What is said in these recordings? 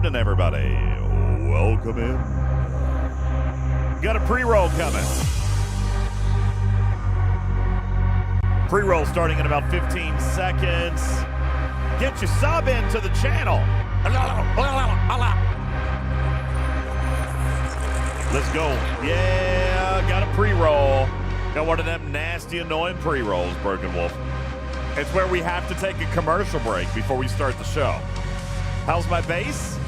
evening, everybody. Welcome in. We got a pre-roll coming. Pre-roll starting in about 15 seconds. Get your sub into the channel. Let's go. Yeah, got a pre-roll. Got one of them nasty, annoying pre-rolls, Broken Wolf. It's where we have to take a commercial break before we start the show. How's my bass?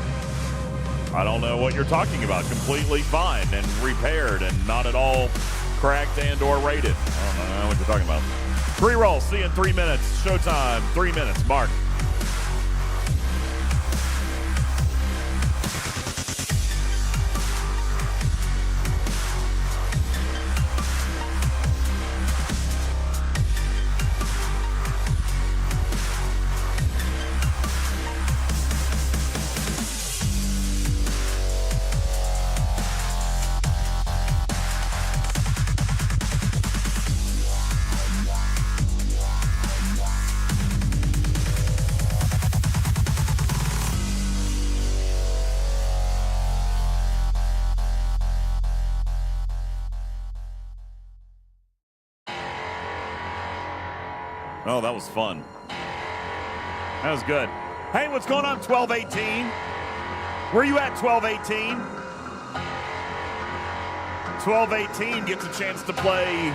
I don't know what you're talking about. Completely fine and repaired and not at all cracked and or rated. I don't know what you're talking about. Pre-roll, see you in 3 minutes. Showtime, 3 minutes. Mark. Oh, that was fun. That was good. Hey, what's going on, 1218? Where you at, 1218? 1218 gets a chance to play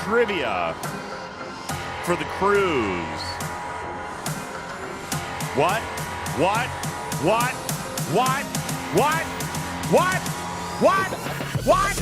trivia for the cruise. What? What? What? What? What? What? What? What?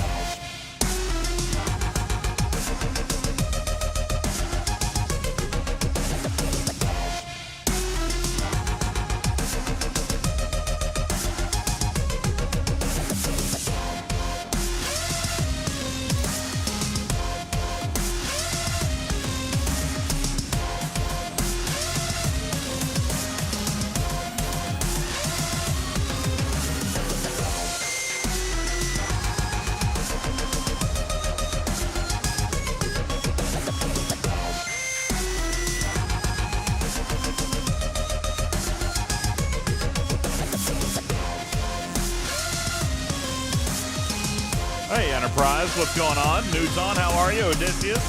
Hey, Enterprise, what's going on? Newton, how are you? Odysseus?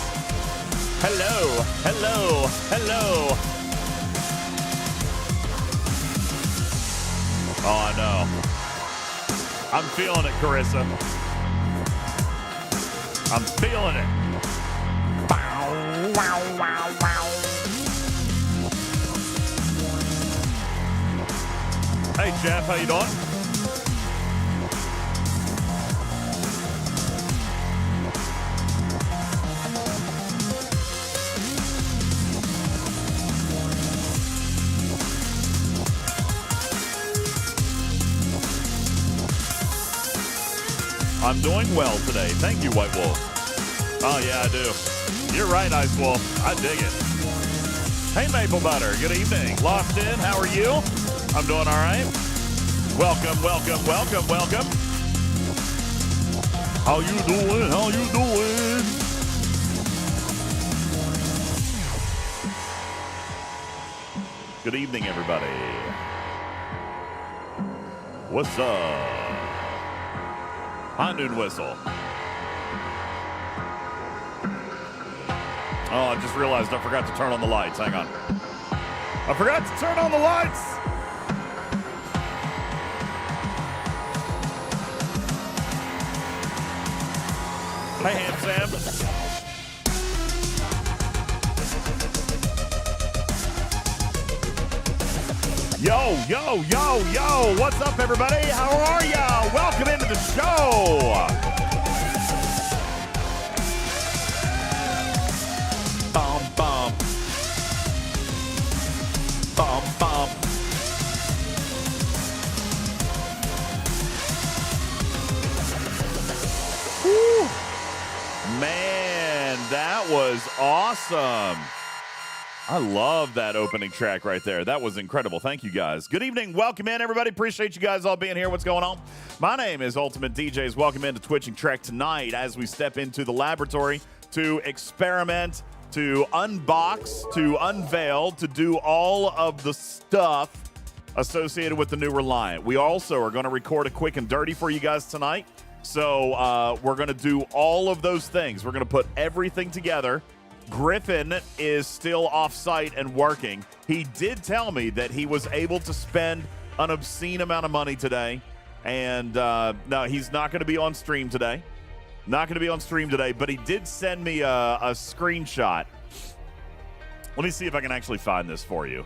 Hello, hello, hello. Oh, I know. I'm feeling it, Carissa. I'm feeling it. Bow, wow, wow, wow. Hey, Jeff, how you doing? I'm doing well today. Thank you, White Wolf. Oh, yeah, I do. You're right, Ice Wolf. I dig it. Hey, Maple Butter. Good evening. Lost in. How are you? I'm doing all right. Welcome, welcome, welcome, welcome. How you doing? How you doing? Good evening, everybody. What's up? High noon whistle. Oh, I just realized I forgot to turn on the lights. Hang on. I forgot to turn on the lights. Hey, Ham Sam. Yo, yo, yo, yo. What's up, everybody? How are ya? Welcome into the show. Bum, bum. Bum, bum. Woo. Man, that was awesome. I love that opening track right there. That was incredible. Thank you, guys. Good evening. Welcome in, everybody. Appreciate you guys all being here. What's going on? My name is UltimatDJz. Welcome into Twitching Trek tonight as we step into the laboratory to experiment, to unbox, to unveil, to do all of the stuff associated with the new Reliant. We also are going to record a quick and dirty for you guys tonight. So we're going to do all of those things. We're going to put everything together. Griffin is still off-site and working. He did tell me that he was able to spend an obscene amount of money today. And no, he's not going to be on stream today. Not going to be on stream today, but he did send me a screenshot. Let me see if I can actually find this for you.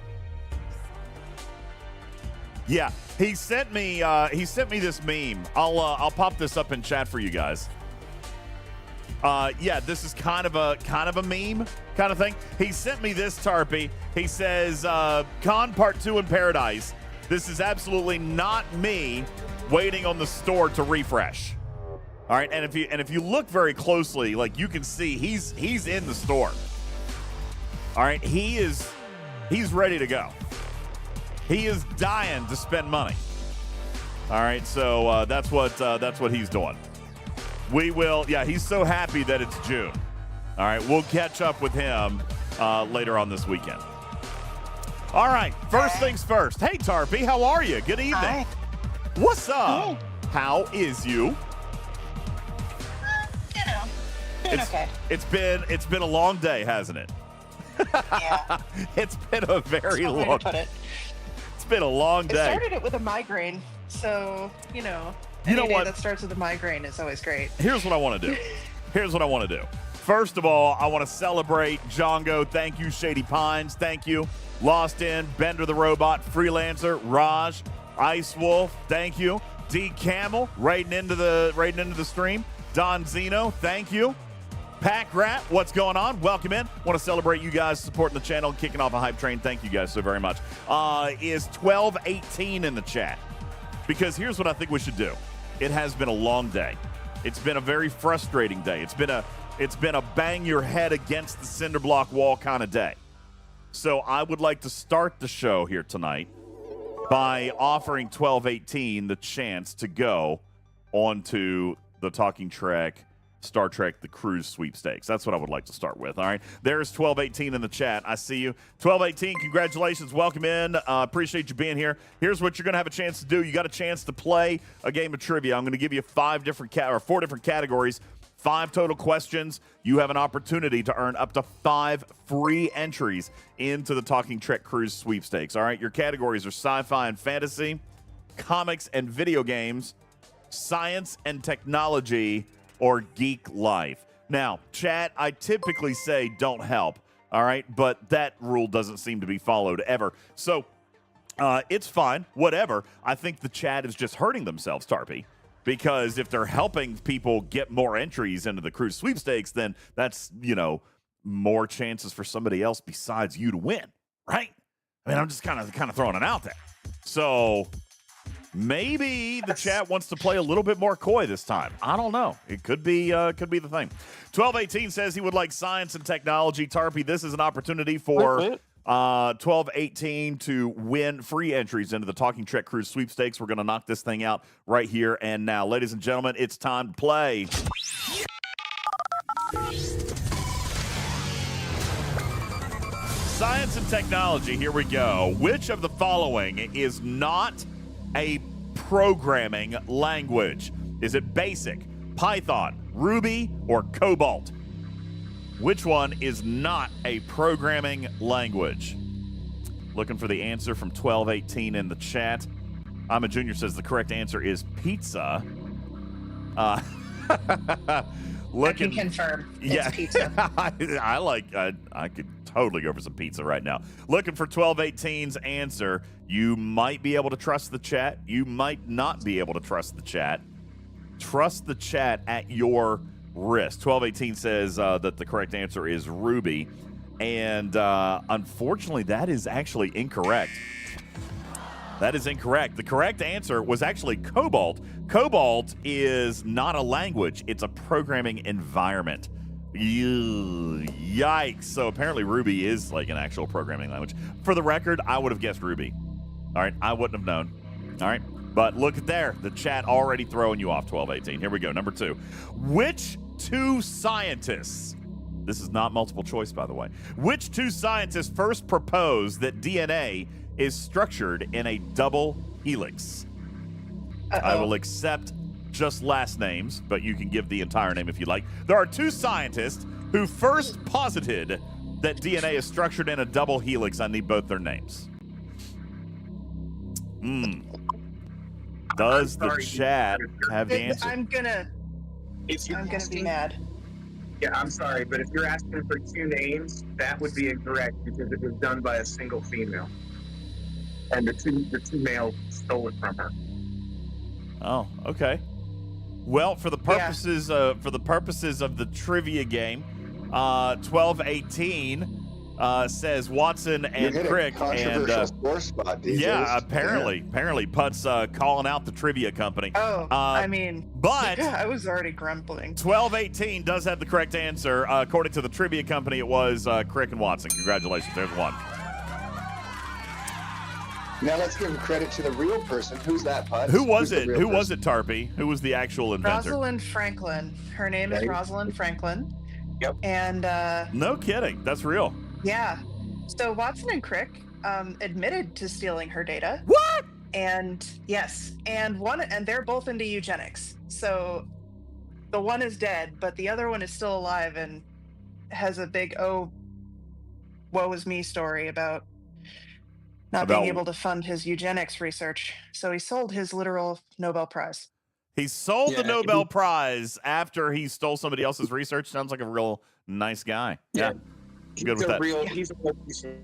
Yeah, he sent me this meme. I'll pop this up in chat for you guys. Yeah, this is kind of a meme kind of thing. He sent me this, Tarpy. He says, Con Part 2 in Paradise. This is absolutely not me waiting on the store to refresh. All right, and if you look very closely, like you can see he's in the store. All right, he's ready to go. He is dying to spend money. All right, so that's what he's doing. We will, yeah, he's so happy that it's June. All right, we'll catch up with him later on this weekend. All right, first things first. Hey, Tarpy, how are you? Good evening. Hi. What's up? Hey. How is you? Doing okay. It's been a long day, hasn't it? Yeah. It's been a very long. Put it. It's been a long day. It started it with a migraine, so any day that starts with a migraine is always great. Here's what I want to do. First of all, I want to celebrate Jongo. Thank you, Shady Pines. Thank you, Lost In, Bender the Robot, Freelancer, Raj, Ice Wolf. Thank you, D Camel, raiding into the stream. Don Zeno, thank you. Pack Rat, what's going on? Welcome in. Want to celebrate you guys supporting the channel, kicking off a hype train. Thank you guys so very much. Is 1218 in the chat? Because here's what I think we should do. It has been a long day. It's been a very frustrating day. It's been a bang your head against the cinder block wall kind of day. So I would like to start the show here tonight by offering 1218 the chance to go onto the Talking Trek Star Trek The Cruise Sweepstakes. That's what I would like to start with. All right. There's 1218 in the chat. I see you. 1218, congratulations. Welcome in. Appreciate you being here. Here's what you're going to have a chance to do. You got a chance to play a game of trivia. I'm going to give you four different categories, 5 total questions. You have an opportunity to earn up to 5 free entries into the Talking Trek Cruise Sweepstakes. All right. Your categories are sci-fi and fantasy, comics and video games, science and technology, or geek life. Now, chat, I typically say don't help, all right? But that rule doesn't seem to be followed ever. So it's fine, whatever. I think the chat is just hurting themselves, Tarpy, because if they're helping people get more entries into the cruise sweepstakes, then that's, more chances for somebody else besides you to win, right? I mean, I'm just kind of throwing it out there. So maybe the chat wants to play a little bit more coy this time. I don't know. It could be the thing. 1218 says he would like science and technology. Tarpy, this is an opportunity for 1218 to win free entries into the Talking Trek Cruise Sweepstakes. We're going to knock this thing out right here and now. Ladies and gentlemen, it's time to play. Science and technology. Here we go. Which of the following is not a programming language? Is it BASIC, Python, Ruby, or Cobalt? Which one is not a programming language? Looking for the answer from 1218 in the chat. I'm a Junior says the correct answer is pizza. I can confirm. It's pizza. I could totally go for some pizza right now. Looking for 1218's answer. You might be able to trust the chat. You might not be able to trust the chat. Trust the chat at your risk. 1218 says that the correct answer is Ruby. And unfortunately, that is actually incorrect. That is incorrect. The correct answer was actually Cobalt. Cobalt is not a language. It's a programming environment. Yikes. So apparently Ruby is like an actual programming language. For the record, I would have guessed Ruby. All right. I wouldn't have known. All right. But look at there. The chat already throwing you off 1218. Here we go. Number 2. Which 2 scientists, this is not multiple choice, by the way, which 2 scientists first proposed that DNA is structured in a double helix? I will accept just last names, but you can give the entire name if you like. There are 2 scientists who first posited that DNA is structured in a double helix. I need both their names. Does the chat have the answer? I'm gonna be mad. Yeah, I'm sorry, but if you're asking for 2 names, that would be incorrect because it was done by a single female, and the two males stole it from her. Oh, okay. Well, for the purposes of the trivia game, 1218 says Watson and Crick, and score spot, DJs. Yeah, apparently Put's calling out the trivia company. Oh, I mean, but I was already grumbling. 1218 does have the correct answer. According to the trivia company, it was Crick and Watson. Congratulations, there's one. Now let's give credit to the real person. Who's that, Put? Who was it? Who was it, Tarpey? Who was the actual inventor? Rosalind Franklin. Her name is Rosalind Franklin. Yep. And no kidding, that's real. Yeah. So Watson and Crick admitted to stealing her data. What? And yes, and they're both into eugenics. So the one is dead, but the other one is still alive and has a big woe is me story about not being able to fund his eugenics research. So he sold his literal Nobel Prize. He sold the Nobel Prize after he stole somebody else's research. Sounds like a real nice guy. Yeah. Good with that. He's a real piece of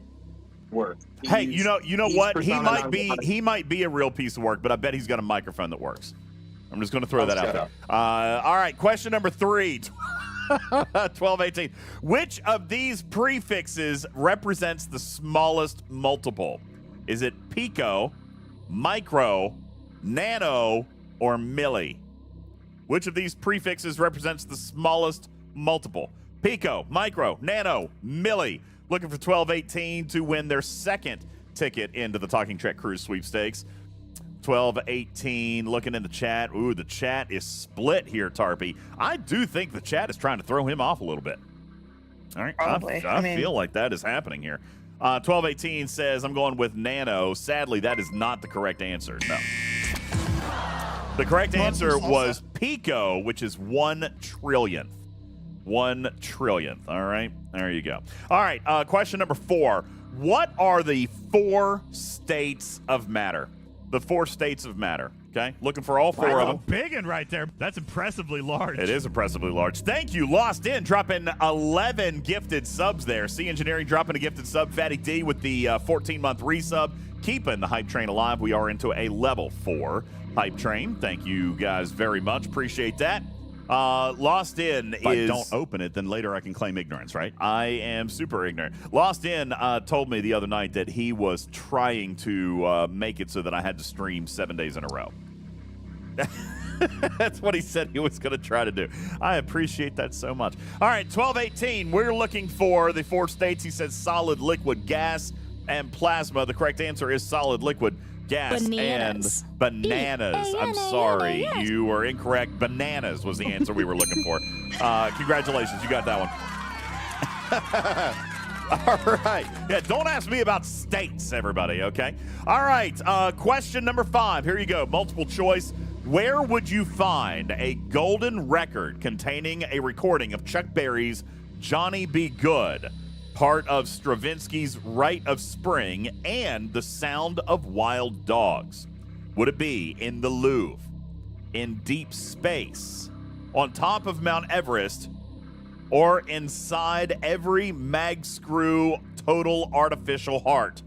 work. Hey, you know what? He might be a real piece of work, but I bet he's got a microphone that works. I'm just going to throw that out there. All right, question number 3. 1218. Which of these prefixes represents the smallest multiple? Is it pico, micro, nano, or milli? Which of these prefixes represents the smallest multiple? Pico, micro, nano, milli. Looking for 1218 to win their second ticket into the Talking Trek Cruise sweepstakes. 1218, looking in the chat. Ooh, the chat is split here, Tarpey. I do think the chat is trying to throw him off a little bit. All right, probably. I feel like that is happening here. 1218 says, I'm going with nano. Sadly, that is not the correct answer. No. The correct answer was pico, which is 1 trillionth. 1 trillionth. All right, there you go. All right, question number 4. What are the 4 states of matter? The 4 states of matter. Okay, looking for all 4 of them. Big one right there. That's impressively large. It is impressively large. Thank you, Lost In, dropping 11 gifted subs there. C Engineering dropping a gifted sub. Fatty D with the 14-month resub. Keeping the hype train alive. We are into a level 4 hype train. Thank you guys very much. Appreciate that. Lost In if I don't open it, then later I can claim ignorance, right? I am super ignorant. Lost In told me the other night that he was trying to make it so that I had to stream 7 days in a row. That's what he said he was going to try to do. I appreciate that so much. All right, 1218. We're looking for the 4 states. He said solid, liquid, gas, and plasma. The correct answer is solid, liquid, gas, Bananas. and bananas. I'm sorry. You were incorrect. Bananas was the answer we were looking for. Congratulations. You got that one. All right. Yeah, don't ask me about states, everybody, okay? All right. Question number 5. Here you go. Multiple choice. Where would you find a golden record containing a recording of Chuck Berry's Johnny Be Good, part of Stravinsky's Rite of Spring, and The Sound of Wild Dogs? Would it be in the Louvre, in deep space, on top of Mount Everest, or inside every mag screw total artificial heart?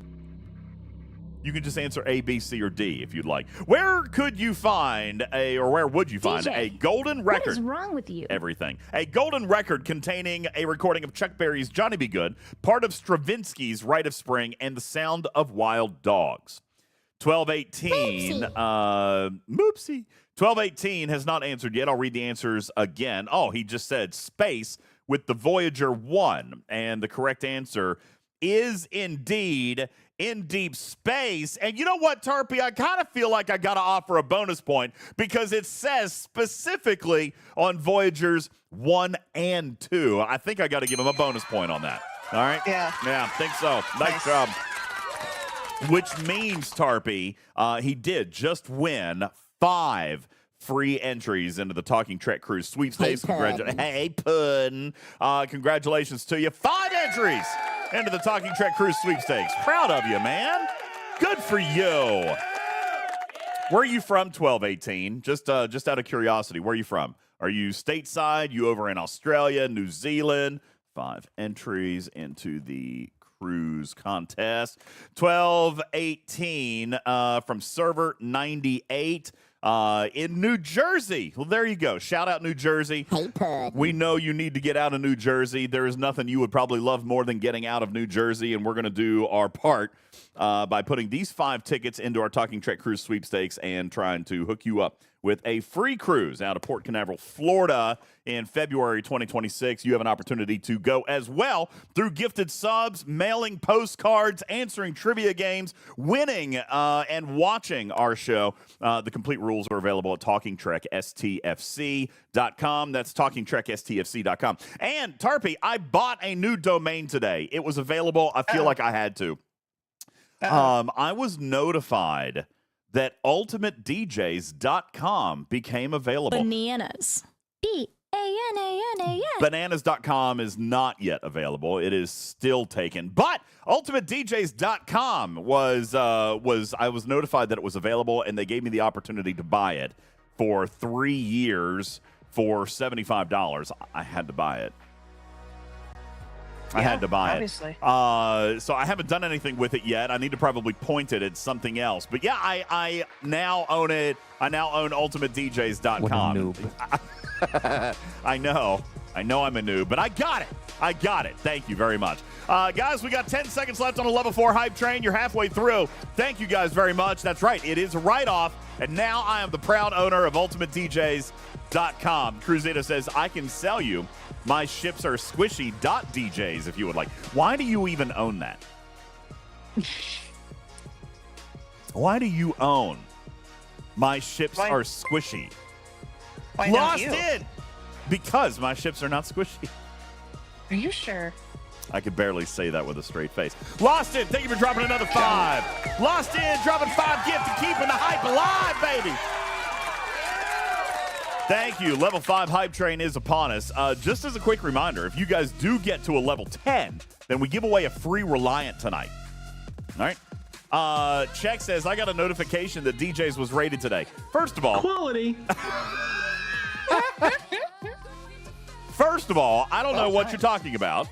You can just answer A, B, C, or D if you'd like. Where could you find where would you find a golden record? What is wrong with you? Everything. A golden record containing a recording of Chuck Berry's Johnny Be Good, part of Stravinsky's Rite of Spring, and The Sound of Wild Dogs. 1218. Moopsie. 1218 has not answered yet. I'll read the answers again. Oh, he just said space with the Voyager 1. And the correct answer is indeed in deep space. And you know what, Tarpey? I kind of feel like I got to offer a bonus point because it says specifically on Voyagers 1 and 2. I think I got to give him a bonus point on that. All right? Yeah. Yeah, I think so. Nice job. which means, Tarpy, he did just win 5 free entries into the Talking Trek Cruise sweepstakes. Hey, Puddin'. Congratulations to you. 5 entries into the Talking Trek Cruise sweepstakes. Proud of you, man. Good for you. Where are you from, 1218? Just out of curiosity, where are you from? Are you stateside? You over in Australia, New Zealand? 5 entries into the cruise contest. 1218 from server 98 in New Jersey. Well, there you go. Shout out New Jersey. Hey, Puddin'. We know you need to get out of New Jersey. There is nothing you would probably love more than getting out of New Jersey, and we're going to do our part by putting these 5 tickets into our Talking Trek Cruise sweepstakes and trying to hook you up with a free cruise out of Port Canaveral, Florida in February 2026. You have an opportunity to go as well through gifted subs, mailing postcards, answering trivia games, winning and watching our show. The complete rules are available at TalkingTrekSTFC.com. That's TalkingTrekSTFC.com. And, Tarpy, I bought a new domain today. It was available. I feel like I had to. I was notified that UltimatDJz.com became available. Bananas. B-A-N-A-N-A-S. Bananas.com is not yet available. It is still taken. But UltimatDJz.com I was notified that it was available, and they gave me the opportunity to buy it for 3 years for $75. I had to buy it. I had to buy obviously. it. So I haven't done anything with it yet. I need to probably point it at something else. But yeah, I now own it. I now own UltimateDJz.com. What a noob. I know I'm a noob, but I got it. Thank you very much. Guys, we got 10 seconds left on a level 4 hype train. You're halfway through. Thank you guys very much. That's right. It is a write-off. And now I am the proud owner of UltimateDJz.com. Cruzita says, I can sell you my ships are squishy.djs if you would like. Why do you even own that? Why do you own my ships are squishy? Why Lost not you? it! Because my ships are not squishy. Are you sure? I could barely say that with a straight face. Lost it! Thank you for dropping another 5. Lost it! Dropping 5 gift and keeping the hype alive, baby! Thank you. Level 5 hype train is upon us. Just as a quick reminder, if you guys do get to a level 10, then we give away a free Reliant tonight. All right? Check says, I got a notification that DJz was rated today. First of all... Quality. First of all, I don't know what you're talking about.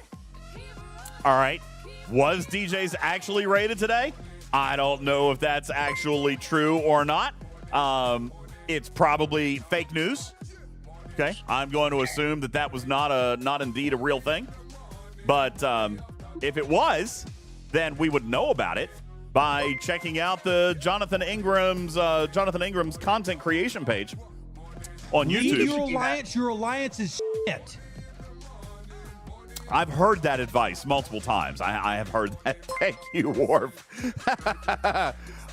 All right. Was DJz actually rated today? I don't know if that's actually true or not. It's probably fake news. Okay. I'm going to assume that was not indeed a real thing. But if it was, then we would know about it by checking out the Jonathan Ingram's content creation page on YouTube. Your alliance is shit. I've heard that advice multiple times. I have heard that. Thank you, Worf.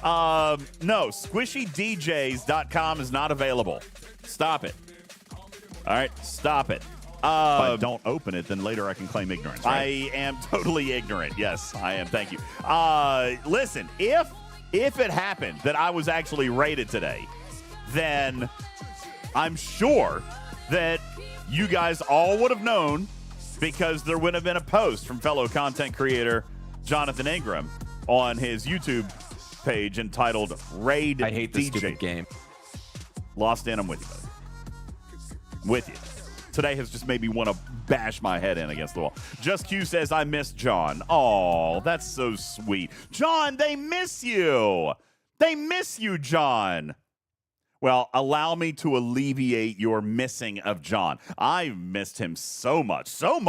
No, squishydjs.com is not available. Stop it. All right, stop it. If I don't open it, then later I can claim ignorance, right? I am totally ignorant. Yes, I am. Thank you. Listen, if it happened that I was actually rated today, then I'm sure that you guys all would have known, because there would have been a post from fellow content creator Jonathan Ingram on his YouTube page entitled Raid I hate this DJ. stupid game. Lost in, I'm with you, buddy. With you. Today has just made me want to bash my head in against the wall. Just Q says, I miss John. Oh, that's so sweet. John, they miss you. They miss you, John. Well, allow me to alleviate your missing of John. I missed him so much so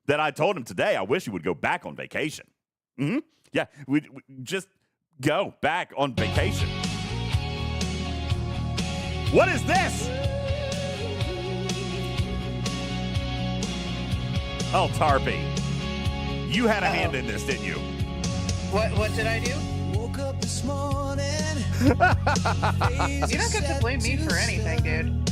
that I told him today I wish he would go back on vacation. Mm-hmm. Yeah, we just go back on vacation. What is this? Oh, Tarpy. You had a hand in this, didn't you? What did I do? Woke up this morning. You don't get to blame me for anything, dude.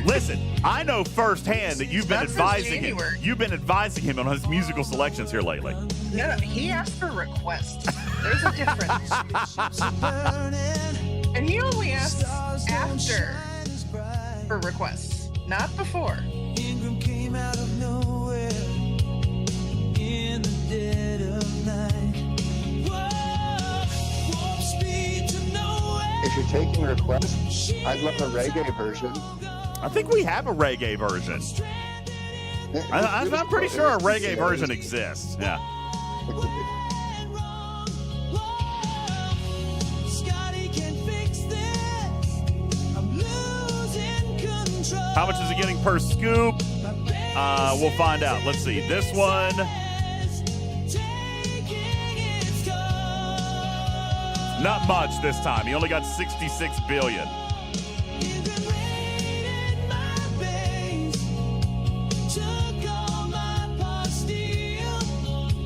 Listen, I know firsthand that you've been That's since advising him. January. You've been advising him on his musical selections here lately. No, he asked for requests. There's a difference. And he only asks after for requests, not before. Ingram came out of nowhere in the dead of night. Whoa, warp speed to nowhere. If you're taking requests, I'd love a reggae version. I think we have a reggae version. I'm pretty sure a reggae version exists. Yeah. Scotty can fix this. I'm losing control. How much is it getting per scoop? We'll find out. Let's see. This one. Not much this time. He only got 66 billion.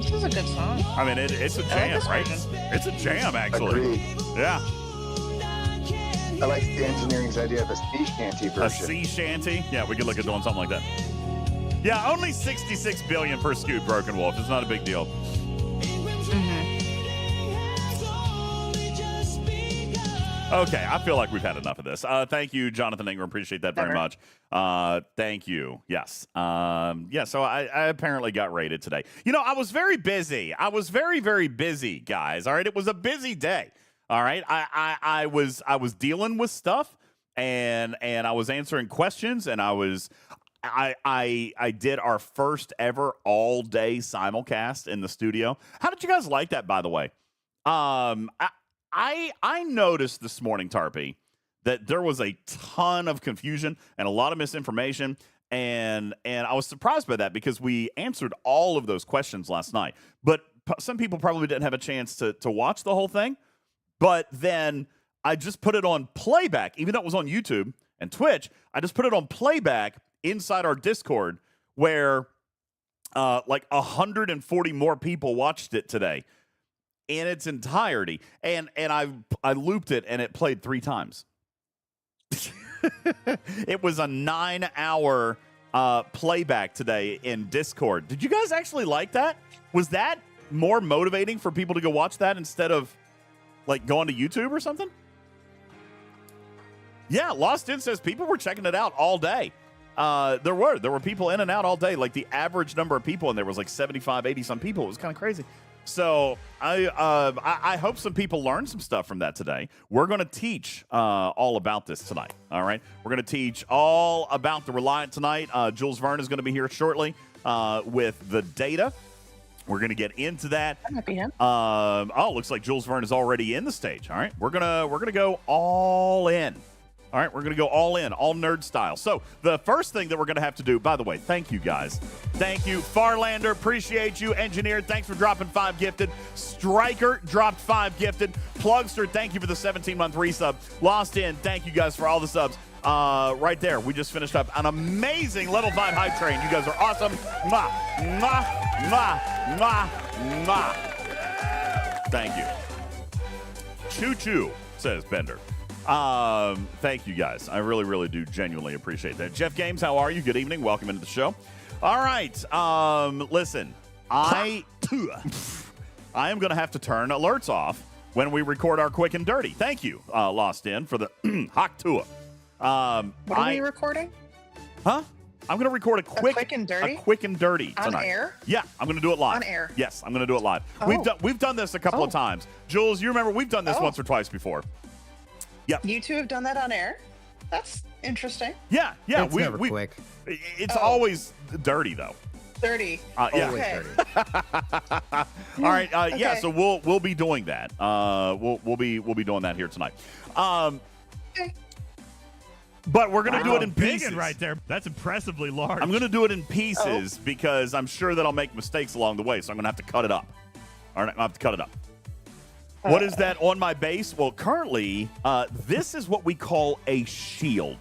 This is a good song. I mean, it's a jam, this right? version. It's a jam, actually. Agreed. Yeah. I like the engineering's idea of a sea shanty A version. sea shanty. Yeah, we could look at doing something like that. Yeah, only 66 billion per scoop, Broken Wolf. It's not a big deal. Okay, I feel like we've had enough of this. Thank you, Jonathan Ingram. Appreciate that very much. Thank you. Yes. So I apparently got rated today. You know, I was very busy. I was very, very busy, guys. All right. It was a busy day. All right. I was dealing with stuff and I was answering questions and I did our first ever all day simulcast in the studio. How did you guys like that, by the way? I noticed this morning, Tarpy, that there was a ton of confusion and a lot of misinformation, and I was surprised by that because we answered all of those questions last night. But some people probably didn't have a chance to watch the whole thing. But then I just put it on playback, even though it was on YouTube and Twitch. I just put it on playback inside our Discord, where like 140 more people watched it today in its entirety, and I looped it and it played 3 times. It was a 9-hour playback today in Discord. Did you guys actually like that? Was that more motivating for people to go watch that instead of like going to YouTube or something? Yeah, Lost In says people were checking it out all day. There were people in and out all day. Like the average number of people, and there was like 75, 80 some people. It was kind of crazy. So I hope some people learned some stuff from that today. We're going to teach all about this tonight. All right, we're going to teach all about the Reliant tonight. Jules Verne is going to be here shortly with the data. We're going to get into that. That might be him. Looks like Jules Verne is already in the stage. All right, we're gonna go all in. All right, we're going to go all in, all nerd style. So the first thing that we're going to have to do, by the way, thank you, guys. Thank you. Farlander, appreciate you. Engineer, thanks for dropping 5 gifted. Striker dropped 5 gifted. Plugster, thank you for the 17-month resub. Lost In, thank you guys for all the subs. Right there, we just finished up an amazing level 5 hype train. You guys are awesome. Mwah, mwah, mwah, mwah, mwah. Thank you. Choo-choo, says Bender. Thank you guys. I really, really do genuinely appreciate that. Jeff Games, how are you? Good evening. Welcome into the show. All right. Listen, I am going to have to turn alerts off when we record our quick and dirty. Thank you, Lost In, for the Hawk Tour. What are we recording? Huh? I'm going to record a quick and dirty? A quick and dirty On tonight. air? Yeah, I'm going to do it live. On air? Yes, I'm going to do it live. Oh. We've done this a couple of times. Jules, you remember we've done this once or twice before. Yep. You two have done that on air? That's interesting. Yeah. It's never quick. It's always dirty though. Dirty. Yeah. Always Okay. dirty. All right. Yeah. Okay. So we'll be doing that. We'll be doing that here tonight. Okay. But we're gonna do it in pieces. Biggin right there. That's impressively large. I'm gonna do it in pieces because I'm sure that I'll make mistakes along the way. So I'm gonna have to cut it up. All right. I'll have to cut it up. What is that on my base? Well, currently, this is what we call a shield.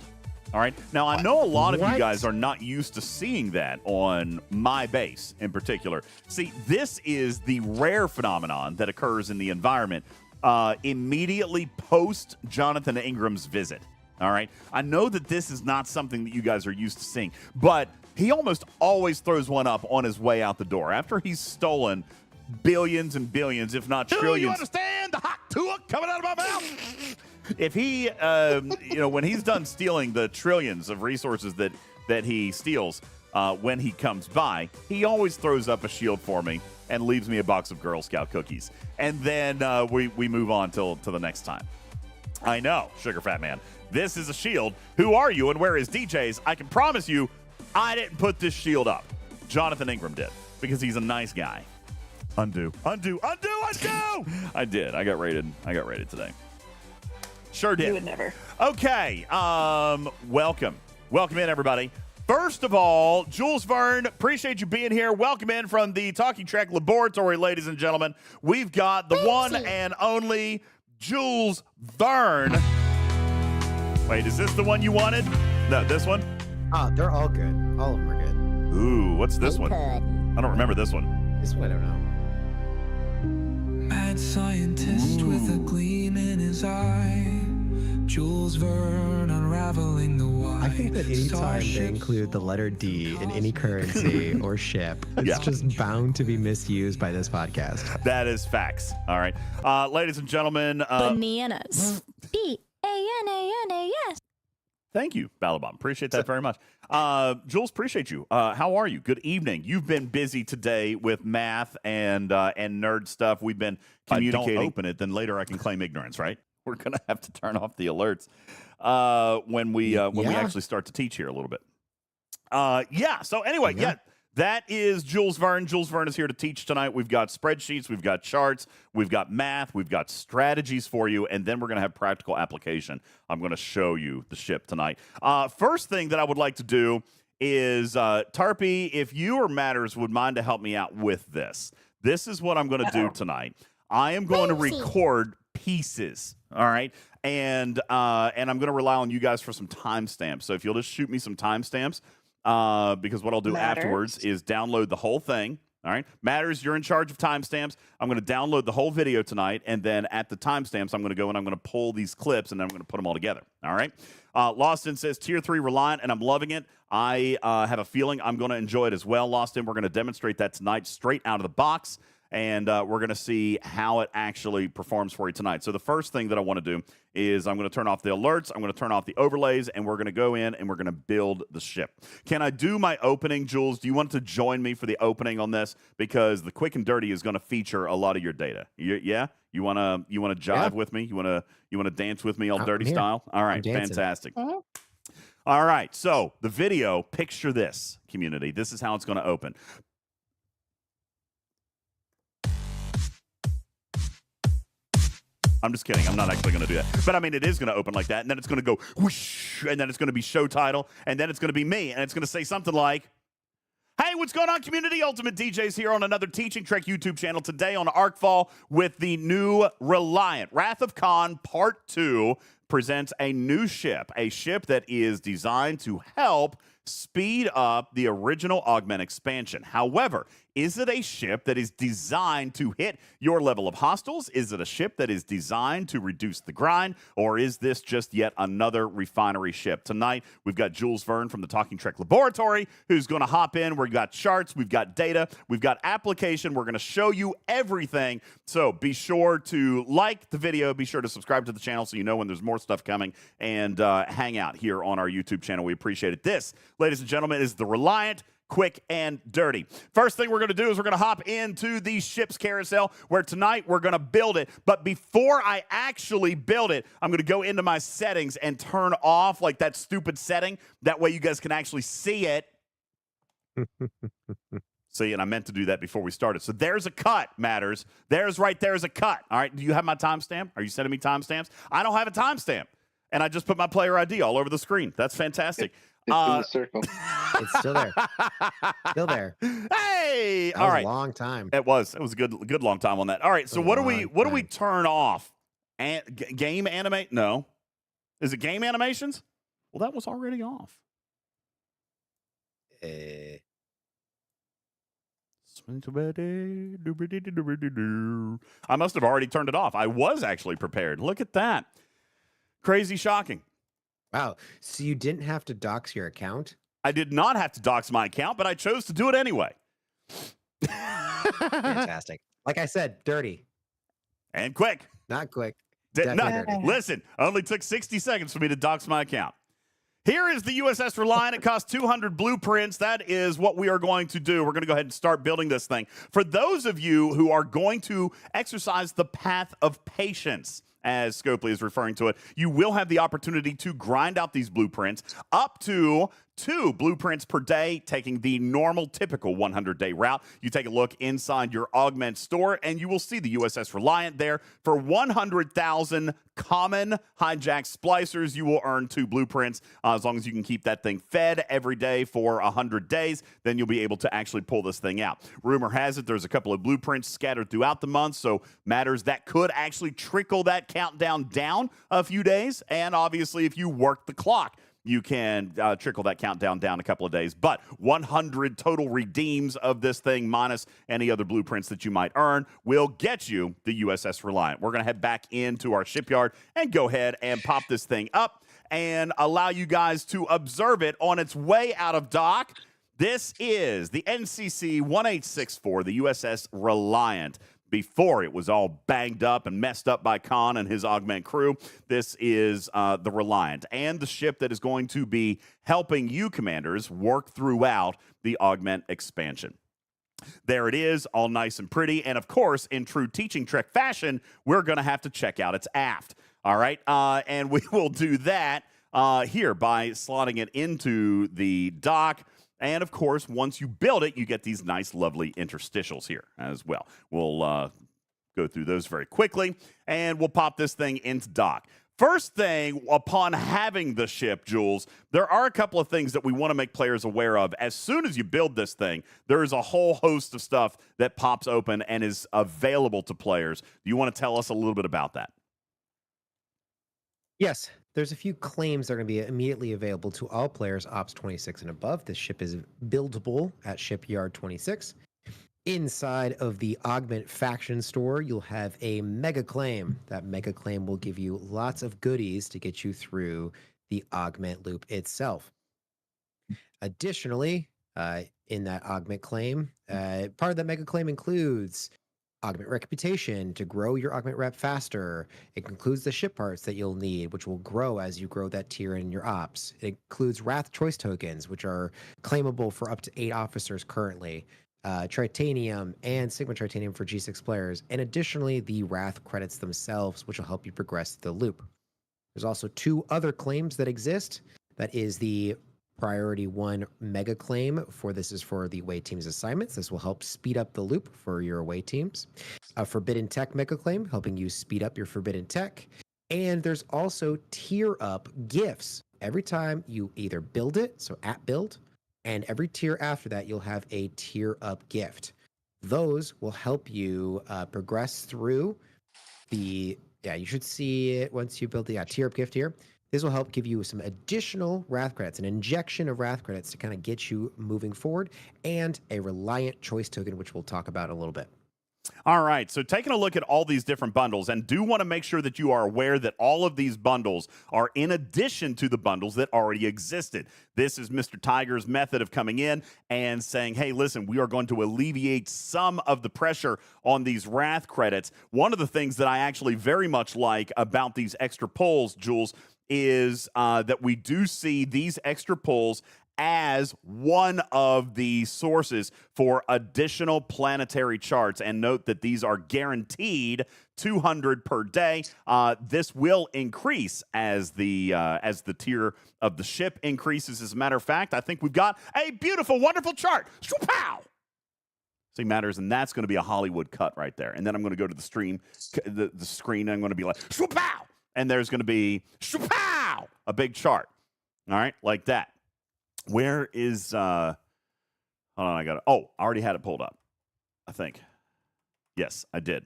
All right. Now, I know a lot of you guys are not used to seeing that on my base in particular. See, this is the rare phenomenon that occurs in the environment immediately post Jonathan Ingram's visit. All right. I know that this is not something that you guys are used to seeing, but he almost always throws one up on his way out the door after he's stolen billions and billions, if not trillions. Do you understand the hot tua coming out of my mouth? If he, when he's done stealing the trillions of resources that he steals when he comes by, he always throws up a shield for me and leaves me a box of Girl Scout cookies. And then we move on to the next time. I know, Sugar Fat Man. This is a shield. Who are you and where is DJz? I can promise you, I didn't put this shield up. Jonathan Ingram did, because he's a nice guy. Undo. I did. I got rated today. Sure did. You would never. Okay. Welcome in, everybody. First of all, Jules Verne, appreciate you being here. Welcome in from the Talking Track Laboratory, ladies and gentlemen. We've got the one and only Jules Verne. Wait, is this the one you wanted? No, this one? Oh, they're all good. All of them are good. Ooh, what's this one? I don't remember this one. This one, I don't know. Mad scientist with a gleam in his eye. Jules Verne unraveling the why. I think that anytime they include the letter D in any currency or ship, it's just bound to be misused by this podcast. That is facts. All right. Ladies and gentlemen. Bananas. B-A-N-A-N-A-S. Thank you, Balabom. Appreciate that very much. Jules, appreciate you. How are you? Good evening. You've been busy today with math and nerd stuff. We've been communicating. Don't open it, then later I can claim ignorance, right? We're going to have to turn off the alerts when we actually start to teach here a little bit. So anyway, that is Jules Verne. Jules Verne is here to teach tonight. We've got spreadsheets, we've got charts, we've got math, we've got strategies for you, and then we're going to have practical application. I'm going to show you the ship tonight. First thing that I would like to do is, Tarpy, if you or Matters would mind to help me out with this. This is what I'm going to do tonight. I am going to record pieces, all right? And I'm going to rely on you guys for some timestamps. So if you'll just shoot me some timestamps, because what I'll do afterwards is download the whole thing. All right. Matters, you're in charge of timestamps. I'm going to download the whole video tonight, and then at the timestamps, I'm going to go and I'm going to pull these clips, and then I'm going to put them all together. All right. Lostin says Tier 3 Reliant, and I'm loving it. I have a feeling I'm going to enjoy it as well. Lostin, we're going to demonstrate that tonight straight out of the box, and we're going to see how it actually performs for you tonight. So the first thing that I want to do is I'm going to turn off the alerts, I'm going to turn off the overlays, and we're going to go in and we're going to build the ship. Can I do my opening, Jules? Do you want to join me for the opening on this? Because the quick and dirty is going to feature a lot of your data. Yeah? You want to jive with me? You want to dance with me all dirty style? All right, fantastic. All right, so the video, picture this, community. This is how it's going to open. I'm just kidding. I'm not actually going to do that. But, I mean, it is going to open like that, and then it's going to go whoosh, and then it's going to be show title, and then it's going to be me, and it's going to say something like, hey, what's going on, community? UltimatDJz here on another Teaching Trek YouTube channel. Today on Arkfall with the new Reliant. Wrath of Khan Part 2 presents a new ship, a ship that is designed to help speed up the original Augment expansion. However, is it a ship that is designed to hit your level of hostiles? Is it a ship that is designed to reduce the grind? Or is this just yet another refinery ship? Tonight, we've got Jules Verne from the Talking Trek Laboratory who's going to hop in. We've got charts, we've got data, we've got application. We're going to show you everything. So be sure to like the video. Be sure to subscribe to the channel so you know when there's more stuff coming, and hang out here on our YouTube channel. We appreciate it. This, ladies and gentlemen, is the Reliant. Quick and dirty. First thing we're going to do is we're going to hop into the ship's carousel, where tonight we're going to build it. But before I actually build it, I'm going to go into my settings and turn off like that stupid setting. That way you guys can actually see it. See, and I meant to do that before we started. So there's a cut, Matters. There's a cut. All right. Do you have my timestamp? Are you sending me timestamps? I don't have a timestamp. And I just put my player ID all over the screen. That's fantastic. It's in the circle. It's still there. Still there. Hey, That all was right. a long time. It was a good long time on that. All right, so what do we turn off? Game animate? No. Is it game animations? Well, that was already off. I must have already turned it off. I was actually prepared. Look at that. Crazy shocking. Wow. So you didn't have to dox your account? I did not have to dox my account, but I chose to do it anyway. Fantastic. Like I said, dirty, And quick. not quick. Did Definitely not, dirty. listen, only took 60 seconds for me to dox my account. Here is the USS Reliant. It costs 200 blueprints. That is what we are going to do. We're going to go ahead and start building this thing. For those of you who are going to exercise the path of patience, as Scopely is referring to it, you will have the opportunity to grind out these blueprints up to 2 blueprints per day, taking the normal, typical 100-day route. You take a look inside your Augment store, and you will see the USS Reliant there. For 100,000 common hijack splicers, you will earn 2 blueprints. As long as you can keep that thing fed every day for 100 days, then you'll be able to actually pull this thing out. Rumor has it there's a couple of blueprints scattered throughout the month, so matters that could actually trickle that countdown down a few days. And obviously, if you work the clock, you can trickle that countdown down a couple of days. But 100 total redeems of this thing, minus any other blueprints that you might earn, will get you the USS Reliant. We're going to head back into our shipyard and go ahead and pop this thing up and allow you guys to observe it on its way out of dock. This is the NCC 1864, the USS Reliant. Before it was all banged up and messed up by Khan and his Augment crew. This is the Reliant, and the ship that is going to be helping you commanders work throughout the Augment expansion. There it is, all nice and pretty. And of course, in true Teaching Trek fashion, we're going to have to check out its aft. All right. And we will do that here by slotting it into the dock. And of course, once you build it, you get these nice, lovely interstitials here as well. We'll go through those very quickly, and we'll pop this thing into dock. First thing, upon having the ship, Jules, there are a couple of things that we want to make players aware of. As soon as you build this thing, there is a whole host of stuff that pops open and is available to players. Do you want to tell us a little bit about that? Yes, there's a few claims that are going to be immediately available to all players Ops 26 and above. This ship is buildable at Shipyard 26. Inside of the Augment faction store, you'll have a mega claim. That mega claim will give you lots of goodies to get you through the Augment loop itself. Additionally, in that Augment claim, part of that mega claim includes Augment Reputation to grow your Augment rep faster. It includes the ship parts that you'll need, which will grow as you grow that tier in your ops. It includes Wrath Choice Tokens, which are claimable for up to 8 officers currently. Tritanium and Sigma Tritanium for G6 players. And additionally, the Wrath credits themselves, which will help you progress the loop. There's also 2 other claims that exist. That is the Priority 1 mega claim this is for the away team's assignments. This will help speed up the loop for your away teams. A Forbidden Tech mega claim, helping you speed up your Forbidden Tech. And there's also tier up gifts. Every time you either build it, so at build, and every tier after that, you'll have a tier up gift. Those will help you progress through you should see it once you build the tier up gift here. This will help give you some additional Wrath credits, an injection of Wrath credits to kind of get you moving forward, and a Reliant Choice Token, which we'll talk about in a little bit. All right, so taking a look at all these different bundles, and do want to make sure that you are aware that all of these bundles are in addition to the bundles that already existed. This is Mr. Tiger's method of coming in and saying, hey, listen, we are going to alleviate some of the pressure on these Wrath credits. One of the things that I actually very much like about these extra pulls, Jules, is that we do see these extra pulls as one of the sources for additional planetary charts. And note that these are guaranteed 200 per day. This will increase as the tier of the ship increases. As a matter of fact, I think we've got a beautiful, wonderful chart. Pow! See, matters, and that's going to be a Hollywood cut right there. And then I'm going to go to the screen, and I'm going to be like, pow! And there's going to be pow! A big chart. All right, like that. Where is hold on, I already had it pulled up, I think. Yes, I did.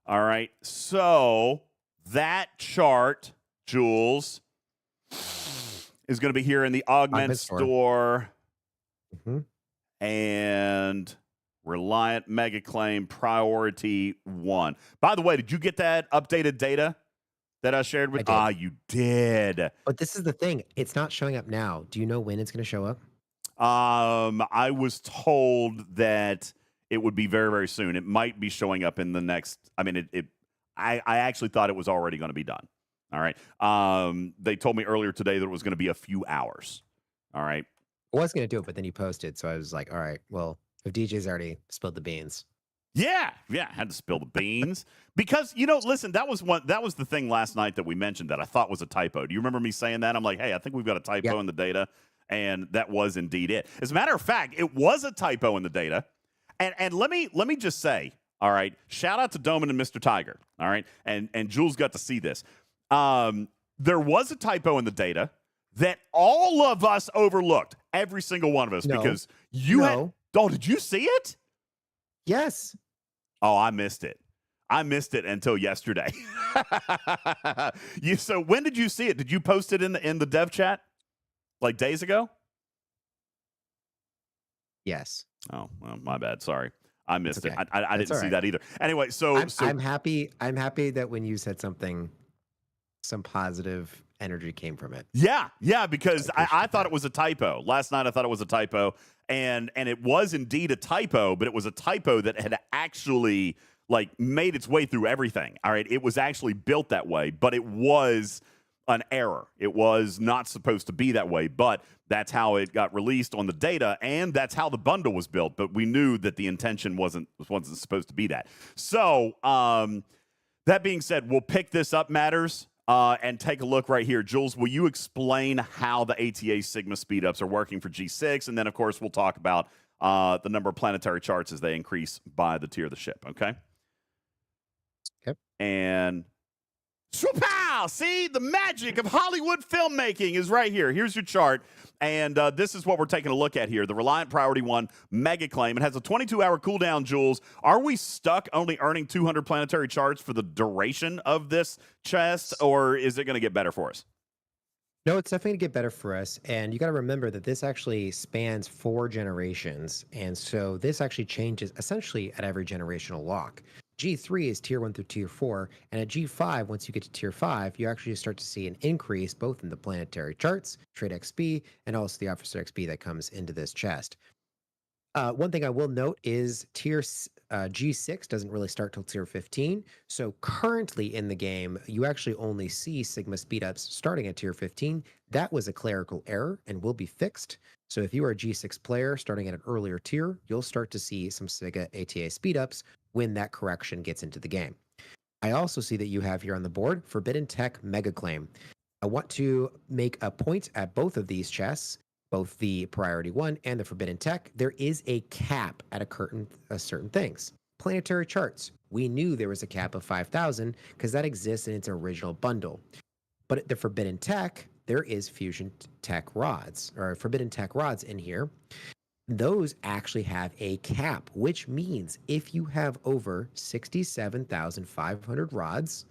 All right, so that chart, Jules, is going to be here in the Augment store. Mm-hmm. And Reliant Mega Claim Priority 1. By the way, did you get that updated data that I shared with? I did. You did. But this is the thing. It's not showing up now. Do you know when it's going to show up? I was told that it would be very, very soon. It might be showing up in the next. I mean, I actually thought it was already going to be done. All right. They told me earlier today that it was going to be a few hours. All right. I was going to do it, but then you posted. So I was like, all right, well, if DJ's already spilled the beans. Yeah, I had to spill the beans because listen, that was the thing last night that we mentioned that I thought was a typo. Do you remember me saying that? I'm like, hey, I think we've got a typo in the data, and that was indeed it. As a matter of fact, it was a typo in the data, and let me just say, all right, shout out to Doman and Mr. Tiger, all right, and Jules got to see this. There was a typo in the data that all of us overlooked, every single one of us, because you had. Oh, did you see it? Yes. Oh, I missed it. I missed it until yesterday. So when did you see it? Did you post it in the dev chat like days ago? Yes. Oh, well, my bad. Sorry, I missed it. I didn't see right. that either. Anyway, so I'm happy. I'm happy that when you said something, some positive energy came from it. Yeah, because I thought it was a typo. Last night I thought it was a typo, and it was indeed a typo, but it was a typo that had actually made its way through everything. All right, it was actually built that way, but it was an error. It was not supposed to be that way, but that's how it got released on the data, and that's how the bundle was built. But we knew that the intention wasn't supposed to be that. So that being said, we'll pick this up, Matters. And take a look right here. Jules, will you explain how the ATA Sigma speedups are working for G6? And then, of course, we'll talk about the number of planetary charts as they increase by the tier of the ship, okay? Okay. And swoop-pow! See, the magic of Hollywood filmmaking is right here. Here's your chart. And this is what we're taking a look at here. The Reliant Priority 1 Mega Claim. It has a 22-hour cooldown, Jules. Are we stuck only earning 200 planetary charts for the duration of this chest, or is it going to get better for us? No, it's definitely going to get better for us. And you got to remember that this actually spans 4 generations. And so this actually changes essentially at every generational lock. G3 is tier 1 through tier 4, and at G5, once you get to tier 5, you actually start to see an increase both in the planetary charts, trade XP, and also the officer XP that comes into this chest. One thing I will note is tier G6 doesn't really start till tier 15. So currently in the game, you actually only see Sigma speedups starting at tier 15. That was a clerical error and will be fixed. So if you are a G6 player starting at an earlier tier, you'll start to see some Sigma ATA speedups when that correction gets into the game. I also see that you have here on the board Forbidden Tech Mega Claim. I want to make a point at both of these chests, both the Priority 1 and the Forbidden Tech. There is a cap at certain things. Planetary charts. We knew there was a cap of 5,000 because that exists in its original bundle. But at the Forbidden Tech, there is Fusion Tech rods, or Forbidden Tech rods in here. Those actually have a cap, which means if you have over 67,500 rods,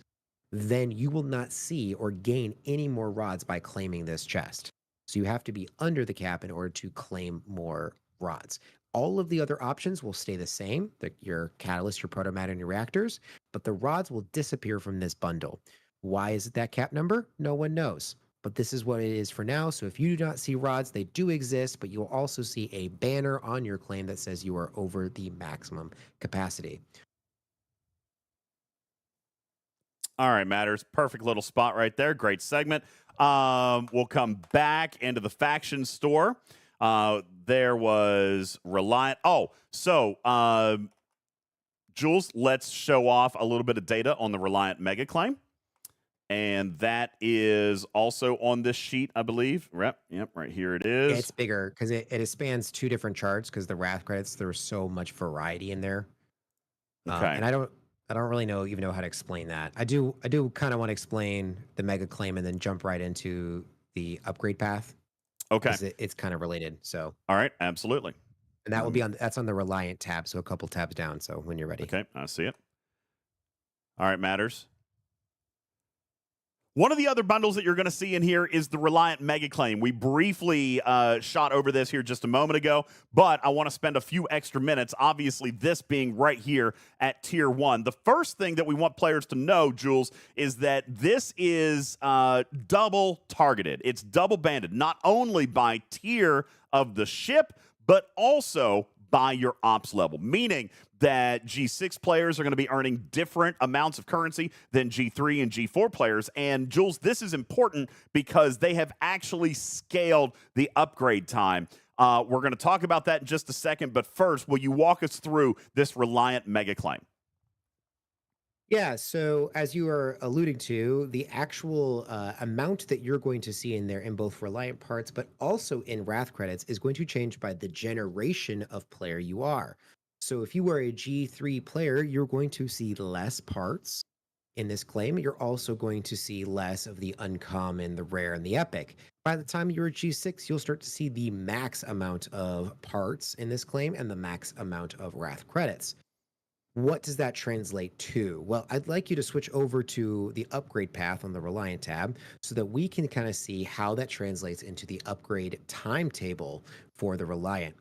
then you will not see or gain any more rods by claiming this chest. So you have to be under the cap in order to claim more rods. All of the other options will stay the same, your catalyst, your protomatter, and your reactors, but the rods will disappear from this bundle. Why is it that cap number? No one knows. But this is what it is for now. So if you do not see rods, they do exist, but you'll also see a banner on your claim that says you are over the maximum capacity. All right, Matters. Perfect little spot right there. Great segment. We'll come back into the faction store. There was Reliant. Oh, so Jules, let's show off a little bit of data on the Reliant Mega Claim. And that is also on this sheet, I believe. Yep, right here it is. Yeah, it's bigger because it spans 2 different charts because the Wrath credits, there's so much variety in there. Okay. And I don't really even know how to explain that. I do kind of want to explain the Mega Claim and then jump right into the upgrade path. Okay. It's kind of related. So. All right, absolutely. And that will be that's on the Reliant tab, so a couple tabs down. So when you're ready. Okay, I see it. All right, Matters. One of the other bundles that you're going to see in here is the Reliant Mega Claim. We briefly shot over this here just a moment ago, but I want to spend a few extra minutes, obviously this being right here at Tier 1. The first thing that we want players to know, Jules, is that this is double targeted. It's double banded, not only by tier of the ship, but also by your ops level, meaning that G6 players are going to be earning different amounts of currency than G3 and G4 players. And Jules, this is important because they have actually scaled the upgrade time. We're going to talk about that in just a second, but first, will you walk us through this Reliant Mega Claim? Yeah, so as you are alluding to, the actual amount that you're going to see in there in both Reliant parts, but also in Wrath credits, is going to change by the generation of player you are. So if you are a G3 player, you're going to see less parts in this claim. You're also going to see less of the uncommon, the rare, and the epic. By the time you're a G6, you'll start to see the max amount of parts in this claim and the max amount of Wrath credits. What does that translate to? Well, I'd like you to switch over to the upgrade path on the Reliant tab so that we can kind of see how that translates into the upgrade timetable for the Reliant.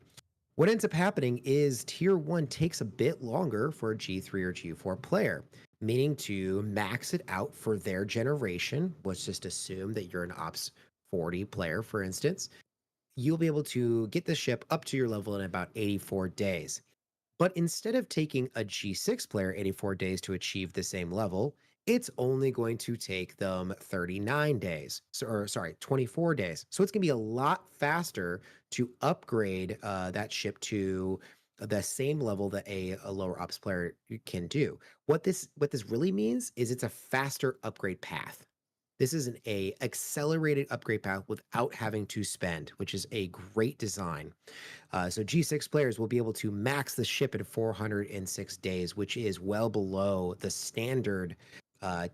What ends up happening is Tier 1 takes a bit longer for a G3 or G4 player, meaning to max it out for their generation. Let's just assume that you're an Ops 40 player, for instance. You'll be able to get the ship up to your level in about 84 days. But instead of taking a G6 player 84 days to achieve the same level, it's only going to take them 39 days. 24 days. So it's going to be a lot faster to upgrade that ship to the same level that a lower ops player can do. What this really means is it's a faster upgrade path. This is an accelerated upgrade path without having to spend, which is a great design. So G6 players will be able to max the ship in 406 days, which is well below the standard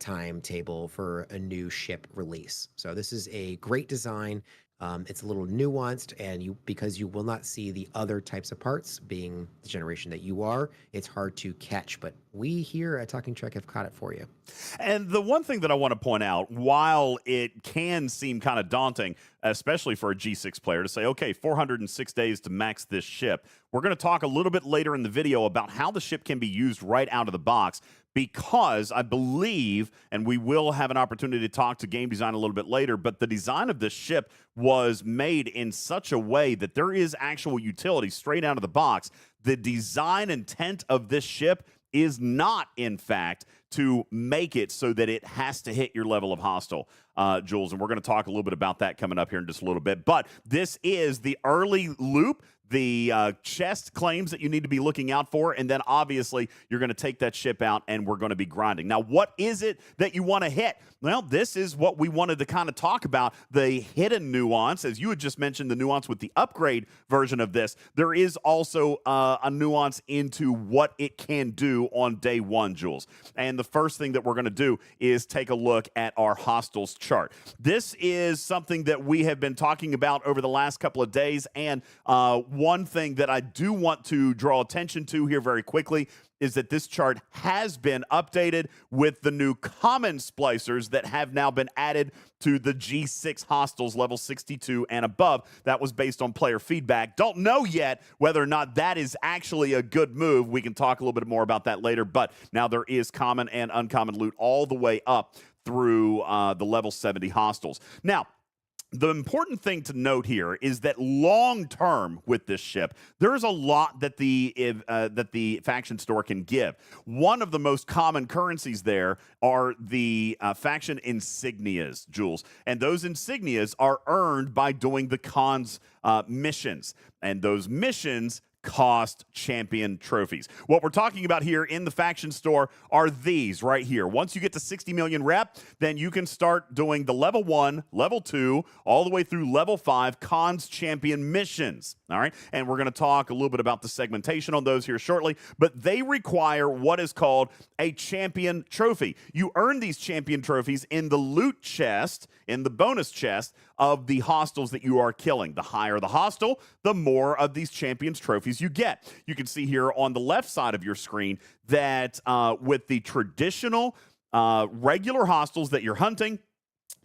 timetable for a new ship release. So this is a great design. It's a little nuanced, and because you will not see the other types of parts, being the generation that you are, it's hard to catch. But we here at Talking Trek have caught it for you. And the one thing that I want to point out, while it can seem kind of daunting, especially for a G6 player, to say, okay, 406 days to max this ship, we're going to talk a little bit later in the video about how the ship can be used right out of the box, because I believe, and we will have an opportunity to talk to game design a little bit later, but the design of this ship was made in such a way that there is actual utility straight out of the box. The design intent of this ship is not, in fact, to make it so that it has to hit your level of hostile, Jules. And we're going to talk a little bit about that coming up here in just a little bit. But this is the early loop, the chest claims that you need to be looking out for, and then obviously you're going to take that ship out and we're going to be grinding. Now, what is it that you want to hit? Well, this is what we wanted to kind of talk about, the hidden nuance. As you had just mentioned, the nuance with the upgrade version of this, there is also a nuance into what it can do on day one, Jules. And the first thing that we're going to do is take a look at our hostiles chart. This is something that we have been talking about over the last couple of days, and one thing that I do want to draw attention to here very quickly is that this chart has been updated with the new common splicers that have now been added to the G6 hostiles level 62 and above. That was based on player feedback. Don't know yet whether or not that is actually a good move. We can talk a little bit more about that later, but now there is common and uncommon loot all the way up through the level 70 hostiles. Now, the important thing to note here is that long term with this ship, there's a lot that the faction store can give. One of the most common currencies there are the faction insignias, Jules, and those insignias are earned by doing the cons missions, and those missions cost champion trophies. What we're talking about here in the faction store are these right here. Once you get to 60 million rep, then you can start doing the level 1, level 2, all the way through level 5 cons champion missions. All right. And we're going to talk a little bit about the segmentation on those here shortly, but they require what is called a champion trophy. You earn these champion trophies in the loot chest, in the bonus chest of the hostiles that you are killing. The higher the hostile, the more of these champions trophies you get. You can see here on the left side of your screen that with the traditional regular hostiles that you're hunting,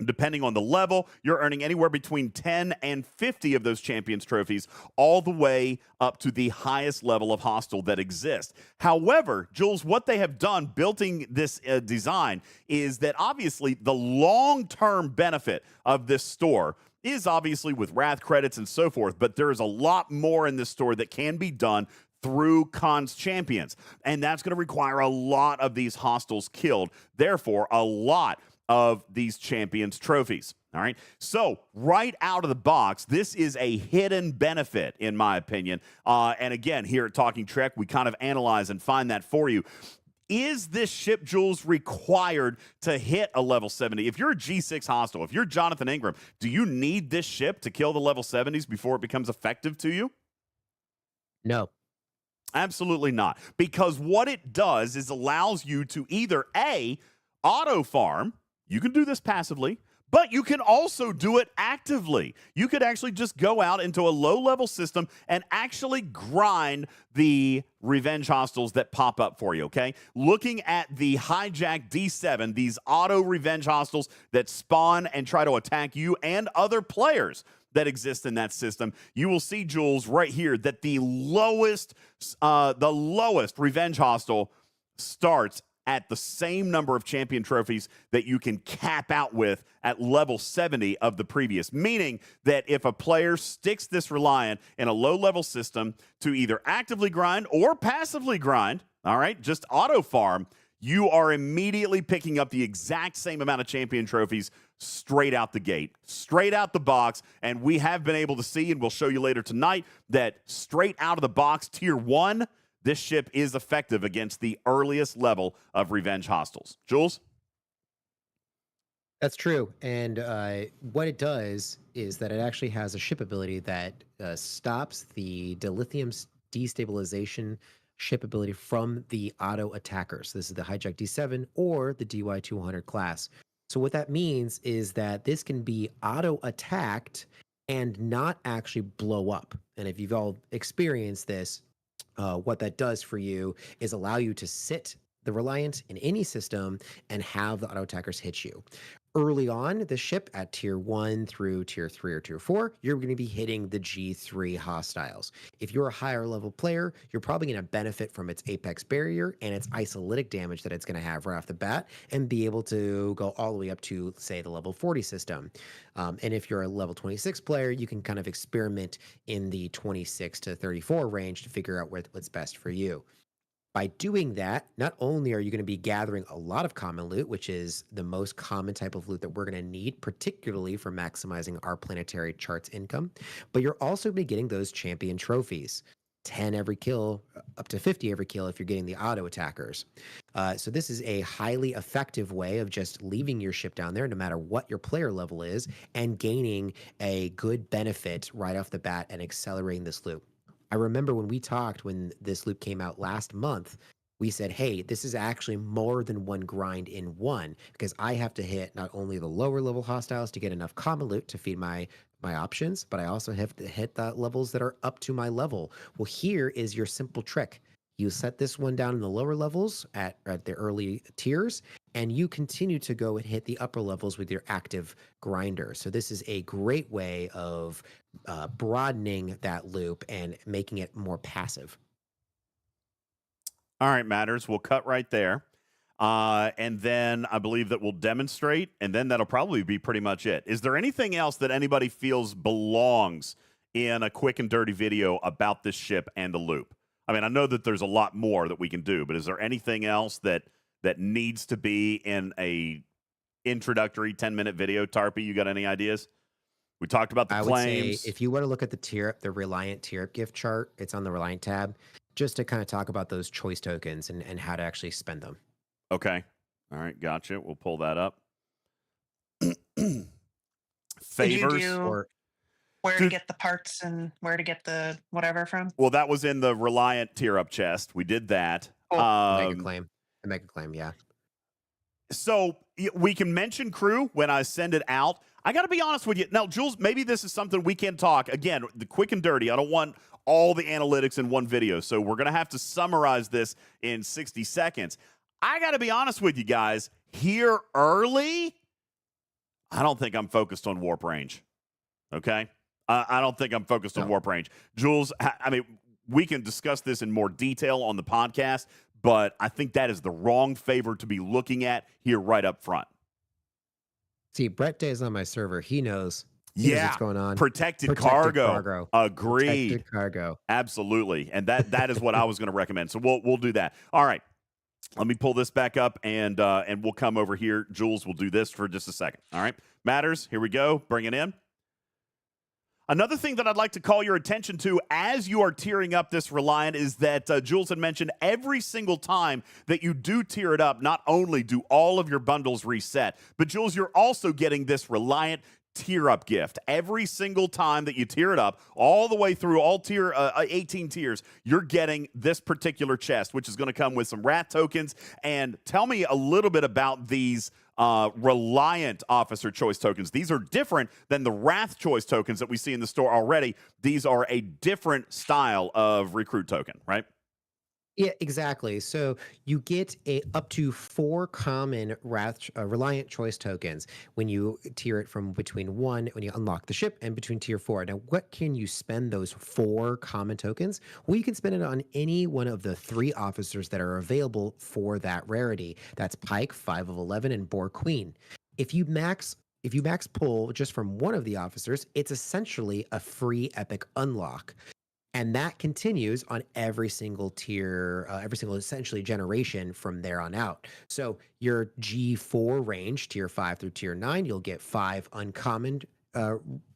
Depending on the level, you're earning anywhere between 10 and 50 of those Champions trophies, all the way up to the highest level of hostile that exists. However, Jules, what they have done building this design is that obviously the long-term benefit of this store is obviously with Wrath credits and so forth, but there is a lot more in this store that can be done through Khan's champions, and that's going to require a lot of these hostiles killed, therefore a lot of these champions trophies. All right. So right out of the box, this is a hidden benefit, in my opinion. And again, here at Talking Trek, we kind of analyze and find that for you. Is this ship, Jules, required to hit a level 70? If you're a G6 hostile, if you're Jonathan Ingram, do you need this ship to kill the level 70s before it becomes effective to you? No. Absolutely not. Because what it does is allows you to either A, auto farm. You can do this passively, but you can also do it actively. You could actually just go out into a low-level system and actually grind the revenge hostiles that pop up for you, okay? Looking at the hijack D7, these auto revenge hostiles that spawn and try to attack you and other players that exist in that system, you will see, Jules, right here that the lowest revenge hostile starts at the same number of champion trophies that you can cap out with at level 70 of the previous. Meaning that if a player sticks this Reliant in a low-level system to either actively grind or passively grind, all right, just auto farm, you are immediately picking up the exact same amount of champion trophies straight out the gate, straight out the box. And we have been able to see, and we'll show you later tonight, that straight out of the box, tier 1, this ship is effective against the earliest level of revenge hostiles. Jules? That's true. And what it does is that it actually has a ship ability that stops the dilithium destabilization ship ability from the auto attackers. This is the hijack D7 or the DY200 class. So what that means is that this can be auto attacked and not actually blow up. And if you've all experienced this, what that does for you is allow you to sit the Reliant in any system and have the auto attackers hit you. Early on the ship at tier 1 through tier 3 or tier 4, you're going to be hitting the G3 hostiles. If you're a higher level player, you're probably going to benefit from its apex barrier and its isolytic damage that it's going to have right off the bat and be able to go all the way up to, say, the level 40 system. And if you're a level 26 player, you can kind of experiment in the 26 to 34 range to figure out what's best for you. By doing that, not only are you going to be gathering a lot of common loot, which is the most common type of loot that we're going to need, particularly for maximizing our planetary charts income, but you're also going to be getting those champion trophies. 10 every kill, up to 50 every kill if you're getting the auto attackers. So this is a highly effective way of just leaving your ship down there, no matter what your player level is, and gaining a good benefit right off the bat and accelerating this loot. I remember when we talked, when this loop came out last month, we said, hey, this is actually more than one grind in one, because I have to hit not only the lower level hostiles to get enough common loot to feed my options, but I also have to hit the levels that are up to my level. Well, here is your simple trick. You set this one down in the lower levels at the early tiers, and you continue to go and hit the upper levels with your active grinder. So this is a great way of broadening that loop and making it more passive. All right, Matters. We'll cut right there. And then I believe that we'll demonstrate, and then that'll probably be pretty much it. Is there anything else that anybody feels belongs in a quick and dirty video about this ship and the loop? I mean, I know that there's a lot more that we can do, but is there anything else that needs to be in a introductory 10-minute video? Tarpy, you got any ideas? We talked about the claims. I would say if you want to look at the Reliant tier gift chart, it's on the Reliant tab, just to kind of talk about those choice tokens and how to actually spend them. Okay. All right. Gotcha. We'll pull that up. Favors. Or where to get the parts and where to get the whatever from? Well, that was in the Reliant tier up chest. We did that. Mega claim, yeah. So we can mention crew when I send it out. I got to be honest with you. Now, Jules, maybe this is something we can talk. Again, the quick and dirty. I don't want all the analytics in one video. So we're going to have to summarize this in 60 seconds. I got to be honest with you guys. Here early, I don't think I'm focused on warp range. Okay? I don't think I'm focused on warp range. Jules, I mean, we can discuss this in more detail on the podcast, but I think that is the wrong favor to be looking at here right up front. See, Brett Day is on my server. He knows. He knows what's going on. Protected cargo. Agreed. Protected cargo. Absolutely. And that is what I was going to recommend. So we'll do that. All right. Let me pull this back up and we'll come over here. Jules will do this for just a second. All right. Matters. Here we go. Bring it in. Another thing that I'd like to call your attention to as you are tiering up this Reliant is that Jules had mentioned every single time that you do tier it up, not only do all of your bundles reset, but Jules, you're also getting this Reliant tier up gift. Every single time that you tier it up, all the way through all 18 tiers, you're getting this particular chest, which is going to come with some Wrath tokens. And tell me a little bit about these Reliant officer choice tokens. These are different than the Wrath choice tokens that we see in the store already. These are a different style of recruit token, right? Yeah, exactly. So you get up to 4 common Reliant choice tokens when you tier it from between 1 when you unlock the ship and between tier 4. Now, what can you spend those 4 common tokens? Well, you can spend it on any one of the 3 officers that are available for that rarity. That's Pike, 5 of 11, and Boar Queen. If you max pull just from one of the officers, it's essentially a free epic unlock. And that continues on every single tier, every single essentially generation from there on out. So your G4 range, tier 5 through tier 9, you'll get 5 uncommon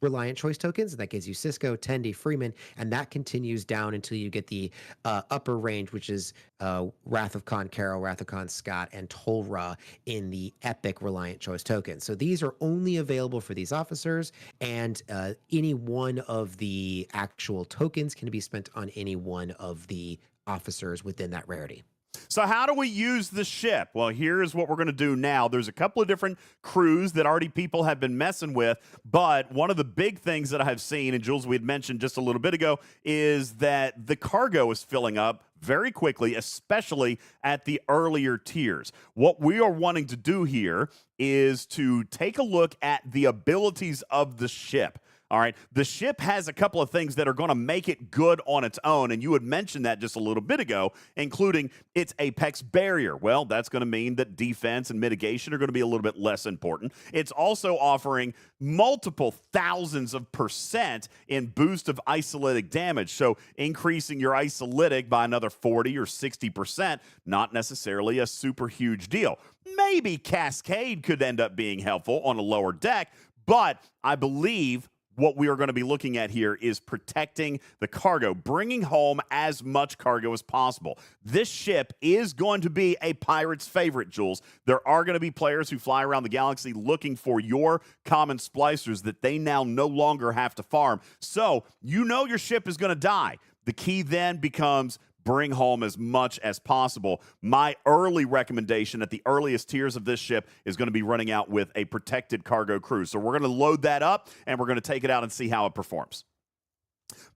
Reliant choice tokens. And that gives you Cisco, Tendi, Freeman, and that continues down until you get the upper range, which is Wrath of Khan Carol, Wrath of Khan Scott, and Tolra in the epic Reliant choice tokens. So these are only available for these officers, and any one of the actual tokens can be spent on any one of the officers within that rarity. So how do we use the ship? Well, here's what we're going to do now. There's a couple of different crews that already people have been messing with, but one of the big things that I've seen, and Jules, we had mentioned just a little bit ago, is that the cargo is filling up very quickly, especially at the earlier tiers. What we are wanting to do here is to take a look at the abilities of the ship. All right, the ship has a couple of things that are going to make it good on its own, and you had mentioned that just a little bit ago, including its apex barrier. Well, that's going to mean that defense and mitigation are going to be a little bit less important. It's also offering multiple thousands of % in boost of isolytic damage, so increasing your isolytic by another 40 or 60%, not necessarily a super huge deal. Maybe Cascade could end up being helpful on a lower deck, but I believe what we are going to be looking at here is protecting the cargo, bringing home as much cargo as possible. This ship is going to be a pirate's favorite, Jules. There are going to be players who fly around the galaxy looking for your common splicers that they now no longer have to farm. So you know your ship is going to die. The key then becomes bring home as much as possible. My early recommendation at the earliest tiers of this ship is going to be running out with a protected cargo crew. So we're going to load that up, and we're going to take it out and see how it performs.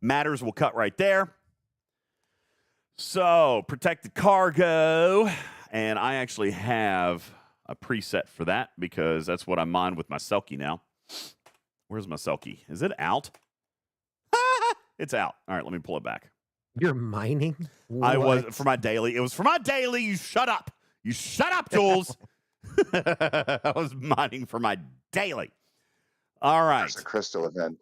Matters will cut right there. So protected cargo, and I actually have a preset for that because that's what I mine with my Selkie now. Where's my Selkie? Is it out? It's out. All right, let me pull it back. You're mining? What? I was for my daily. It was for my daily. You shut up. You shut up, Jules. I was mining for my daily. All right. There's a crystal event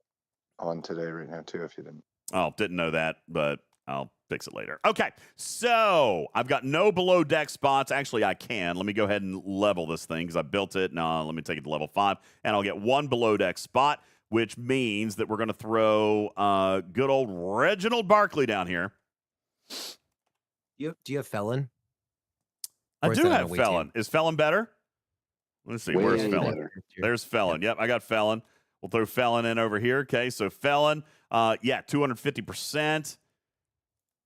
on today right now too, if you didn't. Oh, didn't know that, but I'll fix it later. Okay, so I've got no below deck spots. Actually, I can. Let me go ahead and level this thing because I built it. Now, let me take it to level 5, and I'll get 1 below deck spot, which means that we're going to throw good old Reginald Barkley down here. Do you have Felon? I Or is do that on have a way Felon. Is Felon better? Let's see. Way Where's better. Felon? There's Felon. Yep, I got Felon. We'll throw Felon in over here. Okay, so Felon, 250%.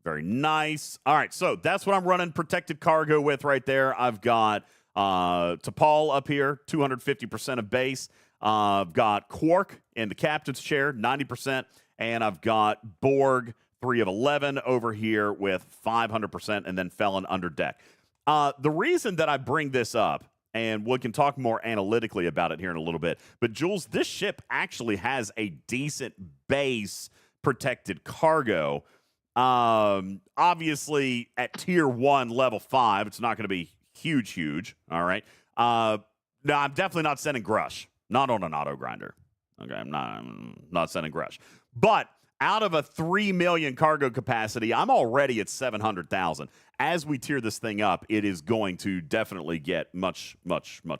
Very nice. All right, so that's what I'm running protected cargo with right there. I've got T'Pol up here, 250% of base. I've got Quark in the captain's chair, 90%. And I've got Borg, 3 of 11 over here with 500%, and then Felon under deck. The reason that I bring this up and we can talk more analytically about it here in a little bit. But Jules, this ship actually has a decent base protected cargo. Obviously, at tier 1, level 5, it's not going to be huge. All right. No, I'm definitely not sending Grush. Not on an auto grinder. Okay, I'm not sending Grush. But out of a 3 million cargo capacity, I'm already at 700,000. As we tier this thing up, it is going to definitely get much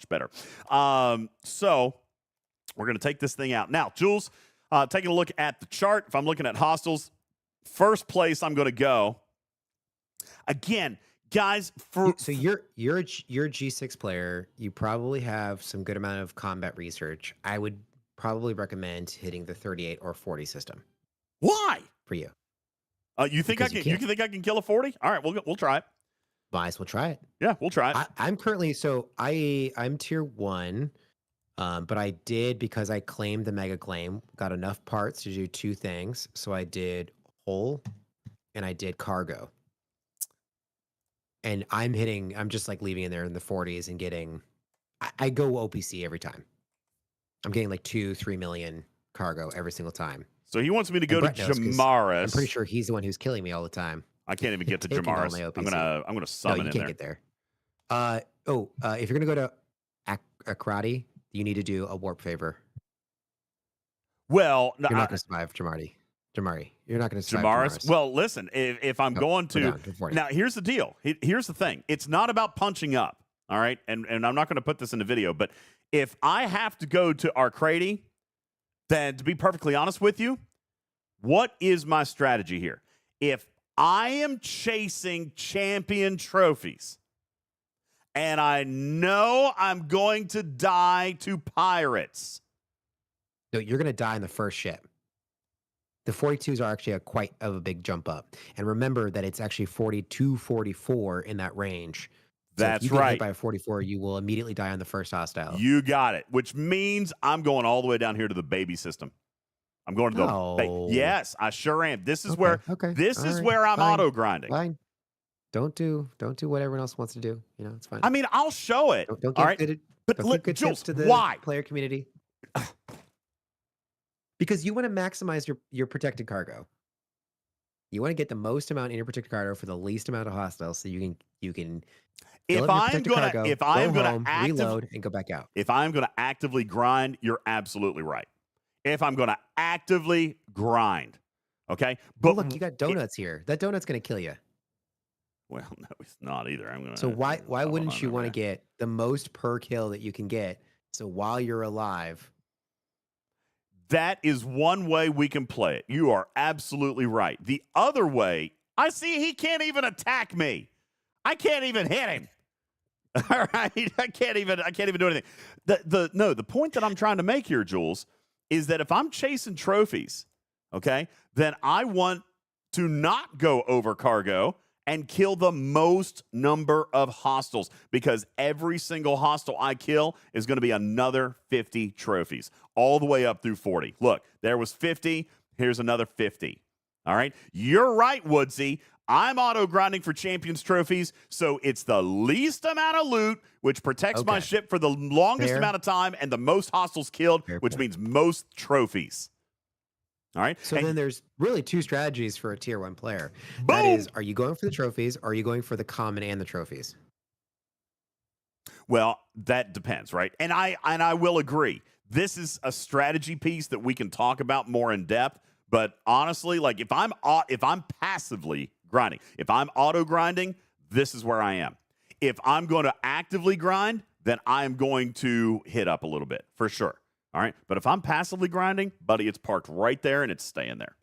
better. So we're going to take this thing out. Now, Jules, taking a look at the chart, if I'm looking at hostiles, first place I'm going to go. Again, guys, so you're a G6 player. You probably have some good amount of combat research. I would probably recommend hitting the 38 or 40 system. Why? For you. You think I can? You think I can kill a 40? All right, we'll try it. Might as well try it. Yeah, we'll try it. I'm currently I'm tier 1, but I did, because I claimed the mega claim, got enough parts to do 2 things. So I did hull and I did cargo. And I'm just like leaving in there in the 40s and getting, I go OPC every time. I'm getting like 2-3 million cargo every single time. So he wants me to go to Jamaris. I'm pretty sure he's the one who's killing me all the time. I can't even get to Jamaris. I'm gonna summon you can't get there. If you're gonna go to Akrati, you need to do a warp favor. Well, no, you're not gonna survive Jamari. You're not gonna survive Jamaris. Well, listen, if I'm going to now, here's the deal. Here's the thing. It's not about punching up. All right, and I'm not going to put this in the video, but if I have to go to Arcady, then to be perfectly honest with you, what is my strategy here? If I am chasing champion trophies and I know I'm going to die to pirates. No, you're going to die in the first ship. The 42s are actually quite of a big jump up. And remember that it's actually 42, 44 in that range. So That's if you get right. hit by a 44, you will immediately die on the first hostile. You got it, which means I'm going all the way down here to the baby system. I'm going to the yes, I sure am. This is where I'm auto grinding. Fine. Don't do what everyone else wants to do. You know, it's fine. I mean, I'll show it. Don't all right, good, but don't give good Jules, tips to the player community. Because you want to maximize your protected cargo. You want to get the most amount in your protected cargo for the least amount of hostiles, so you can. If I'm gonna reload and go back out. If I'm gonna actively grind, you're absolutely right. If I'm gonna actively grind, okay. But look, you got donuts here. That donut's gonna kill you. Well, no, it's not either. I'm gonna. So why wouldn't you want to get the most per kill that you can get? So while you're alive. That is one way we can play it. You are absolutely right. The other way, I see he can't even attack me. I can't even hit him. All right, I can't even do anything. The point that I'm trying to make here, Jules, is that if I'm chasing trophies, okay, then I want to not go over cargo and kill the most number of hostiles, because every single hostile I kill is going to be another 50 trophies, all the way up through 40. Look, there was 50. Here's another 50. All right. You're right, Woodsy. I'm auto grinding for champions trophies, so it's the least amount of loot, which protects my ship for the longest amount of time, and the most hostiles killed, which means most trophies. All right. So then there's really 2 strategies for a tier 1 player. Boom! That is, are you going for the trophies, or are you going for the common and the trophies? Well, that depends, right? And I will agree. This is a strategy piece that we can talk about more in depth. But honestly, like if I'm passively grinding, if I'm auto grinding, this is where I am. If I'm going to actively grind, then I'm going to hit up a little bit for sure. All right. But if I'm passively grinding, buddy, it's parked right there and it's staying there.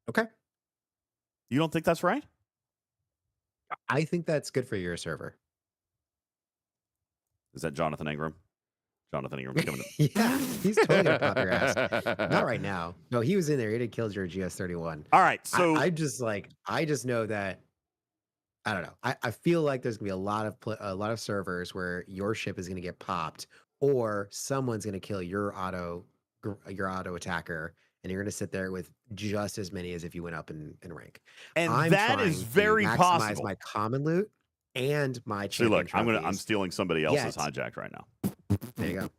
Okay. You don't think that's right? I think that's good for your server. Is that Jonathan Ingram? Jonathan Ingram coming Yeah, he's totally gonna pop your ass. Not right now. No, he was in there. He did kill your GS31. All right. So I just know that I don't know. I feel like there's gonna be a lot of servers where your ship is gonna get popped, or someone's gonna kill your auto attacker, and you're gonna sit there with just as many as if you went up in rank. And I'm that is very maximize possible. My common loot and my See, champion look, I'm trophies. stealing somebody else's Yet. hijack right now. There you go.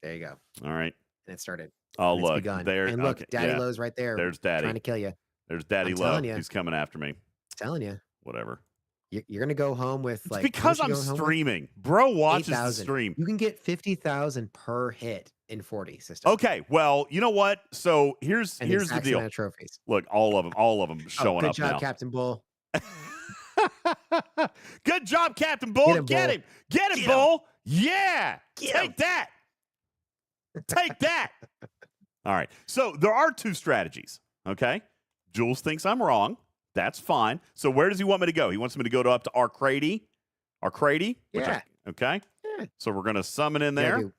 There you go. All right. And it started. Oh, And it's look, begun. there. And look, okay, Daddy yeah, Lowe's right there. there's Daddy. Trying to kill you. There's Daddy I'm Lowe. telling ya. He's coming after me. Telling you. Whatever. You're going to go home with It's like. because I'm streaming. Bro watches the 8,000. stream. You can get 50,000 per hit in 40 system. Okay, well, you know what? So here's And the exact deal. amount of trophies. Look, all of them showing good up job, now. Captain Bull. Good job, Captain Bull. Get him. Get him, Bull. Yeah. Take that. Take that. All right. So there are two strategies. Okay. Jules thinks I'm wrong. That's fine. So where does he want me to go? He wants me to go up to Arcrady. Arcrady? Yeah. Okay. Yeah. So we're going to summon in Yeah, there. dude.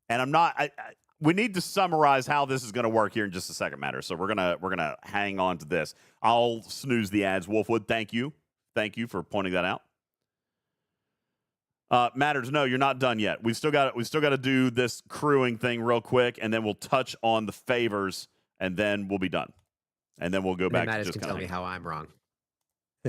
And I'm not. We need to summarize how this is going to work here in just a second, Matter. So we're gonna hang on to this. I'll snooze the ads. Wolfwood, thank you for pointing that out. Matters, no, you're not done yet. We still got to do this crewing thing real quick, and then we'll touch on the favors, and then we'll be done. And then we'll go back to Matters just can tell me how I'm wrong.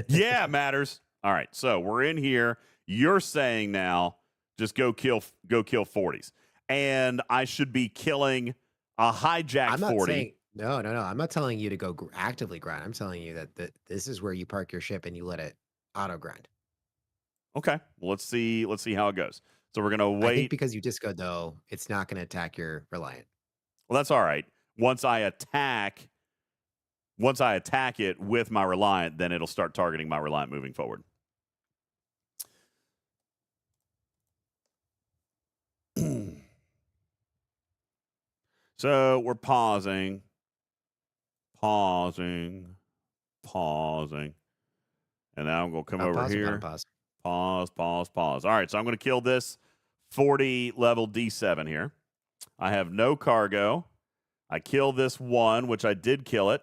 Yeah, Matters. All right, so we're in here. You're saying now, just go kill 40s. And I should be killing a hijack I'm not 40. saying no. I'm not telling you to go actively grind. I'm telling you that this is where you park your ship and you let it auto grind. Okay, well, let's see how it goes. So we're gonna wait. I think because you disco though, it's not going to attack your Reliant. Well, that's all right. Once I attack it with my Reliant, then it'll start targeting my Reliant moving forward. So we're pausing. And now I'm going to come over here. Pause. All right, so I'm going to kill this 40 level D7 here. I have no cargo. I kill this one, which I did kill it.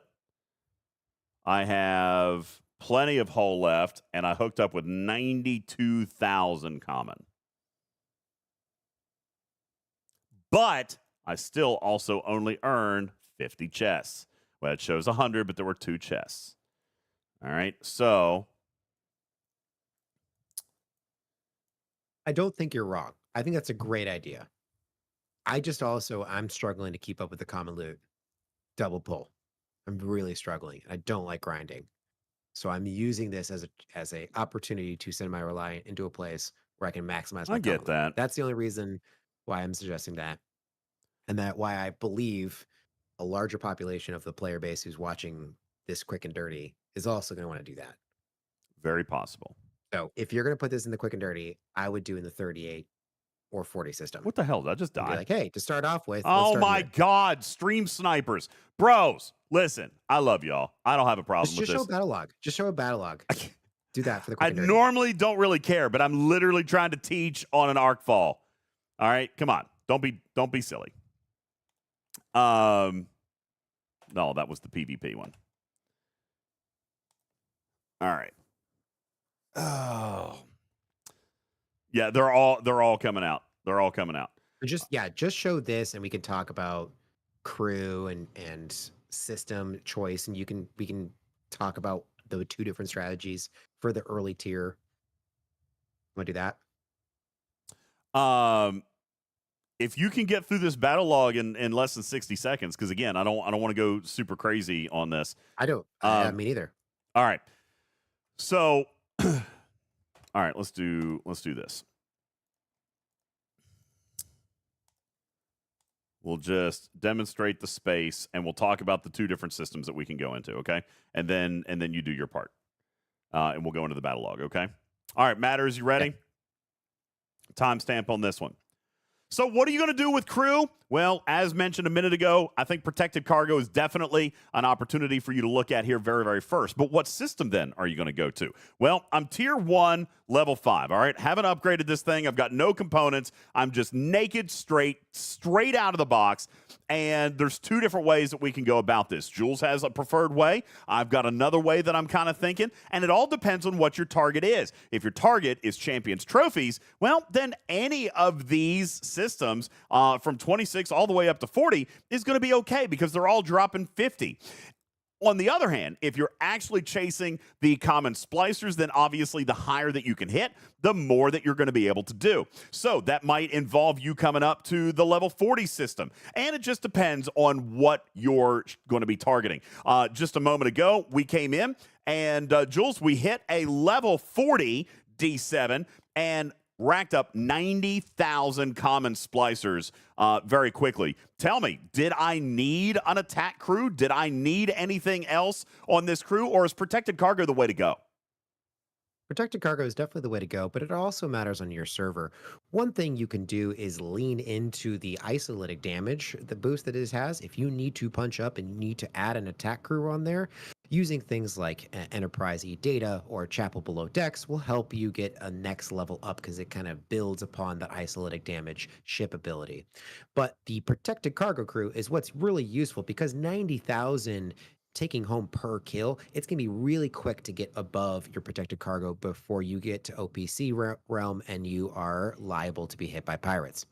I have plenty of hull left, and I hooked up with 92,000 common. But I still also only earned 50 chests. Well, it shows 100, but there were 2 chests. All right, so I don't think you're wrong. I think that's a great idea. I'm struggling to keep up with the common loot. Double pull. I'm really struggling. I don't like grinding. So I'm using this as a opportunity to send my Reliant into a place where I can maximize my I get common loot. that. That's the only reason why I'm suggesting that. And that why I believe a larger population of the player base who's watching this quick and dirty is also going to want to do that. Very possible. So if you're going to put this in the quick and dirty, I would do in the 38 or 40 system. What the hell? Did I just And be die? like, hey, to start off with. Oh my God, stream snipers. Bros, listen, I love y'all. I don't have a problem with Just show this. a battle log. Just show a battle log. Do that for the quick I and dirty. normally don't really care, but I'm literally trying to teach on an arc fall. All right, come on. Don't be silly. No, that was the PvP one. All right. Oh. Yeah, they're all coming out. They're all coming out. Just show this and we can talk about crew and system choice, and we can talk about the 2 different strategies for the early tier. Want to do that? If you can get through this battle log in less than 60 seconds, because again, I don't want to go super crazy on this. I don't. Me neither. All right. So, all right, let's do this. We'll just demonstrate the space, and we'll talk about the 2 different systems that we can go into, okay? And then you do your part, and we'll go into the battle log, okay? All right, Matters, you ready? Okay. Timestamp on this one. So what are you going to do with crew? Well, as mentioned a minute ago, I think protected cargo is definitely an opportunity for you to look at here very, very first. But what system then are you going to go to? Well, I'm tier 1, level 5, all right? Haven't upgraded this thing. I've got no components. I'm just naked, straight out of the box. And there's 2 different ways that we can go about this. Jules has a preferred way. I've got another way that I'm kind of thinking. And it all depends on what your target is. If your target is Champions Trophies, well, then any of these systems from 26 all the way up to 40 is going to be okay because they're all dropping 50. On the other hand, if you're actually chasing the common splicers, then obviously the higher that you can hit, the more that you're going to be able to do. So that might involve you coming up to the level 40 system. And it just depends on what you're going to be targeting. Just a moment ago, we came in and Jules, we hit a level 40 D7 and racked up 90,000 common splicers very quickly. Tell me, did I need an attack crew? Did I need anything else on this crew, or is protected cargo the way to go? Protected cargo is definitely the way to go, but it also matters on your server. One thing you can do is lean into the isolytic damage, the boost that it has. If you need to punch up and you need to add an attack crew on there, using things like Enterprise E-Data or Chapel Below Decks will help you get a next level up because it kind of builds upon that isolytic damage ship ability. But the protected cargo crew is what's really useful because 90,000 taking home per kill, it's going to be really quick to get above your protected cargo before you get to OPC realm and you are liable to be hit by pirates.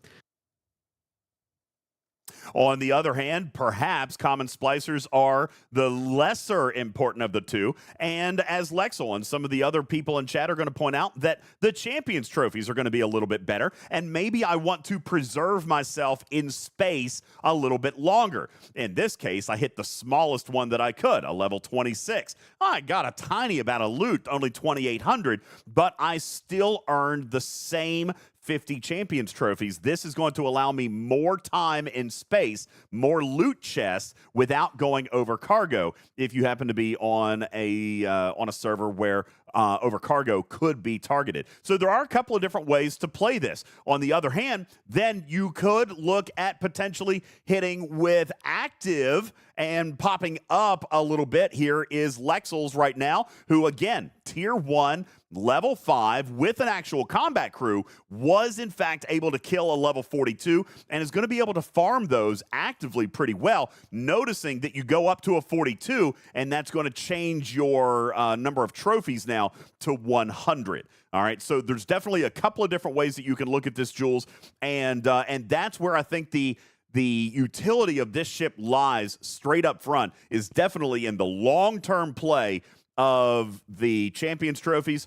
On the other hand, perhaps common splicers are the lesser important of the two. And as Lexel and some of the other people in chat are going to point out, that the Champions trophies are going to be a little bit better. And maybe I want to preserve myself in space a little bit longer. In this case, I hit the smallest one that I could, a level 26. I got a tiny amount of loot, only 2,800, but I still earned the same 50 Champions trophies. This is going to allow me more time in space, more loot chests without going over cargo if you happen to be on a server where over cargo could be targeted. So there are a couple of different ways to play this. On the other hand, then you could look at potentially hitting with active and popping up a little bit. Here is Lexel's right now, who again, tier 1, level 5 with an actual combat crew, was in fact able to kill a level 42 and is going to be able to farm those actively pretty well, noticing that you go up to a 42 and that's going to change your number of trophies now to 100. All right, so there's definitely a couple of different ways that you can look at this, Jules, and that's where I think the utility of this ship lies straight up front is definitely in the long-term play of the Champions trophies,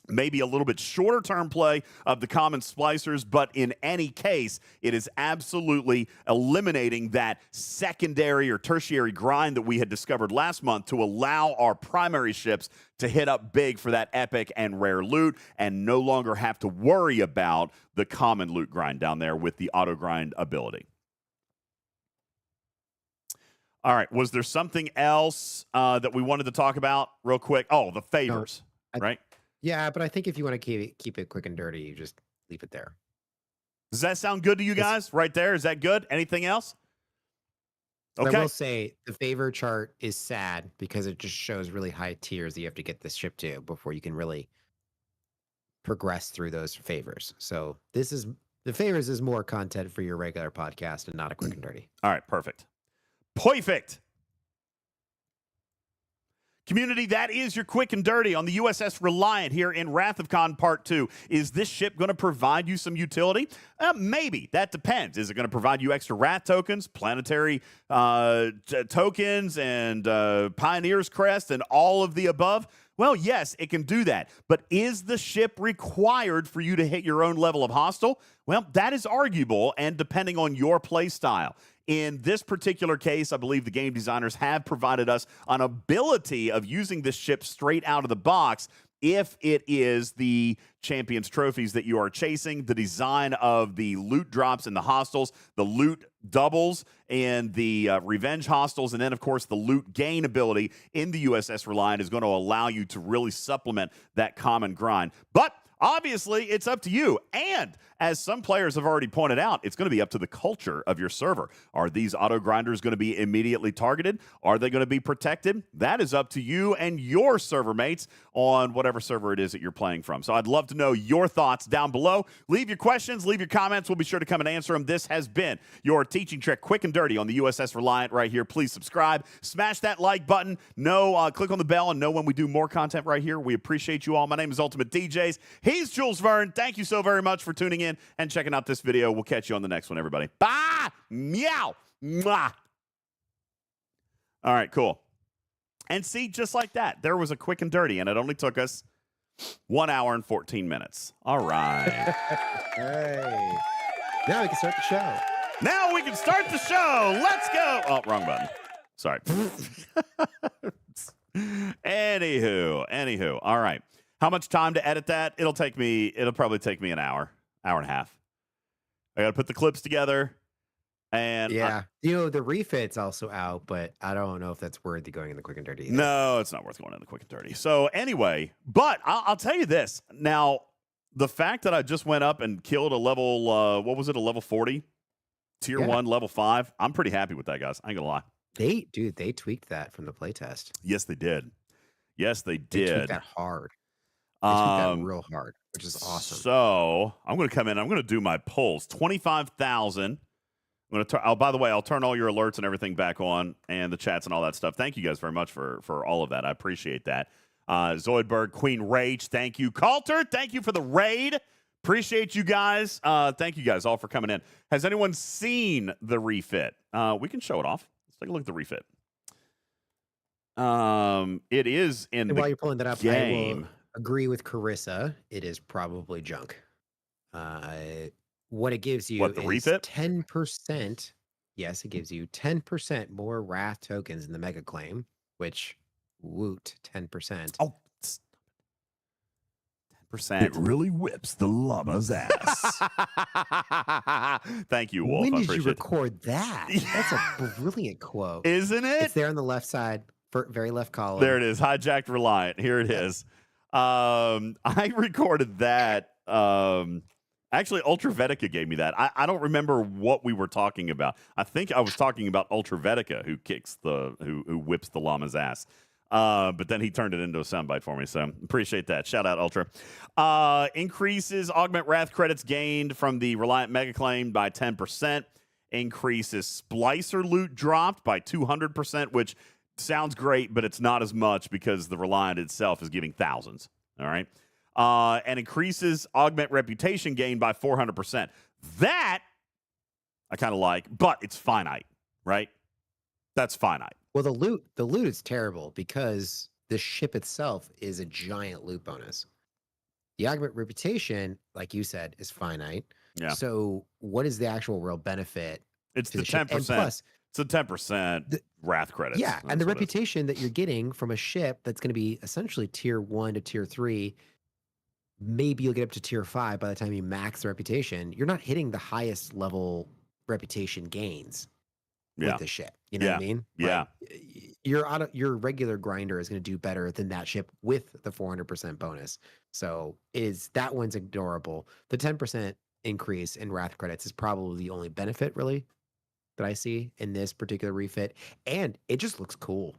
maybe a little bit shorter term play of the common splicers, but in any case, it is absolutely eliminating that secondary or tertiary grind that we had discovered last month to allow our primary ships to hit up big for that epic and rare loot and no longer have to worry about the common loot grind down there with the auto grind ability. All right, was there something else that we wanted to talk about real quick? Oh, the favors, right? Yeah, but I think if you want to keep it quick and dirty, you just leave it there. Does that sound good to you guys right there? Is that good? Anything else? Okay. I will say the favor chart is sad because it just shows really high tiers that you have to get this ship to before you can really progress through those favors. So the favors is more content for your regular podcast and not a quick and dirty. All right, perfect. Perfect. Community, that is your quick and dirty on the USS Reliant here in Wrath of Khan Part 2. Is this ship going to provide you some utility? Maybe. That depends. Is it going to provide you extra Wrath tokens, planetary tokens, and Pioneer's Crest, and all of the above? Well, yes, it can do that. But is the ship required for you to hit your own level of hostile? Well, that is arguable and depending on your play style. In this particular case, I believe the game designers have provided us an ability of using this ship straight out of the box if it is the Champions trophies that you are chasing, the design of the loot drops in the hostels, the loot doubles and the revenge hostels, and then, of course, the loot gain ability in the USS Reliant is going to allow you to really supplement that common grind. But obviously, it's up to you. And as some players have already pointed out, it's going to be up to the culture of your server. Are these auto grinders going to be immediately targeted? Are they going to be protected? That is up to you and your server mates on whatever server it is that you're playing from. So I'd love to know your thoughts down below. Leave your questions, leave your comments. We'll be sure to come and answer them. This has been your teaching trick, quick and dirty, on the USS Reliant right here. Please subscribe. Smash that like button. Click on the bell and know when we do more content right here. We appreciate you all. My name is UltimatDJz. He's Jules Verne. Thank you so very much for tuning in and checking out this video. We'll catch you on the next one, everybody. Bye! Meow! Mwah! All right, cool. And see, just like that, there was a quick and dirty, and it only took us 1 hour and 14 minutes. All right. Hey. Now we can start the show. Now we can start the show. Let's go. Oh, wrong button. Sorry. Anywho. All right. How much time to edit that? It'll probably take me an hour and a half. I got to put the clips together. And yeah, the refit's also out, but I don't know if that's worthy going in the quick and dirty either. No, it's not worth going in the quick and dirty. So anyway, but I'll tell you this. Now, the fact that I just went up and killed a level, a level 40? Tier 1, level 5. I'm pretty happy with that, guys. I ain't gonna lie. They tweaked that from the playtest. Yes, they did. They tweaked that hard. They tweaked that real hard, which is awesome. So I'm going to come in. I'm going to do my polls. 25,000. I'm going to. By the way, I'll turn all your alerts and everything back on, and the chats and all that stuff. Thank you guys very much for all of that. I appreciate that. Zoidberg, Queen Rage, thank you. Coulter, thank you for the raid. Appreciate you guys. Thank you guys all for coming in. Has anyone seen the refit? We can show it off. Let's take a look at the refit. It is in and the while you're pulling that up, game. I will agree with Carissa. It is probably junk. What it gives you the is refit? 10%. Yes, it gives you 10% more Wrath tokens in the mega claim, which woot 10%. Oh, 10%. It really whips the llama's ass. Thank you, Wolf. When I did you appreciate it. record that? That's a brilliant quote. Isn't it? It's there on the left side, very left column. There it is. Hijacked Reliant. Here it is. I recorded that. Actually, Ultravetica gave me that. I don't remember what we were talking about. I think I was talking about Ultravetica, who whips the llama's ass. But then he turned it into a soundbite for me, so appreciate that. Shout out, Ultra. Increases Augment Wrath credits gained from the Reliant Mega Claim by 10%. Increases Splicer loot dropped by 200%, which sounds great, but it's not as much because the Reliant itself is giving thousands. All right. And increases Augment Reputation gain by 400%. That I kind of like, but it's finite, right? That's finite. Well, the loot is terrible because the ship itself is a giant loot bonus. The Augment Reputation, like you said, is finite. Yeah. So what is the actual real benefit? It's to the 10%. And plus, it's a 10% Wrath credits. yeah, That's and the what it is. reputation that you're getting from a ship that's going to be essentially tier 1 to tier 3, maybe you'll get up to tier 5 by the time you max the reputation. You're not hitting the highest level reputation gains with the ship. You know what I mean? Yeah. Like, your regular grinder is going to do better than that ship with the 400% bonus. So that one's adorable. The 10% increase in Wrath credits is probably the only benefit really that I see in this particular refit, and it just looks cool.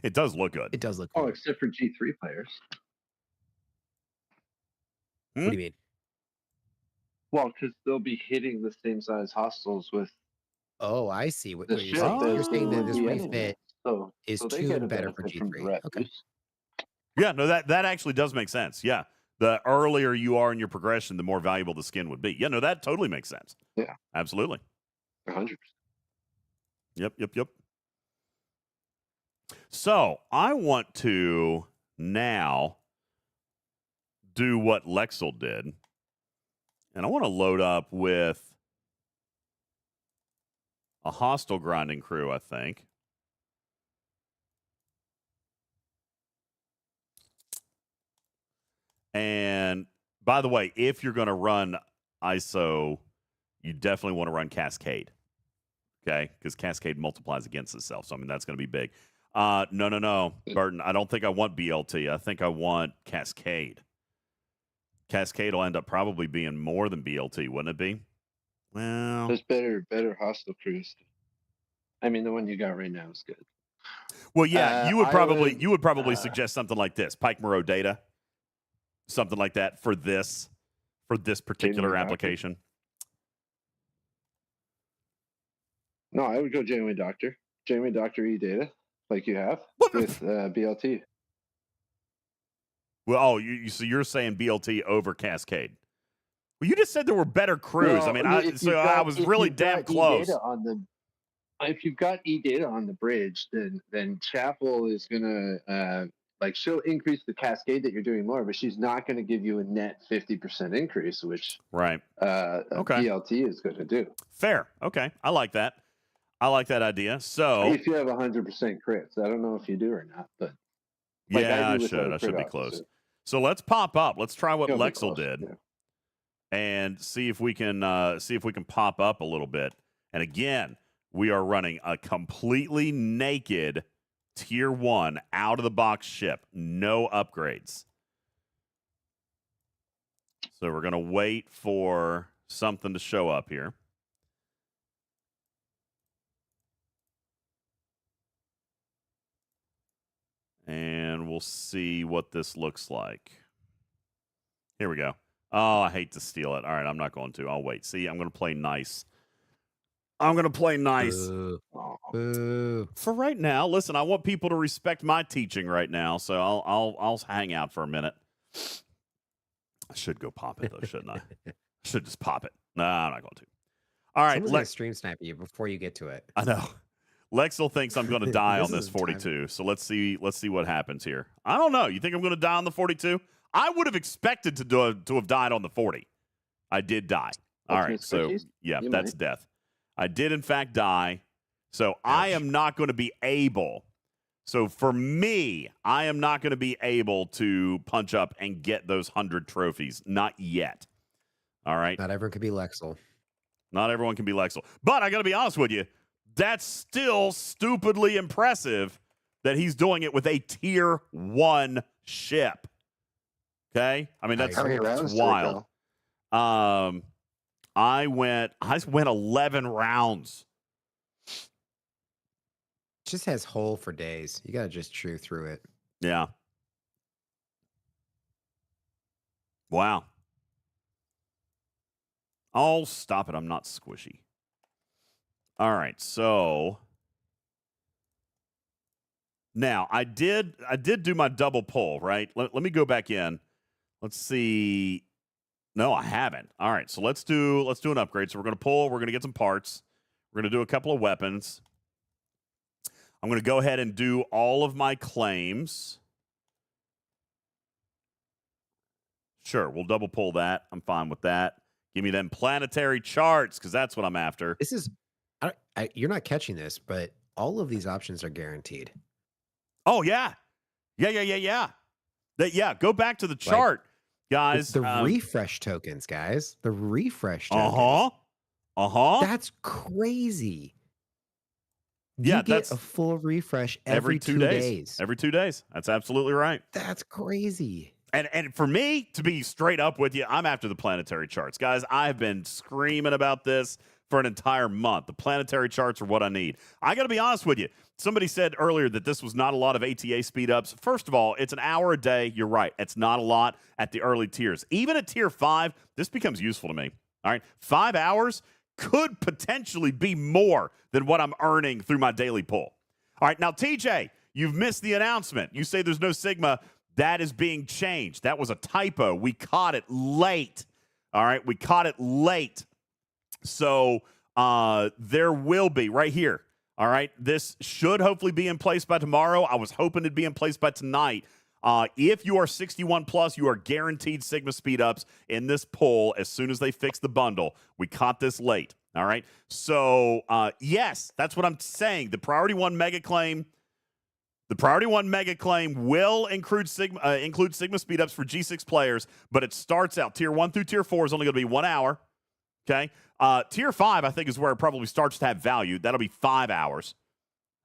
It does look good. It does look cool. Oh, except for G3 players. What do you mean? Well, because they'll be hitting the same size hostiles with Oh, I see what the you're ship. saying. You're saying that as this the refit enemy. So is they get a tuned better for benefit from G3. direct Okay. use. Yeah, no, that actually does make sense. Yeah. The earlier you are in your progression, the more valuable the skin would be. Yeah, no, that totally makes sense. Yeah. Absolutely. 100%. Yep. So I want to now do what Lexel did. And I want to load up with a hostile grinding crew, I think. And by the way, if you're going to run ISO, you definitely want to run Cascade. Okay? Because Cascade multiplies against itself. So, I mean, that's going to be big. No, Burton. I don't think I want BLT. I think I want Cascade. Cascade will end up probably being more than BLT, wouldn't it be? Well, There's better hostile crews. I mean, the one you got right now is good. well, yeah. You would probably would, suggest something like this: Pike Moreau data, something like that for this particular Janeway application. No, I would go Janeway Doctor. Janeway Doctor E data, like you have What the with BLT. Well, so you're saying BLT over Cascade? Well, you just said there were better crews. Well, I mean, if you've I was if really you've damn got E close. data on the if you've got data on the bridge, then Chapel is gonna like she'll increase the cascade that you're doing more, but she's not going to give you a net 50% increase, which Right. a Okay. PLT is going to do. Fair. Okay. I like that. I like that idea. So If you have 100% crits, I don't know if you do or not, but like yeah, I do with should. other I should be crit close. officers. So let's pop up. Let's try what You'll be Lexel close, did, yeah. and see if we can pop up a little bit. And again, we are running a completely naked tier 1 out of the box ship, no upgrades. So we're gonna wait for something to show up here. And we'll see what this looks like. Here we go. Oh, I hate to steal it. All right, I'm not going to. I'll wait. See, I'm going to play nice. I'm going to play nice. Boo. For right now, listen, I want people to respect my teaching right now, so I'll hang out for a minute. I should go pop it, though, shouldn't I? I should just pop it. No, I'm not going to. All right. Someone's going to stream snipe you before you get to it. I know. Lexel thinks I'm going to die on this is 42. So let's see what happens here. I don't know. You think I'm going to die on the 42? I would have expected to have died on the 40. I did die. All right. So yeah, that's death. I did in fact die. So I am not going to be able. So for me, I am not going to be able to punch up and get those 100 trophies. Not yet. All right. Not everyone can be Lexel. Not everyone can be Lexel. But I got to be honest with you. That's still stupidly impressive that he's doing it with a tier 1 ship. Okay? I mean, that's wild. I went 11 rounds. Just has hole for days. You got to just chew through it. Yeah. Wow. Oh, stop it. I'm not squishy. All right, so now I did do my double pull, right? Let me go back in. Let's see. No, I haven't. All right, so let's do an upgrade. So we're gonna pull. We're gonna get some parts. We're gonna do a couple of weapons. I'm gonna go ahead and do all of my claims. Sure, we'll double pull that. I'm fine with that. Give me them planetary charts because that's what I'm after. This is. You're not catching this, but all of these options are guaranteed. Oh, yeah. Yeah. Go back to the chart, guys. The refresh tokens, guys. The refresh tokens. That's crazy. You get a full refresh every 2 days. Every 2 days. That's absolutely right. That's crazy. And for me, to be straight up with you, I'm after the planetary charts. Guys, I've been screaming about this for an entire month. The planetary charts are what I need. I got to be honest with you. Somebody said earlier that this was not a lot of ATA speed ups. First of all, it's an hour a day. You're right. It's not a lot at the early tiers. Even at tier 5, this becomes useful to me. All right. 5 hours could potentially be more than what I'm earning through my daily pull. All right. Now, TJ, you've missed the announcement. You say there's no Sigma. That is being changed. That was a typo. We caught it late. All right. We caught it late. So there will be right here. All right. This should hopefully be in place by tomorrow. I was hoping it'd be in place by tonight. If you are 61 plus, you are guaranteed Sigma speed ups in this poll as soon as they fix the bundle. We caught this late. All right. So yes, that's what I'm saying. The priority 1 mega claim. The priority 1 mega claim will include Sigma speed ups for G6 players, but it starts out tier 1 through tier 4 is only going to be 1 hour. Okay. Tier 5, I think, is where it probably starts to have value. That'll be 5 hours.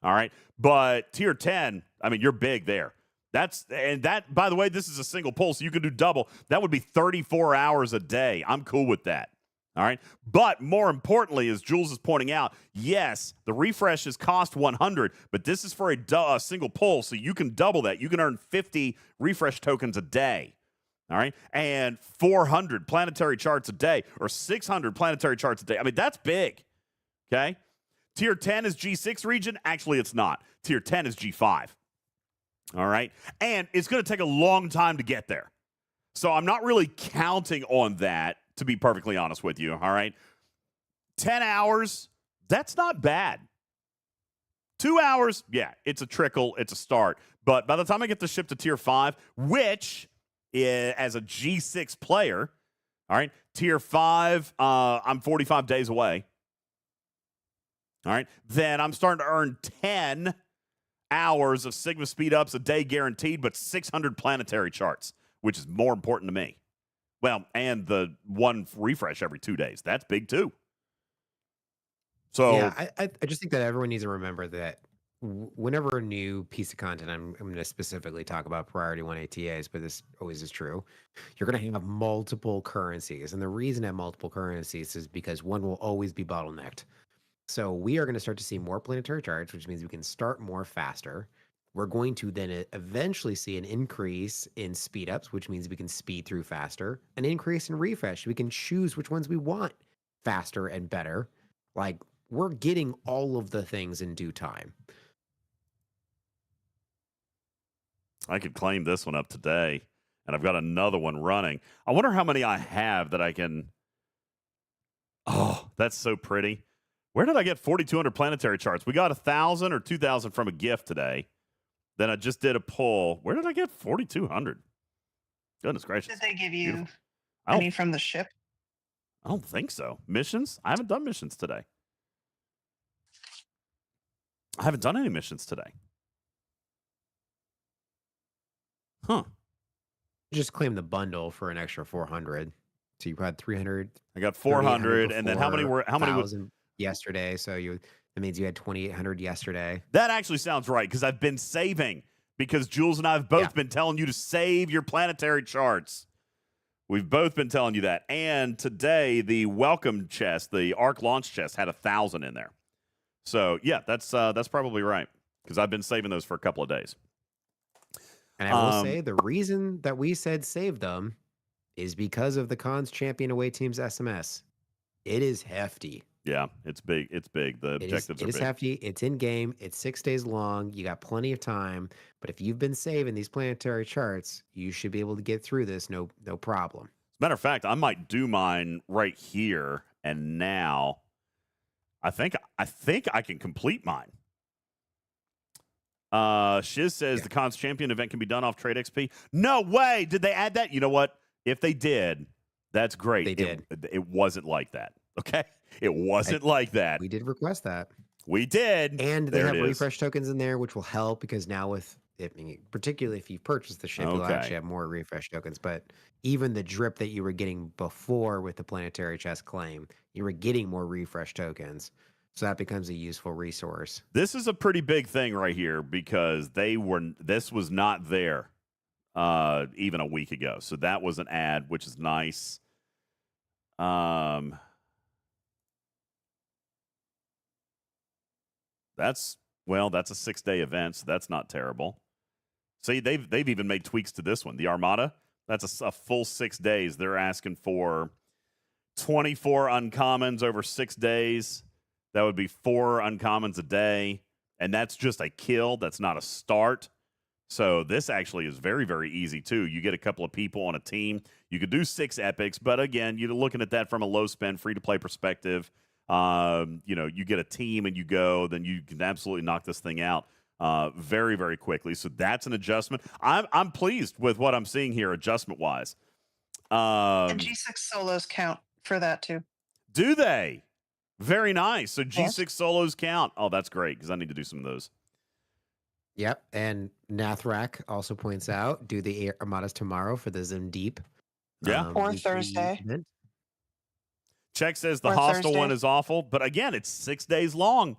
All right. But tier 10, I mean, you're big there. That, by the way, this is a single pull, so you can do double. That would be 34 hours a day. I'm cool with that. All right. But more importantly, as Jules is pointing out, yes, the refreshes cost 100, but this is for a single pull, so you can double that. You can earn 50 refresh tokens a day. All right. And 400 planetary charts a day or 600 planetary charts a day. I mean, that's big. Okay. Tier 10 is G6 region. Actually, it's not. Tier 10 is G5. All right. And it's going to take a long time to get there. So I'm not really counting on that, to be perfectly honest with you. All right. 10 hours. That's not bad. 2 hours, yeah, it's a trickle, it's a start. But by the time I get the ship to tier 5, which as a G6 player, all right, tier 5, I'm 45 days away. All right, then I'm starting to earn 10 hours of Sigma speed ups a day guaranteed, but 600 planetary charts, which is more important to me. Well, and the one refresh every 2 days. That's big too. So Yeah, I just think that everyone needs to remember that whenever a new piece of content, I'm going to specifically talk about priority 1 ATAs, but this always is true. You're going to have multiple currencies. And the reason at multiple currencies is because one will always be bottlenecked. So we are going to start to see more planetary charge, which means we can start more faster. We're going to then eventually see an increase in speed ups, which means we can speed through faster, an increase in refresh. We can choose which ones we want faster and better. Like, we're getting all of the things in due time. I could claim this one up today, and I've got another one running. I wonder how many I have that I can. Oh, that's so pretty. Where did I get 4,200 planetary charts? We got 1,000 or 2,000 from a gift today. Then I just did a pull. Where did I get 4,200? Goodness gracious. Did they give you Beautiful. any from the ship? I don't think so. Missions? I haven't done missions today. I haven't done any missions today. Huh. Just claim the bundle for an extra 400. So you had 300. I got 400, and then how many were 1,000 yesterday? So that means you had 2,800 yesterday. That actually sounds right, because I've been saving, because Jules and I have both been telling you to save your planetary charts. We've both been telling you that. And today, the welcome chest, the Arc launch chest, had 1,000 in there. So yeah, that's probably right, because I've been saving those for a couple of days. And I will say the reason that we said save them is because of the Cons Champion Away Team's SMS. It is hefty. Yeah, it's big. It's big. The objectives are big. It is hefty. It's in game. It's 6 days long. You got plenty of time. But if you've been saving these planetary charts, you should be able to get through this no problem. As a matter of fact, I might do mine right here and now. I think I can complete mine. Shiz says the Cons Champion event can be done off Trade XP. No way! Did they add that? You know what? If they did, that's great. They did. It wasn't like that. Okay? It wasn't like that. We did request that. We did. And they There have it is. refresh tokens in there, which will help because now particularly if you've purchased the ship, you'll Okay. actually have more refresh tokens. But even the drip that you were getting before with the planetary chest claim, you were getting more refresh tokens. So that becomes a useful resource. This is a pretty big thing right here, because this was not there even a week ago. So that was an ad, which is nice. That's a 6-day event, so that's not terrible. See, they've even made tweaks to this one. The Armada, that's a full 6 days. They're asking for 24 uncommons over 6 days. That would be 4 uncommons a day, and that's just a kill. That's not a start. So this actually is very, very easy too. You get a couple of people on a team. You could do 6 epics, but again, you're looking at that from a low spend, free to play perspective. You get a team and you go, then you can absolutely knock this thing out very, very quickly. So that's an adjustment. I'm pleased with what I'm seeing here, adjustment wise. And G6 solos count for that too. Do they? Very nice. So G6 Yes. solos count. Oh, that's great, because I need to do some of those. Yep. And Nathrak also points out, do the Armadas tomorrow for the Zim Deep. Yeah. Or weekly Thursday. event. Check says the Or hostile Thursday. one is awful, but again, it's 6 days long.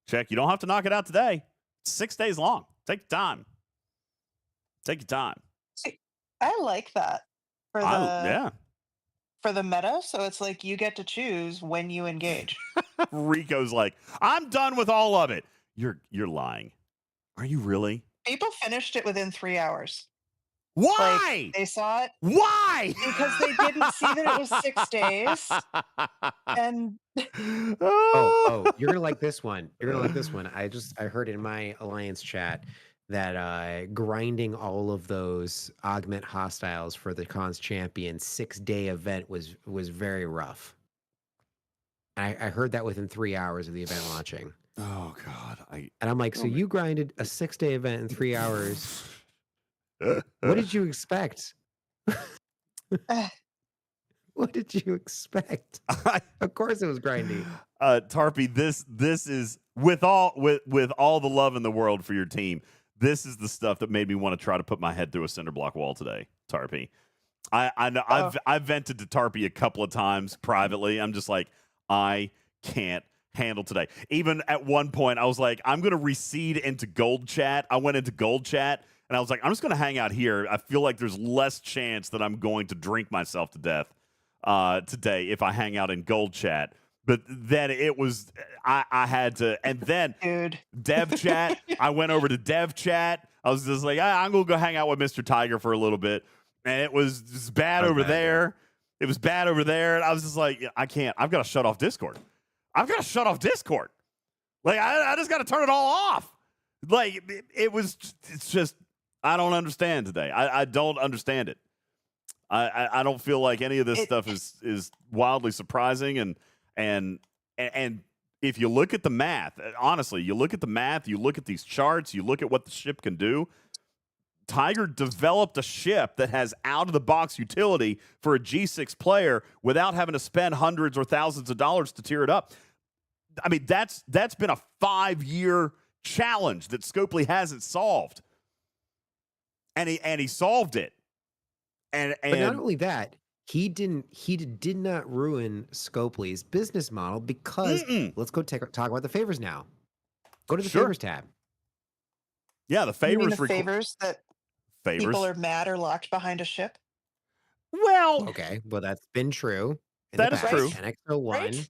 Check, you don't have to knock it out today. It's 6 days long. Take your time. Take your time. See, I like that for the Yeah. for the meta. So it's like you get to choose when you engage. Rico's like, I'm done with all of it. You're lying. Are you really? People finished it within 3 hours. Why? Like, they saw it Why? because they didn't see that it was 6 days. And Oh, you're gonna like this one. You're gonna like this one. I heard in my alliance chat that grinding all of those augment hostiles for the Cons Champion 6-day event was very rough. And I heard that within 3 hours of the event launching. Oh God, And I'm like, so you grinded a 6-day event in 3 hours. What did you expect? What did you expect? Of course it was grindy. Tarpy, this is with all the love in the world for your team. This is the stuff that made me want to try to put my head through a cinder block wall today, Tarpy. I know I've vented to Tarpy a couple of times privately. I'm just like, I can't handle today. Even at one point, I was like, I'm going to recede into gold chat. I went into gold chat, and I was like, I'm just going to hang out here. I feel like there's less chance that I'm going to drink myself to death today if I hang out in gold chat. But then it was, I had to, and then Dude. dev chat, I went over to dev chat. I was just like, I'm going to go hang out with Mr. Tiger for a little bit. And it was just bad over there. It was bad over there. And I was just like, I can't. I've got to shut off Discord. Like, I just got to turn it all off. Like, it's just, I don't understand today. I don't understand it. I don't feel like any of this stuff is wildly surprising. And if you look at the math, honestly, you look at the math, you look at these charts, you look at what the ship can do. Tiger developed a ship that has out-of-the-box utility for a G6 player without having to spend hundreds or thousands of dollars to tier it up. I mean, that's been a 5-year challenge that Scopely hasn't solved, and he solved it. And but not only that, he did not ruin Scopely's business model because let's go talk about the favors now. Go to the favors tab. Yeah, the favors. You mean the favors that people are mad or locked behind a ship? Well, okay. Well, that's been true. That is true. NX01. Right?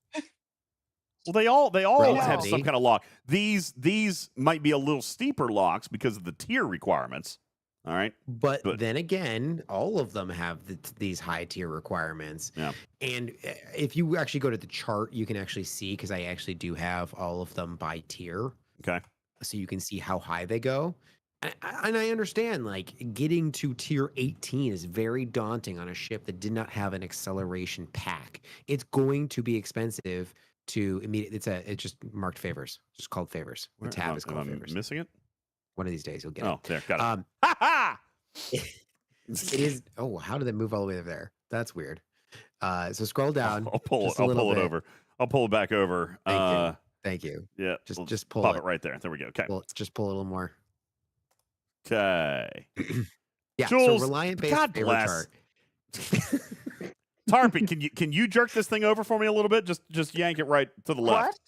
Well, they all have some Relativity. kind of lock. These might be a little steeper locks because of the tier requirements. All right. But then again, all of them have these high tier requirements. Yeah. And if you actually go to the chart, you can actually see, because I actually do have all of them by tier. Okay. So you can see how high they go. And I understand, like, getting to tier 18 is very daunting on a ship that did not have an acceleration pack. It's going to be expensive to immediately. It's just marked favors, just called favors. The tab is called favors. Missing it? One of these days you'll get it. Oh, there, got it. It is. Oh, how did it move all the way over there? That's weird. So scroll down. I'll pull it over. I'll pull it back over. Thank you. Yeah. Just pull pop it right there. There we go. Okay. Well, just pull a little more. Okay. Yeah. Jules, so Reliant based God favor bless. chart. Tarpy, can you jerk this thing over for me a little bit? Just yank it right to the left.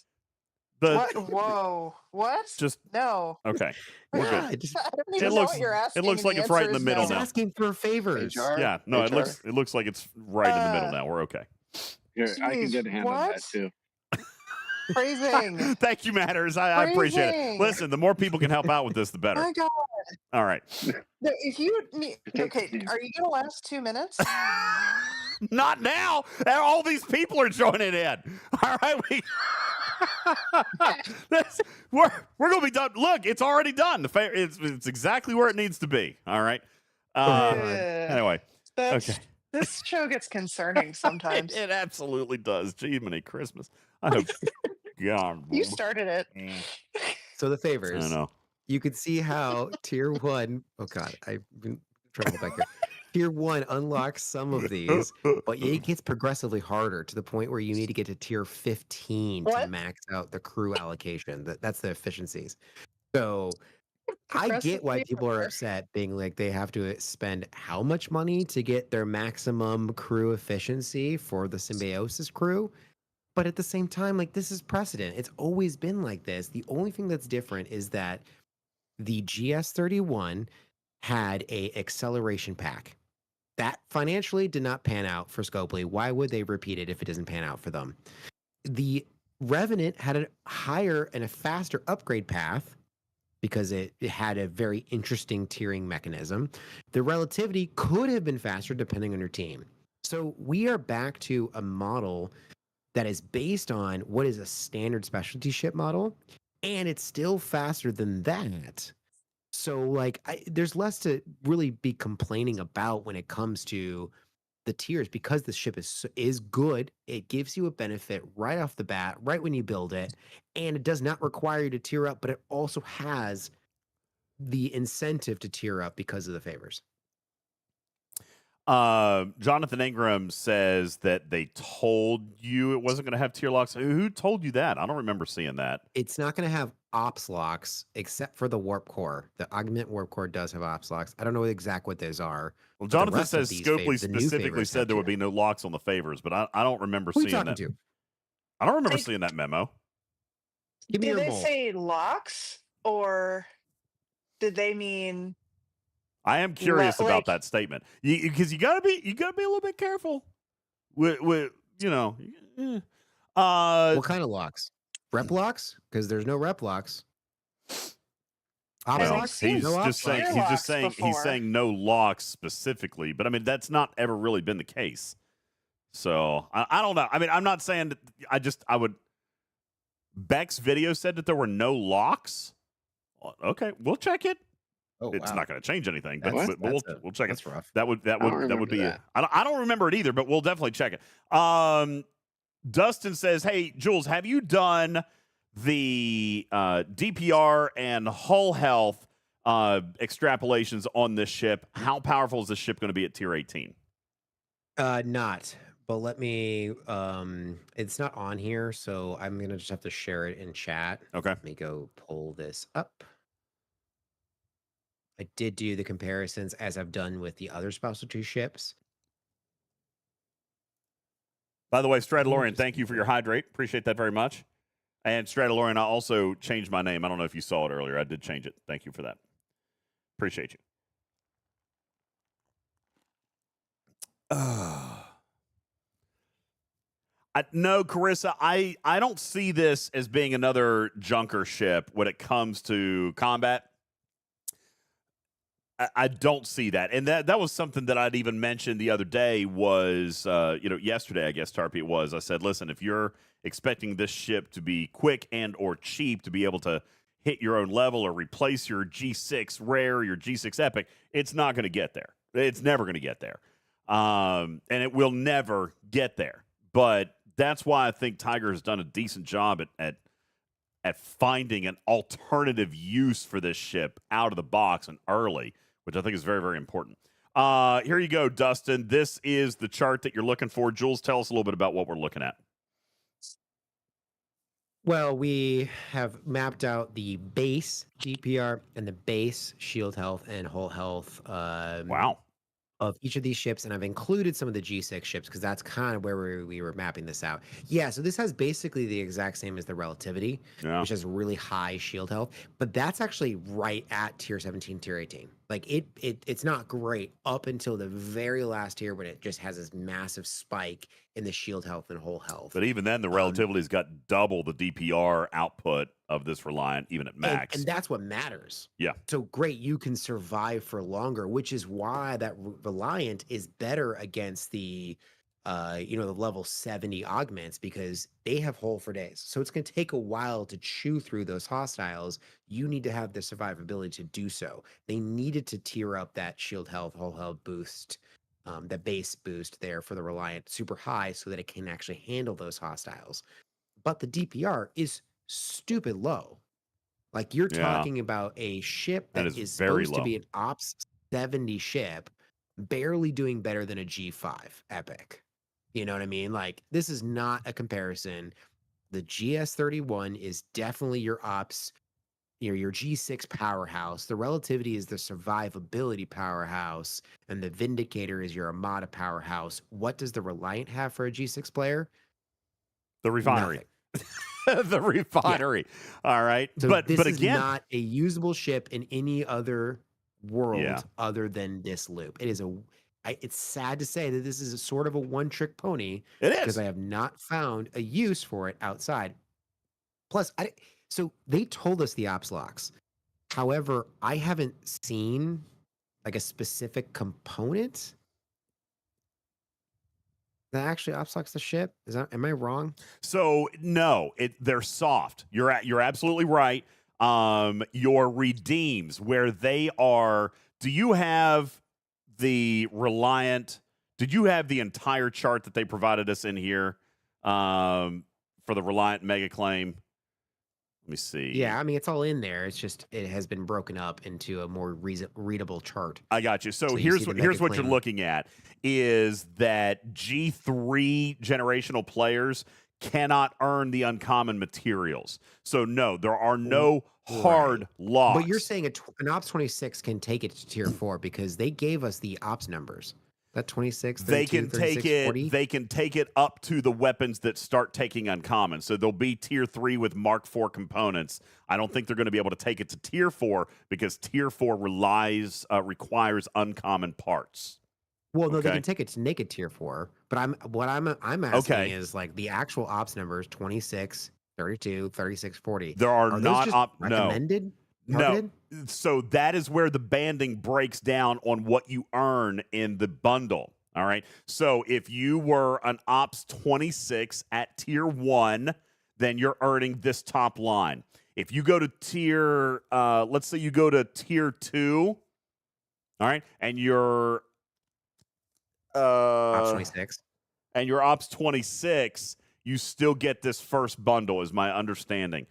What? Whoa. What? Just no. Okay. We're Yeah, good. I don't even know what you're asking. It looks like it's right in the middle He's now. asking for favors. Yeah. No, it looks like it's right in the middle now. We're okay. Here, I can get a hand on that too. Phrasing. Thank you, Matters. I appreciate it. Listen, the more people can help out with this, the better. Oh my God. All right. If you okay, are you gonna last 2 minutes? Not now. All these people are joining in. All right, we're gonna be done. Look, it's already done. It's exactly where it needs to be. All right. Anyway, okay. This show gets concerning sometimes. It absolutely does. Gee, many Christmas. I hope. God, You started it. So the favors. I know. You could see how tier 1. Oh God, I've been trying to go back here. Tier 1 unlocks some of these, but it gets progressively harder to the point where you need to get to tier 15 to max out the crew allocation. That's the efficiencies. So I get why people are upset, being like they have to spend how much money to get their maximum crew efficiency for the Symbiosis crew. But at the same time, like, this is precedent. It's always been like this. The only thing that's different is that the GS31 had a acceleration pack. That financially did not pan out for Scopely. Why would they repeat it if it doesn't pan out for them? The Revenant had a higher and a faster upgrade path because it had a very interesting tiering mechanism. The Relativity could have been faster depending on your team. So we are back to a model that is based on what is a standard specialty ship model, and it's still faster than that. So, like, there's less to really be complaining about when it comes to the tiers, because the ship is good, it gives you a benefit right off the bat, right when you build it, and it does not require you to tier up, but it also has the incentive to tier up because of the favors. Jonathan Ingram says that they told you it wasn't going to have tier locks. Who told you that? I don't remember seeing that. It's not going to have ops locks except for the warp core. The augment warp core does have ops locks. I don't know exactly what those are. Well, but the Jonathan rest of says these Scopely the new specifically favors said have there would tier. be no locks on the favors, but I don't remember Who are you seeing talking that. to? I don't remember They- seeing that memo. Give me Did your they mole. say locks or did they mean I am curious about like that statement because you gotta be a little bit careful with you know. eh. What kind of locks? Rep locks? Because there's no rep locks. Ops And Well, we've locks? seen he's No just ops saying locks. tier he's just locks saying he's before. saying no locks specifically, but I mean that's not ever really been the case. So I don't know. I mean, I'm not saying that. I would. Beck's video said that there were no locks. Okay, we'll check it. Oh, It's wow. not going to change anything, but, That's- we'll check it. That's rough. That would I don't be. remember I don't remember it either, but we'll definitely check it. Dustin says, "Hey, Jules, have you done the DPR and hull health extrapolations on this ship? How powerful is this ship going to be at tier 18?" Not. But let me it's not on here, so I'm gonna just have to share it in chat. Okay. Let me go pull this up. I did do the comparisons as I've done with the other Spousal 2 ships. By the way, Let me Stradalorian, just thank you for your hydrate. Appreciate that very much. And Stradalorian, I also changed my name. I don't know if you saw it earlier. I did change it. Thank you for that. Appreciate you. No, Carissa, I don't see this as being another junker ship when it comes to combat. I don't see that. And that was something that I'd even mentioned the other day was, yesterday, I guess, Tarpy, it was. I said, listen, if you're expecting this ship to be quick and or cheap to be able to hit your own level or replace your G6 Rare, your G6 Epic, it's not going to get there. It's never going to get there. And it will never get there. But that's why I think Tiger has done a decent job at finding an alternative use for this ship out of the box and early, which I think is very, very important. Here you go, Dustin. This is the chart that you're looking for. Jules, tell us a little bit about what we're looking at. Well, we have mapped out the base DPR and the base shield health and hull health Wow. of each of these ships, and I've included some of the G6 ships because that's kind of where we were mapping this out. Yeah, so this has basically the exact same as the Relativity, Yeah. which has really high shield health, but that's actually right at tier 17, tier 18. Like it's not great up until the very last tier when it just has this massive spike in the shield health and hull health. But even then, the Relativity's got double the DPR output of this Reliant, even at max. And that's what matters. Yeah. So great, you can survive for longer, which is why that Reliant is better against the the level 70 augments because they have hull for days. So it's going to take a while to chew through those hostiles. You need to have the survivability to do so. They needed to tier up that shield health, hull health boost, that base boost there for the Reliant super high so that it can actually handle those hostiles. But the DPR is stupid low. Like you're Yeah. talking about a ship That that is is very supposed to low. be an Ops 70 ship, barely doing better than a G5 Epic. You know what I mean? Like this is not a comparison. The GS31 is definitely your Ops, your G6 powerhouse. The Relativity is the survivability powerhouse, and the Vindicator is your Armada powerhouse. What does the Reliant have for a G6 player? The refinery. Nothing. The refinery. All right. So but this is again, not a usable ship in any other world Yeah. other than this loop. It is it's sad to say that this is a sort of a one-trick pony it because is. I have not found a use for it outside. Plus, so they told us the ops locks. However, I haven't seen like a specific component that actually ops locks the ship. Am I wrong? So no, they're soft. You're absolutely right. Your redeems where they are. Do you have the Reliant Did you have the entire chart that they provided us in here for the Reliant mega claim? Let me see. Yeah, I mean, it's all in there. It's just it has been broken up into a more readable chart. I got you. So So you here's see the here's mega what you're claim. looking at is that G3 generational players cannot earn the uncommon materials. So no, there are no hard locks. But you're saying an Ops 26 can take it to tier 4 because they gave us the Ops numbers. That 26, 32, they can 36, take 40? it. They can take it up to the weapons that start taking uncommon. So they'll be tier 3 with Mark 4 components. I don't think they're going to be able to take it to tier 4 because tier 4 requires uncommon parts. Well, no, they Okay. can take it to naked tier 4. But I'm asking Okay. is like the actual Ops numbers 26, 32, 36, 40. There are those not just recommended? Targeted? No. So that is where the banding breaks down on what you earn in the bundle. All right. So if you were an Ops 26 at tier 1, then you're earning this top line. If you go to tier, let's say you go to tier 2, all right, and you're Ops 26. and your Ops 26, you still get this first bundle, is my understanding.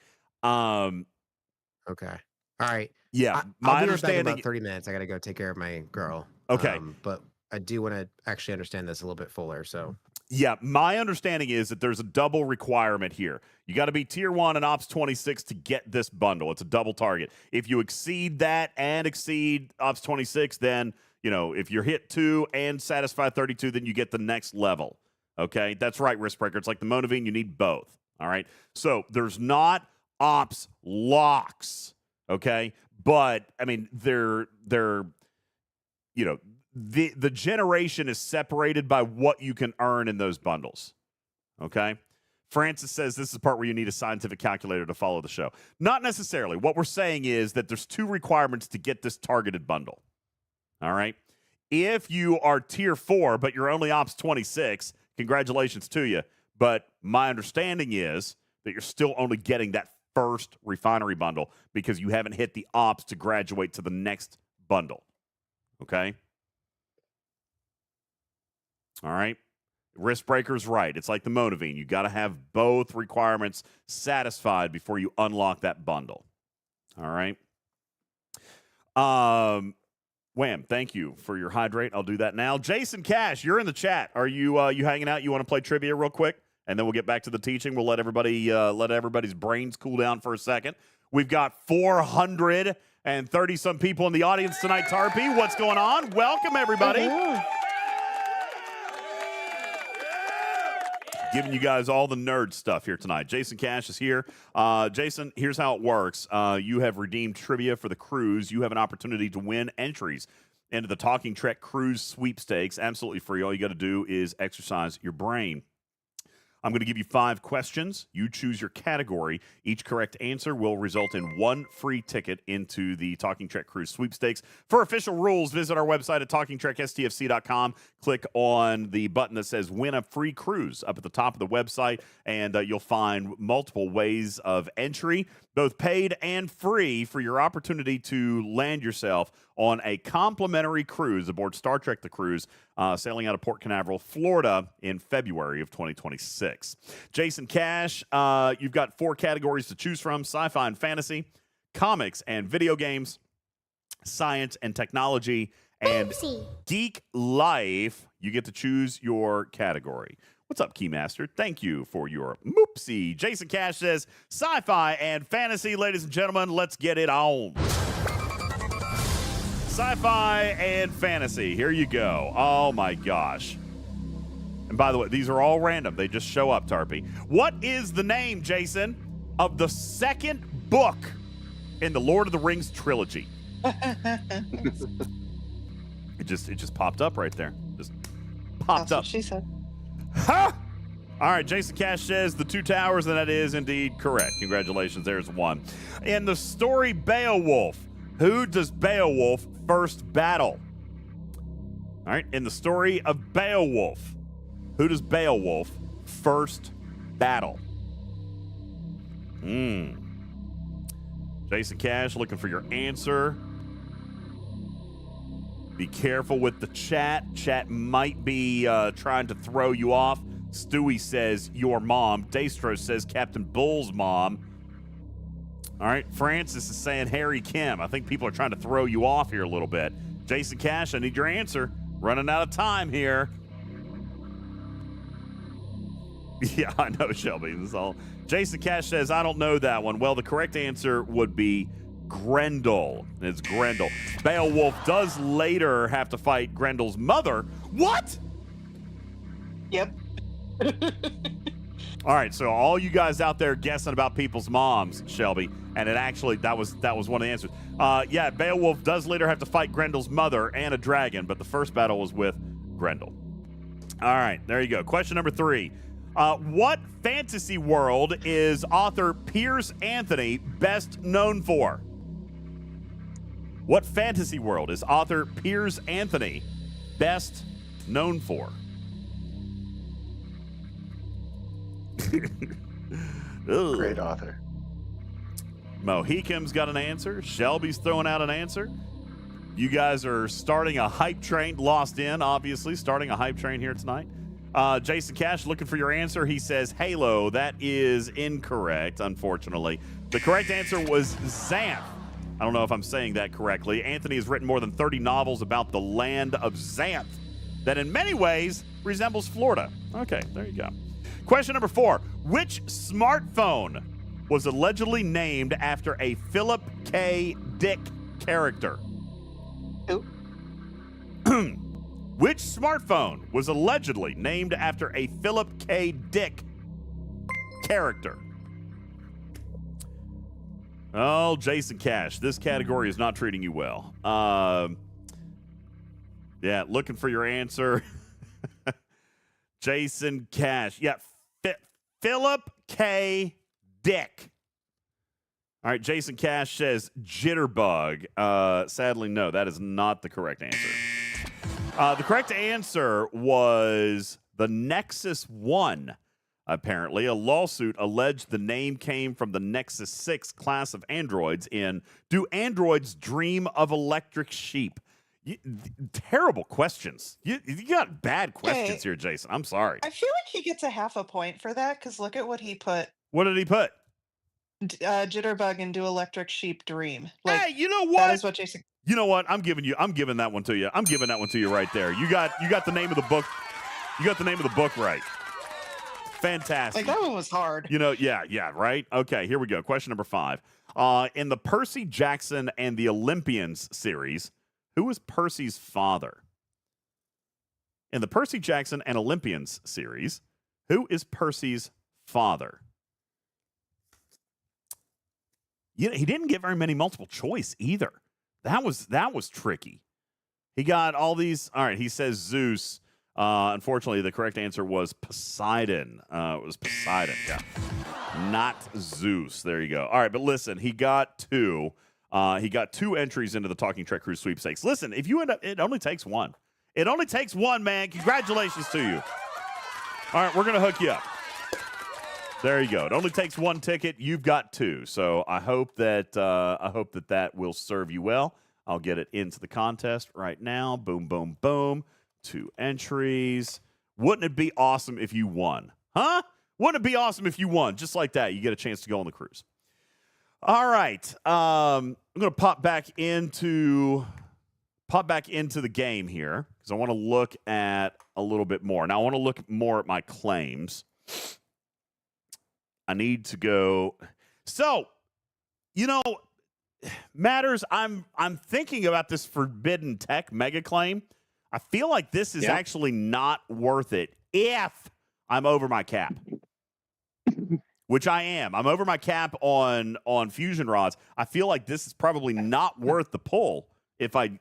Okay. All right. Yeah, I'll my be right back in understanding. about 30 minutes. I got to go take care of my girl. Okay. But I do want to actually understand this a little bit fuller. So Yeah, my understanding is that there's a double requirement here. You got to be tier 1 and Ops 26 to get this bundle. It's a double target. If you exceed that and exceed Ops 26, then, if you're hit 2 and satisfy 32, then you get the next level. Okay? That's right, Riskbreaker. It's like the Monavine. You need both. All right? So there's not Ops locks. Okay? But, I mean, they're the generation is separated by what you can earn in those bundles. Okay? Francis says this is the part where you need a scientific calculator to follow the show. Not necessarily. What we're saying is that there's 2 requirements to get this targeted bundle. All right? If you are tier 4, but you're only Ops 26, congratulations to you. But my understanding is that you're still only getting that first refinery bundle because you haven't hit the Ops to graduate to the next bundle. Okay? All right. Riskbreaker's right. It's like the Monavine. You got to have both requirements satisfied before you unlock that bundle. All right. Wham, thank you for your hydrate. I'll do that now. Jason Cash, you're in the chat. Are you hanging out? You want to play trivia real quick? And then we'll get back to the teaching. We'll let everybody's brains cool down for a second. We've got 430 some people in the audience tonight, Tarpy. What's going on? Welcome, everybody. Giving you guys all the nerd stuff here tonight. Jason Cash is here. Jason, here's how it works. You have redeemed trivia for the cruise. You have an opportunity to win entries into the Talking Trek Cruise Sweepstakes. Absolutely free. All you got to do is exercise your brain. I'm going to give you 5 questions. You choose your category. Each correct answer will result in 1 free ticket into the Talking Trek Cruise Sweepstakes. For official rules, visit our website at talkingtrekstfc.com. Click on the button that says Win a Free Cruise up at the top of the website, and you'll find multiple ways of entry, both paid and free, for your opportunity to land yourself on a complimentary cruise aboard Star Trek The Cruise, sailing out of Port Canaveral, Florida in February of 2026. Jason Cash, you've got 4 categories to choose from: sci-fi and fantasy, comics and video games, science and technology, and geek life. You get to choose your category. What's up, Keymaster? Thank you for your moopsie. Jason Cash says sci-fi and fantasy. Ladies and gentlemen, let's get it on. Sci-fi and fantasy. Here you go. Oh, my gosh. And by the way, these are all random. They just show up, Tarpy. What is the name, Jason, of the second book in the Lord of the Rings trilogy? It just popped up right there. Just popped That's up. what she said. Ha! All right, Jason Cash says The Two Towers, and that is indeed correct. Congratulations, there's 1. In the story Beowulf, who does Beowulf first battle? All right, in the story of Beowulf, who does Beowulf first battle? Jason Cash looking for your answer. Be careful with the chat. Chat might be trying to throw you off. Stewie says your mom. Dastro says Captain Bull's mom. All right, Francis is saying Harry Kim. I think people are trying to throw you off here a little bit. Jason Cash, I need your answer. Running out of time here. Yeah, I know, Shelby. This is all. Jason Cash says, I don't know that one. Well, the correct answer would be Grendel. It's Grendel. Beowulf does later have to fight Grendel's mother. What? Yep. All right, so all you guys out there guessing about people's moms, Shelby, and it actually that was one of the answers. Yeah, Beowulf does later have to fight Grendel's mother and a dragon, but the first battle was with Grendel. All right, there you go. Question number 3. What fantasy world is author Piers Anthony best known for? What fantasy world is author Piers Anthony best known for? Great author. Mohicam's got an answer. Shelby's throwing out an answer. You guys are starting a hype train. Lost in, obviously, starting a hype train here tonight. Jason Cash looking for your answer. He says Halo. That is incorrect, unfortunately. The correct answer was Xanth. I don't know if I'm saying that correctly. Anthony has written more than 30 novels about the land of Xanth that in many ways resembles Florida. Okay, there you go. Question number 4. Which smartphone was allegedly named after a Philip K. Dick character? Who? Which smartphone was allegedly named after a Philip K. Dick character? Oh, Jason Cash, this category is not treating you well. Yeah, looking for your answer. Jason Cash. Yeah, Philip K. Dick. All right, Jason Cash says Jitterbug. Sadly, no, that is not the correct answer. The correct answer was the Nexus 1. Apparently, a lawsuit alleged the name came from the Nexus 6 class of androids in Do Androids Dream of Electric Sheep? Terrible questions. You got bad questions here, Jason. I'm sorry. I feel like he gets a half a point for that because look at what he put. What did he put? Jitterbug and Do Electric Sheep Dream. Like, hey, you know what? That is what Jason. You know what? I'm giving that one to you. I'm giving that one to you right there. You got the name of the book. You got the name of the book right. Fantastic. Like that one was hard. You know, yeah, right? Okay, here we go. Question number 5. In the Percy Jackson and the Olympians series, who was Percy's father? In the Percy Jackson and Olympians series, who is Percy's father? He didn't get very many multiple choice either. That was tricky. He got all these. All right, he says Zeus. Unfortunately, the correct answer was Poseidon. It was Poseidon, yeah. Not Zeus. There you go. All right, but listen, he got 2. He got 2 entries into the Talking Trek Cruise sweepstakes. Listen, if you end up, it only takes 1. It only takes 1, man. Congratulations to you. All right, we're going to hook you up. There you go. It only takes 1 ticket. You've got 2. So I hope that that will serve you well. I'll get it into the contest right now. Boom, boom, boom. 2 entries. Wouldn't it be awesome if you won? Huh? Wouldn't it be awesome if you won? Just like that, you get a chance to go on the cruise. All right. I'm going to pop back into the game here because I want to look at a little bit more. Now, I want to look more at my claims. I need to go. So, Matters, I'm thinking about this Forbidden Tech mega claim. I feel like this is actually not worth it if I'm over my cap. Which I am. I'm over my cap on fusion rods. I feel like this is probably not worth the pull if I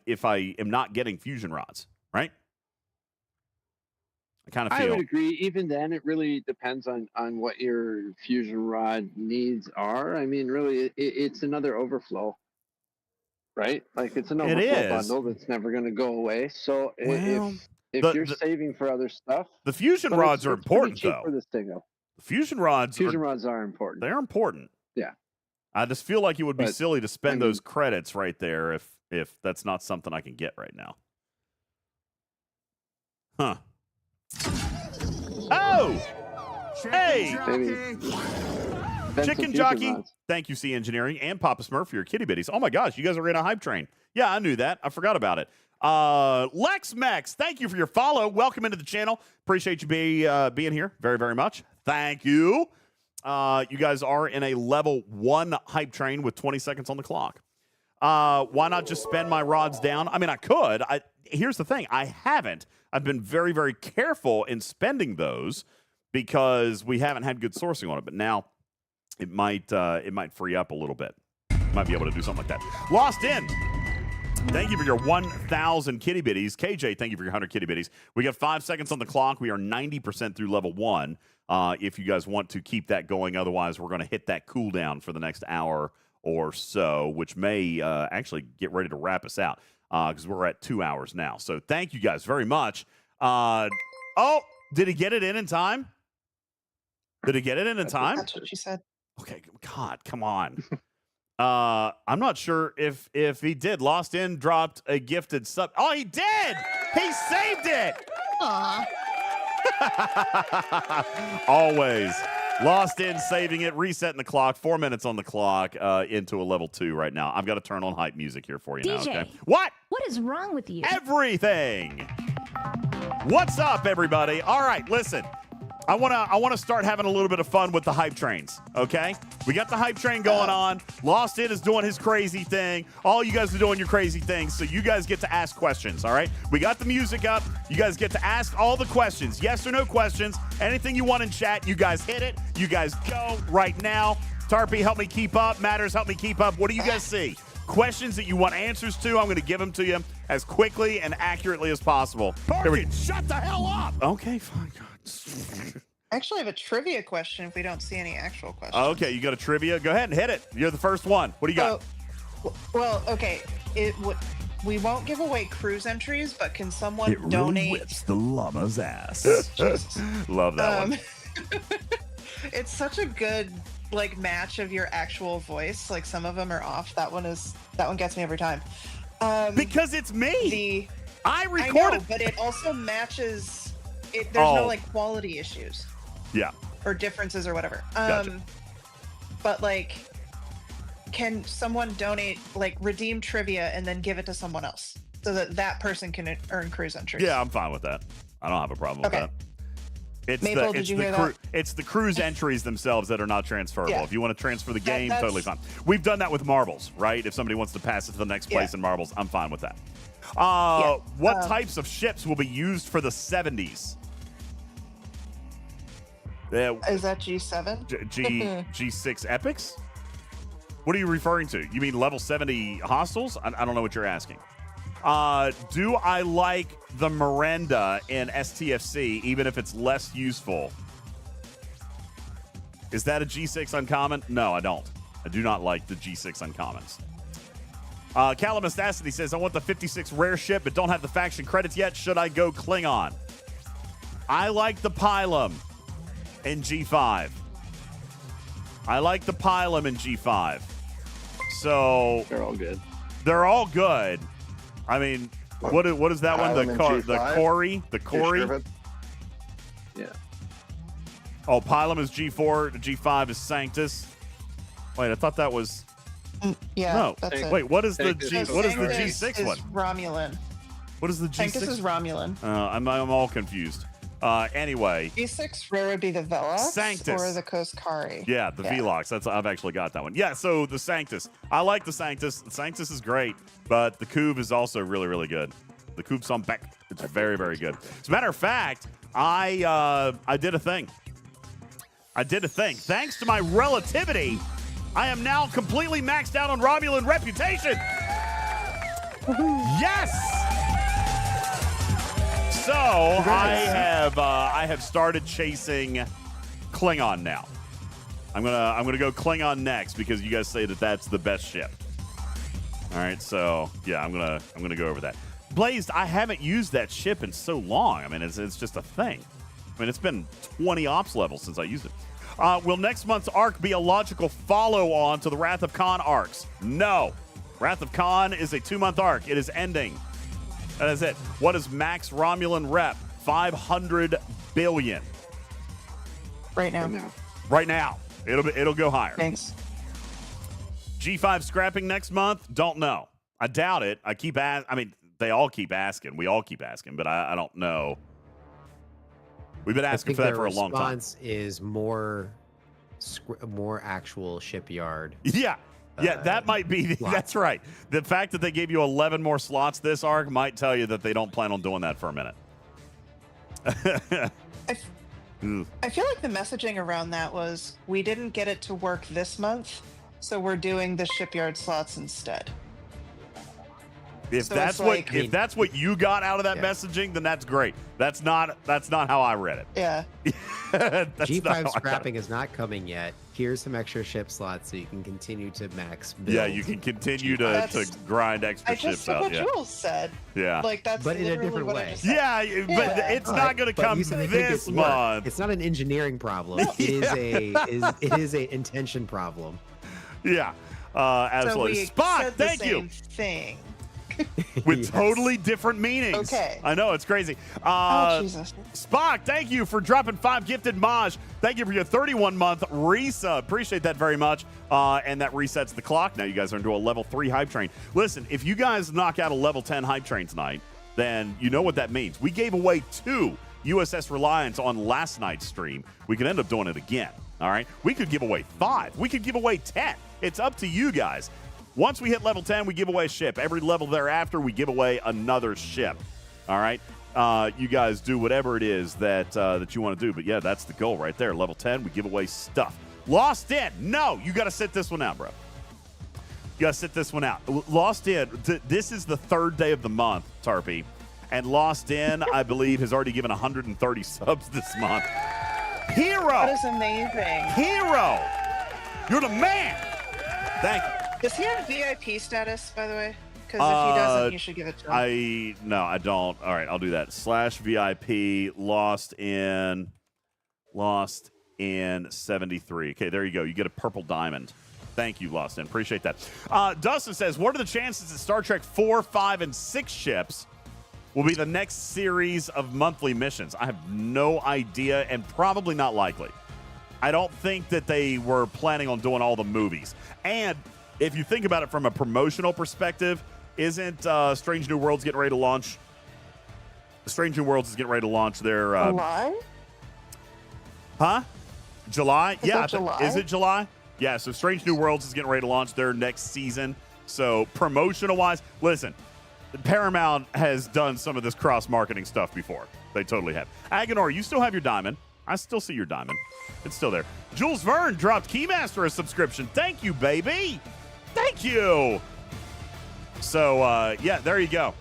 am not getting fusion rods, right? I kind of feel. I would agree. Even then, it really depends on what your fusion rod needs are. I mean, really, it's another overflow, right? Like it's an overflow bundle that's never going to go away. So if you're saving for other stuff, the fusion rods are important though. For this thing, though. The fusion rods are important. They're important. Yeah. I just feel like it would be silly to spend those credits right there if that's not something I can get right now. Huh. Oh! Hey! Maybe. Been Chicken some Jockey. fusion rods. Thank you, C Engineering, and Papa Smurf for your kitty bitties. Oh my gosh, you guys are in a hype train. Yeah, I knew that. I forgot about it. Lex Mex, thank you for your follow. Welcome into the channel. Appreciate you being here very, very much. Thank you. You guys are in a level 1 hype train with 20 seconds on the clock. Why not just spend my rods down? I mean, I could. Here's the thing. I haven't. I've been very, very careful in spending those because we haven't had good sourcing on it. But now it might free up a little bit. Might be able to do something like that. Lost in. Thank you for your 1,000 kitty bitties. KJ, thank you for your 100 kitty bitties. We got 5 seconds on the clock. We are 90% through level 1. If you guys want to keep that going, otherwise we're going to hit that cooldown for the next hour or so, which may actually get ready to wrap us out because we're at 2 hours now. So thank you guys very much. Oh, did he get it in time? Did he get it in time? That's what she said. Okay, God, come on. I'm not sure if he did. Lost in dropped a gifted sub. Oh, he did! He saved it! Aw. Always. Lost in, saving it, resetting the clock. 4 minutes on the clock into a level 2 right now. I've got to turn on hype music here for you now, DJ, okay? What? What is wrong with you? Everything. What's up, everybody? All right, listen. I wanna start having a little bit of fun with the hype trains, okay? We got the hype train going on. Lost In is doing his crazy thing. All you guys are doing your crazy things, so you guys get to ask questions, all right? We got the music up. You guys get to ask all the questions. Yes or no questions. Anything you want in chat, you guys hit it. You guys go right now. Tarpy, help me keep up. Matters, help me keep up. What do you guys see? Questions that you want answers to, I'm going to give them to you as quickly and accurately as possible. Shut the hell up! Okay, fine. I actually have a trivia question if we don't see any actual questions. Okay, you got a trivia? Go ahead and hit it. You're the first one. What do you got? Well, okay. We won't give away cruise entries, but can someone donate? Whips the llama's ass. Love that one. It's such a good match of your actual voice. Like some of them are off. That one gets me every time. Because it's me. I I recorded. know, but it also matches. There's Oh. no quality issues Yeah. or differences or whatever. Gotcha. But can someone donate, redeem trivia and then give it to someone else so that person can earn cruise entries? Yeah, I'm fine with that. I don't have a problem with Okay. that. It's Maple, did you hear that? It's the cruise entries themselves that are not transferable. Yeah. If you want to transfer the game, that's- totally fine. We've done that with marbles, right? If somebody wants to pass it to the next place Yeah. in marbles, I'm fine with that. Yeah. What types of ships will be used for the 70s? Is that G7? G6 epics? What are you referring to? You mean level 70 hostiles? I don't know what you're asking. Do I like the Miranda in STFC, even if it's less useful? Is that a G6 uncommon? No, I don't. I do not like the G6 uncommons. Calamastacity says, I want the 56 rare ship, but don't have the faction credits yet. Should I go Klingon? I like the Pylum in G5. I like the Pylum in G5. So They're all good. they're all good. I mean, what is that one? Pylum in The G5? Corey? The You Corey? sure of it? Yeah. Oh, Pylum is G4. G5 is Sanctus. Wait, I thought that was Yeah, no. that's it. Wait, what is the Sanctus G? is What is the Sanctus G6 is one? Romulan. What is the G6? Sanctus is Romulan. I'm all confused. Anyway, G6 rare would be the Velox Sanctus. or the Koskari. yeah, the Velox. I've actually got that one. Yeah, so the Sanctus. I like the Sanctus. The Sanctus is great, but the Cube is also really, really good. The Cube on back. It's very, very good. As a matter of fact, I did a thing. Thanks to my relativity, I am now completely maxed out on Romulan reputation. Yes. So I have started chasing Klingon now. I'm gonna go Klingon next because you guys say that that's the best ship. All right, so yeah, I'm gonna go over that. Blazed, I haven't used that ship in so long. I mean, it's just a thing. I mean, it's been 20 ops levels since I used it. Will next month's arc be a logical follow-on to the Wrath of Khan arcs? No. Wrath of Khan is a 2-month arc. It is ending. That is it. What is max Romulan rep? 500 billion. Right now. Right now. It'll go higher. Thanks. G5 scrapping next month? Don't know. I doubt it. They all keep asking. We all keep asking, but I don't know. We've been asking for that for a long time. The response is more actual shipyard. Yeah. Yeah, that might be. That's right. The fact that they gave you 11 more slots this arc might tell you that they don't plan on doing that for a minute. I feel like the messaging around that was, we didn't get it to work this month, so we're doing the shipyard slots instead. If that's what you got out of that messaging, then that's great. That's not how I read it. Yeah. G5 scrapping is not coming yet. Here's some extra ship slots so you can continue to max build. Yeah, you can continue to grind extra ships out. I just what Jules said. Yeah. Like, that's but in a different way. Yeah, but it's not going to come this month. It's not an engineering problem. It is a intention problem. Yeah, absolutely. So Spock, thank you. Thing. With totally different meanings. Okay. I know, it's crazy. Jesus. Spock, thank you for dropping 5 gifted Maj. Thank you for your 31-month resub. Appreciate that very much. And that resets the clock. Now you guys are into a level 3 hype train. Listen, if you guys knock out a level 10 hype train tonight, then you know what that means. We gave away 2 USS Reliant on last night's stream. We could end up doing it again. All right? We could give away 5. We could give away 10. It's up to you guys. Once we hit level 10, we give away a ship. Every level thereafter, we give away another ship. All right? You guys do whatever it is that you want to do. But, yeah, that's the goal right there. Level 10, we give away stuff. Lost In. No, you got to sit this one out, bro. You got to sit this one out. Lost In, this is the 3rd day of the month, Tarpy. And Lost In, I believe, has already given 130 subs this month. Hero. That is amazing. Hero. You're the man. Thank you. Does he have VIP status, by the way? Because if he doesn't, you should give it to him. No, I don't. All right, I'll do that. /VIP Lost in 73. Okay, there you go. You get a purple diamond. Thank you, Lost In. Appreciate that. Dustin says, what are the chances that Star Trek 4, 5, and 6 ships will be the next series of monthly missions? I have no idea, and probably not likely. I don't think that they were planning on doing all the movies. And if you think about it from a promotional perspective, isn't Strange New Worlds getting ready to launch? Strange New Worlds is getting ready to launch their... July? Huh? July? Is it July? Is it July? Yeah, so Strange New Worlds is getting ready to launch their next season. So promotional-wise, listen, Paramount has done some of this cross-marketing stuff before. They totally have. Agonor, you still have your diamond. I still see your diamond. It's still there. Jules Verne dropped Keymaster a subscription. Thank you, baby. Thank you. So, yeah, there you go.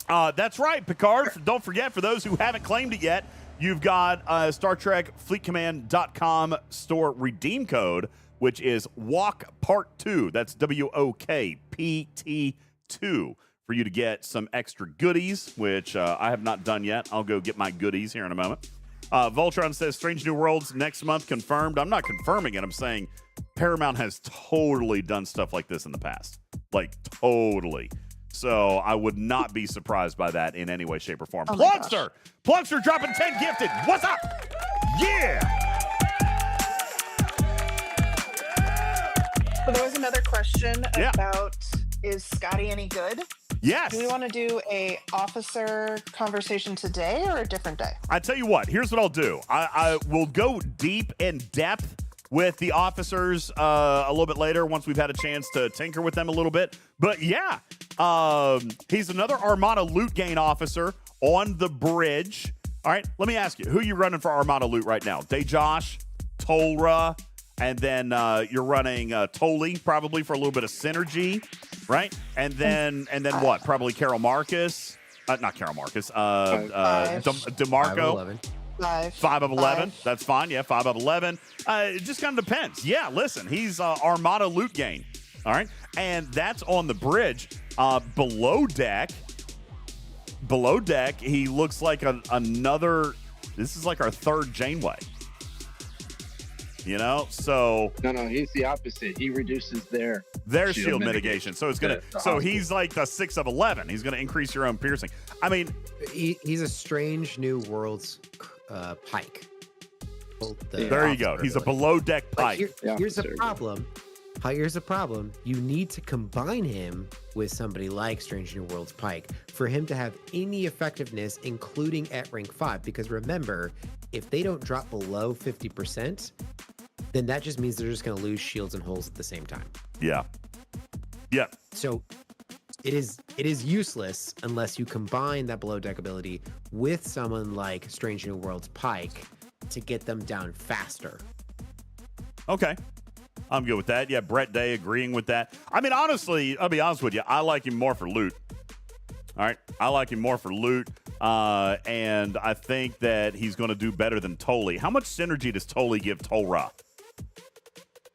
That's right, Picard. Don't forget, for those who haven't claimed it yet, you've got Star Trek FleetCommand.com store redeem code, which is WOK Part 2. That's WOKPT2 for you to get some extra goodies, which I have not done yet. I'll go get my goodies here in a moment. Voltron says Strange New Worlds next month confirmed. I'm not confirming it. I'm saying Paramount has totally done stuff like this in the past. Like, totally. So I would not be surprised by that in any way, shape, or form. Plugster! Plugster dropping 10 gifted. What's up? Yeah! So there was another question about, is Scotty any good? Yes. Do we want to do a officer conversation today or a different day? I tell you what, here's what I'll do. I will go deep in depth with the officers a little bit later once we've had a chance to tinker with them a little bit. But yeah, he's another Armada loot gain officer on the bridge. All right, let me ask you, who are you running for Armada loot right now? DJz, Tolra, and then you're running Toli probably for a little bit of synergy, right? And then what? Probably Carol Marcus. Not Carol Marcus. DeMarco. 5 of 11. That's fine. Yeah, 5 of 11. It just kind of depends. Yeah, listen, he's Armada loot gain. All right, and that's on the bridge. Below deck, he looks like another. This is like our 3rd Janeway. You know, so No, he's the opposite. He reduces their shield mitigation. So it's gonna. So he's like the 6 of 11. He's gonna increase your own piercing. I mean, he's a Strange New Worlds pike. There you go. He's a below deck pike. Here's a problem. Here's the problem. You need to combine him with somebody like Strange New Worlds Pike for him to have any effectiveness, including at rank 5. Because remember, if they don't drop below 50%, then that just means they're just going to lose shields and holes at the same time. Yeah. Yeah. So it is useless unless you combine that below deck ability with someone like Strange New Worlds Pike to get them down faster. Okay. I'm good with that. Yeah, Brett Day agreeing with that. I mean, honestly, I'll be honest with you. I like him more for loot. All right. I like him more for loot. And I think that he's going to do better than Tolly. How much synergy does Tolly give Tolra?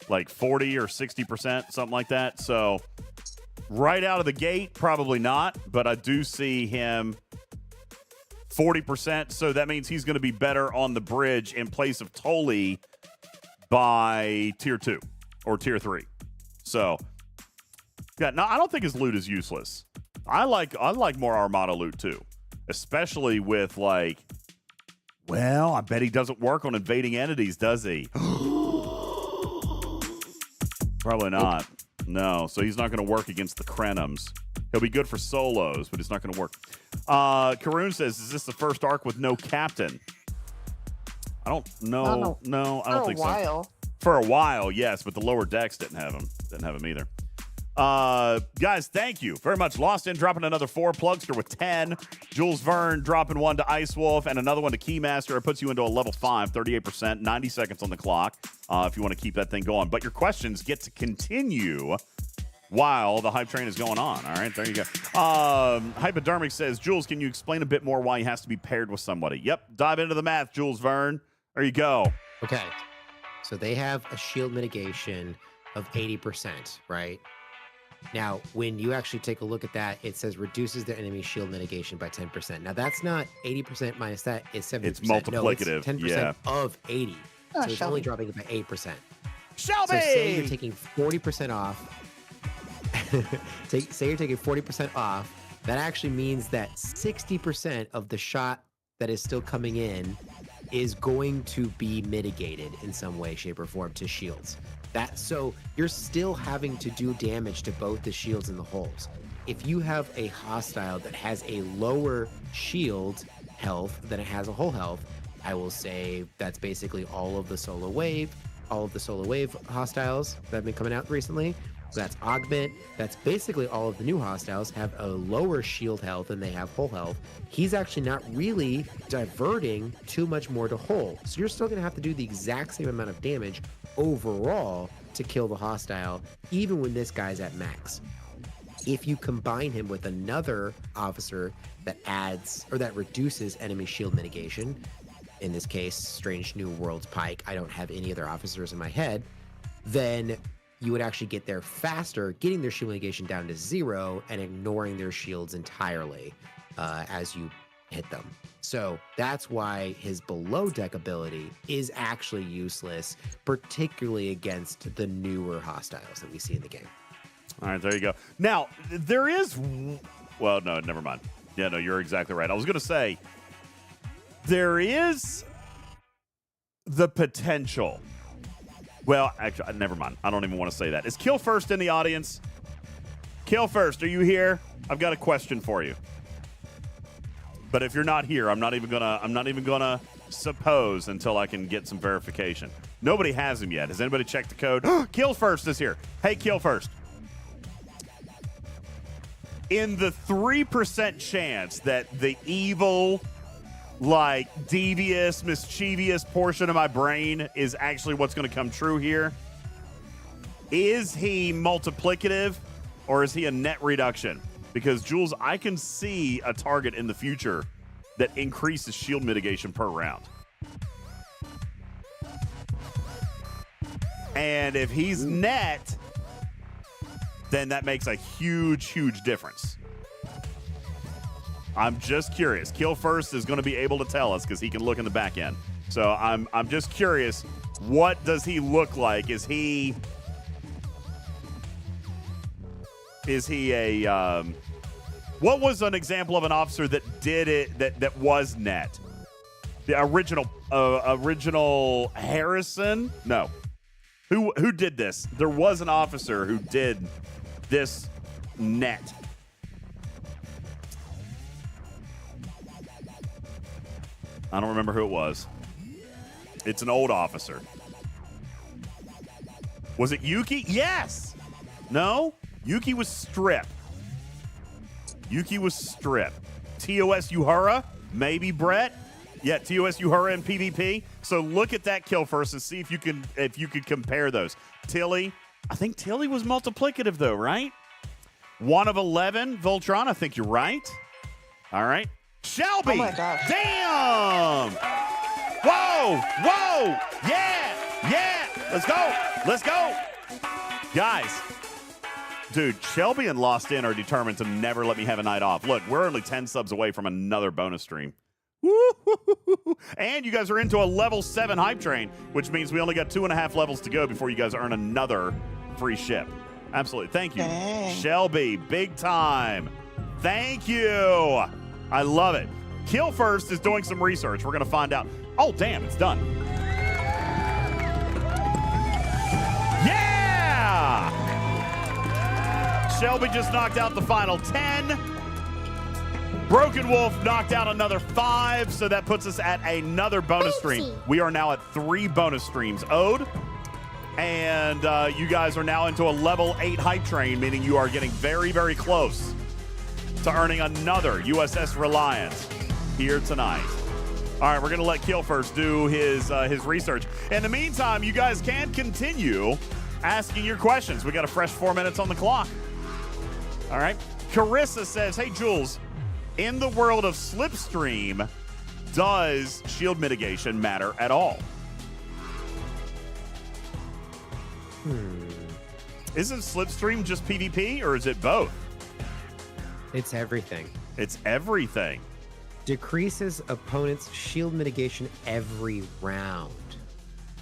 Like 40 or 60%, something like that. So right out of the gate, probably not. But I do see him 40%. So that means he's going to be better on the bridge in place of Tolly by tier 2 or tier 3. So yeah, no, I don't think his loot is useless. I like more Armada loot too, especially with like, well, I bet he doesn't work on invading entities, does he? Probably not. No, so he's not going to work against the Krenums. He'll be good for solos, but it's not going to work. Karoon says, is this the first arc with no captain? I don't know. No, I don't think so. For a while, yes, but the lower decks didn't have him. Didn't have him either. Guys, thank you very much. Lost in dropping another 4. Plugster with 10. Jules Verne dropping 1 to Ice Wolf and another one to Keymaster. It puts you into a level 5, 38%, 90 seconds on the clock if you want to keep that thing going. But your questions get to continue while the hype train is going on. All right, there you go. Hypodermic says, Jules, can you explain a bit more why he has to be paired with somebody? Yep, dive into the math, Jules Verne. There you go. Okay. So they have a shield mitigation of 80%, right? Now, when you actually take a look at that, it says reduces their enemy shield mitigation by 10%. Now, that's not 80% minus that. It's 70%. It's multiplicative. No, it's 10% of 80. Oh, so it's only dropping it by 8%. Shelby! So say you're taking 40% off. Say you're taking 40% off. That actually means that 60% of the shot that is still coming in is going to be mitigated in some way, shape, or form to shields. So you're still having to do damage to both the shields and the holes. If you have a hostile that has a lower shield health than it has a hole health, I will say that's basically all of the solo wave hostiles that have been coming out recently. So that's Augment. That's basically all of the new hostiles have a lower shield health than they have hole health. He's actually not really diverting too much more to hole. So you're still going to have to do the exact same amount of damage overall to kill the hostile, even when this guy's at max. If you combine him with another officer that adds or that reduces enemy shield mitigation, in this case, Strange New Worlds Pike, I don't have any other officers in my head, then you would actually get there faster, getting their shield mitigation down to 0 and ignoring their shields entirely as you hit them. So that's why his below deck ability is actually useless, particularly against the newer hostiles that we see in the game. All right, there you go. Now, there is... Well, no, never mind. Yeah, no, you're exactly right. I was going to say, there is the potential... Well, actually, never mind. I don't even want to say that. Is Kill First in the audience? Kill First, are you here? I've got a question for you. But if you're not here, I'm not even gonna suppose until I can get some verification. Nobody has him yet. Has anybody checked the code? Kill First is here. Hey, Kill First. In the 3% chance that the evil, like, devious, mischievous portion of my brain is actually what's going to come true here, is he multiplicative or is he a net reduction? Because, Jules, I can see a target in the future that increases shield mitigation per round. And if he's net, then that makes a huge, huge difference. I'm just curious. Kill First is going to be able to tell us because he can look in the back end. So I'm just curious What does he look like? Is he a what was an example of an officer that did it that was net? The original Harrison? No. Who did this? There was an officer who did this net. I don't remember who it was. It's an old officer. Was it Yuki? Yes. No? Yuki was strip. TOS Uhura? Maybe Brett? Yeah, TOS Uhura and PvP. So look at that kill first and see if you can compare those. Tilly. I think Tilly was multiplicative though, right? 1 of 11. Voltron, I think you're right. All right. Shelby. Oh my gosh. Damn. Whoa. Yeah. Let's go. Guys. Dude, Shelby and Lost In are determined to never let me have a night off. Look, we're only 10 subs away from another bonus stream. Woo-hoo-hoo-hoo. And you guys are into a level 7 hype train, which means we only got 2.5 levels to go before you guys earn another free ship. Absolutely. Thank you. Dang. Shelby, big time. Thank you. I love it. Kill First is doing some research. We're going to find out. Oh, damn, it's done. Yeah! Shelby just knocked out the final 10. Broken Wolf knocked out another 5, so that puts us at another bonus stream. We are now at 3 bonus streams. Ode, and you guys are now into a level 8 hype train, meaning you are getting very, very close to earning another USS Reliant here tonight. All right, we're going to let Kill First do his research. In the meantime, you guys can continue asking your questions. We got a fresh 4 minutes on the clock. All right. Carissa says, hey, Jules, in the world of Slipstream, does shield mitigation matter at all? Isn't Slipstream just PvP, or is it both? It's everything. It's everything. Decreases opponent's shield mitigation every round.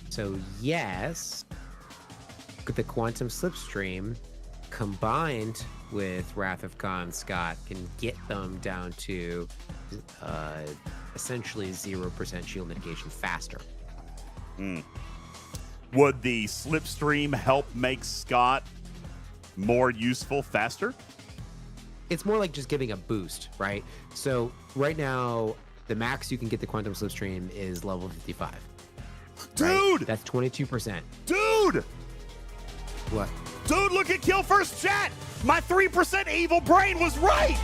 So yes, the Quantum Slipstream combined with Wrath of Khan Scott can get them down to essentially 0% shield mitigation faster. Would the Slipstream help make Scott more useful faster? It's more like just giving a boost, right? So right now, the max you can get the Quantum Slipstream is level 55. Dude! Right? That's 22%. Dude! What? Dude, look at Kill First chat! My 3% evil brain was right!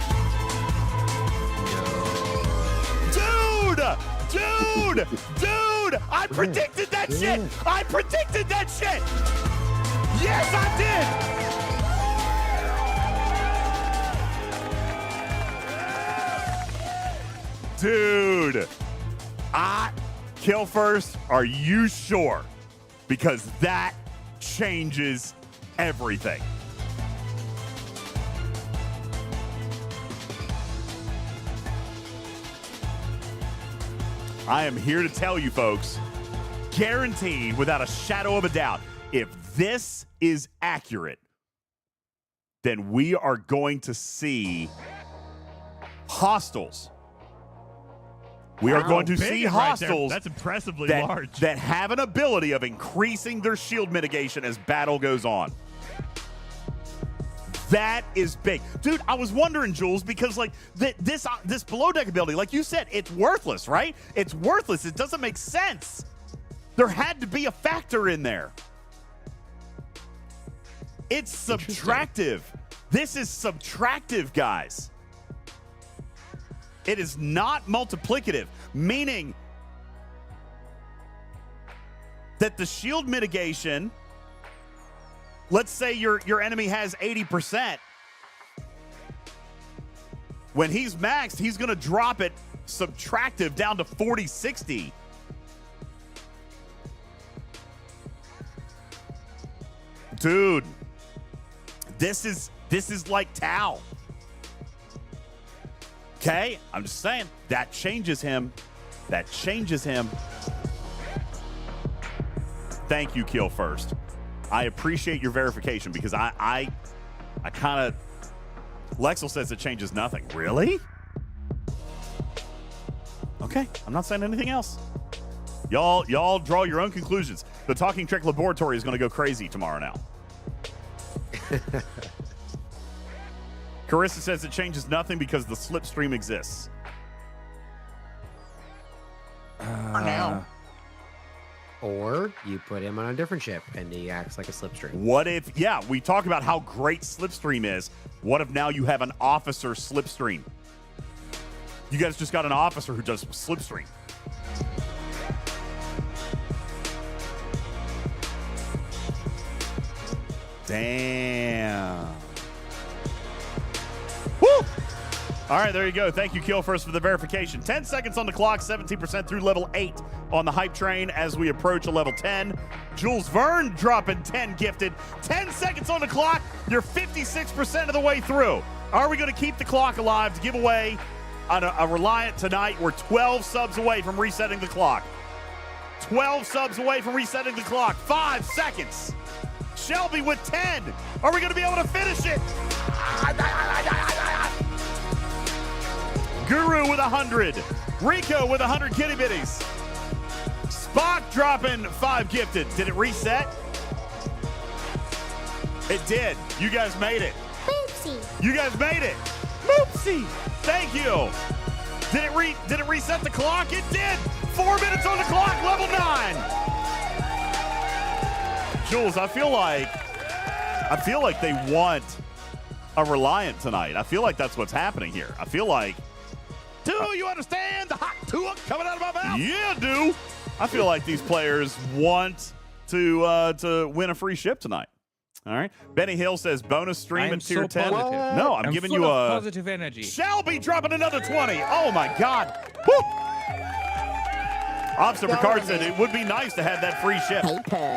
Dude! I predicted that shit! I predicted that shit! Yes, I did! Dude! Kill First, are you sure? Because that changes everything. I am here to tell you folks, guaranteed without a shadow of a doubt, if this is accurate, then we are going to see hostiles. We are going to see hostiles That's impressively that, large. that have an ability of increasing their shield mitigation as battle goes on. That is big. Dude, I was wondering, Jules, because like this below deck ability, like you said, it's worthless, right? It's worthless. It doesn't make sense. There had to be a factor in there. It's subtractive. This is subtractive, guys. It is not multiplicative, meaning that the shield mitigation, let's say your enemy has 80%. When he's maxed, he's going to drop it subtractive down to 40-60. Dude, this is like Tau. Okay? I'm just saying, that changes him. That changes him. Thank you, Kill First. I appreciate your verification because I kind of... Lexel says it changes nothing. Really? Okay, I'm not saying anything else. Y'all draw your own conclusions. The Talking Trick Laboratory is going to go crazy tomorrow now. Carissa says it changes nothing because the slipstream exists. For now. Or you put him on a different ship and he acts like a slipstream. What if, yeah, we talk about how great slipstream is. What if now you have an officer slipstream? You guys just got an officer who does slipstream. Damn. Woo! All right, there you go. Thank you, Kill First, for the verification. 10 seconds on the clock, 17% through level 8 on the hype train as we approach a level 10. Jules Verne dropping 10 gifted. 10 seconds on the clock. You're 56% of the way through. Are we going to keep the clock alive to give away a Reliant tonight? We're 12 subs away from resetting the clock. 12 subs away from resetting the clock. 5 seconds. Shelby with 10. Are we going to be able to finish it? Guru with 100. Rico with 100 kitty bitties. Spock dropping 5 gifted. Did it reset? It did. You guys made it. Oopsie. You guys made it. Oopsie. Thank you. Did it reset the clock? It did. 4 minutes on the clock. Level 9. Jules, I feel like they want a Reliant tonight. I feel like that's what's happening here. I feel like, do you understand the hot tool coming out of my mouth? Yeah, do. I feel like these players want to win a free ship tonight. All right. Benny Hill says bonus stream in tier 10. Positive. No, I'm giving you a positive energy. Shelby dropping another 20. Oh my God. Woo! Officer Picard said it would be nice to have that free ship.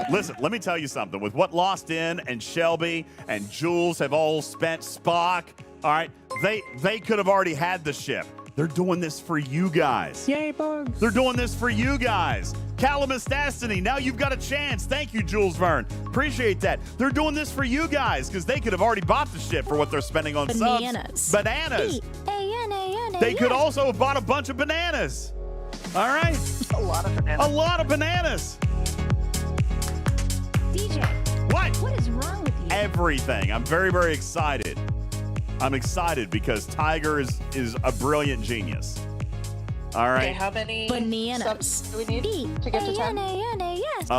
Listen, let me tell you something. With what Lost In and Shelby and Jules have all spent Spock, all right, they could have already had the ship. They're doing this for you guys. Yay, bugs. They're doing this for you guys. Calamus Destiny, now you've got a chance. Thank you, Jules Verne. Appreciate that. They're doing this for you guys because they could have already bought the ship for what they're spending on subs. Bananas. B-A-N-A-N-A-S. They could also have bought a bunch of bananas. All right? A lot of bananas. A lot of bananas. DJ, what is wrong with you? Everything. I'm very, very excited. I'm excited because Tiger is a brilliant genius. All right. Okay, how many Bananas. subs do we need to get to 10? B-A-N-A-N-A-S.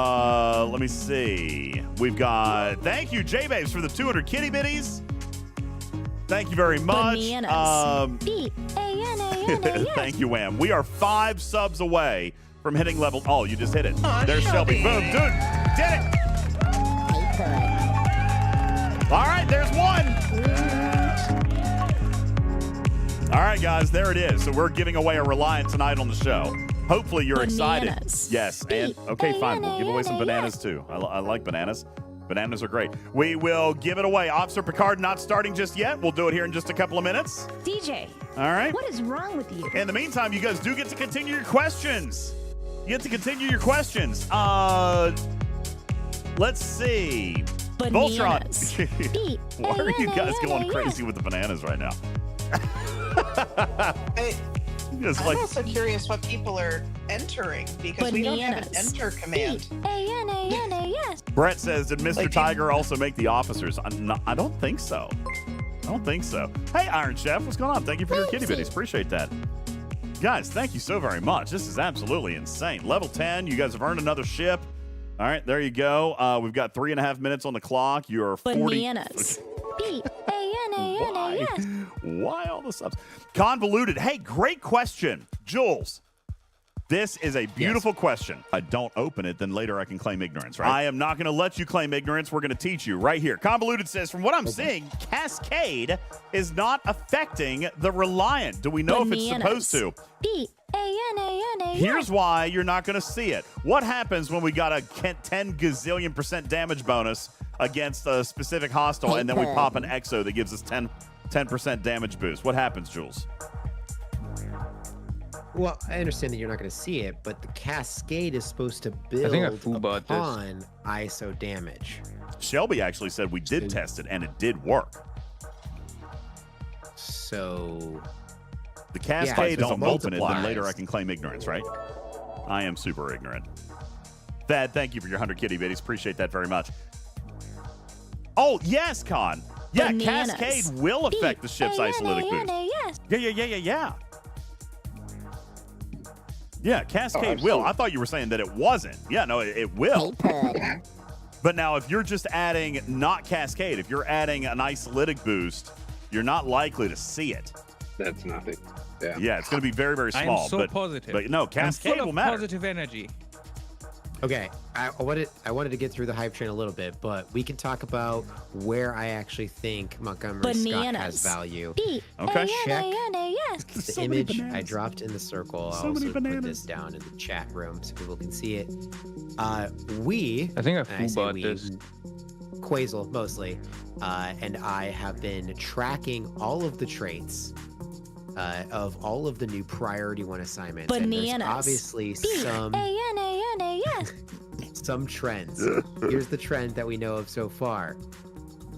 Let me see. We've got, thank you, J-Babes, for the 200 kitty bitties. Thank you very much. Bananas. B-A-N-A-N-A-S. Thank you, Wham. We are 5 subs away from hitting level. Oh, you just hit it. Aw, There's Shelby. Shelby. Boom, dude. Did it. All right, there's one. All right, guys, there it is. So we're giving away a Reliant tonight on the show. Hopefully you're excited. Yes, and okay, fine. We'll give away some bananas too. I like bananas. Bananas are great. We will give it away. Officer Picard not starting just yet. We'll do it here in just a couple of minutes. DJ, all right. What is wrong with you? In the meantime, you guys do get to continue your questions. You get to continue your questions. Let's see. Bananas. Voltron. Why are you guys going crazy with the bananas right now? I'm also curious what people are entering because we don't have an enter command. B-A-N-A-N-A-S. Brett says, did Mr. Tiger also make the officers? I don't think so. I don't think so. Hey, Iron Chef, what's going on? Thank you for your kitty bitties. Appreciate that. Guys, thank you so very much. This is absolutely insane. Level 10, you guys have earned another ship. All right, there you go. We've got 3.5 minutes on the clock. You're 40. Bananas. B-A-N-A-N-A-S. Why all the subs? Convoluted. Hey, great question. Jules, this is a beautiful question. I don't open it, then later I can claim ignorance, right? I am not going to let you claim ignorance. We're going to teach you right here. Convoluted says, from what I'm seeing, Cascade is not affecting the Reliant. Do we know if it's supposed to? B-A-N-A-N-A-S. Here's why you're not going to see it. What happens when we got a 10 gazillion% damage bonus against a specific hostile, and then we pop an exo that gives us 10% damage boost? What happens, Jules? Well, I understand that you're not going to see it, but the cascade is supposed to build think I foolbot this. upon ISO damage. Shelby actually said we did test it, and it did work. So The cascade is a don't open it, then multiplies. later I can claim ignorance, right? I am super ignorant. Thad, thank you for your 100 kitty bitties. Appreciate that very much. Oh, yes, Con. Yeah, Bananas. cascade will affect the ship's isolytic boost. Yes. Yeah. Yeah, cascade will. I thought you were saying that it wasn't. Yeah, no, it will. But now, if you're just adding not cascade, if you're adding an isolytic boost, you're not likely to see it. That's nothing. Yeah. Yeah, it's going to be very, very I small. am so but, positive. But no, I'm cascade full will of matter. positive energy. Okay, I wanted to get through the hype train a little bit, but we can talk about where I actually think Montgomery Scott has Bananas. value. Okay. Yes. The So many image I bananas. dropped in the circle. So I'll many also put bananas. this down in the chat room so people can see it. I think I and I say foolbot we, this. Quasel mostly, and I have been tracking all of the traits of all of the new priority 1 assignments. And there's Bananas. obviously Yes. some trends. Here's the trend that we know of so far.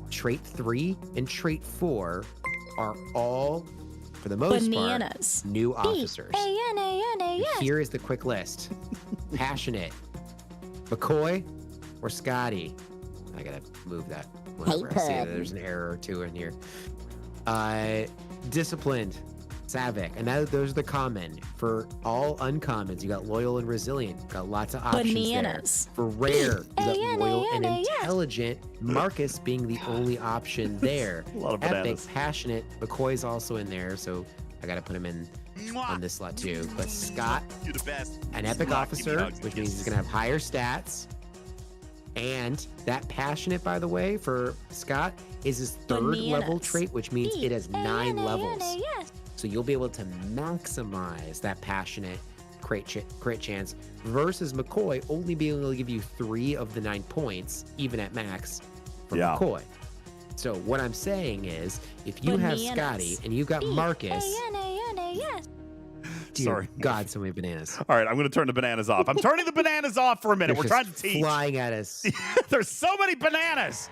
Trait 3 and trait 4 are all, for the most Bananas. part, new officers. Yes. Here is the quick list. Passionate, McCoy, or Scotty. I gotta move that whenever I see that there's an error or two in here. Disciplined, Savick, and those are the common. For all uncommons, you got loyal and resilient. Got lots of options Bananas. there. For rare, you got loyal and Yes. intelligent. Marcus being the only option there. A lot of Epic, bananas. passionate. McCoy's also in there, so I gotta put him in on this slot too. But Scott, You're the best. an epic Mwah. Give me officer, hugs and which means he's kisses. going to have higher stats. And that passionate, by the way, for Scott is his third level Bananas. trait, which means it has 9 levels. Yes. So you'll be able to maximize that passionate crit chance versus McCoy only being able to give you 3 of the 9 points, even at max, for Yeah. McCoy. So what I'm saying is, if you have Bananas. Scotty and you've got Marcus, Yes. dear Sorry. God, so many bananas. All right, I'm going to turn the bananas off. I'm turning the bananas off for a minute. They're We're just trying to teach. flying at us. There's so many bananas.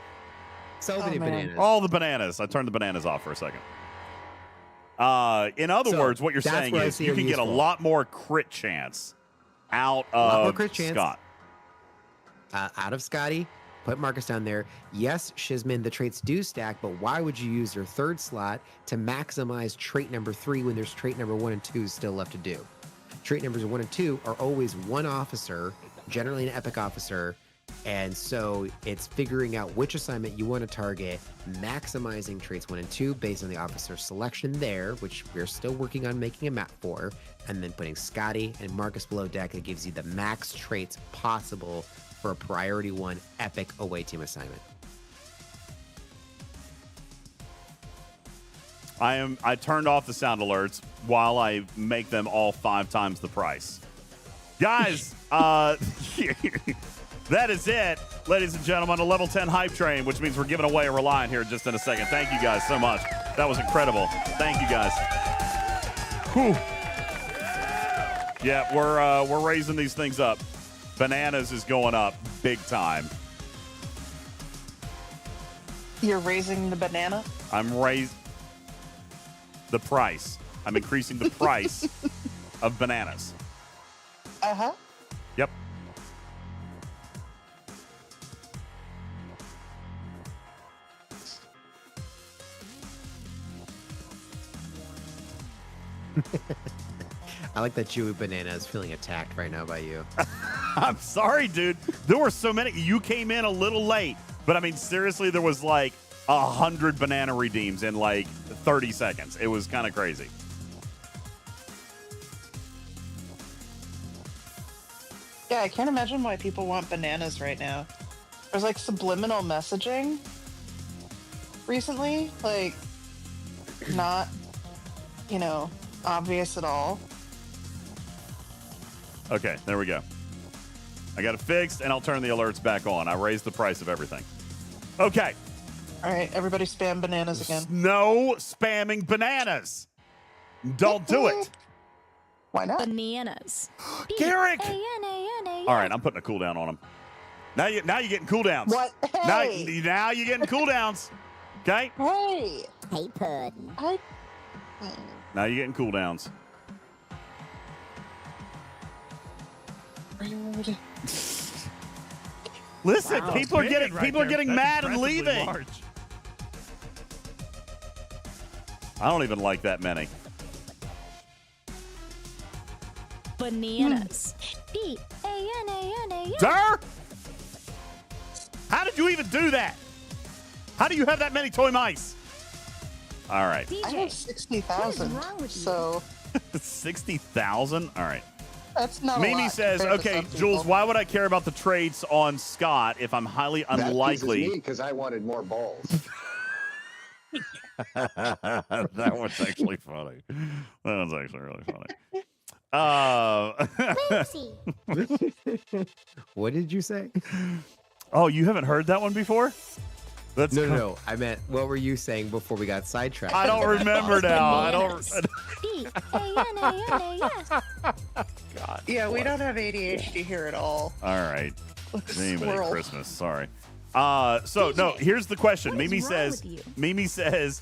So many man. bananas. All the bananas. I turned the bananas off for a second. In other So, words, what you're that's saying where I is see you them can get a useful. lot more crit chance out lot more of crit chance. Scott. Out of Scotty, put Marcus down there. Yes, Shizman, the traits do stack, but why would you use your third slot to maximize trait number 3 when there's trait number 1 and 2 still left to do? Trait numbers 1 and 2 are always one officer, generally an epic officer, and so it's figuring out which assignment you want to target, maximizing traits 1 and 2 based on the officer selection there, which we're still working on making a map for, and then putting Scotty and Marcus below deck that gives you the max traits possible for a priority 1 epic away team assignment. I turned off the sound alerts while I make them all 5 times the price. Guys, that is it, ladies and gentlemen, a level 10 hype train, which means we're giving away a Reliant here just in a second. Thank you guys so much. That was incredible. Thank you guys. Whew. Yeah, we're raising these things up. Bananas is going up big time. You're raising the banana? I'm raising the price. I'm increasing the price of bananas. Uh-huh. Yep. I like that Chewy Banana is feeling attacked right now by you. I'm sorry, dude. There were so many. You came in a little late, but I mean, seriously, there was like 100 banana redeems in like 30 seconds. It was kind of crazy. Yeah, I can't imagine why people want bananas right now. There's like subliminal messaging recently, like not, obvious at all. Okay, there we go. I got it fixed, and I'll turn the alerts back on. I raised the price of everything. Okay. All right, everybody spam bananas again. No spamming bananas. Don't do it. Why not? Bananas. Garrick! B-A-N-A-N-A-S. All right, I'm putting a cooldown on him. Now you're getting cooldowns. What? Hey! Now you're getting cooldowns. Okay? Hey! Hey, Puddin'. Now you're getting cooldowns. Rude. Listen, Wow, people are spinning getting right mad there. and That's leaving. impressively large. I don't even like that many. Bananas. B-A-N-A-N-A-S. Sir? How did you even do that? How do you have that many toy mice? All right. I have DJ. 60,000. What is wrong with you? So 60,000? All right. that's not a Mimi lot says, compared to okay, some Jules, people. why would I care about the traits on Scott if I'm highly unlikely? because I wanted more balls. That one's actually funny. That one's actually really funny. Lucy. What did you say? Oh, you haven't heard that one before? That's No. I meant, what were you saying before we got sidetracked? I don't remember now. I don't. B-A-N-A-N-A-S. God. Yeah, we don't have ADHD here at all. All right. Look, a Mimi squirrel. Christmas. Sorry. So no. Here's the question. What is Mimi wrong says. with you? Mimi says.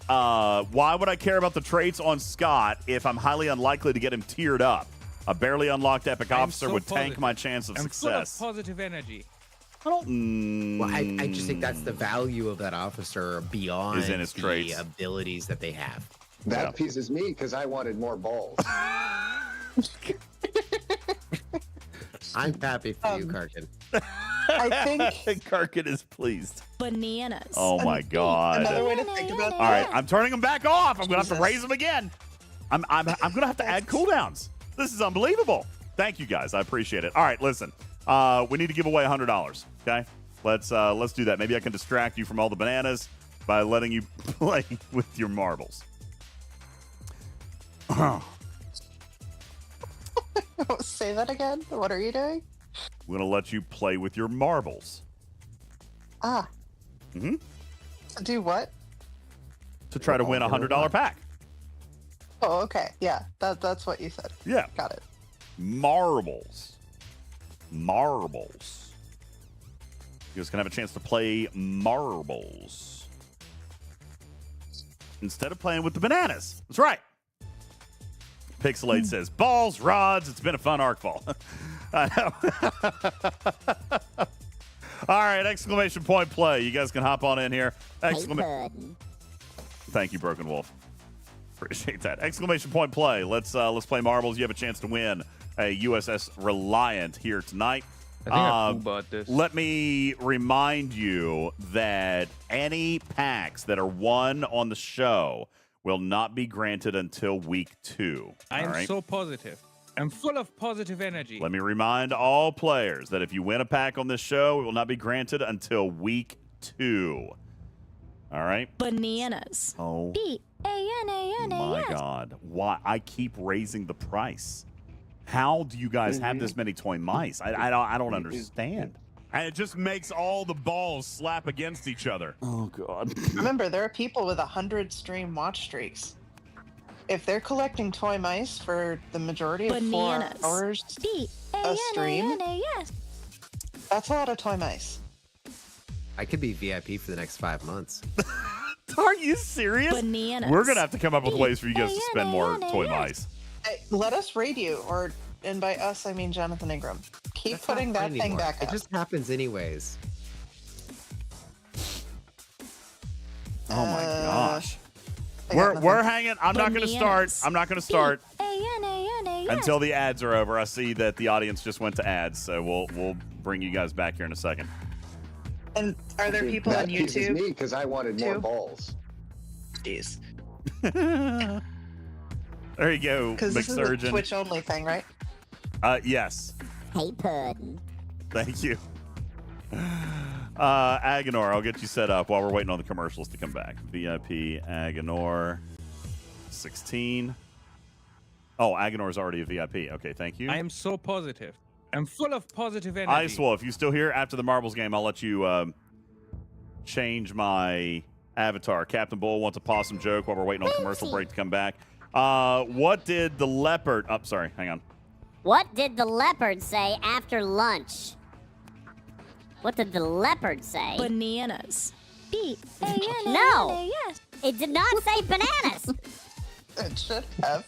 Why would I care about the traits on Scott if I'm highly unlikely to get him tiered up? A barely unlocked epic I'm officer so would tank positive. my chance of I'm full of success. positive energy. I don't. Well, I just think that's the value of that officer beyond Is in his the traits. abilities that they have. That pleases me because I wanted more balls. I'm happy for you, Karkin. I think Karkin is pleased. Bananas. Oh my God. another way to think about All right, I'm turning them back off. I'm gonna have to Jesus. raise them again. I'm gonna have to add cooldowns. This is unbelievable. Thank you guys. I appreciate it. All right, listen. We need to give away $100. Okay, let's do that. Maybe I can distract you from all the bananas by letting you play with your marbles. Say that again. What are you doing? I'm gonna let you play with your marbles. Ah. Mm-hmm. Do what? To try to win a $100 pack. Oh, okay. Yeah, that's what you said. Yeah. Got it. Marbles. Marbles. You guys can have a chance to play marbles instead of playing with the bananas. That's right. Pixelate says, balls, rods. It's been a fun arc fall. I know. All right, exclamation point play. You guys can hop on in here. Thank you, Broken Wolf. Appreciate that. Exclamation point play. Let's play marbles. You have a chance to win a USS Reliant here tonight. I think I bought this. Let me remind you that any packs that are won on the show will not be granted until week 2. I am all right? so positive. I'm full of positive energy. Let me remind all players that if you win a pack on this show, it will not be granted until week 2. All right? Bananas. Oh, B-A-N-A-N-A-S. my God. Why? I keep raising the price. How do you guys have this many toy mice? I don't understand. And it just makes all the balls slap against each other. Oh, God. Remember, there are people with 100 stream watch streaks. If they're collecting toy mice for the majority of Bananas. 4 hours a stream, B-A-N-A-N-A-S. that's a lot of toy mice. I could be VIP for the next 5 months. Are you serious? Bananas. We're going to have to come up with ways for you guys to spend more toy mice. Hey, let us raid you, and by us I mean Jonathan Ingram. Keep That's putting not that fun thing anymore. back It up. just happens anyways. Oh, my gosh. I got We're nothing. hanging. I'm not going to start. Bananas. I'm not going to start B-A-N-A-N-A-S. until the ads are over. I see that the audience just went to ads, so we'll bring you guys back here in a second. And are there people that on pleases YouTube? me because I wanted more too? balls. Jeez. There you go, Because this is a McSurgeon. Twitch only thing, right? Yes. Hey, Puddin'. Thank you. Agonor, I'll get you set up while we're waiting on the commercials to come back. VIP Agonor 16. Oh, Agonor's already a VIP. Okay, thank you. I am so positive. I'm full of positive energy. Icewolf, if you're still here after the marbles game, I'll let you change my avatar. Captain Bull wants a possum joke while we're waiting on commercial break to come back. What did the leopard... Oh, sorry. Hang on. What did the leopard say after lunch? What did the leopard say? Bananas. No. It did not say bananas. It should have.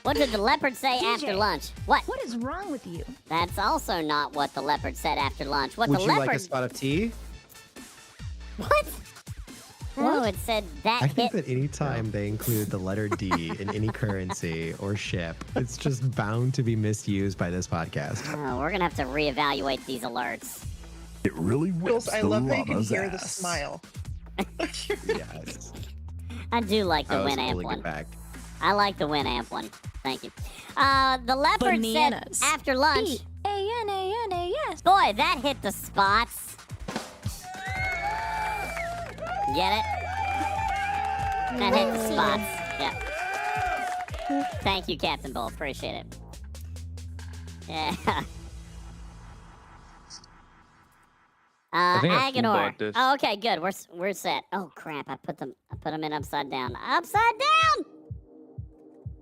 What did the leopard say after lunch? What? What is wrong with you? That's also not what the leopard said after lunch. What Would the you leopard... like a spot of tea? What? No, it said that I think hit... that any time they include the letter D in any currency or ship, it's just bound to be misused by this podcast. Oh, we're going to have to reevaluate these alerts. It really whips I the love how you can llama's hear the ass. smile. Yes. I do like the I was Winamp holding one. it back. I like the Winamp one. Thank you. The leopard Bananas. said after lunch... B-A-N-A-N-A-S. Boy, that hit the spots. Get it? That hit the spots. Yeah. Thank you, Captain Bull. Appreciate it. Yeah. I think I flew Agonor. about this. Oh, okay, good. We're set. Oh crap! I put them in upside down. Upside down.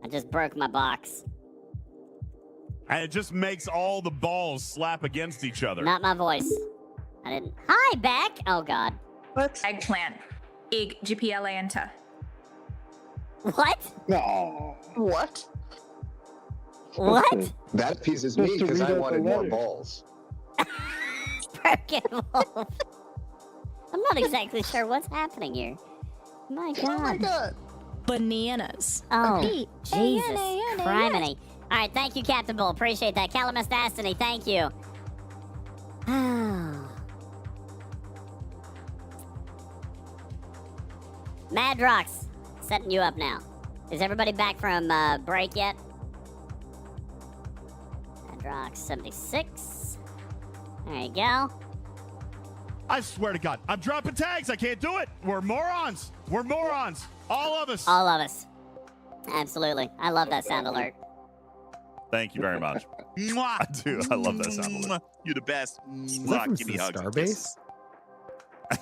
I just broke my box. And it just makes all the balls slap against each other. Not my voice. I didn't. Hi, Beck. Oh God. What? Eggplant. Egg. GPLanta. What? No. What? What? That appeases me because I wanted more balls. Broken wolf. I'm not exactly sure what's happening here. My God. Oh my God. Bananas. Oh, B-A-N-A-N-A-S. Jesus criminy. All right, thank you, Captain Bull. Appreciate that. Calamus Destiny, thank you. Madrox, setting you up now. Is everybody back from break yet? Madrox 76. There you go. I swear to God, I'm dropping tags. I can't do it. We're morons. We're morons. All of us. All of us. Absolutely. I love that sound alert. Thank you very much. Mwah. I do. I love that sound alert. You're the best. Is that from Give me hugs. Starbase?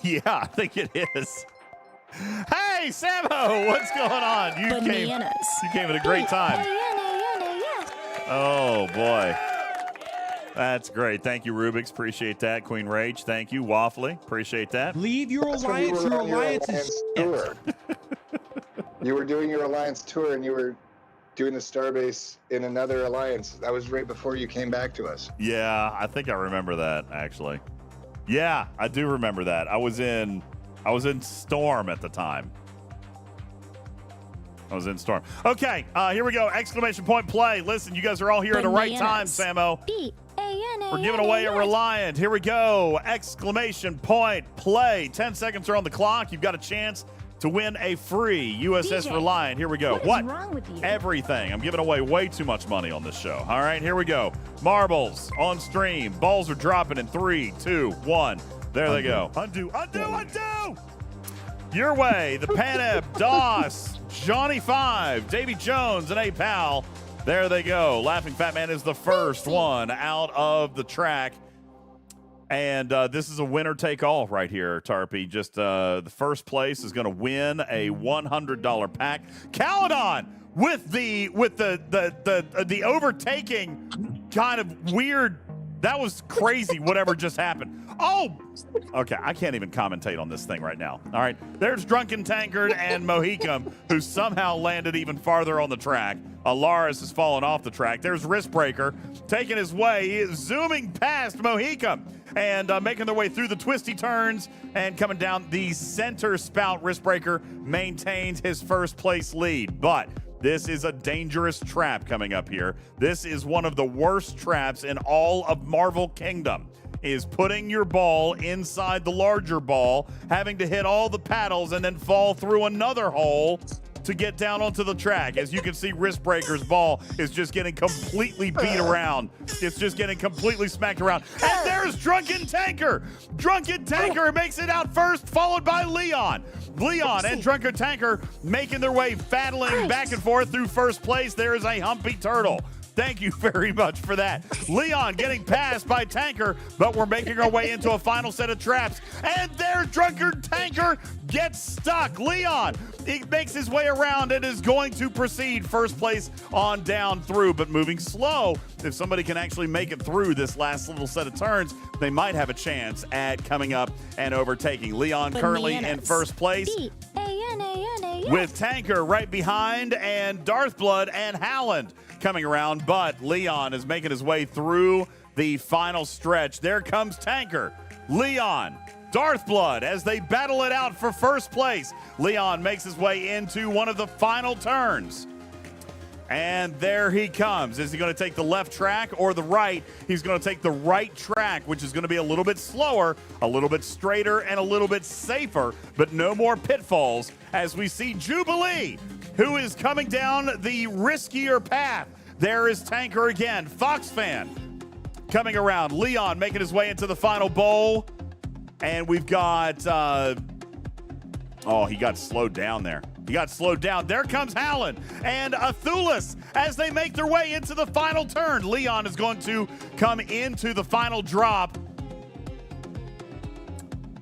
Yeah, I think it is. Hey, Sammo, what's going on? You Bananas. came at a great time. B-A-N-A-N-A-S. Oh, boy. That's great. Thank you, Rubik's. Appreciate that. Queen Rage, thank you. Waffly, appreciate that. Leave your That's when you alliance. were Your on your alliance is alliance tour. You were doing your alliance tour and you were doing the Starbase in another alliance. That was right before you came back to us. Yeah, I think I remember that, actually. Yeah, I do remember that. I was in Storm at the time. I was in Storm. Okay, here we go. Exclamation point play. Listen, you guys are all here at the right time, Sammo. B-A-N-A-N-A-S. We're giving away a Reliant. Here we go. Exclamation point play. 10 seconds are on the clock. You've got a chance to win a free USS DJ, Reliant. Here we go. What is wrong with you? Everything. I'm giving away way too much money on this show. All right, here we go. Marbles on stream. Balls are dropping in 3, 2, 1. There they go. Undo. Your way. The Paneb, Doss, Johnny 5, Davy Jones, and A-Pal. There they go. Laughing Fat Man is the first one out of the track. And this is a winner-take-all right here, Tarpy. Just the first place is going to win a $100 pack. Caledon with the overtaking kind of weird. That was crazy. Whatever just happened. Oh, okay. I can't even commentate on this thing right now. All right. There's Drunken Tankard and Mohicum, who somehow landed even farther on the track. Alaris has fallen off the track. There's Wristbreaker taking his way. He is zooming past Mohicum and making their way through the twisty turns and coming down the center spout. Wristbreaker maintains his first place lead, but this is a dangerous trap coming up here. This is one of the worst traps in all of Marvel Kingdom, is putting your ball inside the larger ball, having to hit all the paddles and then fall through another hole to get down onto the track. As you can see, Wristbreaker's ball is just getting completely beat around. It's just getting completely smacked around. And there's Drunken Tanker. Drunken Tanker makes it out first, followed by Leon. Leon and Drunken Tanker making their way, battling back and forth through first place. There is a Humpy Turtle. Thank you very much for that. Leon getting passed by Tanker, but we're making our way into a final set of traps. And their drunkard Tanker gets stuck. Leon, he makes his way around and is going to proceed first place on down through, but moving slow. If somebody can actually make it through this last little set of turns, they might have a chance at coming up and overtaking. Leon currently in first place. B-A-N-A-N-A-S. With Tanker right behind and Darthblood and Howland coming around, but Leon is making his way through the final stretch. There comes Tanker, Leon, Darthblood as they battle it out for first place. Leon makes his way into one of the final turns. And there he comes. Is he going to take the left track or the right? He's going to take the right track, which is going to be a little bit slower, a little bit straighter, and a little bit safer, but no more pitfalls as we see Jubilee, who is coming down the riskier path. There is Tanker again. Foxfan coming around. Leon making his way into the final bowl. And we've got, he got slowed down there. He got slowed down. There comes Howland and Athulus as they make their way into the final turn. Leon is going to come into the final drop.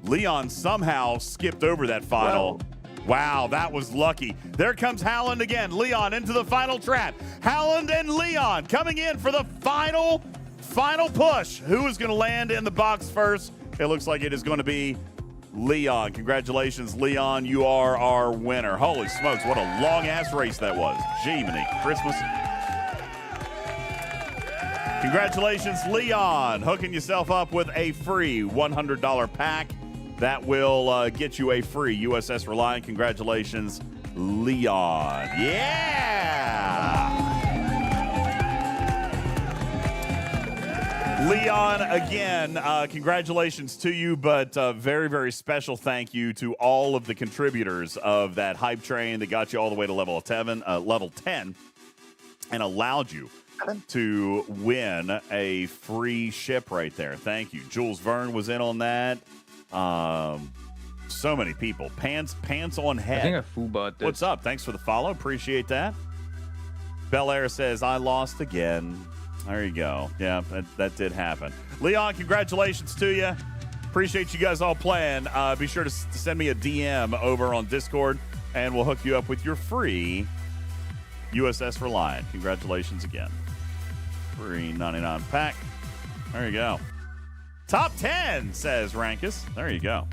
Leon somehow skipped over that final. Wow, that was lucky. There comes Howland again. Leon into the final trap. Howland and Leon coming in for the final push. Who is going to land in the box first? It looks like it is going to be Leon. Congratulations, Leon. You are our winner. Holy smokes, what a long-ass race that was. Jiminy Christmas. Congratulations, Leon. Hooking yourself up with a free $100 pack. That will get you a free USS Reliant. Congratulations, Leon. Yeah! Leon, again, congratulations to you, but very, very special thank you to all of the contributors of that hype train that got you all the way to level 10 and allowed you to win a free ship right there. Thank you. Jules Verne was in on that. So many people. Pants on head. I think I foobot this. What's up? Thanks for the follow. Appreciate that. Bel Air says, I lost again. There you go. Yeah, that did happen. Leon, congratulations to you. Appreciate you guys all playing. Be sure to send me a DM over on Discord, and we'll hook you up with your free USS Reliant. Congratulations again. Free 99 pack. There you go. Top 10, says Rankus. There you go.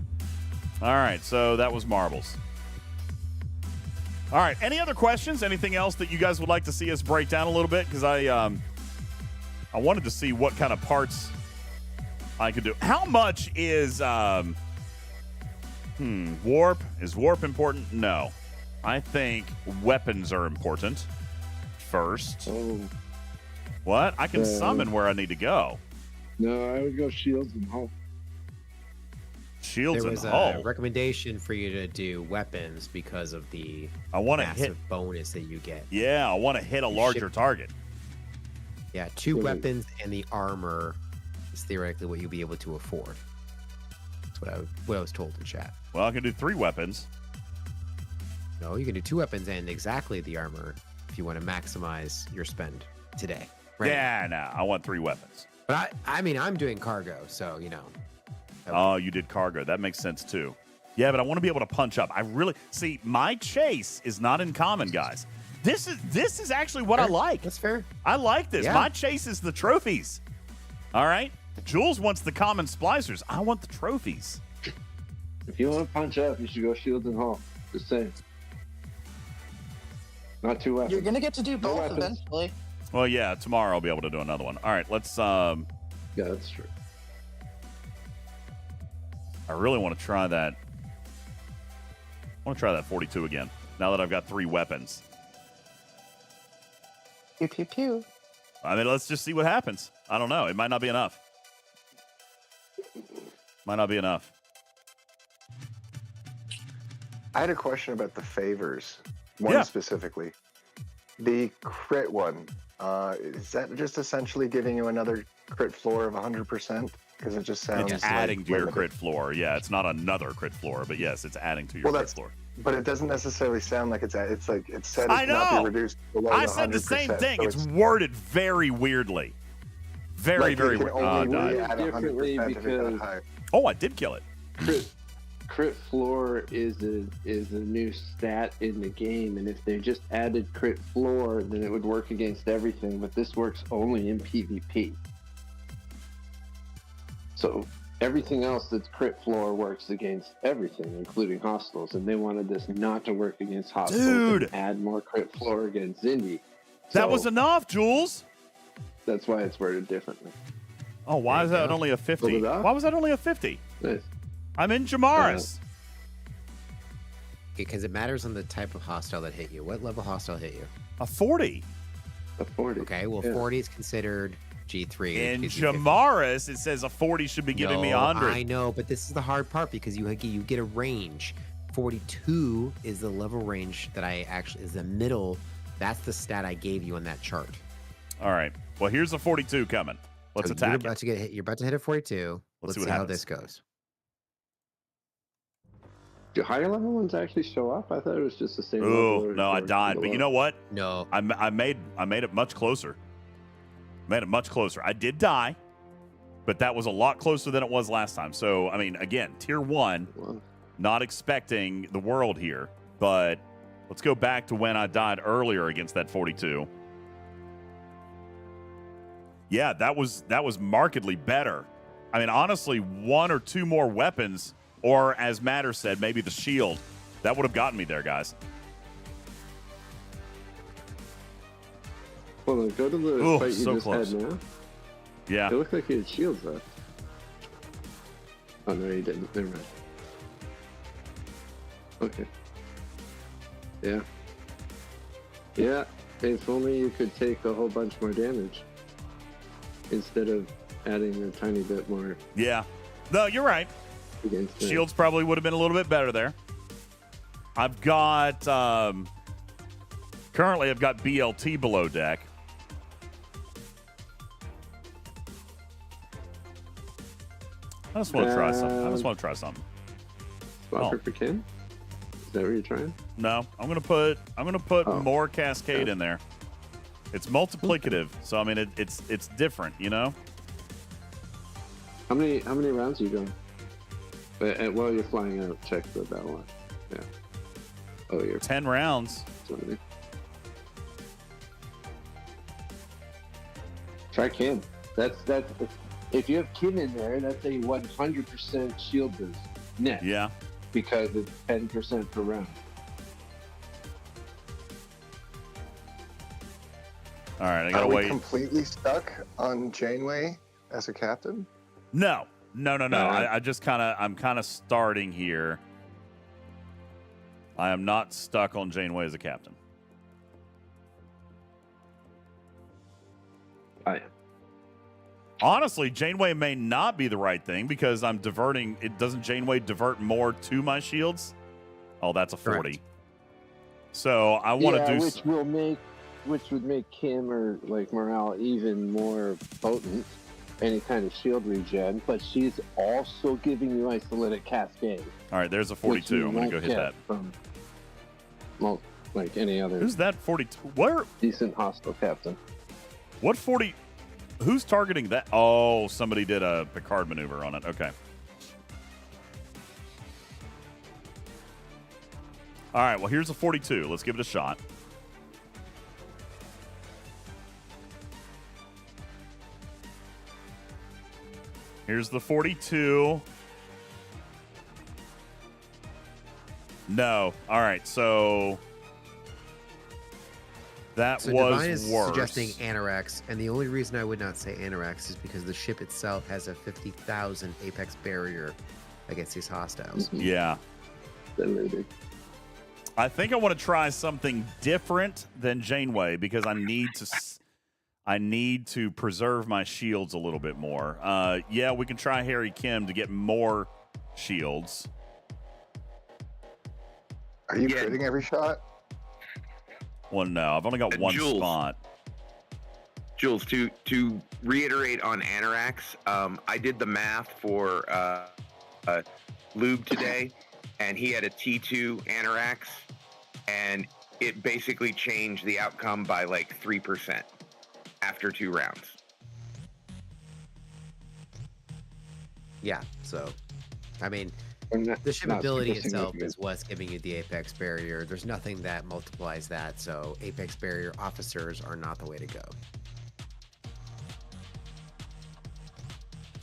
All right, so that was marbles. All right, any other questions? Anything else that you guys would like to see us break down a little bit? Because I wanted to see what kind of parts I could do. How much is warp? Is warp important? No. I think weapons are important first. Oh. What? I can summon where I need to go. No, I would go shields and hull. Shields there and was hull. a recommendation for you to do weapons because of the massive hit bonus that you get. Yeah, I want to hit a larger target. Yeah, 2 weapons and the armor is theoretically what you'll be able to afford. That's what I was told in chat. Well, I can do 3 weapons. No, you can do 2 weapons and exactly the armor if you want to maximize your spend today. Right? Yeah, no, I want 3 weapons. But I mean, I'm doing cargo, so, you know. Oh, you did cargo. That makes sense, too. Yeah, but I want to be able to punch up. I really... See, my chase is not in common, guys. This is actually what I like. That's fair. I like this. Yeah. My chase is the trophies. All right? Jules wants the common splicers. I want the trophies. If you want to punch up, you should go shields and hull. Just saying. Not 2 weapons. You're gonna get to do both weapons. eventually. Well, yeah, tomorrow I'll be able to do another one. All right, let's... Yeah, that's true. I really want to try that. I want to try that 42 again, now that I've got 3 weapons. Pew, pew, pew. I mean, let's just see what happens. I don't know. It might not be enough. Might not be enough. I had a question about the favors. One specifically. The crit one. Is that just essentially giving you another crit floor of 100%? Because it just sounds It's adding like to your limited. crit floor. Yeah, it's not another crit floor, but yes, it's adding to your crit floor. But it doesn't necessarily sound like it's like it's said it I cannot know. be reduced below I the said the 100%. same thing. So It's worded very weirdly. Very, like very you can weird. only Died. add 100% if it got high. Oh, I did kill it. Crit floor is a new stat in the game, and if they just added crit floor, then it would work against everything. But this works only in PvP. So everything else that's crit floor works against everything, including hostiles. And they wanted this not to work against hostiles. Dude. And add more crit floor against Zindi. That was enough, Jules. That's why it's worded differently. Oh, why is that only a 50? Why was that only a 50? Nice. I'm in Jamaris. Because it matters on the type of hostile that hit you. What level hostile hit you? A 40. A 40. Okay, well, 40 is considered G3. In Jamaris, it says a 40 should be giving me 100. I know, but this is the hard part because you get a range. 42 is the level range that I actually is the middle. That's the stat I gave you on that chart. All right. Well, here's a 42 coming. Let's So attack you're it. about to get hit. You're about to hit a 42. Let's see see what how happens. this goes. Do higher level ones actually show up? I thought it was just the same level. Oh, no, I died. But you know what? No. I made it much closer. Made it much closer. I did die, but that was a lot closer than it was last time. So, I mean, again, tier 1, not expecting the world here. But let's go back to when I died earlier against that 42. Yeah, that was markedly better. I mean, honestly, 1 or 2 more weapons, or as Matter said, maybe the shield, that would have gotten me there, guys. Hold on, go to the Ooh, fight you so just close. had now. Yeah. It looked like you had shields left. Oh, no, you didn't. Never mind. Okay. Yeah. Yeah, if only you could take a whole bunch more damage instead of adding a tiny bit more. Yeah. No, you're right. Against Shields probably would have been a little bit better there. I've got currently I've got BLT below deck. I just want to try something. Swapper for Ken? Is that what you're trying? No, I'm gonna put more Cascade in there. It's multiplicative, so I mean it's different, you know. How many rounds are you going? While you're flying out, check the battle line. Yeah. Oh, you're 10 rounds. Try Kin. That's if you have Kin in there, that's a 100% shield boost net. Yeah. Because it's 10% per round. All right, I gotta Are we wait. completely stuck on Janeway as a captain? No. I'm kind of starting here. I am not stuck on Janeway as a captain. I am. Honestly, Janeway may not be the right thing because I'm diverting. Doesn't Janeway divert more to my shields? Oh, that's a 40. Correct. So I want to do. Which would make Kim or like Morale even more potent. Any kind of shield regen, but she's also giving you Isolated Cascade. All right, there's a 42. I'm going to go hit that. From, well, like any other. Who's that 42? Where? Decent hostile captain. What 40? Who's targeting that? Oh, somebody did a Picard maneuver on it. Okay. All right, well, here's a 42. Let's give it a shot. Here's the 42. No. All right, so that So was Divine is worse. suggesting Anorax, and the only reason I would not say Anorax is because the ship itself has a 50,000 apex barrier against these hostiles. Yeah. I think I want to try something different than Janeway because I need to preserve my shields a little bit more. Yeah, we can try Harry Kim to get more shields. Are you critting every shot? Well, no, I've only got one Jules. spot. Jules, to reiterate on Anorax, I did the math for Lube today, and he had a T2 Anorax, and it basically changed the outcome by like 3% after 2 rounds. Yeah, so, I mean, Not- the not shippability super itself significant. is what's giving you the apex barrier. There's nothing that multiplies that, so apex barrier officers are not the way to go.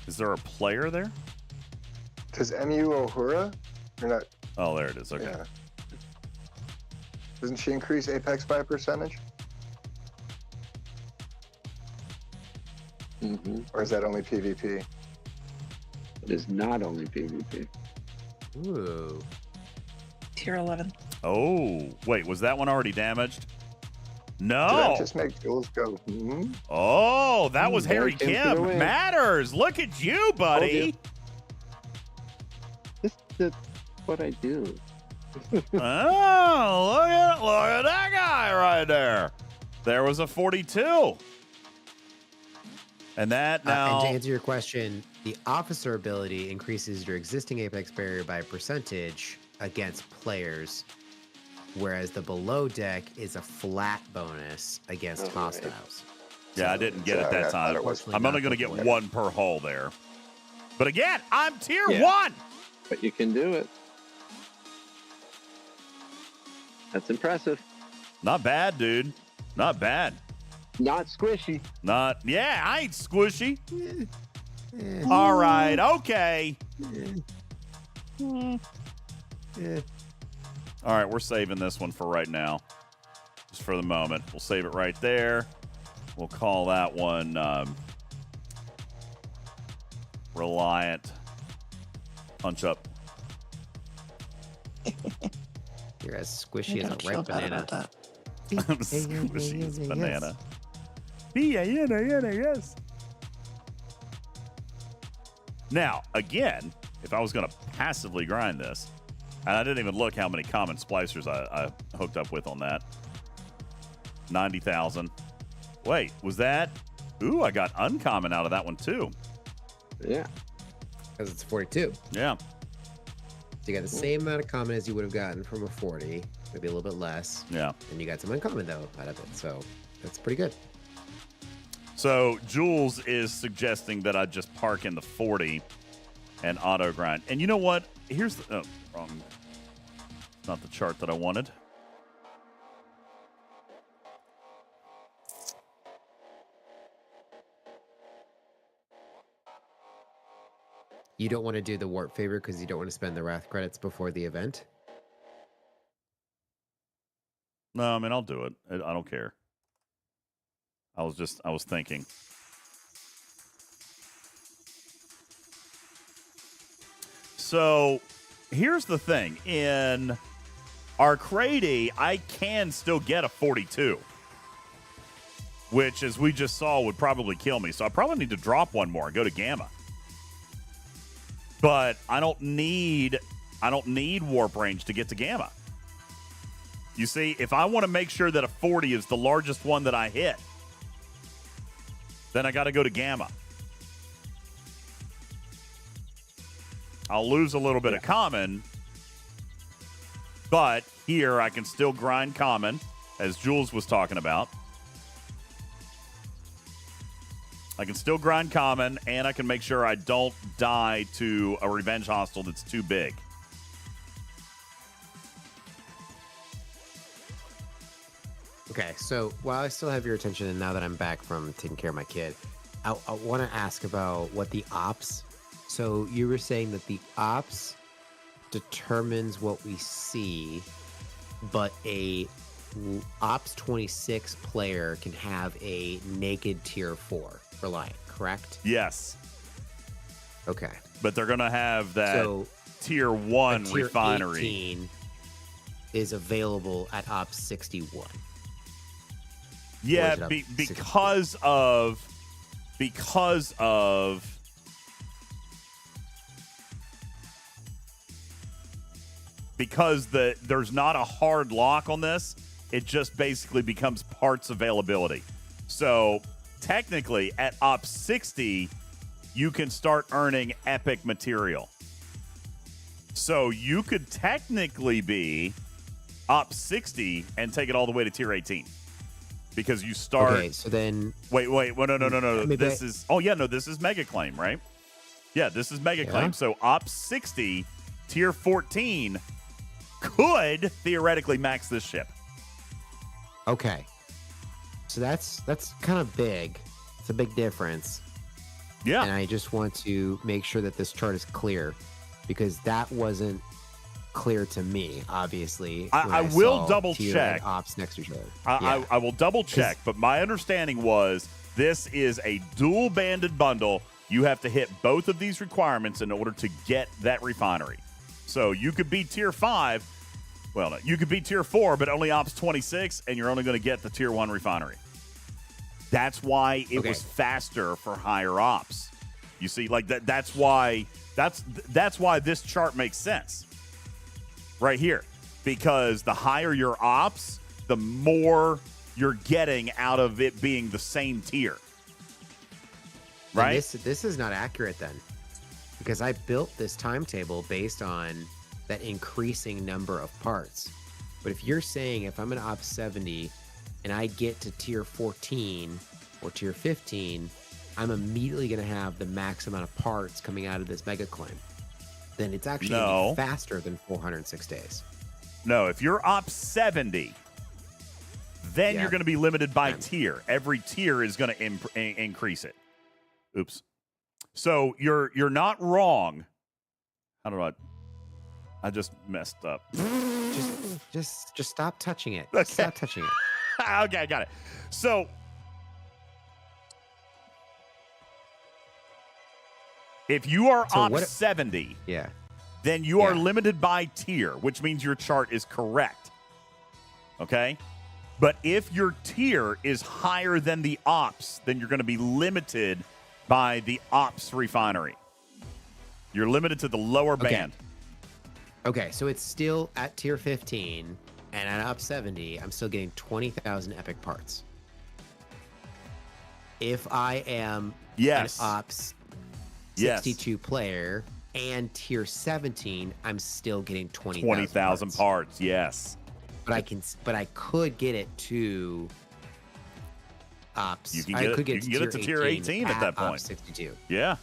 Is there a player there? Does MU Ohura? Or not? Oh, there it is. Okay. Yeah. Doesn't she increase apex by a percentage? Mm-hmm. Or is that only PvP? It is not only PvP. Ooh. Tier 11. Oh, wait, was that one already damaged? Did No. that just make Jules go, hmm? Oh, that was Harry Kim for the Kim. win. Matters. Look at you, buddy. This is what I do. Oh, look at that guy right there. There was a 42. And that now. And to answer your question, the officer ability increases your existing apex barrier by a percentage against players, whereas the below deck is a flat bonus against hostiles. Yeah, I didn't get it that time. I'm only going to get one per hull there. But again, I'm tier 1. But you can do it. That's impressive. Not bad, dude. Not bad. Not squishy. Yeah, I ain't squishy. All right, okay. All right, we're saving this one for right now. Just for the moment. We'll save it right there. We'll call that one Reliant. Punch up. You're as squishy I as don't a feel ripe bad banana. about that. I'm squishy as banana. Yes. Now, again, if I was going to passively grind this, and I didn't even look how many common splicers I hooked up with on that. 90,000. Wait, was that? Ooh, I got uncommon out of that one too. Yeah. Because it's 42. Yeah. So you got the same amount of common as you would have gotten from a 40, maybe a little bit less. Yeah. And you got some uncommon, though, out of it. So that's pretty good. So Jules is suggesting that I just park in the 40 and auto grind. And you know what? Here's the wrong. Not the chart that I wanted. You don't want to do the warp favor because you don't want to spend the wrath credits before the event. No, I mean, I'll do it. I don't care. I was thinking. So here's the thing. In Arcady, I can still get a 42. Which, as we just saw, would probably kill me. So I probably need to drop one more and go to Gamma. But I don't need warp range to get to Gamma. You see, if I want to make sure that a 40 is the largest one that I hit, then I got to go to Gamma. I'll lose a little bit of common, but here I can still grind common, as Jules was talking about. I can still grind common, and I can make sure I don't die to a revenge hostile that's too big. Okay, so while I still have your attention, and now that I'm back from taking care of my kid, I want to ask about what the ops. So you were saying that the ops determines what we see, but a ops 26 player can have a naked tier 4 Reliant, correct? Yes. Okay. But they're going to have that tier 1 tier refinery. 18 is available at ops 61. Yeah, because of there's not a hard lock on this. It just basically becomes parts availability. So technically at Ops 60, you can start earning epic material. So you could technically be Ops 60 and take it all the way to tier 18. Because you start. Okay, so then. Wait. Well, no. This is. Oh, yeah, no, this is Mega Claim, right? Yeah, this is Mega Claim. So Ops 60, tier 14, could theoretically max this ship. Okay. So that's kind of big. It's a big difference. Yeah. And I just want to make sure that this chart is clear because that wasn't clear to me, obviously. I will double check. Ops next to each other. I will double check, but my understanding was this is a dual banded bundle. You have to hit both of these requirements in order to get that refinery. So you could be tier 5. Well, no, you could be tier 4, but only Ops 26, and you're only going to get the tier 1 refinery. That's why it was faster for higher ops. You see, like that's why this chart makes sense. Right here. Because the higher your ops, the more you're getting out of it being the same tier. Right? This is not accurate then. Because I built this timetable based on that increasing number of parts. But if you're saying if I'm an Ops 70 and I get to tier 14 or tier 15, I'm immediately going to have the max amount of parts coming out of this mega claim. Then it's actually gonna be faster than 406 days. No, if you're Ops 70, then you're going to be limited by tier. Every tier is going to increase it. Oops. So you're not wrong. How do I just messed up. Just stop touching it. Okay. Stop touching it. Okay, I got it. So if you are Ops 70, then you are limited by tier, which means your chart is correct. Okay? But if your tier is higher than the ops, then you're going to be limited by the ops refinery. You're limited to the lower band. Okay, so it's still at tier 15, and at Ops 70, I'm still getting 20,000 epic parts. If I am an Ops 62 player and tier 17, I'm still getting 20,000 parts. Yes. But I could get it to Ops. You can get it to tier 18 at that point. Ops 62. Yeah.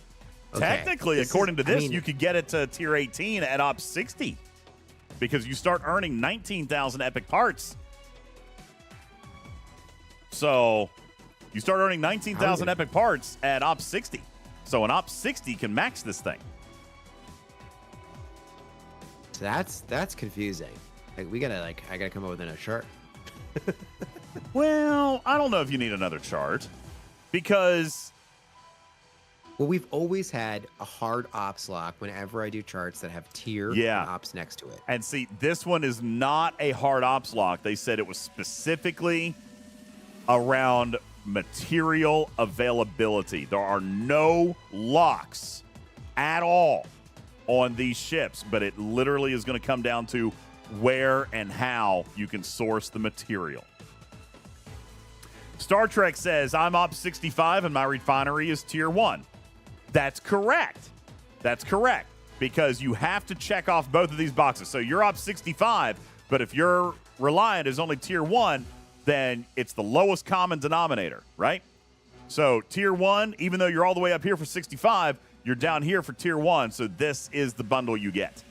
Okay. Technically, according to this, you could get it to tier 18 at Ops 60 because you start earning 19,000 epic parts. So you start earning 19,000 epic parts at Ops 60. So an Ops 60 can max this thing. So that's confusing. Like I gotta come up with another chart. Well, I don't know if you need another chart because. Well, we've always had a hard ops lock whenever I do charts that have tier and ops next to it. And see, this one is not a hard ops lock. They said it was specifically around material availability. There are no locks at all on these ships, but it literally is going to come down to where and how you can source the material. Star Trek says, I'm Ops 65 and my refinery is tier 1. That's correct. That's correct. Because you have to check off both of these boxes. So you're Ops 65, but if your Reliant is only tier 1, then it's the lowest common denominator, right? So tier 1, even though you're all the way up here for 65, you're down here for tier 1. So this is the bundle you get.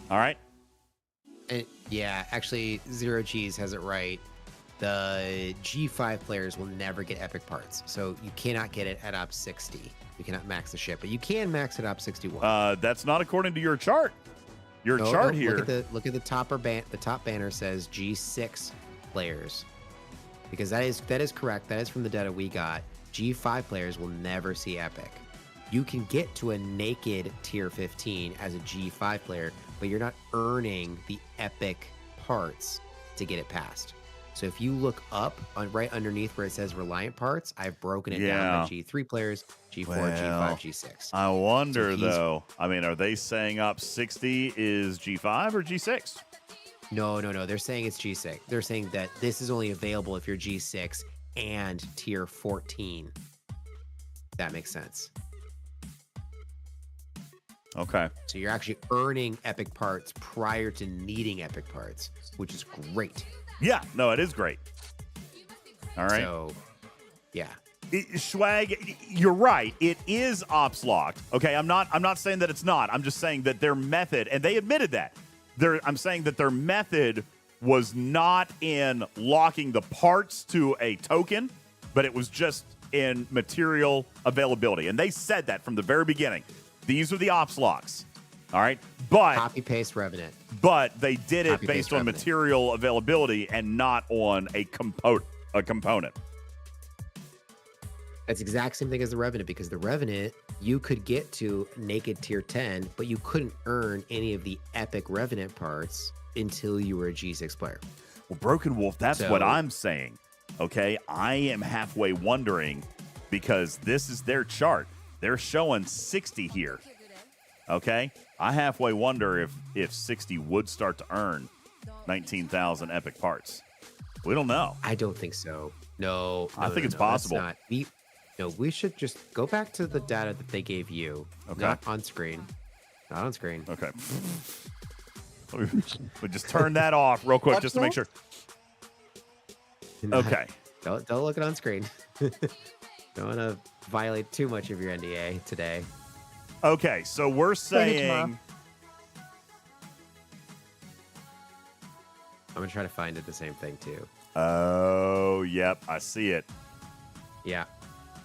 All right? Yeah, actually, Zero G's has it right. The G5 players will never get epic parts. So you cannot get it at Ops 60. You cannot max the ship, but you can max it at Ops 61. That's not according to your chart. Your chart here. Look at the the top banner says G6 players. Because that is correct. That is from the data we got. G5 players will never see epic. You can get to a naked tier 15 as a G5 player, but you're not earning the epic parts to get it past. So if you look up on right underneath where it says Reliant parts, I've broken it down by G3 players, G4, G5, G6. I wonder, though. I mean, are they saying Ops 60 is G5 or G6? No. They're saying it's G6. They're saying that this is only available if you're G6 and tier 14. That makes sense. Okay. So you're actually earning epic parts prior to needing epic parts, which is great. Yeah, no, it is great. All right. So, yeah. Schwag, you're right. It is ops locked. Okay, I'm not saying that it's not. I'm just saying that their method, and they admitted that. I'm saying that their method was not in locking the parts to a token, but it was just in material availability. And they said that from the very beginning. These are the ops locks. All right. But copy paste Revenant. But they did it based on Revenant. material availability and not on a component. That's the exact same thing as the Revenant, because the Revenant, you could get to naked tier 10, but you couldn't earn any of the epic Revenant parts until you were a G6 player. Well, Broken Wolf, that's what I'm saying. Okay, I am halfway wondering, because this is their chart. They're showing 60 here. Okay, I halfway wonder if 60 would start to earn 19,000 epic parts. We don't know. I don't think so. No, I think it's possible. We should just go back to the data that they gave you. Okay. Not on screen. Not on screen. Okay. We just turn that off real quick just to make sure. Okay. Don't look it on screen. Don't want to violate too much of your NDA today. Okay, so we're saying. I'm gonna try to find it the same thing too. Oh, yep, I see it. Yeah.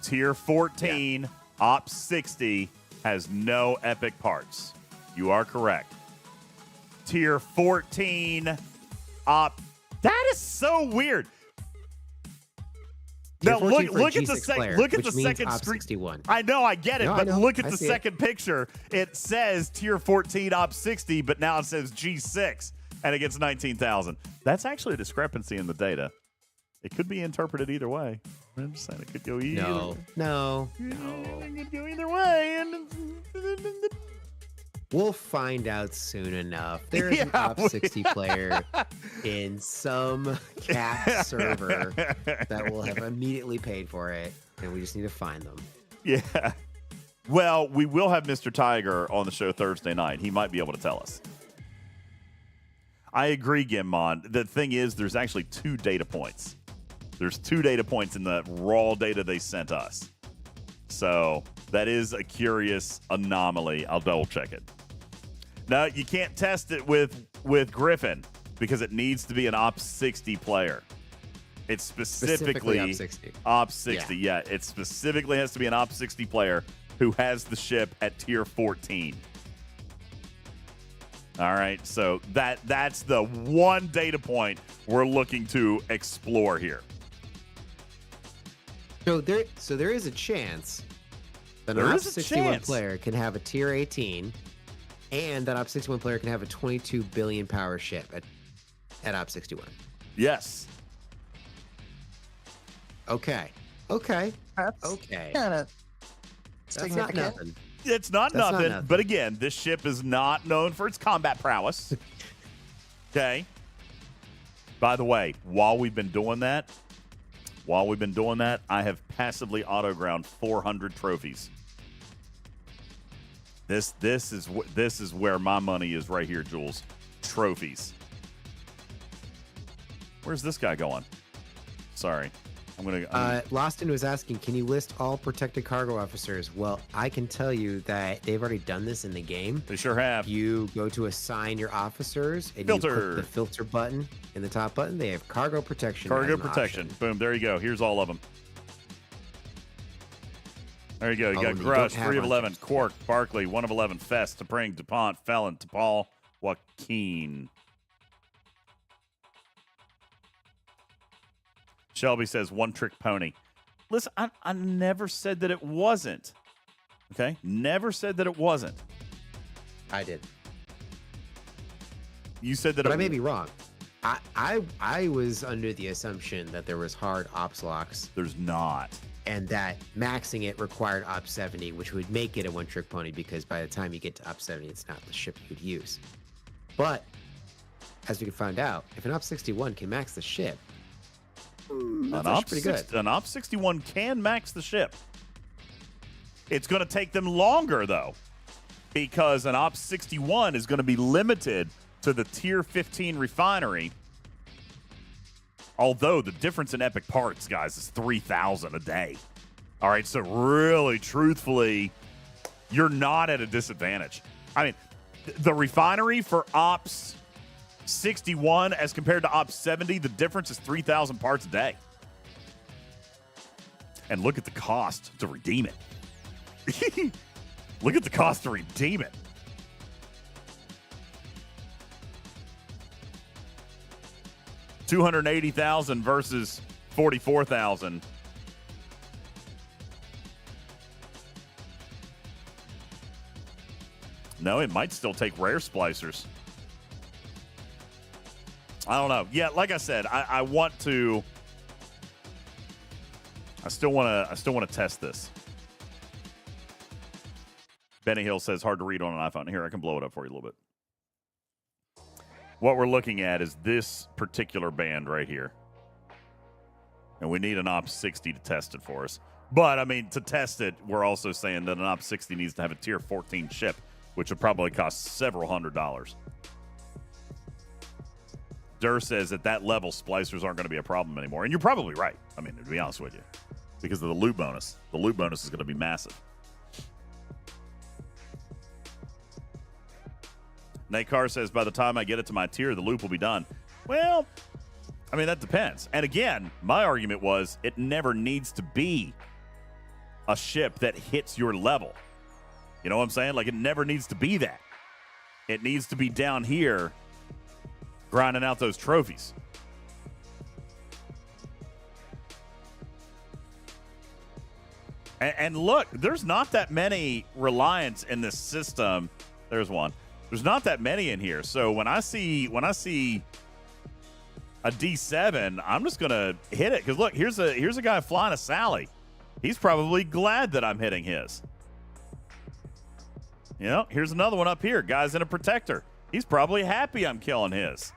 Tier 14, Op 60 has no epic parts. You are correct. Tier 14, Op. That is so weird. Now look at the second screen. 61. I know, I get it, No, but I know. look at I the see second picture. It says Tier 14 Op 60, but now it says G6, and it gets 19,000. That's actually a discrepancy in the data. It could be interpreted either way. I'm just saying it could go either. No. It could go either way. We'll find out soon enough. There is an Op 60 player in some cat server that will have immediately paid for it, and we just need to find them. Yeah. Well, we will have Mr. Tiger on the show Thursday night. He might be able to tell us. I agree, Gimmon. The thing is, there's actually 2 data points. There's 2 data points in the raw data they sent us. So that is a curious anomaly. I'll double check it. No, you can't test it with Griffin because it needs to be an Op 60 player. It's specifically Op 60. Op 60, yeah. It specifically has to be an Op 60 player who has the ship at tier 14. All right, so that's the one data point we're looking to explore here. So there is a chance that an Op 61 player can have a tier 18, and that Op 61 player can have a 22 billion power ship at Op 61. Yes. Okay. That's okay. That's not nothing. It's not nothing, but again, this ship is not known for its combat prowess. Okay. By the way, while we've been doing that, I have passively autoground 400 trophies. This is where my money is right here, Jules. Trophies. Where's this guy going? Sorry. Loston was asking, can you list all protected cargo officers? Well, I can tell you that they've already done this in the game. They sure have. You go to assign your officers and you click the filter button in the top button. They have cargo protection. Cargo protection. Boom. There you go. Here's all of them. There you go. You got Grush, 3 of 11, Quark, Barkley, 1 of 11, Fest, T'Pring, DuPont, Felon, T'Pol, Joaquin. Shelby says, one trick pony. Listen, I never said that it wasn't. Okay? Never said that it wasn't. I did. You said that but I may be wrong. I was under the assumption that there was hard ops locks. There's not. And that maxing it required Op 70, which would make it a one-trick pony, because by the time you get to Op 70, it's not the ship you'd use. But, as we can find out, if an Op 61 can max the ship, That's pretty good. An Op 61 can max the ship. It's going to take them longer, though, because an Op 61 is going to be limited to the Tier 15 refinery. Although the difference in epic parts, guys, is 3,000 a day. All right, so really, truthfully, you're not at a disadvantage. I mean, the refinery for Ops 61 as compared to Ops 70, the difference is 3,000 parts a day. And look at the cost to redeem it. Look at the cost to redeem it. $280,000 versus $44,000. No, it might still take rare splicers. I don't know. Yeah, like I said, I want to. I still want to test this. Benny Hill says hard to read on an iPhone. Here, I can blow it up for you a little bit. What we're looking at is this particular band right here. And we need an Op 60 to test it for us. But, I mean, to test it, we're also saying that an Op 60 needs to have a Tier 14 ship, which would probably cost several $100s. Durr says at that level, splicers aren't going to be a problem anymore. And you're probably right. I mean, to be honest with you. Because of the loot bonus. The loot bonus is going to be massive. Nate Carr says, by the time I get it to my tier, the loop will be done. Well, I mean, that depends. And again, my argument was it never needs to be a ship that hits your level. You know what I'm saying? Like, it never needs to be that. It needs to be down here grinding out those trophies. And look, there's not that many Reliants in this system. There's one. There's not that many in here. So when I see a D7, I'm just gonna hit it. Because look, here's a guy flying a Sally. He's probably glad that I'm hitting his. You know, here's another one up here. Guy's in a protector. He's probably happy I'm killing his.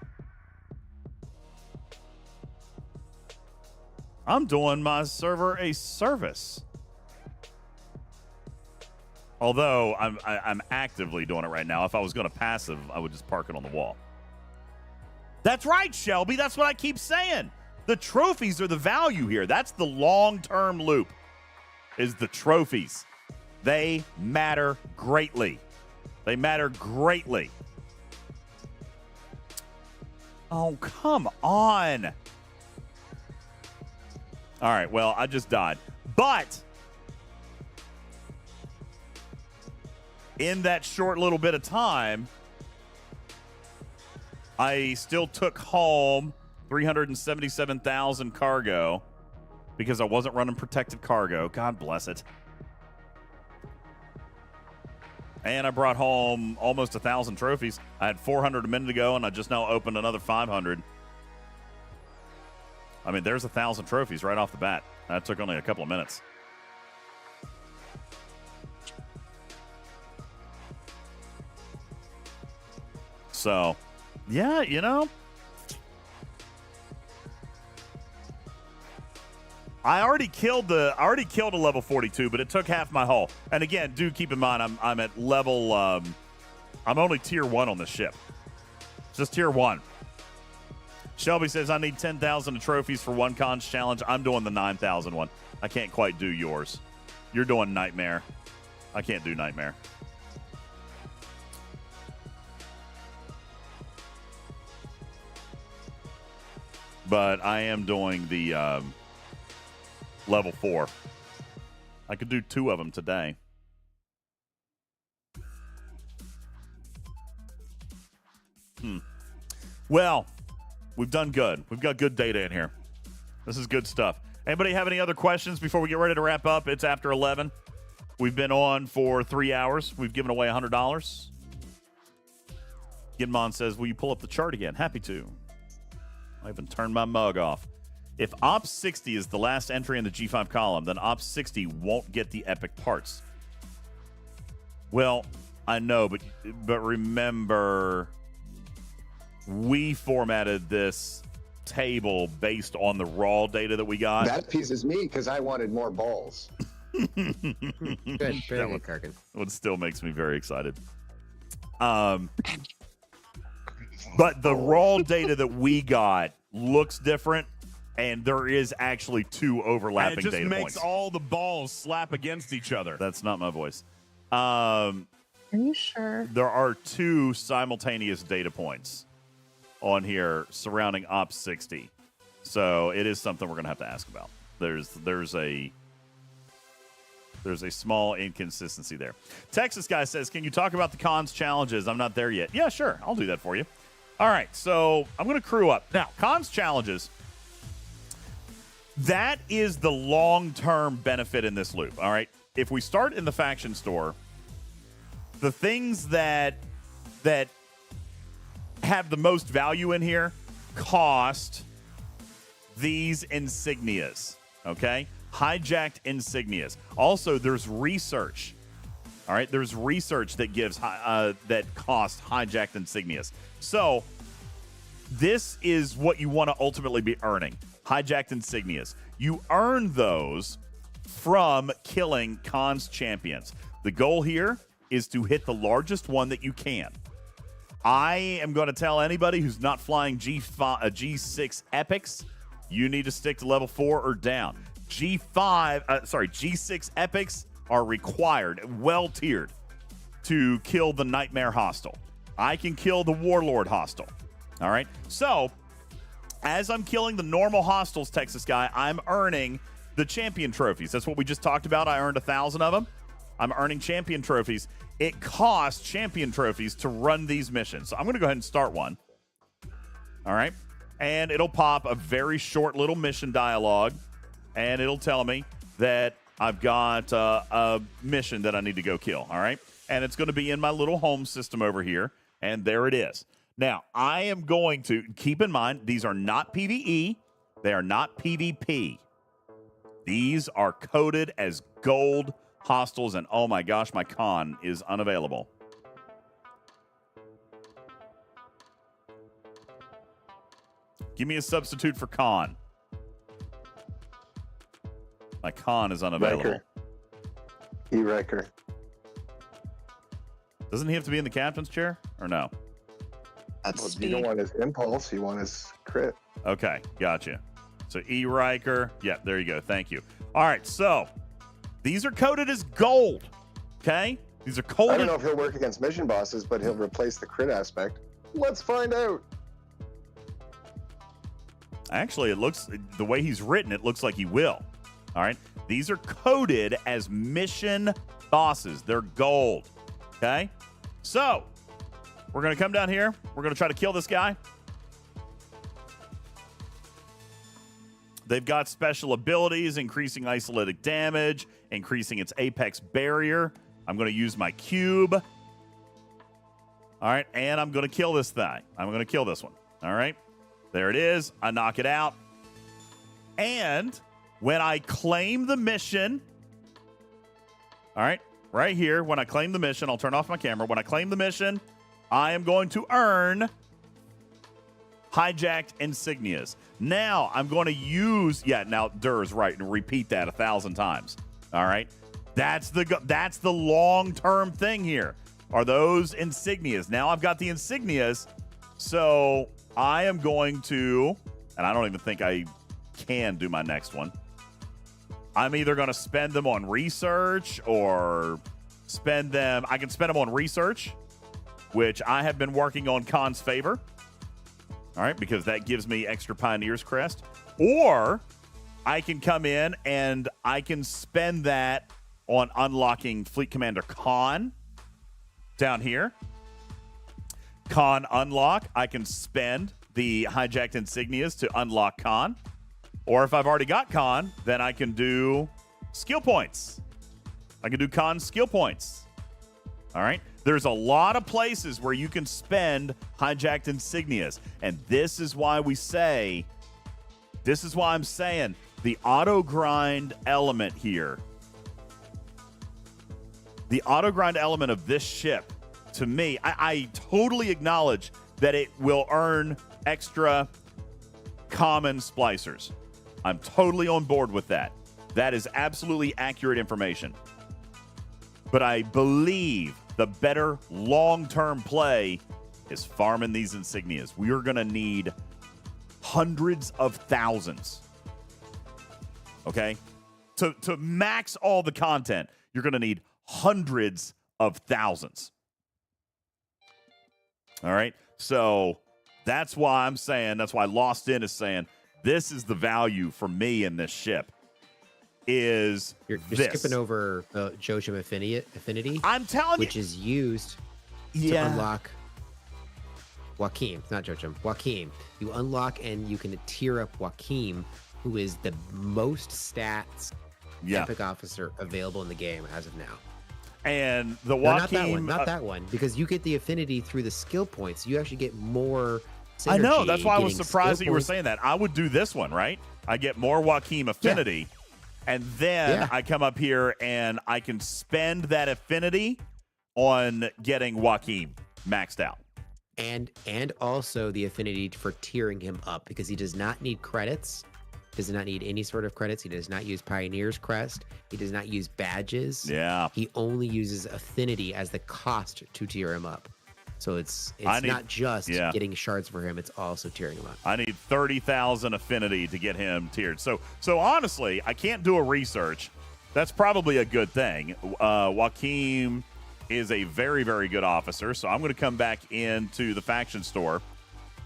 I'm doing my server a service. Although I'm actively doing it right now. If I was going to passive, I would just park it on the wall. That's right, Shelby. That's what I keep saying. The trophies are the value here. That's the long-term loop, is the trophies. They matter greatly. They matter greatly. Oh, come on. All right, well, I just died. But in that short little bit of time, I still took home 377,000 cargo because I wasn't running protected cargo. God bless it. And I brought home almost 1,000 trophies. I had 400 a minute ago, and I just now opened another 500. I mean, there's 1,000 trophies right off the bat. That took only a couple of minutes. So, yeah, you know, I already killed a level 42, but it took half my hull. And again, do keep in mind, I'm at level, I'm only tier 1 on this ship. Just tier 1. Shelby says I need 10,000 of trophies for one cons challenge. I'm doing the 9,000 one. I can't quite do yours. You're doing Nightmare. I can't do Nightmare. But I am doing the level 4. I could do 2 of them today. Well, we've done good. We've got good data in here. This is good stuff. Anybody have any other questions before we get ready to wrap up? It's after 11. We've been on for 3 hours. We've given away $100. Gidmon says, will you pull up the chart again? Happy to. I even turned my mug off. If Ops 60 is the last entry in the G5 column, then Ops 60 won't get the epic parts. Well, I know, but remember, we formatted this table based on the raw data that we got. That appeases me because I wanted more balls. That one still makes me very excited. But the raw data that we got looks different, and there is actually 2 overlapping data points. It just makes all the balls slap against each other. That's not my voice. Are you sure? There are 2 simultaneous data points on here surrounding Op 60. So it is something we're going to have to ask about. There's a small inconsistency there. Texas guy says, can you talk about the cons challenges? I'm not there yet. Yeah, sure. I'll do that for you. All right, so I'm going to crew up. Now, cons challenges, that is the long-term benefit in this loop, all right? If we start in the faction store, the things that have the most value in here cost these insignias, okay? Hijacked insignias. Also, there's research. All right, there's research that gives that costs hijacked insignias. So this is what you want to ultimately be earning: hijacked insignias. You earn those from killing cons champions. The goal here is to hit the largest one that you can. I am going to tell anybody who's not flying G6 epics, you need to stick to level 4 or down. G6 epics are required, well tiered, to kill the Nightmare hostile. I can kill the Warlord hostile. All right. So as I'm killing the normal hostiles, Texas guy, I'm earning the champion trophies. That's what we just talked about. I earned 1,000 of them. I'm earning champion trophies. It costs champion trophies to run these missions. So I'm going to go ahead and start one. All right. And it'll pop a very short little mission dialogue. And it'll tell me that I've got a mission that I need to go kill, all right? And it's going to be in my little home system over here, and there it is. Now, I am going to keep in mind, these are not PvE. They are not PvP. These are coded as gold hostiles, and oh my gosh, my con is unavailable. Give me a substitute for con. My con is unavailable. E-Riker. Doesn't he have to be in the captain's chair, or no? Well, you don't want his impulse. You want his crit. Okay, gotcha. So E-Riker. Yeah, there you go. Thank you. All right, so these are coded as gold. Okay? These are coded. I don't know if he'll work against mission bosses, but he'll replace the crit aspect. Let's find out. Actually, it looks, the way he's written, it looks like he will. All right? These are coded as mission bosses. They're gold. Okay? So, we're going to come down here. We're going to try to kill this guy. They've got special abilities, increasing isolated damage, increasing its apex barrier. I'm going to use my cube. All right, and I'm going to kill this thing. I'm going to kill this one. All right, there it is. I knock it out. And when I claim the mission, all right, right here, when I claim the mission, I'll turn off my camera. When I claim the mission, I am going to earn hijacked insignias. Now I'm going to use, now Durr's right, and repeat that 1,000 times. All right, that's the long-term thing here. Are those insignias? Now I've got the insignias, so I am going to, and I don't even think I can do my next one. I'm either going to spend them on research or spend them. I can spend them on research, which I have been working on Khan's favor. All right, because that gives me extra Pioneer's Crest. Or I can come in and I can spend that on unlocking Fleet Commander Khan down here. Khan unlock. I can spend the hijacked insignias to unlock Khan. Or if I've already got Khan, then I can do skill points. I can do Khan skill points. All right. There's a lot of places where you can spend hijacked insignias. And this is why I'm saying the auto grind element here. The auto grind element of this ship, to me, I totally acknowledge that it will earn extra common splicers. I'm totally on board with that. That is absolutely accurate information. But I believe the better long-term play is farming these insignias. We are going to need hundreds of thousands. Okay? To max all the content, you're going to need hundreds of thousands. All right? So that's why I'm saying, that's why Lost In is saying, this is the value for me in this ship. Is you're this. Skipping over Joachim Affinity. I'm telling which is used to unlock Joachim, not Joachim. Joachim. You unlock and you can tier up Joachim, who is the most stats epic officer available in the game as of now. And the Joachim, not that one, because you get the affinity through the skill points. You actually get more synergy. I know. That's why I was surprised that you were saying that. I would do this one, right? I get more Joachim affinity, and then I come up here and I can spend that affinity on getting Joachim maxed out. And also the affinity for tiering him up, because he does not need credits. Does not need any sort of credits. He does not use Pioneer's Crest. He does not use badges. Yeah. He only uses affinity as the cost to tier him up. So it's not just getting shards for him, it's also tiering him up. I need 30,000 affinity to get him tiered. So honestly, I can't do a research. That's probably a good thing. Joachim is a very, very good officer. So I'm going to come back into the faction store,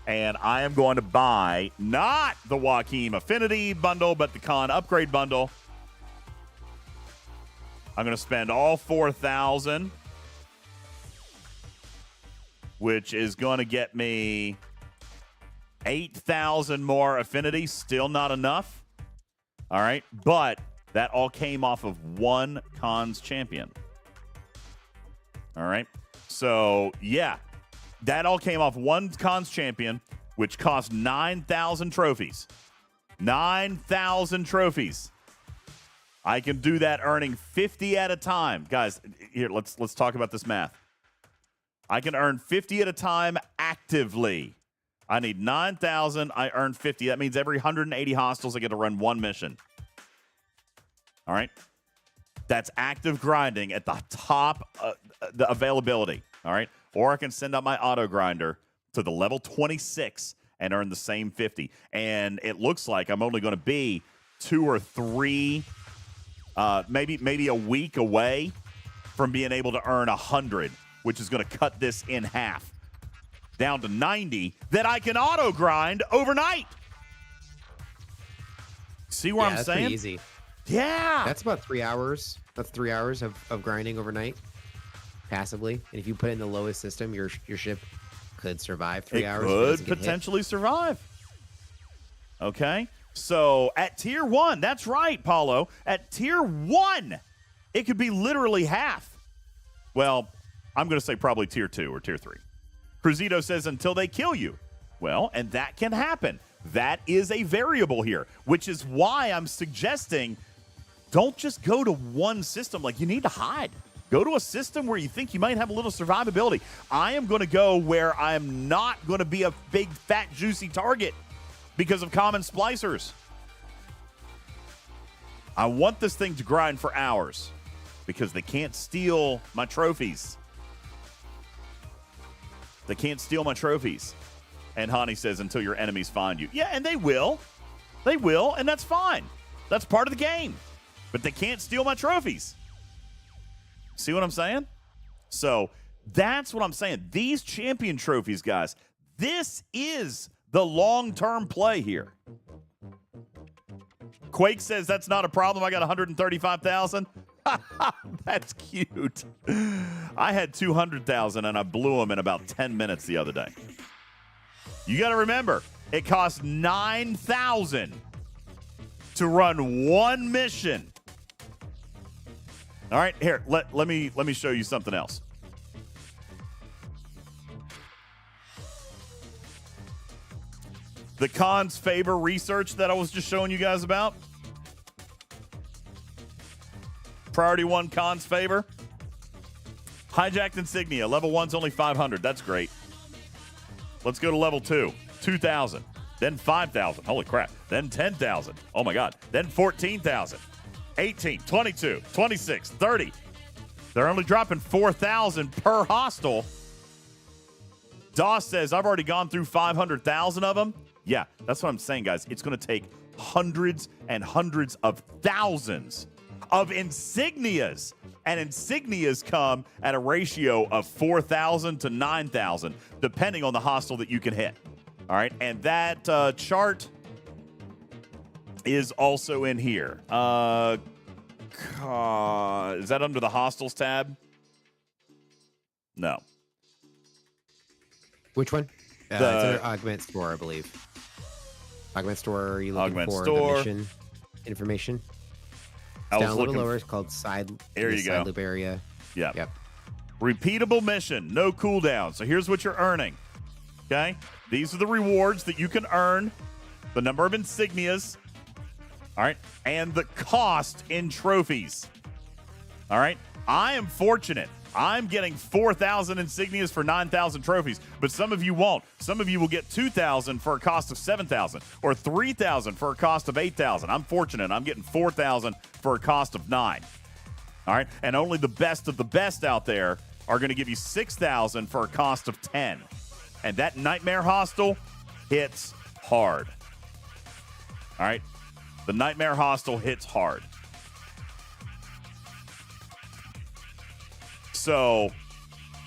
and I am going to buy not the Joachim Affinity bundle, but the Khan Upgrade bundle. I'm going to spend all 4,000, which is going to get me 8,000 more affinity. Still not enough. All right. But that all came off of one Khan's champion. All right. So, yeah. That all came off one Khan's champion, which cost 9,000 trophies. 9,000 trophies. I can do that earning 50 at a time. Guys, here, let's talk about this math. I can earn 50 at a time actively. I need 9,000. I earn 50. That means every 180 hostiles, I get to run one mission. All right? That's active grinding at the top, the availability. All right? Or I can send out my auto grinder to the level 26 and earn the same 50. And it looks like I'm only going to be 2 or 3, maybe a week away from being able to earn 100, which is going to cut this in half down to 90 that I can auto grind overnight. See where I'm saying? Pretty easy. Yeah. That's about 3 hours. That's 3 hours of grinding overnight. Passively, and if you put it in the lowest system, your ship could survive 3 hours. It could potentially survive. Okay, so at tier 1, that's right, Paulo. At tier 1, it could be literally half. Well, I'm going to say probably tier 2 or tier 3. Cruzito says until they kill you. Well, and that can happen. That is a variable here, which is why I'm suggesting don't just go to one system. Like, you need to hide. Go to a system where you think you might have a little survivability. I am going to go where I'm not going to be a big, fat, juicy target because of common splicers. I want this thing to grind for hours because they can't steal my trophies. They can't steal my trophies. And Hani says, until your enemies find you. Yeah, and they will. They will, and that's fine. That's part of the game. But they can't steal my trophies. See what I'm saying? So that's what I'm saying. These champion trophies, guys, this is the long-term play here. Quake says that's not a problem. I got 135,000. That's cute. I had 200,000 and I blew them in about 10 minutes the other day. You got to remember, it costs 9,000 to run one mission. All right, here, let me show you something else. The Khan's favor research that I was just showing you guys about. Priority 1 Khan's favor. Hijacked insignia. Level 1's only 500. That's great. Let's go to level 2. 2,000. Then 5,000. Holy crap. Then 10,000. Oh my God. Then 14,000. 18, 22, 26, 30. They're only dropping 4,000 per hostile. Doss says, I've already gone through 500,000 of them. Yeah, that's what I'm saying, guys. It's going to take hundreds and hundreds of thousands of insignias. And insignias come at a ratio of 4,000 to 9,000, depending on the hostile that you can hit. All right, and that chart is also in here. Is that under the hostiles tab? No. Which one? It's under Augment Store, I believe. Augment Store, are you looking Augment for Store. the mission information? I was Down a little looking lower. It's called side. There you side go. Loop area. Yep. Repeatable mission, no cooldown. So here's what you're earning. Okay? These are the rewards that you can earn, the number of insignias, all right, and the cost in trophies. All right? I am fortunate. I'm getting 4,000 insignias for 9,000 trophies, but some of you won't. Some of you will get 2,000 for a cost of 7,000 or 3,000 for a cost of 8,000. I'm fortunate. I'm getting 4,000 for a cost of 9. All right? And only the best of the best out there are going to give you 6,000 for a cost of 10. And that Nightmare Hostel hits hard. All right? The Nightmare Hostel hits hard. So,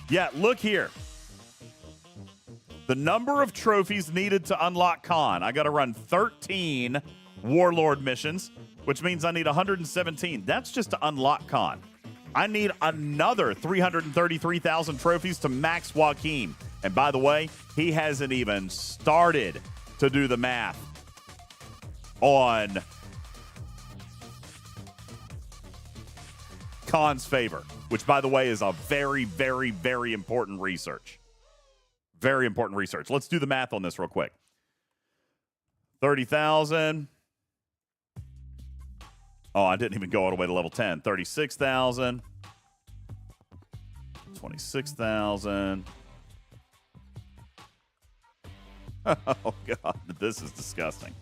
yeah, look here. The number of trophies needed to unlock Khan. I got to run 13 Warlord missions, which means I need 117. That's just to unlock Khan. I need another 333,000 trophies to max Joaquin. And by the way, he hasn't even started to do the math on Khan's favor, which, by the way, is a very, very, very important research. Very important research. Let's do the math on this real quick. 30,000. Oh, I didn't even go all the way to level 10. 36,000. 26,000. Oh, God. This is disgusting.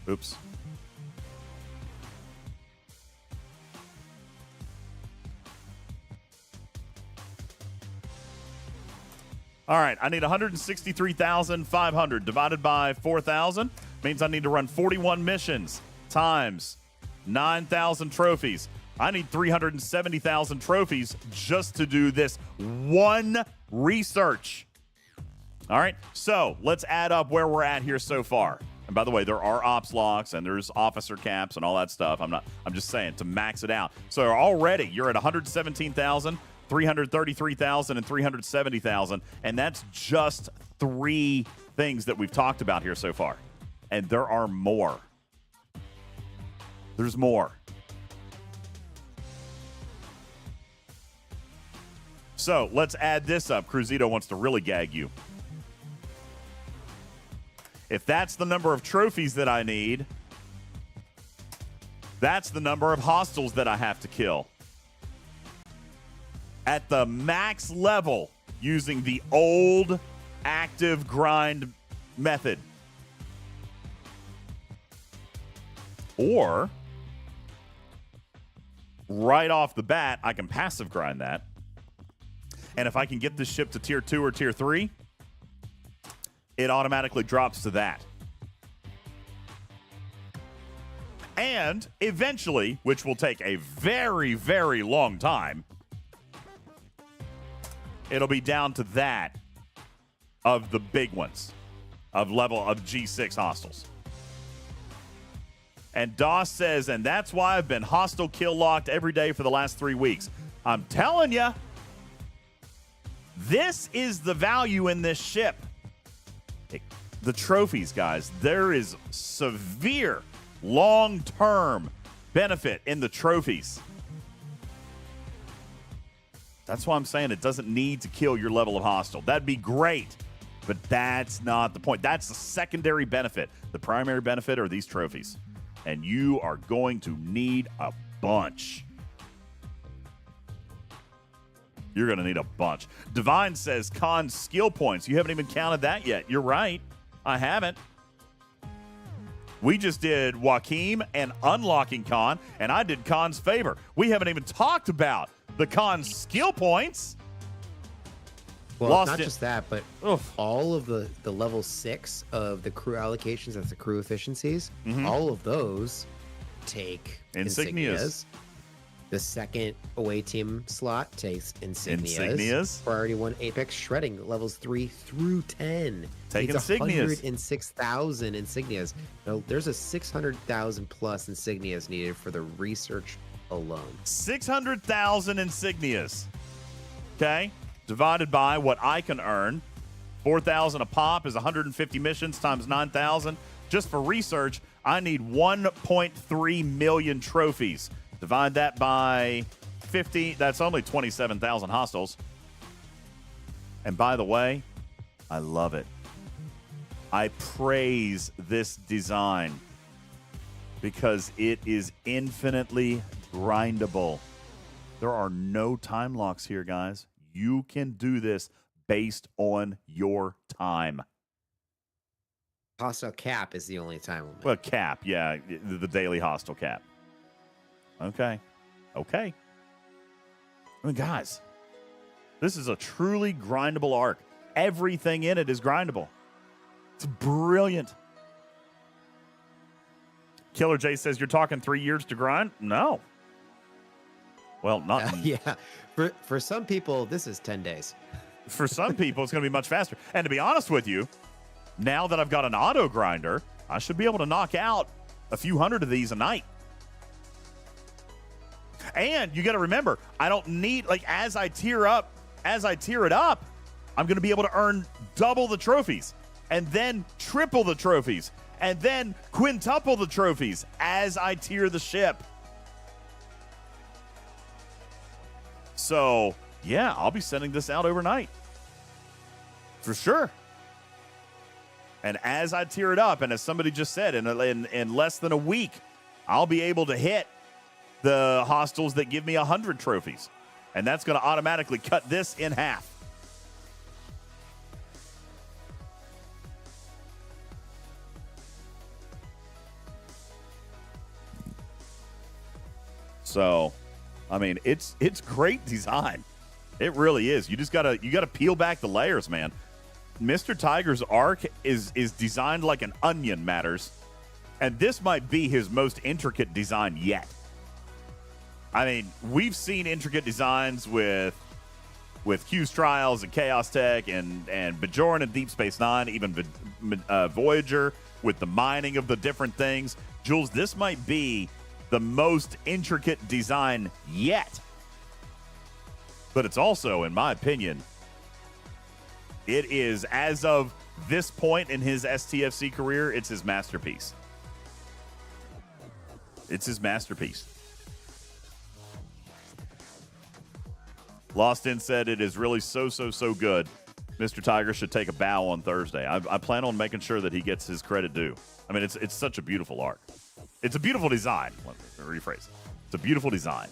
Oops. All right, I need 163,500 divided by 4,000 means I need to run 41 missions times 9,000 trophies. I need 370,000 trophies just to do this one research. All right, so let's add up where we're at here so far. And by the way, there are ops locks and there's officer caps and all that stuff. I'm just saying to max it out. So already you're at 117,000, 333,000, and 370,000. And that's just 3 things that we've talked about here so far. And there are more. There's more. So let's add this up. Cruzito wants to really gag you. If that's the number of trophies that I need, that's the number of hostiles that I have to kill. At the max level, using the old active grind method. Or, right off the bat, I can passive grind that. And if I can get this ship to tier 2 or tier 3, it automatically drops to that. And eventually, which will take a very, very long time, it'll be down to that of the big ones, of level of G6 hostiles. And Doss says, and that's why I've been hostile kill locked every day for the last 3 weeks. I'm telling you, this is the value in this ship. The trophies, guys. There is severe long-term benefit in the trophies. That's why I'm saying it doesn't need to kill your level of hostile. That'd be great, but that's not the point. That's the secondary benefit. The primary benefit are these trophies, and you are going to need a bunch. You're going to need a bunch. Divine says con skill points. You haven't even counted that yet. You're right. I haven't. We just did Joaquim and unlocking con, and I did con's favor. We haven't even talked about the con skill points. Well, not just that, but all of the level 6 of the crew allocations, that's the crew efficiencies, all of those take insignias. The second away team slot takes insignias. Priority 1 Apex shredding levels 3 through 10. Take insignias. 106,000 insignias. Now, there's a 600,000 plus insignias needed for the research alone. 600,000 insignias. Okay? Divided by what I can earn. 4,000 a pop is 150 missions times 9,000. Just for research, I need 1.3 million trophies. Divide that by 50. That's only 27,000 hostiles. And by the way, I love it. I praise this design because it is infinitely grindable. There are no time locks here, guys. You can do this based on your time. Hostile cap is the only time limit. Well, cap, yeah, the daily hostile cap. Okay. I mean, guys, this is a truly grindable arc. Everything in it is grindable. It's brilliant. Killer J says, you're talking 3 years to grind? No. Well, not. Yeah. For some people, this is 10 days. For some people, it's going to be much faster. And to be honest with you, now that I've got an auto grinder, I should be able to knock out a few hundred of these a night. And you got to remember, I don't need, like, as I tier it up, I'm going to be able to earn double the trophies and then triple the trophies and then quintuple the trophies as I tier the ship. So, yeah, I'll be sending this out overnight. For sure. And as I tier it up, and as somebody just said, in less than a week, I'll be able to hit the hostiles that give me 100 trophies. And that's going to automatically cut this in half. So, I mean, it's great design. It really is. You gotta peel back the layers, man. Mr. Tiger's arc is designed like an onion, Matters. And this might be his most intricate design yet. I mean, we've seen intricate designs with Q's Trials and Chaos Tech and Bajoran and Deep Space Nine, even Voyager with the mining of the different things. Jules, this might be the most intricate design yet. But it's also, in my opinion, it is, as of this point in his STFC career, it's his masterpiece. It's his masterpiece. Lost In said it is really so good. Mr. Tiger should take a bow on Thursday. I plan on making sure that he gets his credit due. I mean, it's such a beautiful arc. It's a beautiful design. Let me rephrase. It's a beautiful design.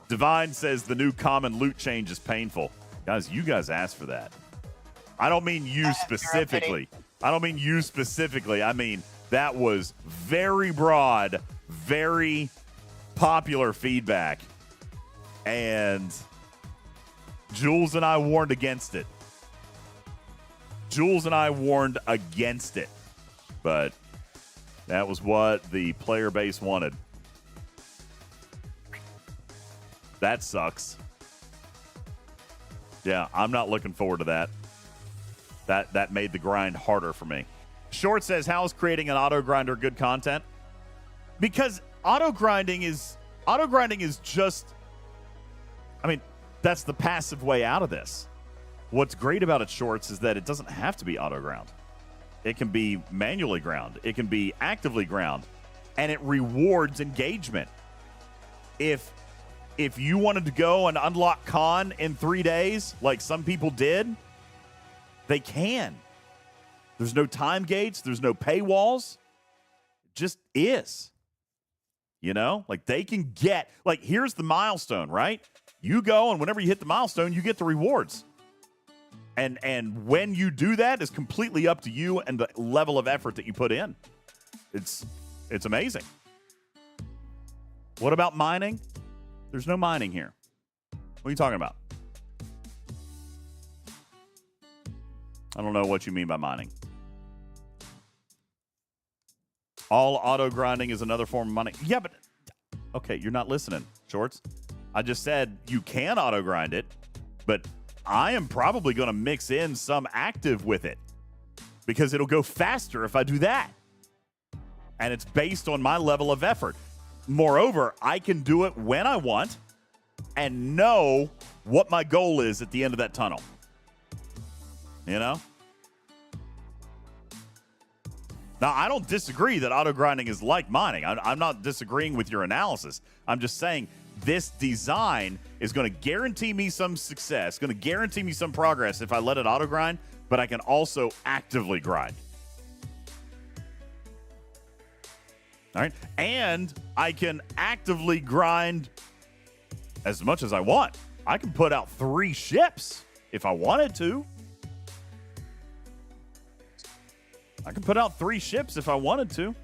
Divine says the new common loot change is painful. Guys, you guys asked for that. I don't mean you specifically. I mean, that was very broad, very popular feedback. And Jules and I warned against it. But that was what the player base wanted. That sucks. Yeah, I'm not looking forward to that. That made the grind harder for me. Short says, how is creating an auto grinder good content? Because auto grinding is just, I mean, that's the passive way out of this. What's great about it, Shorts, is that it doesn't have to be auto ground. It can be manually ground. It can be actively ground. And it rewards engagement. If you wanted to go and unlock con in 3 days, like some people did, they can. There's no time gates. There's no paywalls. It just is. You know, like they can get, like, here's the milestone, right? You go, and whenever you hit the milestone, you get the rewards. And when you do that, is completely up to you and the level of effort that you put in. It's amazing. What about mining? There's no mining here. What are you talking about? I don't know what you mean by mining. All auto grinding is another form of mining. Yeah, but okay, you're not listening, Shorts. I just said you can auto grind it, but I am probably going to mix in some active with it because it'll go faster if I do that. And it's based on my level of effort. Moreover, I can do it when I want and know what my goal is at the end of that tunnel. You know? Now, I don't disagree that auto grinding is like mining. I'm not disagreeing with your analysis. I'm just saying this design is going to guarantee me some success, going to guarantee me some progress if I let it auto grind, but I can also actively grind. All right. And I can actively grind as much as I want. I can put out 3 ships if I wanted to. I can put out 3 ships if I wanted to.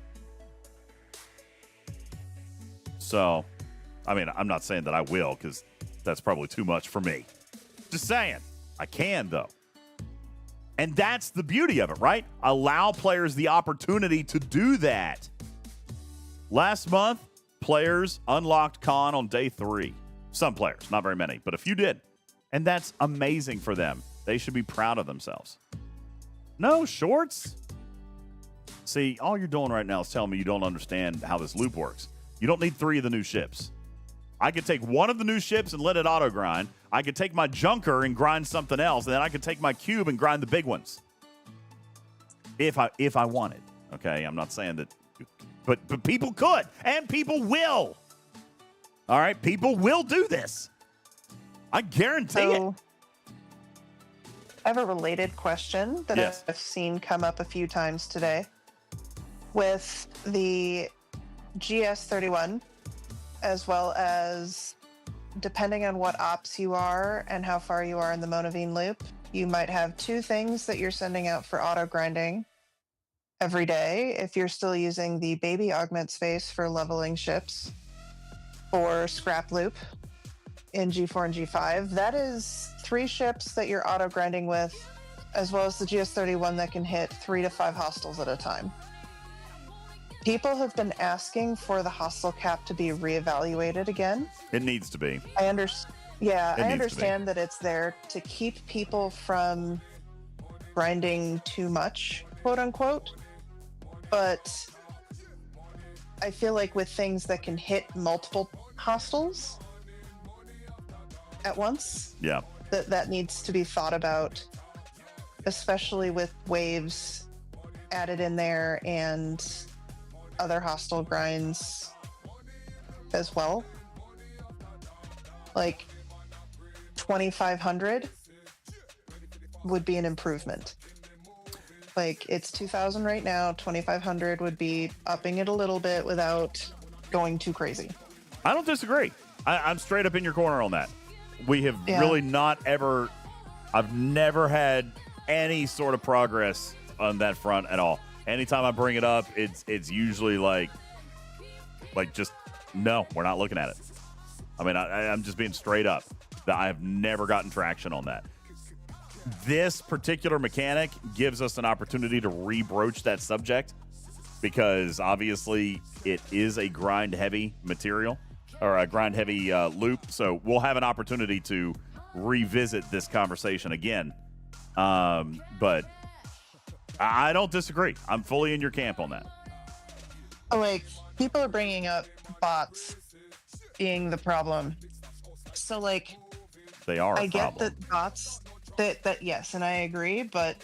So, I mean, I'm not saying that I will because that's probably too much for me. Just saying. I can, though. And that's the beauty of it, right? Allow players the opportunity to do that. Last month, players unlocked Con on day 3. Some players, not very many, but a few did. And that's amazing for them. They should be proud of themselves. No, Shorts. See, all you're doing right now is telling me you don't understand how this loop works. You don't need 3 of the new ships. I could take 1 of the new ships and let it auto grind. I could take my junker and grind something else, and then I could take my cube and grind the big ones. If I wanted. Okay, I'm not saying that, but people could, and people will. All right, people will do this. I guarantee it. I have a related question that Yes. I've seen come up a few times today. With the GS31, as well as depending on what ops you are and how far you are in the Monavine loop, you might have 2 things that you're sending out for auto grinding every day if you're still using the baby augment space for leveling ships or scrap loop in G4 and G5. That is 3 ships that you're auto grinding with, as well as the GS31 that can hit 3 to 5 hostiles at a time. People have been asking for the hostile cap to be reevaluated again. It needs to be. I understand that it's there to keep people from grinding too much, quote unquote. But I feel like with things that can hit multiple hostiles at once, yeah, that needs to be thought about, especially with waves added in there and other hostile grinds as well. Like 2,500 would be an improvement. Like it's 2,000 right now, 2,500 would be upping it a little bit without going too crazy. I don't disagree. I'm straight up in your corner on that. We have really not ever, I've never had any sort of progress on that front at all. Anytime I bring it up, it's usually like just, no, we're not looking at it. I mean, I'm just being straight up. I have never gotten traction on that. This particular mechanic gives us an opportunity to rebroach that subject because obviously it is a grind-heavy material or a grind-heavy loop. So we'll have an opportunity to revisit this conversation again. But I don't disagree. I'm fully in your camp on that. Like, people are bringing up bots being the problem. So, like, they are a I get problem. that bots, that yes, and I agree, but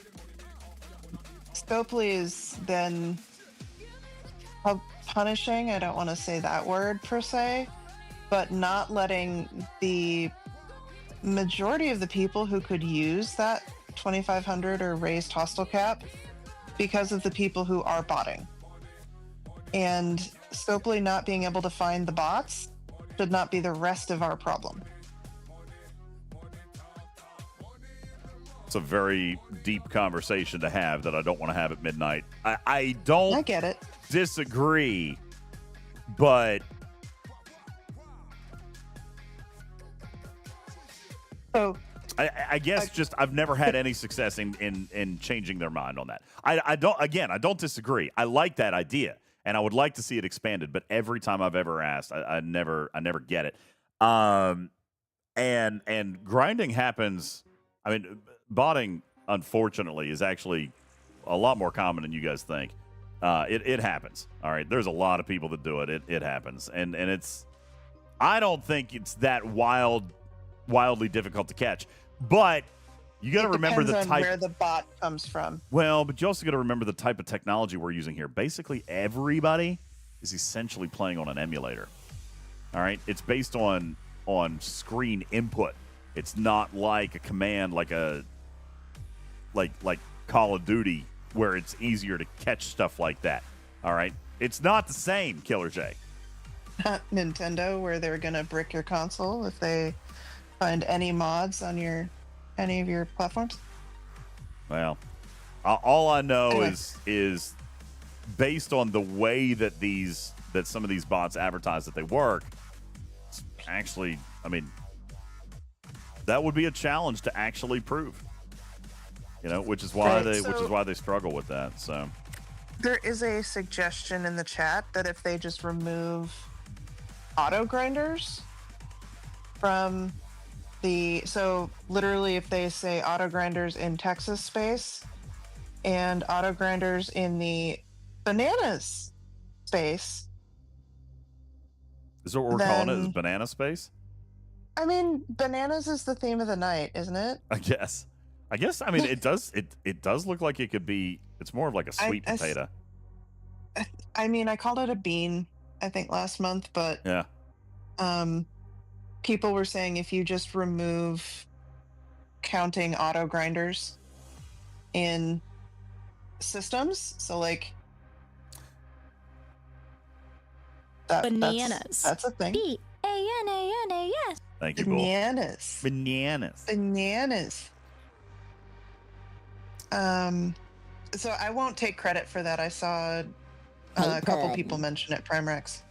Scopely has been punishing, I don't want to say that word per se, but not letting the majority of the people who could use that 2,500 or raised hostile cap because of the people who are botting. And Scopely not being able to find the bots should not be the rest of our problem. It's a very deep conversation to have that I don't want to have at midnight. I I get it. disagree, but So I guess just I've never had any success in changing their mind on that. I don't disagree. I like that idea, and I would like to see it expanded. But every time I've ever asked, I never get it. And grinding happens. I mean, botting unfortunately is actually a lot more common than you guys think. It happens. All right, there's a lot of people that do it. It happens, and it's. I don't think it's that wildly difficult to catch. But you got to remember the depends on type where the bot comes from. Well, but you also got to remember the type of technology we're using here. Basically, everybody is essentially playing on an emulator. All right, it's based on screen input. It's not like a command like Call of Duty where it's easier to catch stuff like that. All right, it's not the same, Killer J. Not Nintendo, where they're gonna brick your console if they find any mods on any of your platforms. Well, all I know Anyway. is based on the way that some of these bots advertise that they work. It's actually, I mean, that would be a challenge to actually prove. You know, which is why they struggle with that. So There is a suggestion in the chat that if they just remove auto grinders from so literally if they say auto grinders in Texas space and auto grinders in the bananas space. is that what we're calling it? Is banana space? I mean, bananas is the theme of the night, isn't it? I guess. I mean, it does look like it could be. It's more of like a sweet potato. I mean, I called it a bean, I think last month, but Yeah. People were saying if you just remove counting auto grinders in systems, so like Bananas. That's a thing. B-A-N-A-N-A-S. Thank you, Bull. Bananas. So I won't take credit for that. I saw a couple people mention it, Primerex.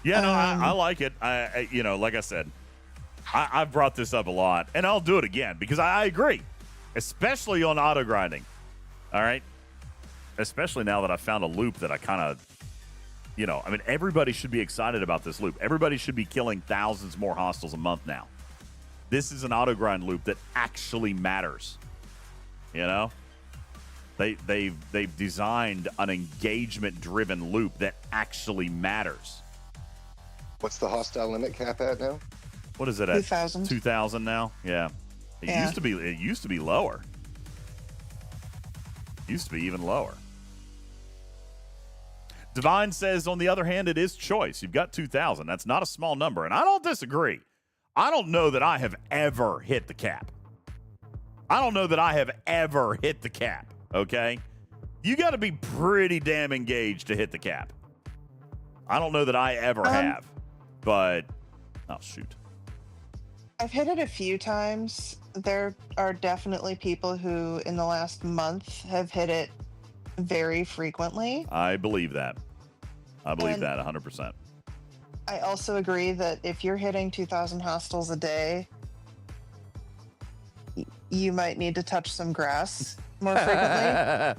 Yeah, no, I like it. I like I said, I've brought this up a lot, and I'll do it again because I agree, especially on auto grinding. All right, especially now that I found a loop that I kind of, I mean, everybody should be excited about this loop. Everybody should be killing thousands more hostiles a month now. This is an auto grind loop that actually matters. They've designed an engagement driven loop that actually matters. What's the hostile limit cap at now? What is it at? 2,000. 2,000 now? Yeah. It used to be lower. Used to be even lower. Divine says, on the other hand, it is choice. You've got 2,000. That's not a small number, and I don't disagree. I don't know that I have ever hit the cap. Okay? You got to be pretty damn engaged to hit the cap. I don't know that I ever have, but oh, shoot. I've hit it a few times. There are definitely people who in the last month have hit it very frequently. I believe that. I believe And that 100%. I also agree that if you're hitting 2,000 hostiles a day, you might need to touch some grass more frequently.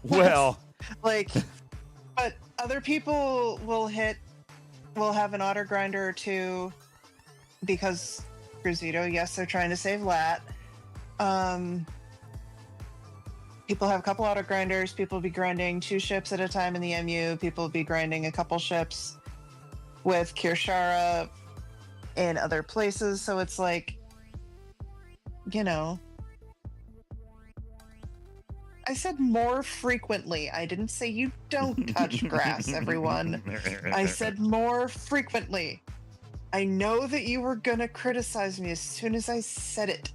Well, but other people will have an auto grinder or two because Cruzito, yes, they're trying to save lat. People have a couple auto grinders. People will be grinding 2 ships at a time in the MU. People will be grinding a couple ships with Kirshara in other places. So it's like, I said more frequently. I didn't say you don't touch grass, everyone. I said more frequently. I know that you were going to criticize me as soon as I said it.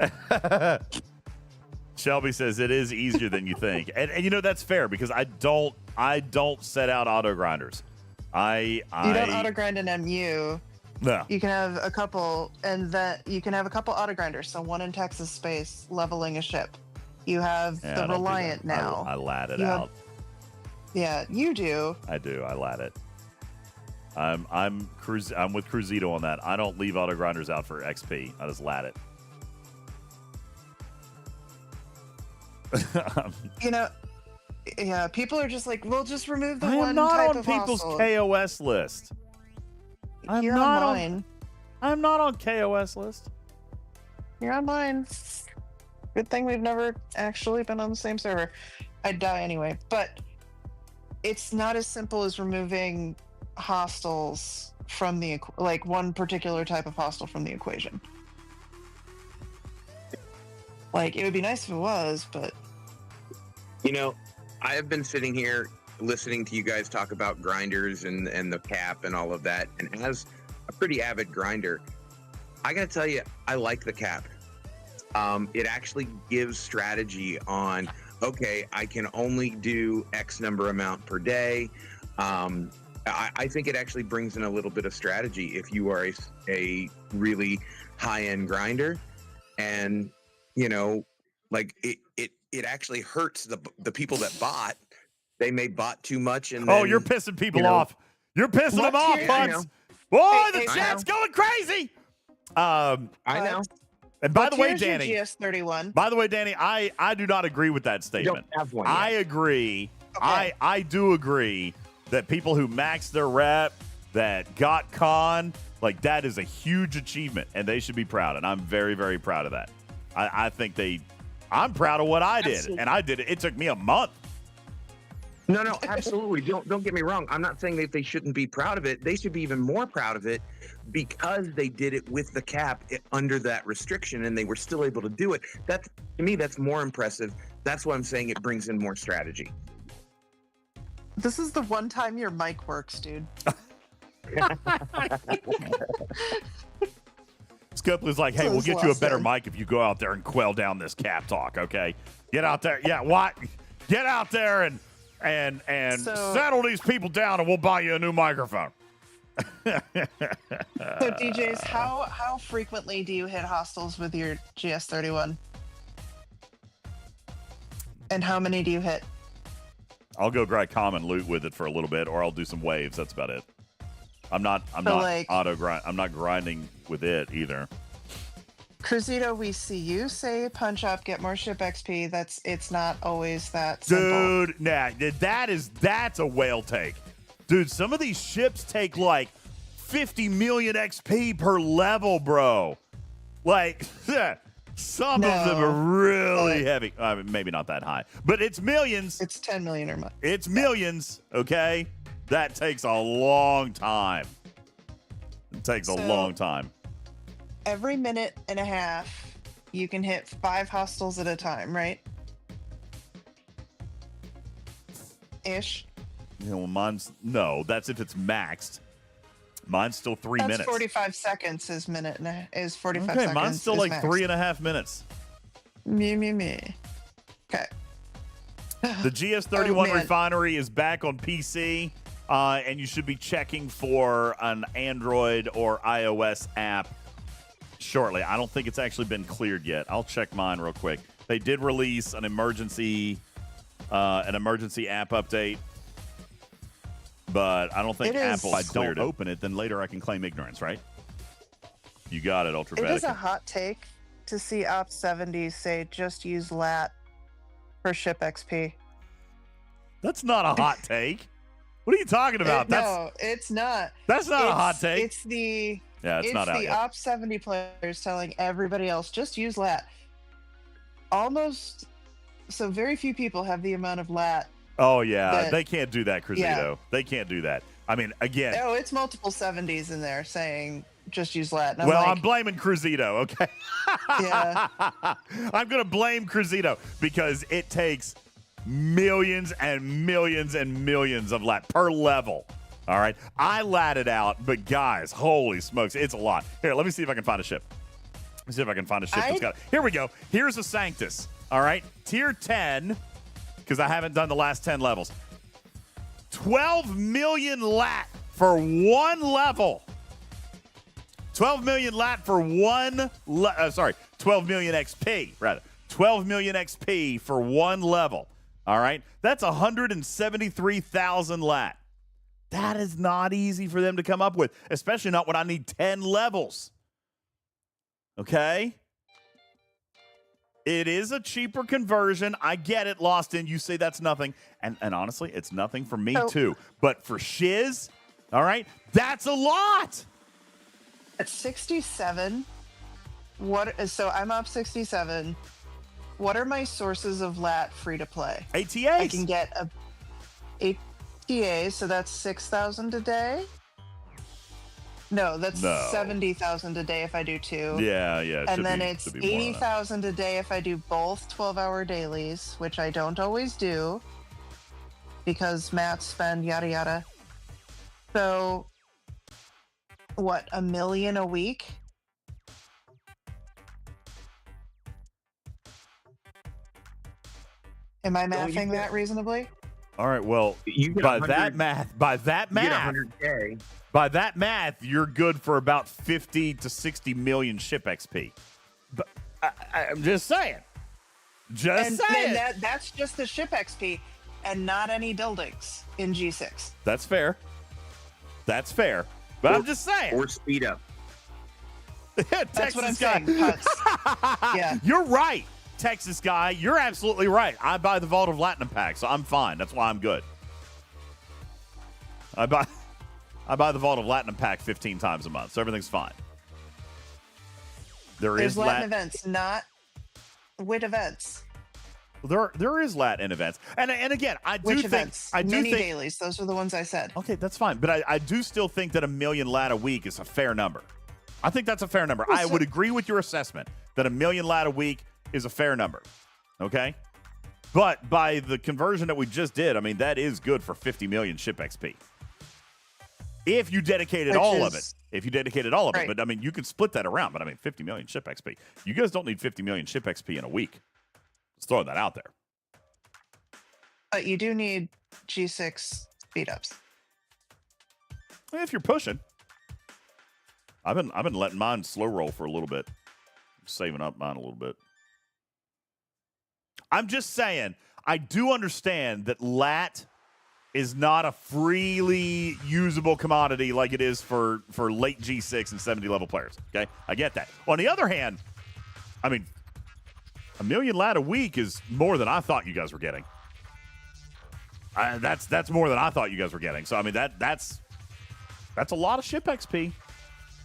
Shelby says it is easier than you think, and you know that's fair because I don't set out auto grinders. You don't auto grind an MU. No. You can have a couple, and that you can have a couple auto grinders. So one in Texas space leveling a ship. You have the Reliant now. I lat it You out. Yeah, you do. I do. I lat it. I'm with Cruzito on that. I don't leave auto grinders out for XP. I just lat it. You know, yeah, people are just like, we'll just remove the I one am not type on of people's hostile. KOS list. You're on mine. I'm not on KOS list. You're on mine. Good thing we've never actually been on the same server. I'd die anyway. But it's not as simple as removing hostiles from the like one particular type of hostile from the equation. Like, it would be nice if it was, but You know, I have been sitting here listening to you guys talk about grinders and the cap and all of that. And as a pretty avid grinder, I got to tell you, I like the cap. It actually gives strategy on, okay, I can only do X number amount per day. I think it actually brings in a little bit of strategy if you are a really high-end grinder. And, you know, like it actually hurts the people that bought. They may bought too much. And then, you're pissing people off. You're pissing them off, Buds. Boy, the chat's going crazy. I know. And by the way, Danny, GS31. By the way, Danny, I do not agree with that statement. Don't have one I yet. agree. Okay. I do agree that people who maxed their rep, that got con, like that is a huge achievement, and they should be proud. And I'm very, very proud of that. I think I'm proud of what I did, Absolutely. and I did it. It took me a month. No, absolutely. Don't get me wrong. I'm not saying that they shouldn't be proud of it. They should be even more proud of it because they did it with the cap under that restriction and they were still able to do it. That's, to me, that's more impressive. That's why I'm saying it brings in more strategy. This is the one time your mic works, dude. Scupler's like, hey, we'll get you a better mic if you go out there and quell down this cap talk, okay? Get out there. Yeah, what? Get out there and settle these people down and we'll buy you a new microphone. So DJs, how frequently do you hit hostiles with your GS31? And how many do you hit? I'll go grab common loot with it for a little bit, or I'll do some waves. That's about it. I'm not grinding with it either. Cruzito, we see you say punch up, get more ship XP. It's not always that simple. Dude, nah, that's a whale take. Dude, some of these ships take like 50 million XP per level, bro. Like, some of them are really heavy. I mean, maybe not that high, but it's millions. It's 10 million or more. It's millions, okay? That takes a long time. It takes a long time. Every minute and a half, you can hit 5 hostiles at a time, right? Ish. You know, that's if it's maxed. Mine's still 3 That's minutes. 45 seconds is 45 Okay, seconds. mine's still is like max. 3.5 minutes. Me. Okay. The GS31 refinery is back on PC, and you should be checking for an Android or iOS app shortly. I don't think it's actually been cleared yet. I'll check mine real quick. They did release an emergency app update, but I don't think Apple cleared it. If I don't open it, then later I can claim ignorance, right? You got it, Ultra It is Vatican. a hot take to see Op 70 say just use lat for ship XP. That's not a hot take. What are you talking about? No, it's not. That's not a hot take. It's the it's not out the yet. Op 70 players telling everybody else just use lat. So very few people have the amount of lat. Oh yeah, they can't do that, Cruzito. Yeah. They can't do that. I mean, again. Oh, it's multiple 70s in there saying just use lat. And I'm blaming Cruzito. Okay. Yeah. I'm gonna blame Cruzito because it takes millions and millions and millions of lat per level. All right, I lat it out, but guys, holy smokes, it's a lot. Here, let me see if I can find a ship. Let me see if I can find a ship that's got it. Here we go. Here's a Sanctus. All right, tier 10, because I haven't done the last 10 levels. 12 million lat for one level. 12 million lat for 12 million XP, rather. 12 million XP for one level. All right, that's 173,000 lat. That is not easy for them to come up with, especially not when I need 10 levels. Okay? It is a cheaper conversion. I get it, Loston. You say that's nothing. And honestly, it's nothing for me, too. But for Shiz, all right, that's a lot. At 67, so I'm up 67. What are my sources of lat free to play? ATAs. I can get a ATA, so that's 6,000 a day. No, that's 70,000 a day if I do two. Yeah. And then it's 80,000 a day if I do both 12-hour dailies, which I don't always do because Matt spend yada yada. So, what, $1 million a week? Am I mathing that reasonably? All right, well, by that math, you're good for about 50 to 60 million ship XP. But I'm just saying. Saying. That's just the ship XP and not any buildings in G6. That's fair. But I'm just saying. Or speed up. That's what I'm saying. Yeah. You're right. Texas guy, you're absolutely right. I buy the Vault of Latinum pack, so I'm fine. That's why I'm good. I buy the Vault of Latinum pack 15 times a month, so everything's fine. There's Latin events, not WIT events. There is Latin events, and again, I do Which think events? Mini dailies. Those are the ones I said. Okay, that's fine, but I do still think that 1 million lat a week is a fair number. I think that's a fair number. I would agree with your assessment that 1 million lat a week is a fair number, okay? But by the conversion that we just did, I mean, that is good for 50 million ship XP. If you dedicated all of it. Right. But I mean, you could split that around, but I mean, 50 million ship XP. You guys don't need 50 million ship XP in a week. Just throwing that out there. But you do need G6 speed ups. If you're pushing. I've been letting mine slow roll for a little bit. Saving up mine a little bit. I'm just saying, I do understand that lat is not a freely usable commodity like it is for late G6 and 70 level players. Okay, I get that. On the other hand, I mean, 1 million lat a week is more than I thought you guys were getting. That's more than I thought you guys were getting. So I mean that's a lot of ship XP.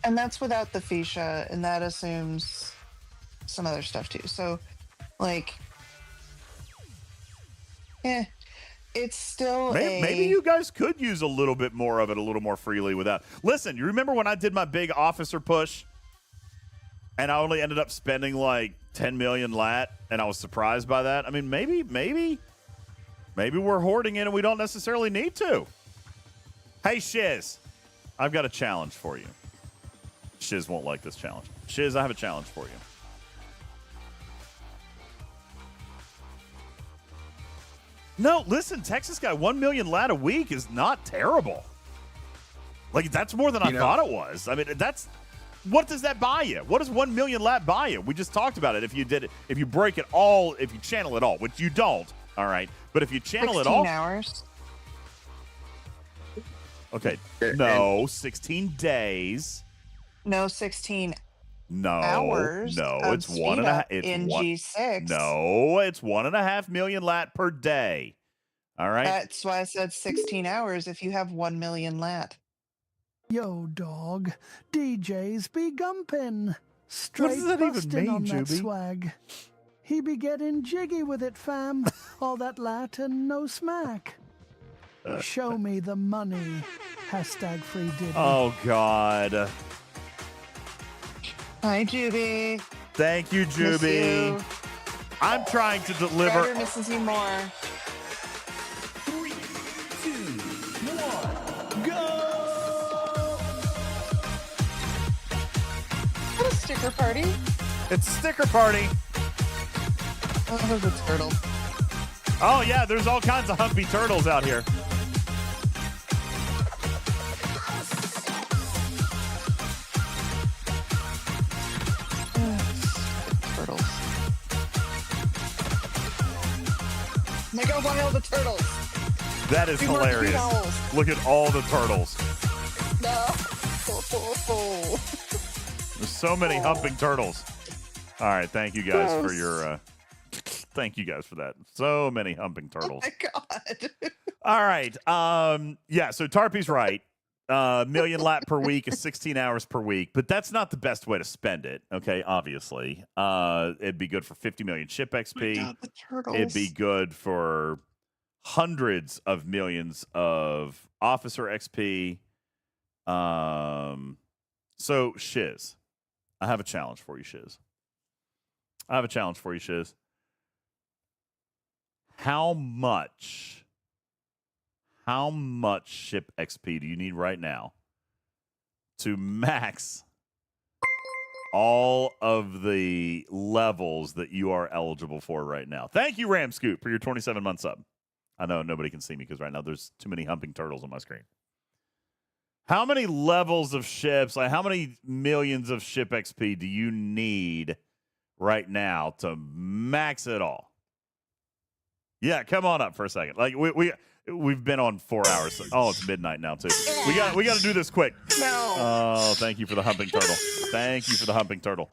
And that's without the Fisha, and that assumes some other stuff too. So, like, it's still maybe you guys could use a little bit more of it, a little more freely without. Listen, you remember when I did my big officer push, and I only ended up spending like 10 million lat, and I was surprised by that. I mean, maybe we're hoarding it, and we don't necessarily need to. Hey, Shiz, I've got a challenge for you. Shiz won't like this challenge. Shiz, I have a challenge for you. No, listen, Texas guy, 1 million lat a week is not terrible. Like, that's more than I thought it was. I mean, what does that buy you? What does 1 million lat buy you? We just talked about it. If you did it, if you break it all, if you channel it all, which you don't, all right. But if you channel it all. 16 hours. Okay. No, 16 days. No, 16 No, hours. no, of it's 1.5. It's in G6. No, it's 1.5 million lat per day. All right. That's why I said 16 hours if you have 1 million lat. Yo, dog. DJs be gumpin'. Straight What does that even bustin' mean, on that Juby? swag. He be getting jiggy with it, fam. All that lat and no smack. Show me the money. Hashtag free Diddy. Oh, God. Hi, Juby. Thank you, Miss Juby. you. I'm trying to deliver. Ryder misses you more. 3, 2, 1, go! What a sticker party. It's sticker party. Oh, the turtle. Oh, yeah, there's all kinds of humpy turtles out here. Turtles. Look how wild the turtles. That is hilarious. Look at all the turtles. No. There's so many humping turtles. All right, thank you guys for your thank you guys for that. So many humping turtles. Oh my god. All right. Yeah, so Tarpy's right. Million lat per week is 16 hours per week, but that's not the best way to spend it. Okay, obviously. It'd be good for 50 million ship XP. Oh my god, the turtles. It'd be good for hundreds of millions of officer XP. So Shiz, I have a challenge for you, Shiz. How much ship XP do you need right now to max all of the levels that you are eligible for right now? Thank you, Ram Scoop, for your 27 months up. I know nobody can see me because right now there's too many humping turtles on my screen. How many levels of ships, like how many millions of ship XP do you need right now to max it all? Yeah, come on up for a second. Like we've been on 4 hours. So, oh, it's midnight now too. We got to do this quick. No. Oh, thank you for the humping turtle.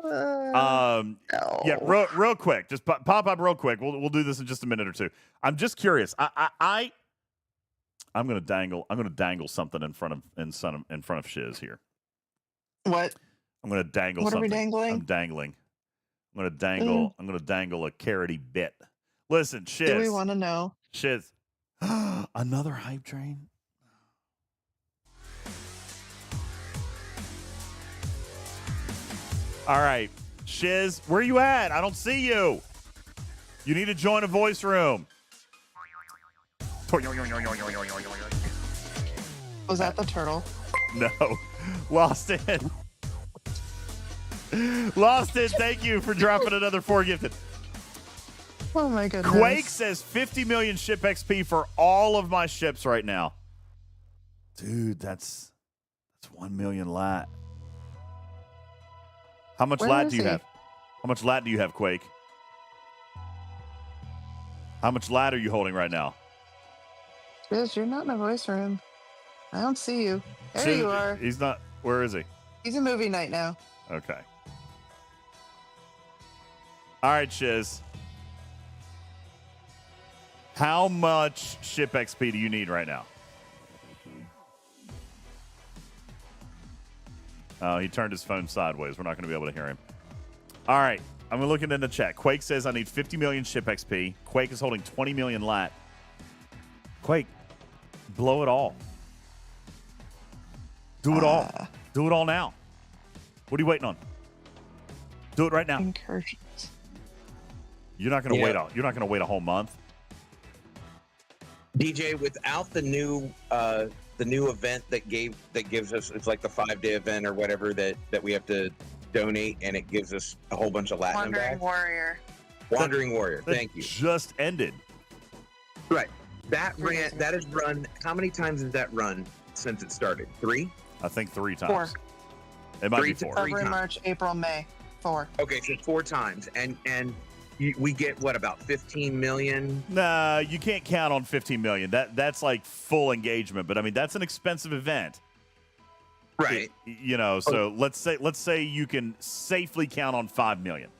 No. Yeah, real quick. Just pop up real quick. We'll do this in just a minute or two. I'm just curious. I'm gonna dangle something in front of Shiz here. What? I'm gonna dangle what something. What are we dangling? I'm dangling. I'm gonna dangle a carroty bit. Listen, Shiz. Do we want to know? Shiz. Another hype train? All right. Shiz, where you at? I don't see you. You need to join a voice room. Was that the turtle? No. Lost it. Lost it. Thank you for dropping another 4 gifted. Oh my goodness. Quake says 50 million ship XP for all of my ships right now. Dude, that's 1 million lat. How much lat do you have? How much lat do you have, Quake? How much lat are you holding right now? Shiz, you're not in a voice room. I don't see you. There you are. He's not. Where is he? He's in movie night now. Okay. All right, Shiz. How much ship XP do you need right now? Oh, he turned his phone sideways. We're not going to be able to hear him. All right. I'm looking in the chat. Quake says I need 50 million ship XP. Quake is holding 20 million lat. Quake, blow it all. Do it all. Do it all now. What are you waiting on? Do it right now. Incursions. You're not going to wait. You're not going to wait a whole month. DJ, without the new event that gives us, it's like the 5-day event or whatever that we have to donate, and it gives us a whole bunch of Latinum back. Wandering Warrior. Thank you. Just ended. Right. That has run. How many times has that run since it started? 3? I think 3 times. 4. It might be 4. February, March, April, May. 4. Okay, so 4 times, and we get what, about 15 million? Nah, you can't count on 15 million. That's like full engagement, but I mean that's an expensive event. Right. So let's say you can safely count on 5 million.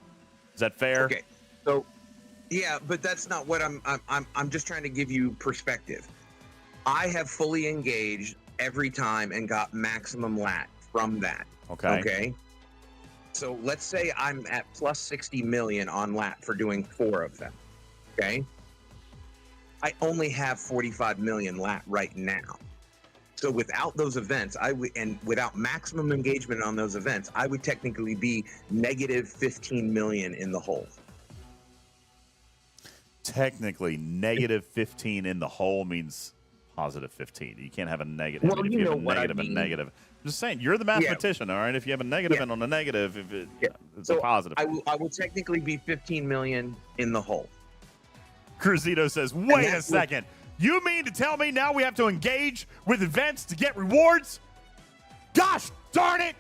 Is that fair? Okay. So yeah, but that's not what I'm just trying to give you perspective. I have fully engaged every time and got maximum lat from that. Okay. Okay. So let's say I'm at plus 60 million on lat for doing 4 of them. Okay. I only have 45 million lat right now. So without those events, and without maximum engagement on those events, I would technically be negative 15 million in the hole. Technically, negative 15 in the hole means positive 15. You can't have a negative. Well, I mean, if you you know have a what I negative and mean. negative. I'm just saying, you're the mathematician, all right? If you have a negative and on a negative, if it's a positive. I will technically be 15 million in the hole. Cruzito says, wait a second. You mean to tell me now we have to engage with events to get rewards? Gosh darn it!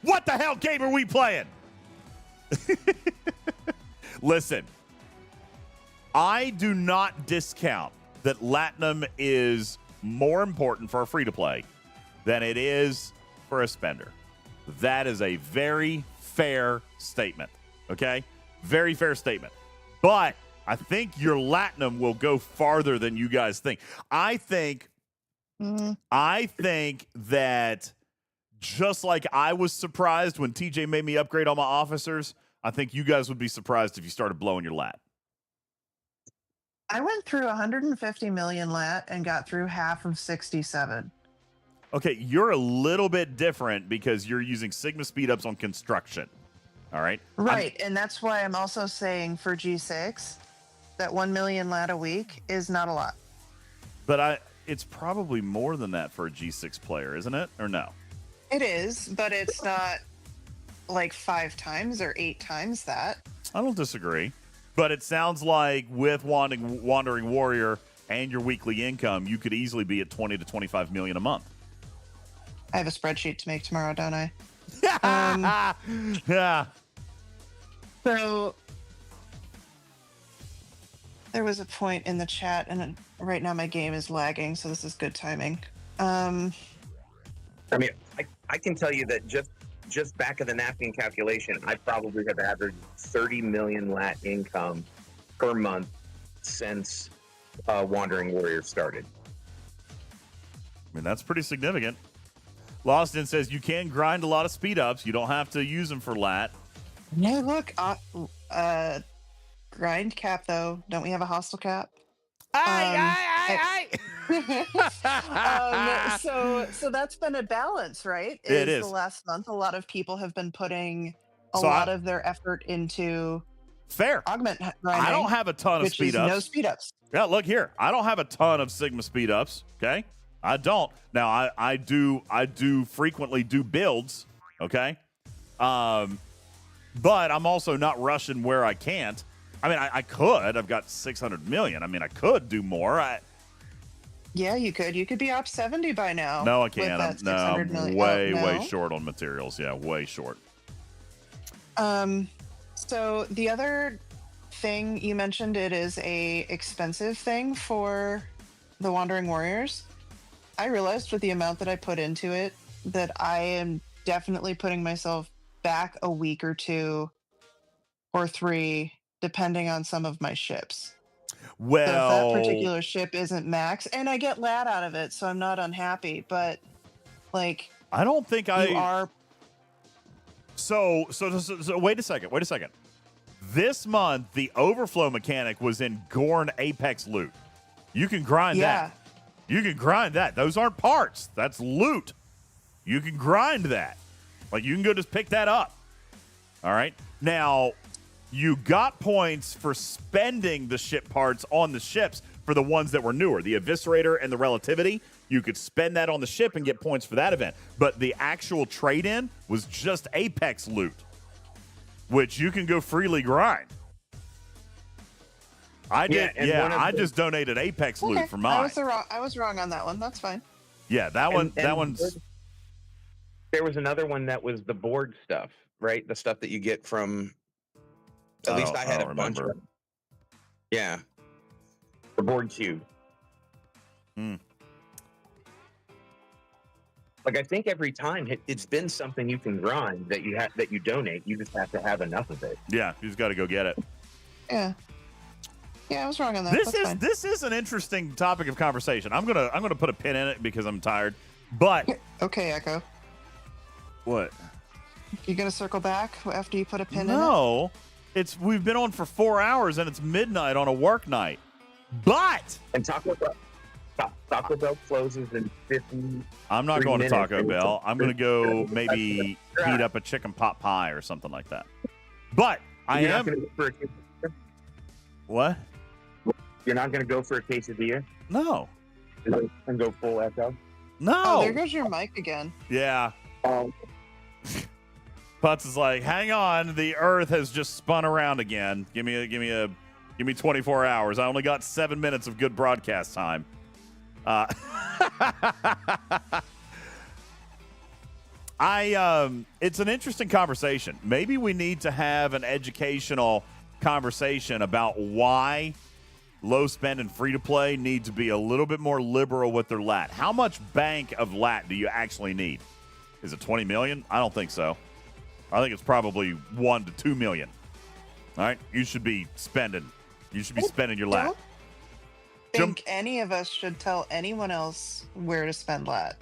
What the hell game are we playing? Listen, I do not discount that Latinum is more important for a free-to-play than it is for a spender. That is a very fair statement, okay? Very fair statement. But I think your Latinum will go farther than you guys think. I think that just like I was surprised when TJ made me upgrade all my officers, I think you guys would be surprised if you started blowing your lat. I went through 150 million lat and got through half of 67. Okay, you're a little bit different because you're using Sigma speed-ups on construction. All right? Right, and that's why I'm also saying for G6, that 1 million lat a week is not a lot. But it's probably more than that for a G6 player, isn't it? Or no? It is, but it's not like 5 times or 8 times that. I don't disagree. But it sounds like with Wandering Warrior and your weekly income, you could easily be at 20 to 25 million a month. I have a spreadsheet to make tomorrow, don't I? Yeah. So there was a point in the chat, and right now my game is lagging, so this is good timing. I mean, I can tell you that just back of the napkin calculation, I probably have averaged 30 million lat income per month since Wandering Warrior started. I mean, that's pretty significant. Loston says you can grind a lot of speed ups. You don't have to use them for lat. No, look, grind cap though. Don't we have a hostile cap? So that's been a balance, right? It is. The last month, a lot of people have been putting a lot of their effort into augment grinding. I don't have a ton of which speed is ups. no speed ups. Yeah, look here. I don't have a ton of Sigma speed ups. Okay, I don't. Now I do frequently do builds. Okay, but I'm also not rushing where I can't. I mean, I could. I've got 600 million. I mean, I could do more. Yeah, you could. You could be up 70 by now. No, I can't. I'm way no? short on materials. Yeah, way short. So the other thing you mentioned, it is a expensive thing for the Wandering Warriors. I realized with the amount that I put into it that I am definitely putting myself back a week or 2 or 3, depending on some of my ships. Well, so if that particular ship isn't max, and I get lat out of it, so I'm not unhappy. But like, I don't think you are. So wait a second. This month, the overflow mechanic was in Gorn Apex loot. You can grind that. You can grind that. Those aren't parts. That's loot. You can grind that. Like, you can go just pick that up. All right. Now, you got points for spending the ship parts on the ships for the ones that were newer. The Eviscerator and the Relativity, you could spend that on the ship and get points for that event. But the actual trade-in was just Apex loot, which you can go freely grind. I did. Yeah, I just donated Apex loot for mine. I was wrong on that one. That's fine. Yeah, that one's. There was another one that was the board stuff, right? The stuff that you get from. At least I had a bunch of them. Yeah. The board cube. Like, I think every time it's been something you can grind that you donate. You just have to have enough of it. Yeah, you just got to go get it. Yeah. Yeah, I was wrong on that. This is an interesting topic of conversation. I'm gonna put a pin in it because I'm tired. But okay, Echo. What? You gonna circle back after you put a pin in it? No. We've been on for 4 hours and it's midnight on a work night. But Taco Bell closes in 50. I'm not going to Taco Bell. I'm going to go maybe heat up a chicken pot pie or something like that. But I am. What? You're not going to go for a quesadilla? No. And go full echo. No. Oh, there goes your mic again. Yeah. Putz is like, hang on, the Earth has just spun around again. Give me 24 hours. I only got 7 minutes of good broadcast time. It's an interesting conversation. Maybe we need to have an educational conversation about why low spend and free to play need to be a little bit more liberal with their lat. How much bank of lat do you actually need? Is it 20 million? I don't think so. I think it's probably 1 to 2 million. All right, you should be spending. You should be spending your lat. I don't think any of us should tell anyone else where to spend lat.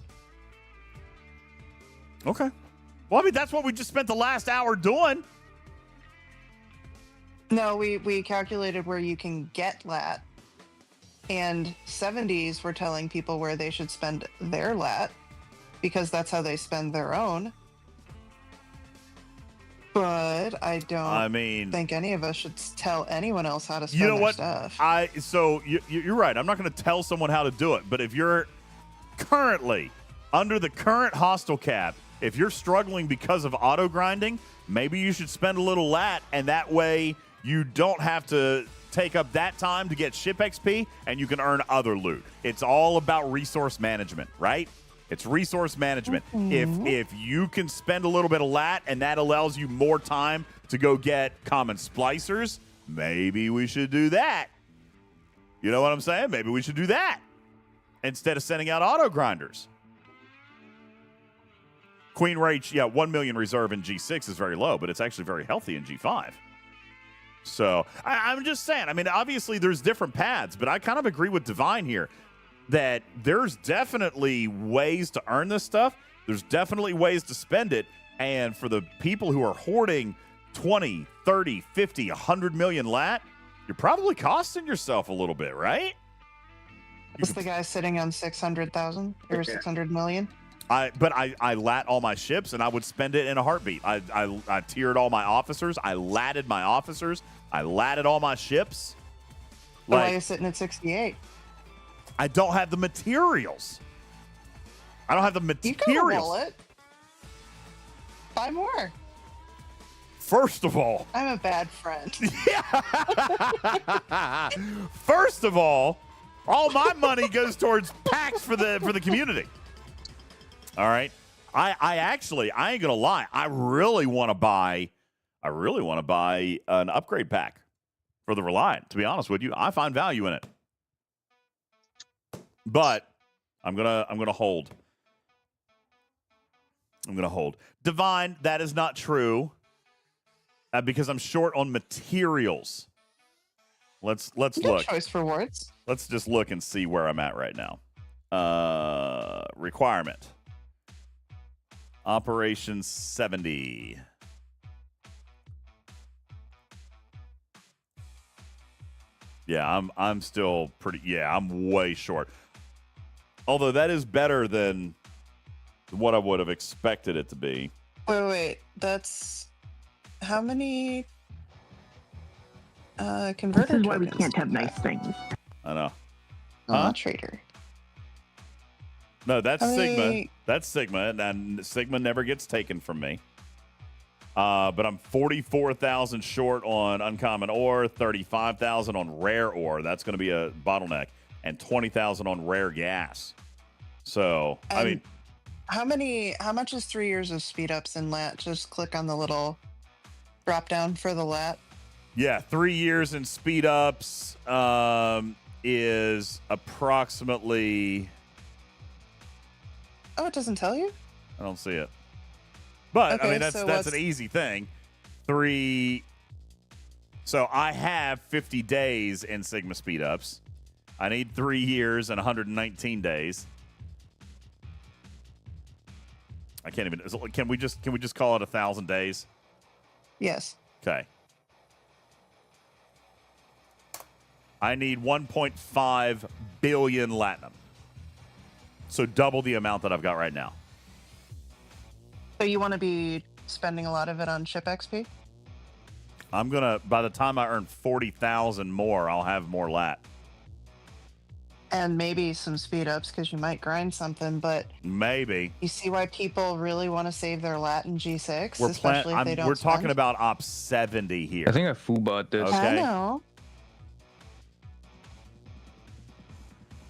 Okay. Well, I mean, that's what we just spent the last hour doing. No, we calculated where you can get lat, and 70s were telling people where they should spend their lat because that's how they spend their own. But I don't think any of us should tell anyone else how to spend their stuff. So you're right. I'm not going to tell someone how to do it. But if you're currently under the current hostel cap, if you're struggling because of auto grinding, maybe you should spend a little lat, and that way you don't have to take up that time to get ship XP, and you can earn other loot. It's all about resource management, right? It's resource management. If you can spend a little bit of lat and that allows you more time to go get common splicers, maybe we should do that. You know what I'm saying? Maybe we should do that instead of sending out auto grinders. Queen Rage, 1 million reserve in G6 is very low, but it's actually very healthy in G5. So I'm just saying, I mean, obviously there's different paths, but I kind of agree with Divine here that there's definitely ways to earn this stuff. There's definitely ways to spend it. And for the people who are hoarding 20, 30, 50, 100 million lat, you're probably costing yourself a little bit, right? Is the guy sitting on 600,000 or 600 million? I lat all my ships, and I would spend it in a heartbeat. I tiered all my officers. I latted my officers. I latted all my ships. Why are you sitting at 68? I don't have the materials. I don't have the materials. You can roll it. Buy more. First of all, I'm a bad friend. First of all my money goes towards packs for the community. All right. I ain't gonna lie. I really want to buy an upgrade pack for the Reliant. To be honest with you, I find value in it. But I'm gonna hold. I'm gonna hold. Divine, that is not true. Because I'm short on materials. Let's look. Choice for words. Let's just look and see where I'm at right now. Requirement. Operation 70. Yeah, I'm still pretty. Yeah, I'm way short. Although that is better than what I would have expected it to be. Wait. That's how many converter This is why we tokens can't have nice things. I know. Trader. No, that's How Sigma. many- That's Sigma, and Sigma never gets taken from me. But I'm 44,000 short on uncommon ore, 35,000 on rare ore. That's going to be a bottleneck, and 20,000 on rare gas. So, I mean, how much is 3 years of speed ups in lat? Just click on the little drop down for the lat. yeah, 3 years in speed ups is approximately. Oh, it doesn't tell you? I don't see it. But Okay, I mean, that's so an what's- easy thing. So I have 50 days in Sigma speed ups. I need 3 years and 119 days. I can't even. Can we just call it 1,000 days? Yes. Okay. I need 1.5 billion latinum. So double the amount that I've got right now. So you want to be spending a lot of it on ship XP? By the time I earn 40,000 more, I'll have more lat. And maybe some speed ups because you might grind something, but maybe you see why people really want to save their lat in G6, we're especially if they don't. We're talking about Op 70 here. I think I foobot this. Okay. I know.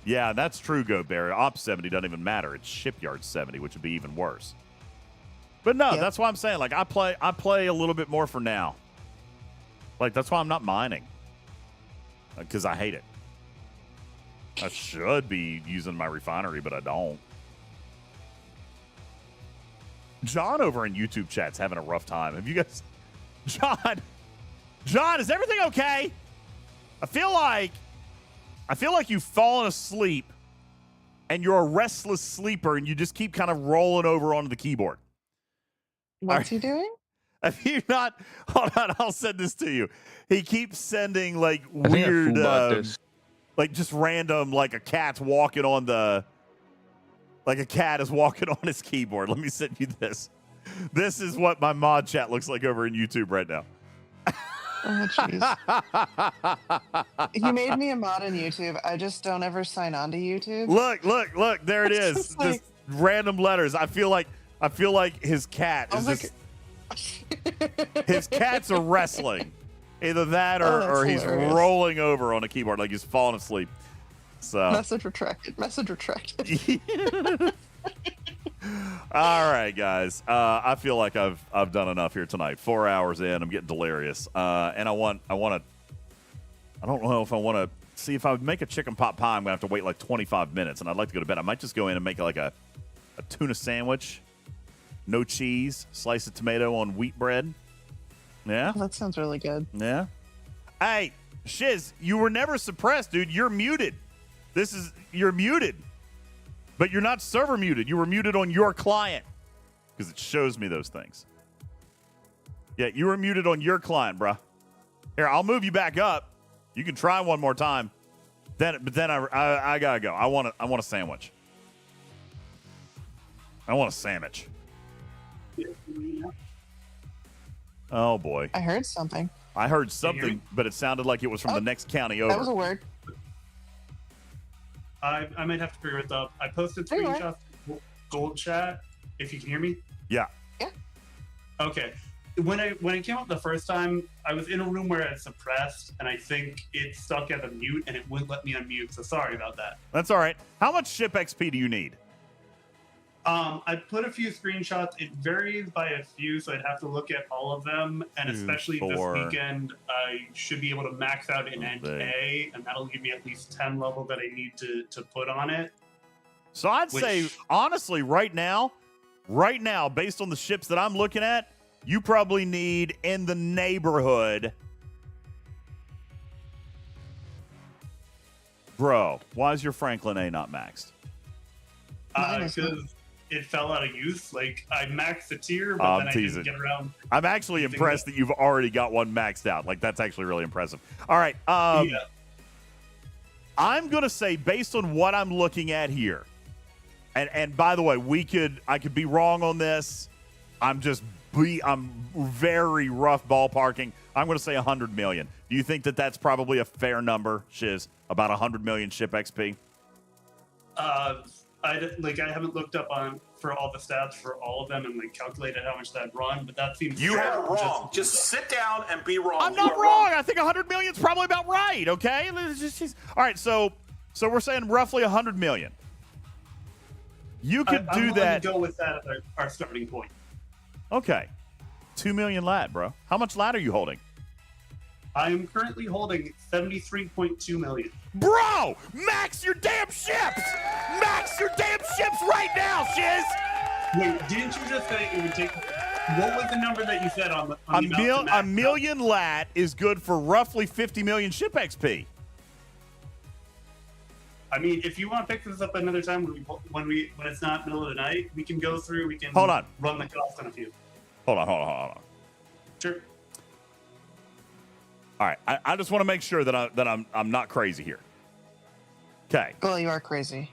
Yeah, that's true, Go Barry. Op 70 doesn't even matter. It's Shipyard 70, which would be even worse. But no, that's why I'm saying, like, I play a little bit more for now. Like, that's why I'm not mining. Because I hate it. I should be using my refinery, but I don't. John over in YouTube chat's having a rough time. Have you guys... John, is everything okay? I feel like you've fallen asleep and you're a restless sleeper and you just keep kind of rolling over onto the keyboard. What's he doing? Have you not... Hold on, I'll send this to you. He keeps sending, like, I think I weird... foobot this. Like, just random, like a cat's walking on the... Like a cat is walking on his keyboard. Let me send you this. This is what my mod chat looks like over in YouTube right now. Oh, jeez. You made me a mod on YouTube. I just don't ever sign on to YouTube. Look. There it is. Just like- random letters. I feel like his cat is just... His cats are wrestling. Either that or he's hilarious. rolling over on a keyboard like he's falling asleep. So Message retracted. all right, guys. I feel like I've done enough here tonight. 4 hours in, I'm getting delirious. And I don't know if I want to see if I would make a chicken pot pie. I'm gonna have to wait like 25 minutes, and I'd like to go to bed. I might just go in and make like a tuna sandwich, no cheese, slice of tomato on wheat bread. Yeah, that sounds really good. Yeah. Hey, Shiz, you were never suppressed, dude. You're muted. You're muted. But you're not server muted. You were muted on your client because it shows me those things. Yeah, you were muted on your client, bruh. Here, I'll move you back up. You can try one more time. But then I gotta go. I want a sandwich. I want a sandwich. Oh boy. I heard something. I heard something, but it sounded like it was from the next county over. That was a word. I might have to figure it out. I posted screenshots to Gold Chat. If you can hear me. Yeah. Yeah. Okay. When it came out the first time, I was in a room where it's suppressed, and I think it stuck at a mute, and it wouldn't let me unmute. So sorry about that. That's all right. How much ship XP do you need? I put a few screenshots. It varies by a few, so I'd have to look at all of them. And especially this weekend, I should be able to max out an NK, and that'll give me at least 10 level that I need to put on it. So I'd say, honestly, right now, based on the ships that I'm looking at, you probably need in the neighborhood. Bro, why is your Franklin A not maxed? Because it fell out of use. Like, I maxed the tier, but then I didn't get around. I'm actually impressed that you've already got one maxed out. Like, that's actually really impressive. All right. I'm going to say, based on what I'm looking at here, and by the way, I could be wrong on this. I'm very rough ballparking. I'm going to say 100 million. Do you think that that's probably a fair number, Shiz? About 100 million ship XP? I haven't looked up for all the stats for all of them and calculated how much that run, but that seems wrong. Just sit down and be wrong. I'm not wrong. I think 100 million is probably about right. Okay. All right. So we're saying roughly 100 million. You could do that. To go with that as our starting point. Okay. 2 million lat, bro. How much lat are you holding? I am currently holding 73.2 million. Bro, max your damn ships! Max your damn ships right now, Shiz! Wait, didn't you just say it would take... What was the number that you said on the a million lat is good for roughly 50 million ship XP. I mean, if you want to pick this up another time when it's not middle of the night, we can go through, we can run the cost on a few. Hold on. Sure. All right, I just want to make sure that I'm not crazy here. Okay. Well, you are crazy.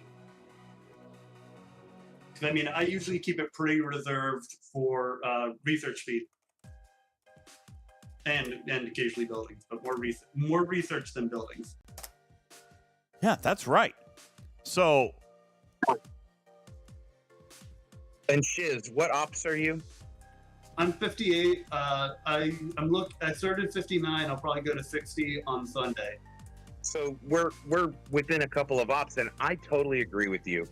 I mean, I usually keep it pretty reserved for research speed, and occasionally buildings, but more research than buildings. Yeah, that's right. So. And Shiz, what ops are you? I'm 58. I started 59. I'll probably go to 60 on Sunday. So we're within a couple of ops, and I totally agree with you.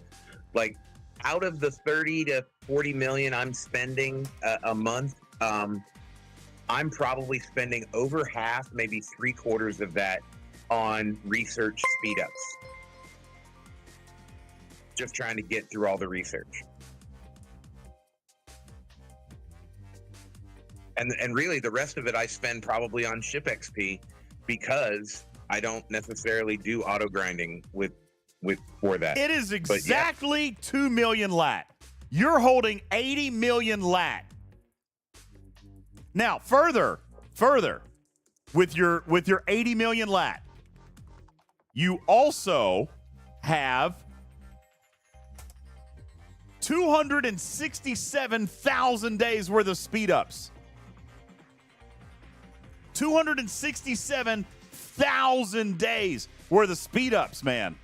Like, out of the 30 to 40 million I'm spending a month, I'm probably spending over half, maybe 3/4 of that on research speed ups. Just trying to get through all the research. And really, the rest of it I spend probably on ship XP because I don't necessarily do auto grinding for that. It is exactly 2 million lat. You're holding 80 million lat. Now, further, with your 80 million lat, you also have 267,000 days worth of speed ups. 267,000 days worth of speed ups, man.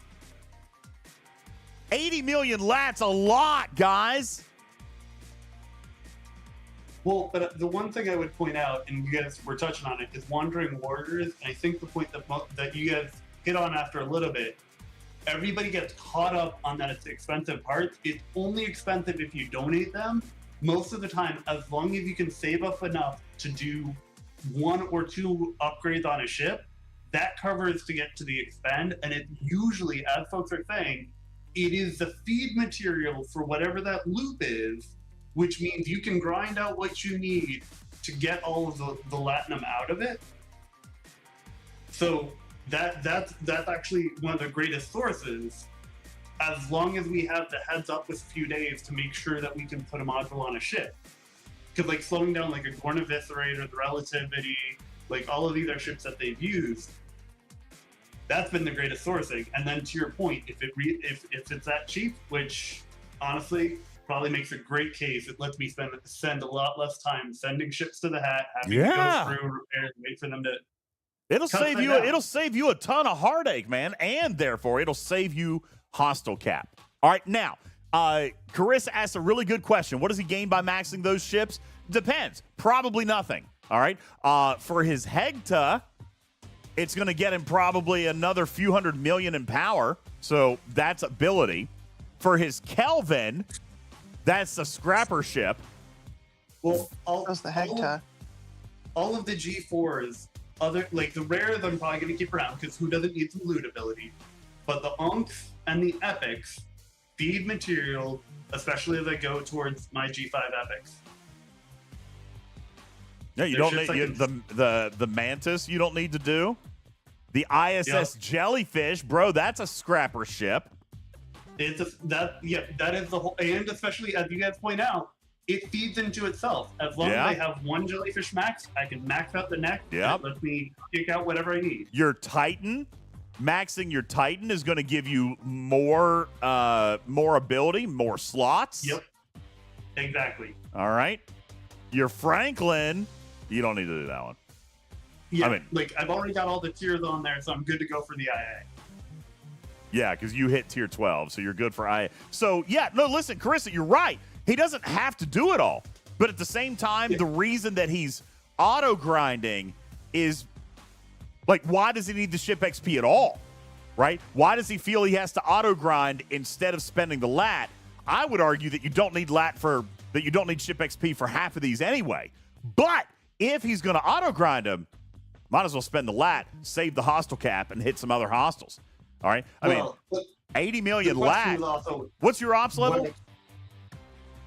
80 million lat's a lot, guys. Well, but the one thing I would point out, and you guys were touching on it, is Wandering Warriors. And I think the point that you guys hit on after a little bit, everybody gets caught up on that it's expensive parts. It's only expensive if you donate them. Most of the time, as long as you can save up enough to do 1 or 2 upgrades on a ship, that covers to get to the expend. And it usually, as folks are saying, it is the feed material for whatever that loop is, which means you can grind out what you need to get all of the latinum out of it. So that's actually one of the greatest sources, as long as we have the heads up with a few days to make sure that we can put a module on a ship. Because like slowing down like a Gorn Eviscerator, the Relativity, like all of these are ships that they've used, that's been the greatest sourcing. And then to your point, if it's that cheap, which honestly probably makes a great case, it lets me send a lot less time sending ships to the hat, having to go through repairs, wait for them to. It'll save you a ton of heartache, man, and therefore it'll save you hostile cap. All right, now, Carissa asked a really good question. What does he gain by maxing those ships? Depends. Probably nothing. All right. For his Hegta, it's going to get him probably another few hundred million in power. So that's ability. For his Kelvin, that's a scrapper ship. Well, How's the Hegta? All of the G4s, like the rares, I'm probably going to keep around because who doesn't need some loot ability? But the Unks and the Epics feed material, especially as I go towards my G5 Epics. Yeah, you don't need the Mantis. You don't need to do the ISS Jellyfish, bro. That's a scrapper ship. That is the whole, and especially as you guys point out, it feeds into itself. As long as I have 1 jellyfish max, I can max out the next. Yeah, let me kick out whatever I need. Your Titan, maxing your Titan is going to give you more ability, more slots. Yep, exactly. All right, your Franklin. You don't need to do that one. Yeah, I mean, like I've already got all the tiers on there, so I'm good to go for the IA. Yeah, because you hit tier 12, so you're good for IA. So, yeah, no, listen, Carissa, you're right. He doesn't have to do it all. But at the same time, the reason that he's auto-grinding is, like, why does he need the ship XP at all, right? Why does he feel he has to auto-grind instead of spending the lat? I would argue that you don't need you don't need ship XP for half of these anyway. But if he's going to auto-grind them, might as well spend the lat, save the hostile cap, and hit some other hostiles. All right? I mean, 80 million lat. What's your ops level?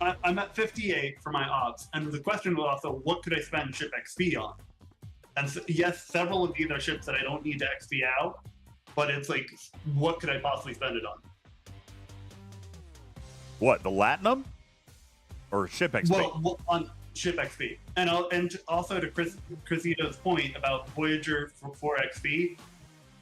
I'm at 58 for my ops. And the question was also, what could I spend ship XP on? And so, yes, several of these are ships that I don't need to XP out. But it's like, what could I possibly spend it on? What, the Latinum? Or ship XP? Well, on ship XP. And also to Chrisito's point about Voyager for XP,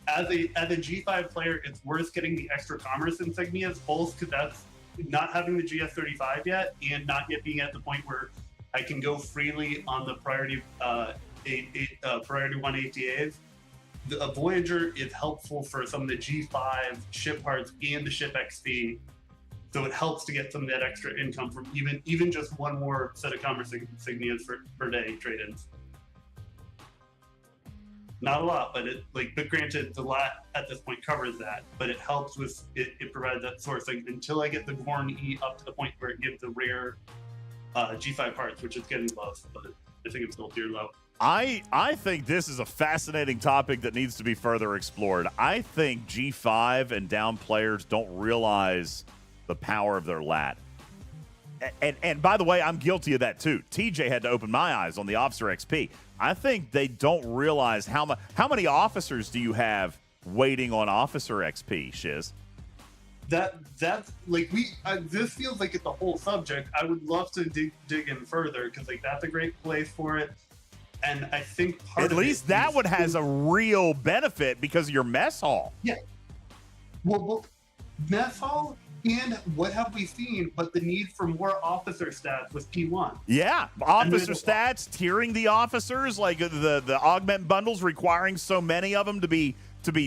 as a G5 player, it's worth getting the extra commerce insignias, both because that's not having the GS35 yet and not yet being at the point where I can go freely on the priority 1 ATAs. a Voyager is helpful for some of the G5 ship parts and the ship XP. So it helps to get some of that extra income from even just one more set of commerce insignias per day trade-ins. Not a lot, but but granted, the lot at this point covers that. But it helps with it provides that sourcing until I get the Gorn E up to the point where it gives the rare G5 parts, which is getting low. But I think it's still tier low. I think this is a fascinating topic that needs to be further explored. I think G5 and down players don't realize the power of their lat. And by the way, I'm guilty of that too. TJ had to open my eyes on the Officer XP. I think they don't realize how many officers do you have waiting on Officer XP, Shiz? That's like this feels like it's a whole subject. I would love to dig in further because that's a great place for it. And I think at least that one has a real benefit because of your mess hall. Yeah. Well, mess hall. And what have we seen but the need for more officer stats with P1? Yeah, officer stats, tiering the officers, like the augment bundles requiring so many of them to be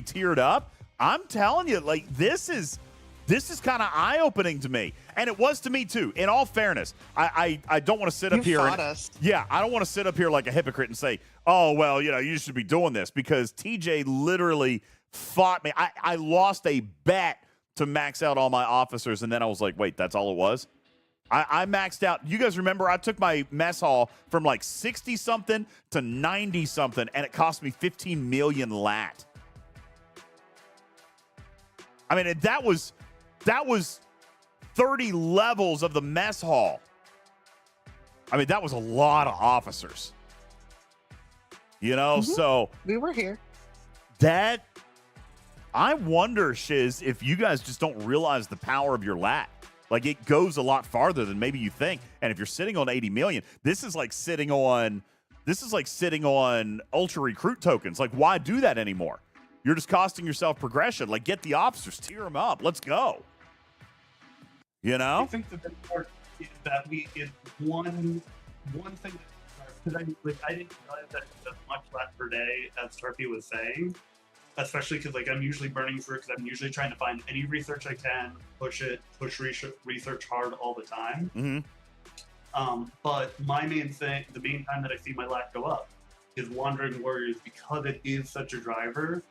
tiered up. I'm telling you, like this is kind of eye-opening to me. And it was to me too. In all fairness, I don't want to sit up here yeah, I don't want to sit up here like a hypocrite and say, "Oh, well, you should be doing this," because TJ literally fought me. I lost a bet to max out all my officers, and then I was like, wait, that's all it was? I maxed out. You guys remember I took my mess hall from like 60-something to 90-something, and it cost me 15 million lat. I mean, that was 30 levels of the mess hall. I mean, that was a lot of officers. So... We were here. That... I wonder, Shiz, if you guys just don't realize the power of your lat. Like, it goes a lot farther than maybe you think. And if you're sitting on 80 million, this is like sitting on ultra recruit tokens. Like, why do that anymore? You're just costing yourself progression. Like, get the officers, tier them up. Let's go. I think the big part is that is one thing because I didn't realize that it's as much lat per day as Tarpy was saying. Especially because I'm usually burning through it because I'm usually trying to find any research I can, push research hard all the time. Mm-hmm. But my main thing, the main time that I see my lat go up is Wandering Warriors because it is such a driver.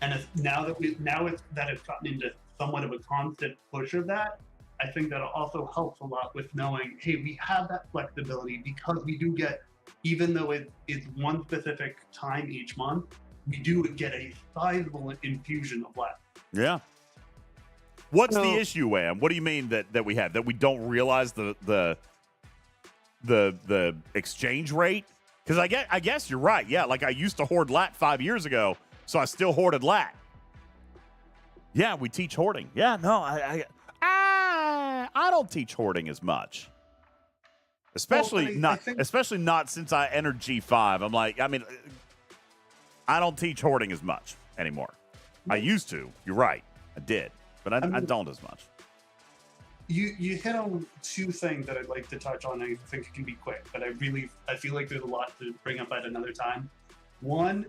And now that it's gotten into somewhat of a constant push of that, I think that also helps a lot with knowing, hey, we have that flexibility because we do get, even though it's one specific time each month, we do get a sizable infusion of lat. Yeah. What's the issue, Wham? What do you mean that we have? That we don't realize the exchange rate? Because I guess you're right. Yeah, like I used to hoard lat 5 years ago, so I still hoarded lat. Yeah, we teach hoarding. Yeah, no, I don't teach hoarding as much. Especially not since I entered G5. I'm like, I don't teach hoarding as much anymore. I used to. You're right. I did. But I don't as much. You hit on two things that I'd like to touch on. I think it can be quick, but I feel like there's a lot to bring up at another time. One,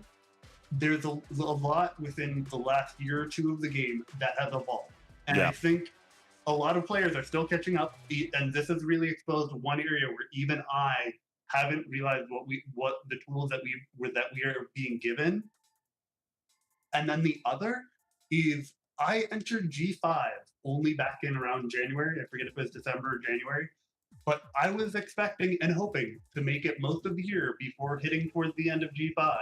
there's a lot within the last year or two of the game that has evolved. And I think a lot of players are still catching up. And this has really exposed one area where even I haven't realized what the tools that we are being given. And then the other is I entered G5 only back in around January. I forget if it was December or January. But I was expecting and hoping to make it most of the year before hitting towards the end of G5.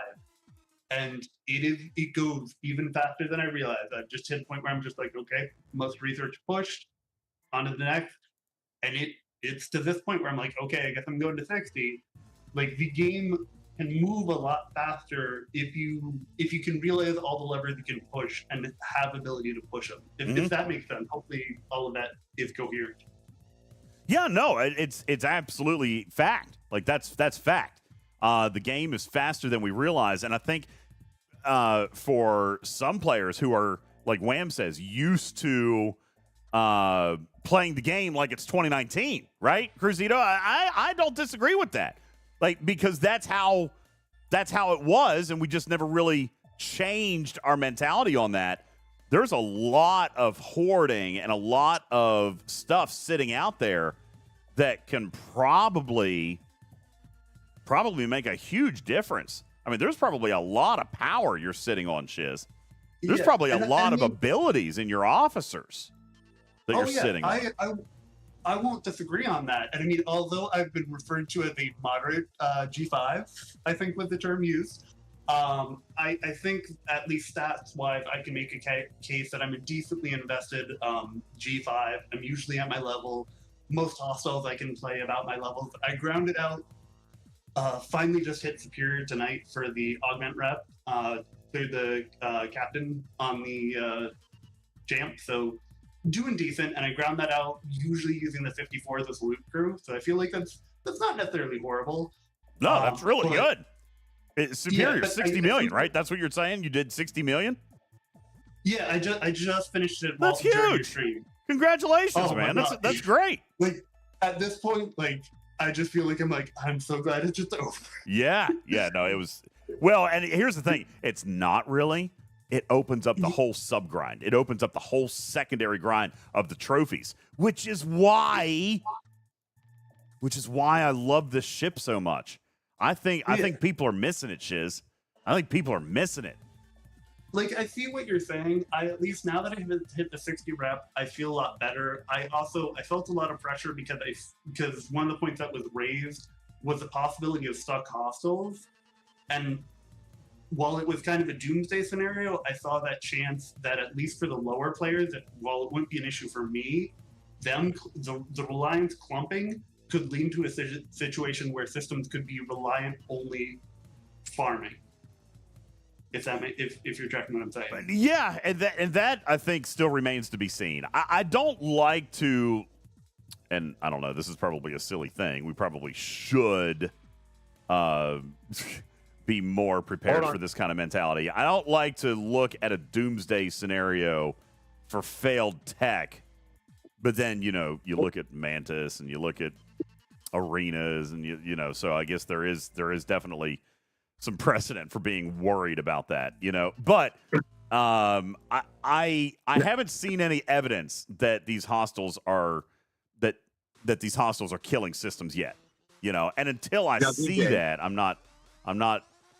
And it goes even faster than I realized. I've just hit a point where I'm just like, okay, most research pushed, on to the next. And it's to this point where I'm like, okay, I guess I'm going to 60. Like the game can move a lot faster if you can realize all the levers you can push and have ability to push them. If that makes sense. Hopefully all of that is coherent. Yeah, no, it's absolutely fact. Like that's fact. The game is faster than we realize, and I think for some players who are, like Wham says, used to playing the game like it's 2019, right, Cruzito? I don't disagree with that. Like, because that's how it was, and we just never really changed our mentality on that. There's a lot of hoarding and a lot of stuff sitting out there that can probably make a huge difference. I mean, there's probably a lot of power you're sitting on, Shiz. There's probably a lot of abilities in your officers that you're sitting on. I won't disagree on that. And I mean, although I've been referred to as a moderate G5, I think was the term used, I think at least stats-wise, I can make a case that I'm a decently invested G5. I'm usually at my level. Most hostiles I can play about my levels. I grounded out. Finally just hit Superior tonight for the Augment rep. Cleared the captain on the Jamp, so doing decent, and I ground that out usually using the 54th as a loot crew, so I feel like that's not necessarily horrible. No, that's really good. It's Superior, 60 million, right? That's what you're saying? You did 60 million? Yeah, I just finished it. That's huge. Stream. Congratulations, man. That's great. Like at this point, like I just feel like I'm so glad it's just over. Yeah, no, it was. Well, and here's the thing. It's not really. It opens up the whole sub grind. It opens up the whole secondary grind of the trophies, which is why I love this ship so much. I think people are missing it, Shiz. I think people are missing it. Like, I see what you're saying. At least now that I have hit the 60 rep, I feel a lot better. I felt a lot of pressure because one of the points that was raised was the possibility of stuck hostiles. And while it was kind of a doomsday scenario, I saw that chance that at least for the lower players, that while it wouldn't be an issue for me, the Reliant clumping could lead to a situation where systems could be Reliant only farming. If you're tracking what I'm saying. Yeah, and that I think still remains to be seen. I don't like to, and I don't know, this is probably a silly thing. We probably should be more prepared for this kind of mentality. I don't like to look at a doomsday scenario for failed tech, but then, you look at Mantis and you look at arenas and so I guess there is definitely some precedent for being worried about that, but I haven't seen any evidence that these hostiles are that these hostiles are killing systems yet, and until I see that, I'm not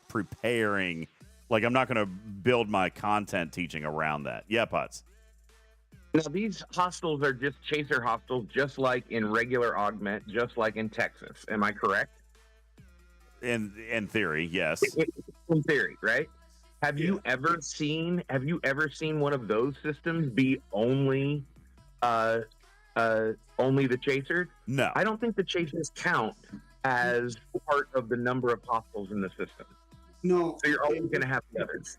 preparing, like I'm not going to build my content teaching around that. Yeah, Putz. Now, these hostiles are just chaser hostiles, just like in regular Augment, just like in Texas. Am I correct? In theory, yes. In theory, right? Have you ever seen one of those systems be only the chasers? No. I don't think the chasers count as part of the number of hostiles in the system. No. So you're always going to have the others.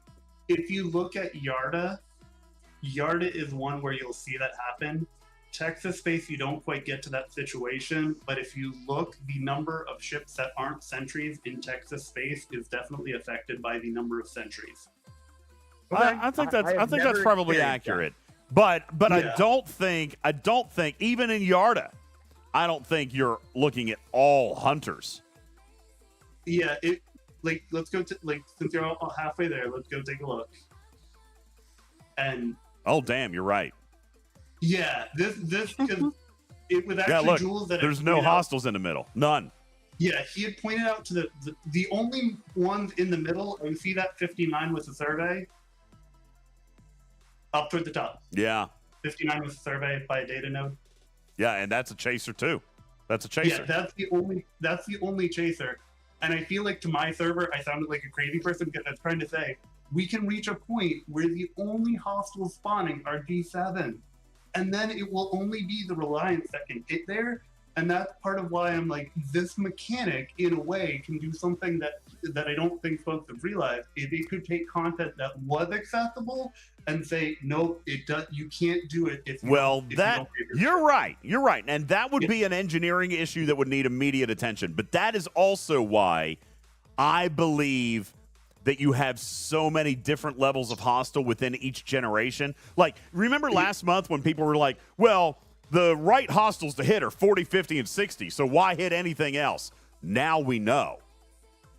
If you look at Yarda is one where you'll see that happen. Texas space, you don't quite get to that situation, but if you look, the number of ships that aren't sentries in Texas space is definitely affected by the number of sentries. I think that's probably accurate, but yeah. I don't think even in Yarda, I don't think you're looking at all hunters. Yeah, let's go to since you're all halfway there, let's go take a look. And oh damn, you're right. Yeah, this because it was actually Jules that there's no hostiles in the middle, none. Yeah, he had pointed out to the only ones in the middle. You see that 59 with the survey up toward the top. Yeah, 59 with the survey by a data node. Yeah, and that's a chaser too. That's a chaser. Yeah, that's the only chaser. And I feel like to my server, I sounded like a crazy person because I was trying to say we can reach a point where the only hostiles spawning are G7. And then it will only be the Reliance that can hit there. And that's part of why I'm like, this mechanic, in a way, can do something that I don't think folks have realized. If it could take content that was accessible and say, nope, you can't do it. You're right. And that would be an engineering issue that would need immediate attention. But that is also why I believe that you have so many different levels of hostile within each generation. Like, remember last month when people were like, well, the right hostiles to hit are 40, 50, and 60, so why hit anything else? Now we know.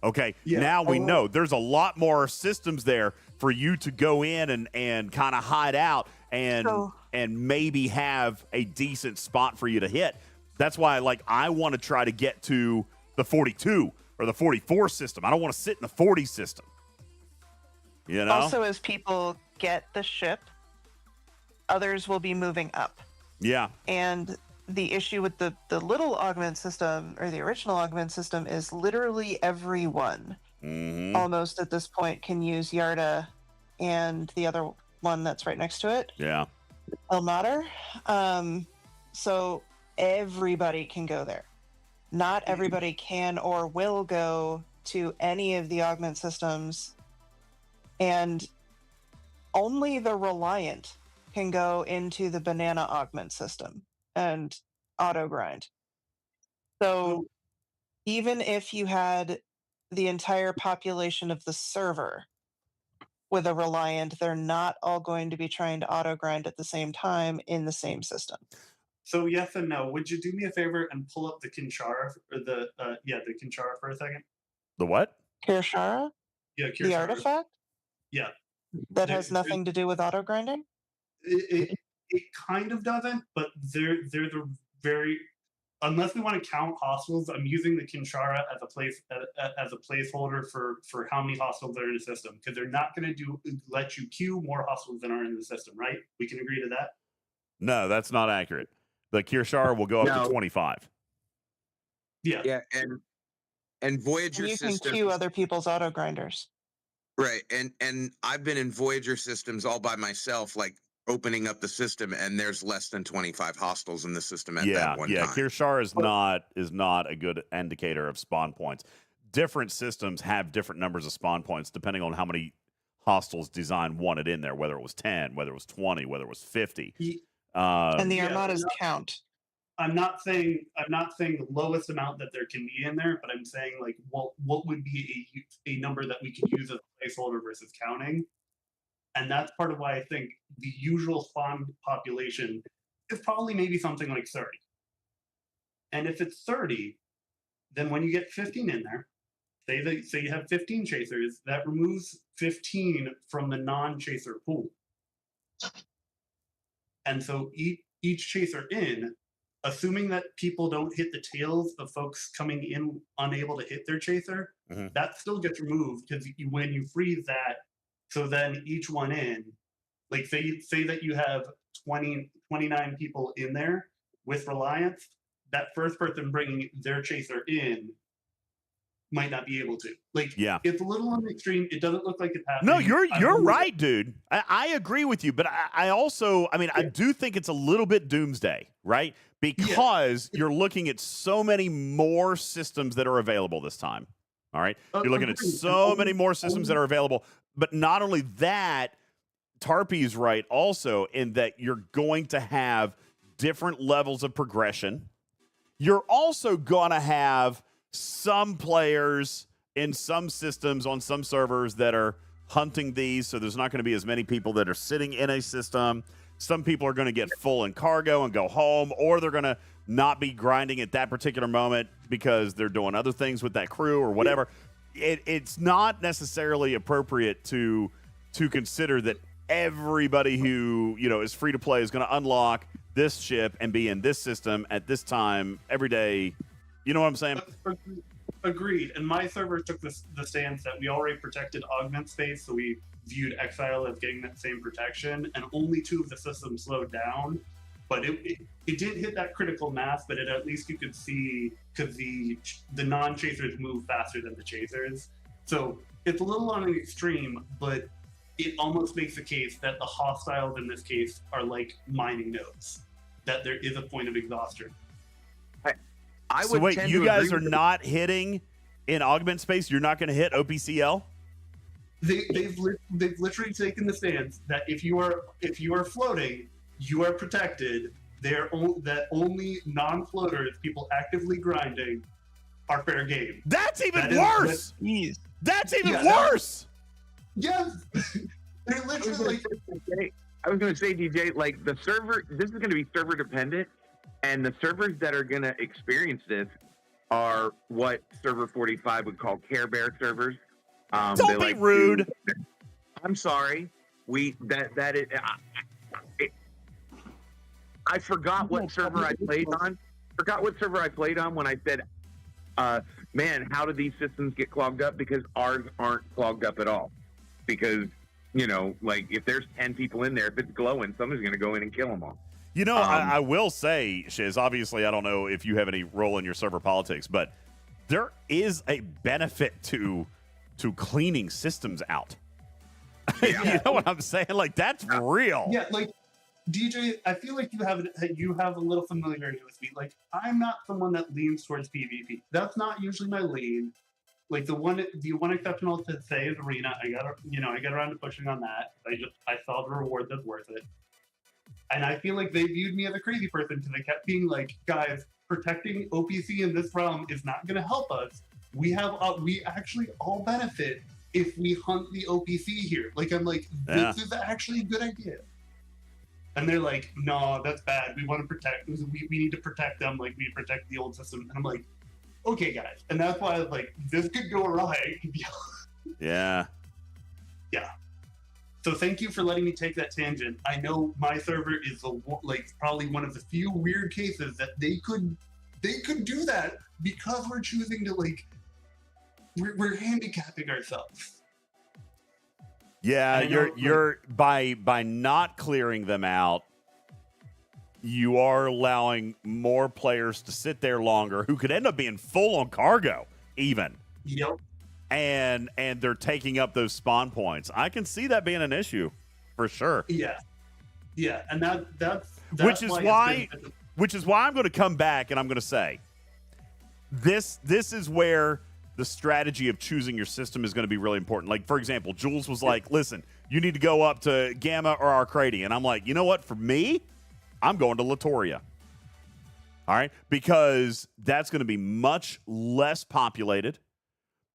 Okay, Yeah. now we know there's a lot more systems there for you to go in and kind of hide out and maybe have a decent spot for you to hit. That's why, like, I want to try to get to the 42 or the 44 system. I don't want to sit in the 40 system. You know? Also, as people get the ship, others will be moving up. Yeah. And the issue with the little augment system, or the original augment system, is literally everyone almost at this point can use Yarda and the other one that's right next to it. Yeah. El Mater. So everybody can go there. Not everybody can or will go to any of the augment systems. And only the Reliant can go into the banana augment system and auto grind. So even if you had the entire population of the server with a Reliant, they're not all going to be trying to auto grind at the same time in the same system. So yes and no. Would you do me a favor and pull up the Kinshara, or the Kinshara for a second? The what? Kirshara? Yeah, The Kirshara. artifact? Yeah. That has nothing to do with auto grinding? It kind of doesn't, but they're the very, unless we want to count hospitals, I'm using the Kinshara as a placeholder for how many hospitals are in the system, because they're not going to let you queue more hospitals than are in the system, right? We can agree to that. No, that's not accurate. The Kirshara will go up to 25. Yeah, and Voyager You can systems. queue other people's auto grinders. Right, and I've been in Voyager systems all by myself, like opening up the system, and there's less than 25 hostiles in the system at that one time. Kirshara is not a good indicator of spawn points. Different systems have different numbers of spawn points depending on how many hostiles design wanted in there, whether it was 10, whether it was 20, whether it was 50. And the armadas count. I'm not saying the lowest amount that there can be in there, but I'm saying, like, what would be a number that we can use as a placeholder versus counting. And that's part of why I think the usual spawn population is probably maybe something like 30. And if it's 30, then when you get 15 in there, say you have 15 chasers, that removes 15 from the non-chaser pool. And so each chaser in, assuming that people don't hit the tails of folks coming in unable to hit their chaser, that still gets removed, because when you freeze that, so then each one in, like say that you have 29 people in there with Reliance, that first person bringing their chaser in might not be able to. Like, it's a little on the extreme. It doesn't look like it's happening. No, you're right, dude. I agree with you, but I also, I do think it's a little bit doomsday, right? Because you're looking at so many more systems that are available this time. All right, you're looking at so many more systems that are available, but not only that, Tarpy's right also in that you're going to have different levels of progression. You're also going to have some players in some systems on some servers that are hunting these, so there's not going to be as many people that are sitting in a system. Some people are going to get full in cargo and go home, or they're going to not be grinding at that particular moment because they're doing other things with that crew or whatever. It's not necessarily appropriate to consider that everybody who is free to play is going to unlock this ship and be in this system at this time every day. You know what I'm saying? Agreed. And my server took the stance that we already protected augment space, so we viewed Exile as getting that same protection, and only 2 of the systems slowed down. But it did hit that critical mass, but at least you could see, because the non-chasers move faster than the chasers. So it's a little on an extreme, but it almost makes the case that the hostiles in this case are like mining nodes, that there is a point of exhaustion. So wait, you guys are not hitting in augment space? You're not going to hit OPCL? They've literally taken the stance that if you are floating, you are protected. That only non-floaters, people actively grinding, are fair game. That's even worse. That's even worse. Yes. They're literally. I was going to say, DJ, like the server. This is going to be server dependent, and the servers that are going to experience this are what Server 45 would call Care Bear servers. Don't be rude. I'm sorry. I forgot what server I played on. When I said, man, how do these systems get clogged up? Because ours aren't clogged up at all. Because, like if there's 10 people in there, if it's glowing, somebody's going to go in and kill them all. I will say, Shiz, obviously I don't know if you have any role in your server politics, but there is a benefit to cleaning systems out. You know what I'm saying? Like, that's real. Yeah, like, DJ, I feel like you have a little familiarity with me. Like, I'm not someone that leans towards PvP. That's not usually my lean. Like the one exception I'll say is Arena. I got around to pushing on that. I saw the reward that's worth it. And I feel like they viewed me as a crazy person because they kept being like, guys, protecting OPC in this realm is not going to help us. We actually all benefit if we hunt the OPC here. Like, I'm like, this is actually a good idea. And they're like, no, that's bad. We want to protect, we need to protect them like we protect the old system. And I'm like, okay, guys. And that's why I was like, this could go awry. Yeah. Yeah. So thank you for letting me take that tangent. I know my server is probably one of the few weird cases that they could do that because we're choosing to we're handicapping ourselves. Yeah, you're by not clearing them out, you are allowing more players to sit there longer who could end up being full on cargo even. Yep. And they're taking up those spawn points. I can see that being an issue for sure. Yeah. Yeah, and that's which is why I'm going to come back and I'm going to say this is where the strategy of choosing your system is going to be really important. Like, for example, Jules was like, listen, you need to go up to Gamma or Arcady. And I'm like, you know what? For me, I'm going to Latoria. All right? Because that's going to be much less populated.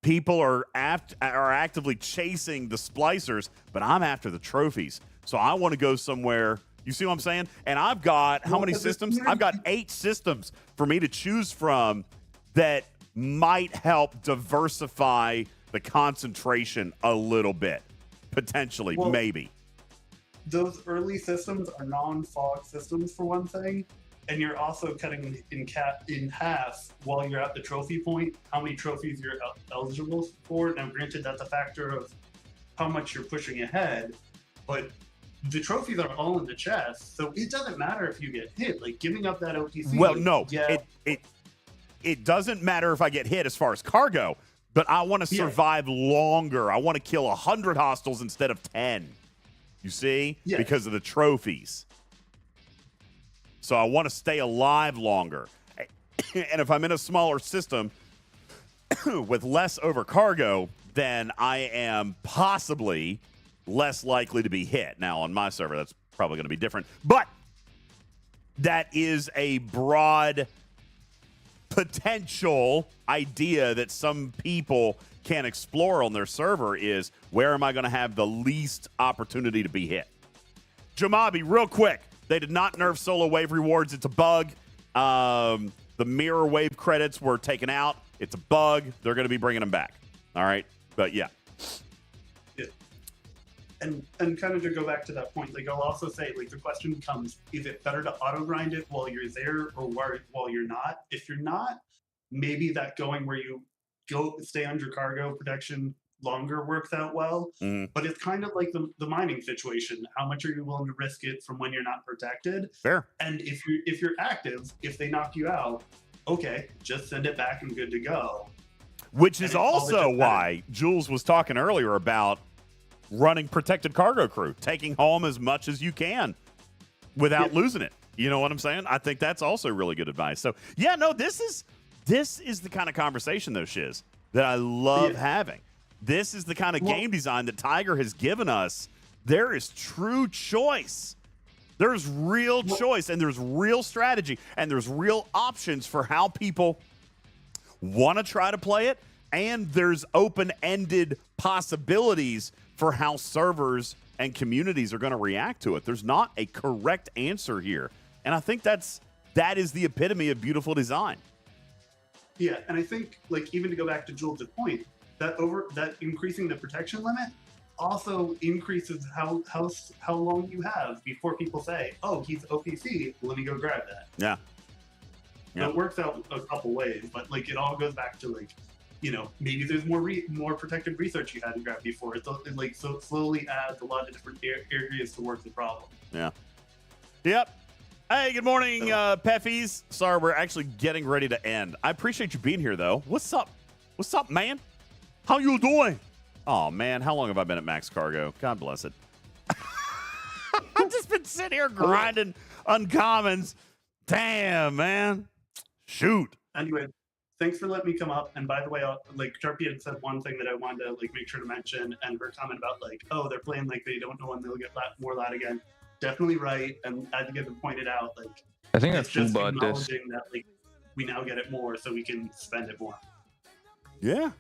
People are actively chasing the splicers, but I'm after the trophies. So I want to go somewhere. You see what I'm saying? And I've got how many systems? I've got 8 systems for me to choose from that might help diversify the concentration a little bit. Potentially, maybe. Those early systems are non-fog systems for one thing, and you're also cutting in half while you're at the trophy point how many trophies you're eligible for. Now, granted, that's a factor of how much you're pushing ahead, but the trophies are all in the chest, so it doesn't matter if you get hit. Like, giving up that OTC. Well, no, it doesn't matter if I get hit as far as cargo, but I want to survive longer. I want to kill 100 hostiles instead of 10. You see? Yeah. Because of the trophies. So I want to stay alive longer. And if I'm in a smaller system with less overcargo, then I am possibly less likely to be hit. Now, on my server, that's probably going to be different. But that is a broad potential idea that some people can explore on their server is, where am I going to have the least opportunity to be hit? Jamabi, real quick. They did not nerf solo wave rewards. It's a bug. The mirror wave credits were taken out. It's a bug. They're going to be bringing them back. All right? But, yeah. And kind of to go back to that point, like, I'll also say, like, the question becomes, is it better to auto-grind it while you're there or while you're not? If you're not, maybe that going where you stay under cargo protection longer works out well. But it's kind of like the mining situation. How much are you willing to risk it from when you're not protected? Fair. And if you're active, if they knock you out, okay, just send it back and good to go. Which is also why Jules was talking earlier about running protected cargo crew, taking home as much as you can without losing it. You know what I'm saying? I think that's also really good advice. So, yeah, no, this is the kind of conversation, though, Shiz, that I love having. This is the kind of game design that Tiger has given us. There is true choice. There's real choice, and there's real strategy, and there's real options for how people want to try to play it, and there's open-ended possibilities for how servers and communities are going to react to it. There's not a correct answer here, and I think that is the epitome of beautiful design. Yeah, and I think like even to go back to Jules' point, that increasing the protection limit also increases how long you have before people say, "Oh, he's OPC. Let me go grab that." Yeah. So it works out a couple ways, but like it all goes back to like, maybe there's more protective research you hadn't grabbed before. So it slowly adds a lot of different areas to work the problem. Yeah. Yep. Hey, good morning, Peffies. Sorry, we're actually getting ready to end. I appreciate you being here, though. What's up? What's up, man? How you doing? Oh, man, how long have I been at Max Cargo? God bless it. I've just been sitting here grinding uncommons. Damn, man. Shoot. Anyway, thanks for letting me come up. And by the way, Sharpie had said one thing that I wanted to make sure to mention, and her comment about they're playing like they don't know when they'll get more lat again. Definitely right, and I had to get them pointed out. I think it's I just about this. acknowledging that we now get it more, so we can spend it more. Yeah,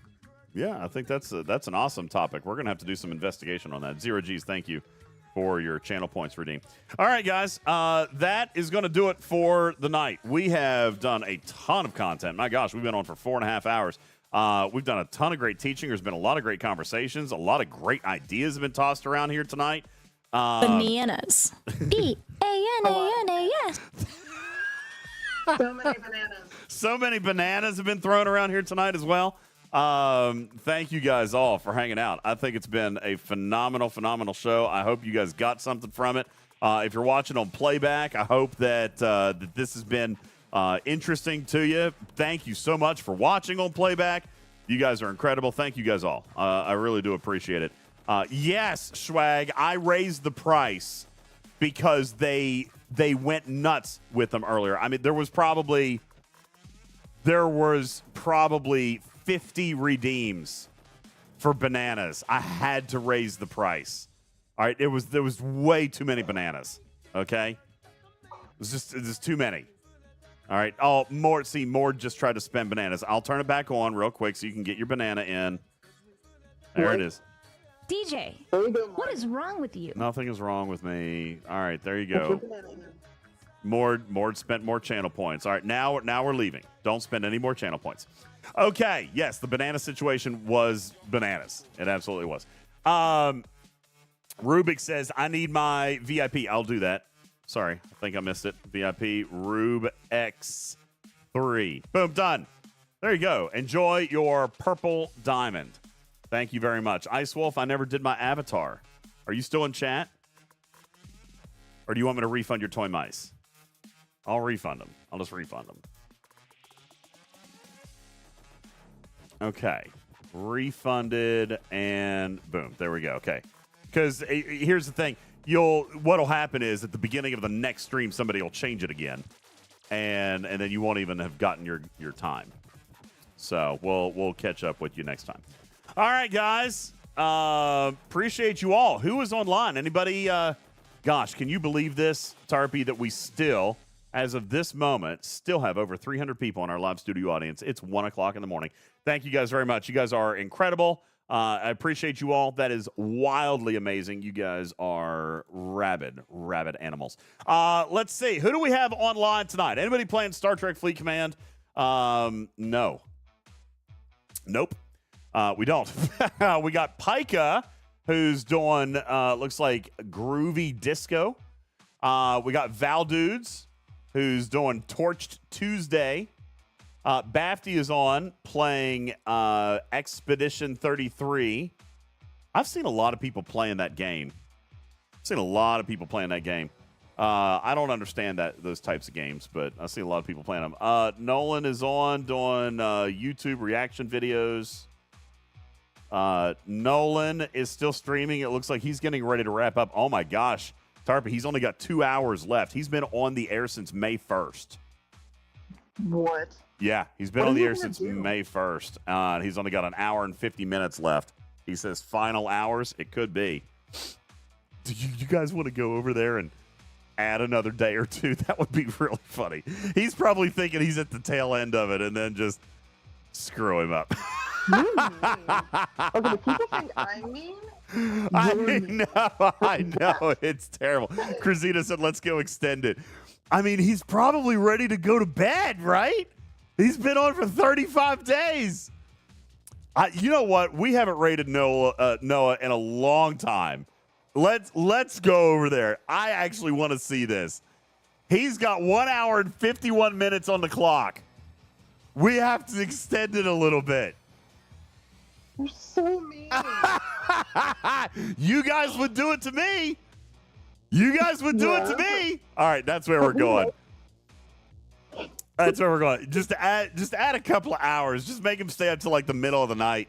I think that's an awesome topic. We're gonna have to do some investigation on that. Zero G's, thank you for your channel points redeemed. All right, guys, that is gonna do it for the night. We have done a ton of content. My gosh, we've been on for 4.5 hours. We've done a ton of great teaching. There's been a lot of great conversations. A lot of great ideas have been tossed around here tonight. Bananas. B-A-N-A-N-A-S. So many bananas. So many bananas have been thrown around here tonight as well. Thank you guys all for hanging out. I think it's been a phenomenal show. I hope you guys got something from it. If you're watching on playback, I hope that this has been interesting to you. Thank you so much for watching on playback. You guys are incredible. Thank you guys all. I really do appreciate it. Yes, Swag, I raised the price because they went nuts with them earlier. I mean, there was probably 50 redeems for bananas. I had to raise the price. All right, there was way too many bananas. Okay, it was just too many. All right. Oh, Mort just tried to spend bananas. I'll turn it back on real quick so you can get your banana in. There it is. DJ, what is wrong with you? Nothing is wrong with me. All right, there you go. Mord spent more channel points. All right, now we're leaving. Don't spend any more channel points. Okay, yes, the banana situation was bananas. It absolutely was. Rubik says, I need my VIP. I'll do that. Sorry, I think I missed it. VIP Rube X3. Boom, done. There you go. Enjoy your purple diamond. Thank you very much. Ice Wolf, I never did my avatar. Are you still in chat? Or do you want me to refund your toy mice? I'll refund them. I'll just refund them. Okay. Refunded and boom. There we go. Okay. Because here's the thing. What'll happen is at the beginning of the next stream, somebody will change it again. And then you won't even have gotten your time. So we'll catch up with you next time. All right, guys. Appreciate you all. Who is online? Anybody? Gosh, can you believe this, Tarpy, that we still, as of this moment, still have over 300 people in our live studio audience. It's 1 o'clock in the morning. Thank you guys very much. You guys are incredible. I appreciate you all. That is wildly amazing. You guys are rabid animals. Let's see. Who do we have online tonight? Anybody playing Star Trek Fleet Command? No. Nope. We don't. We got Pika, who's doing, looks like Groovy Disco. We got Val Dudes, who's doing Torched Tuesday. Bafty is on playing Expedition 33. I've seen a lot of people playing that game. I don't understand those types of games, but I see a lot of people playing them. Nolan is on doing YouTube reaction videos. Nolan is still streaming. It looks like he's getting ready to wrap up. Oh my gosh, Tarpy, he's only got 2 hours left. He's been on the air since May 1st. What? Yeah, he's been on the air since May 1st. He's only got an hour and 50 minutes left. He says final hours. It could be. Do you guys want to go over there and add another day or two? That would be really funny. He's probably thinking he's at the tail end of it and then just screw him up. Okay, do people think I'm mean? I know. It's terrible. Cruzita said, let's go extend it. I mean, he's probably ready to go to bed, right? He's been on for 35 days. You know what? We haven't rated Noah in a long time. Let's go over there. I actually want to see this. He's got 1 hour and 51 minutes on the clock. We have to extend it a little bit. You're so mean. You guys would do it to me. You guys would do it to me. All right, that's where we're going. That's where we're going. Just add a couple of hours. Just make him stay up till like the middle of the night.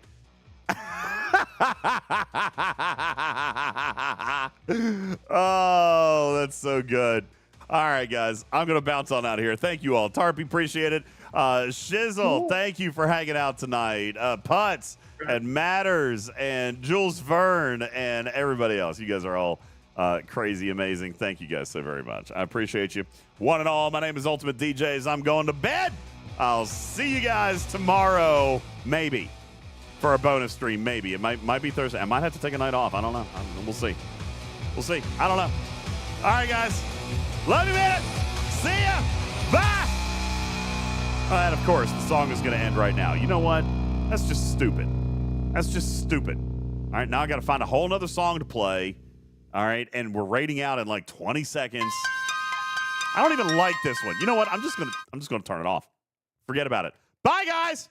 Oh, that's so good. All right, guys. I'm going to bounce on out of here. Thank you all. Tarpy, appreciate it. Shizzle, thank you for hanging out tonight. Putz and Matters and Jules Verne and everybody else. You guys are all crazy amazing. Thank you guys so very much. I appreciate you. One and all, my name is UltimatDJz. I'm going to bed. I'll see you guys tomorrow, maybe, for a bonus stream. Maybe. It might be Thursday. I might have to take a night off. I don't know. We'll see. We'll see. I don't know. All right, guys. Love you, man. See ya. Bye. And, of course, the song is going to end right now. You know what? That's just stupid. That's just stupid. All right, now I got to find a whole nother song to play. All right, and we're rating out in like 20 seconds. I don't even like this one. You know what? I'm just gonna turn it off. Forget about it. Bye, guys.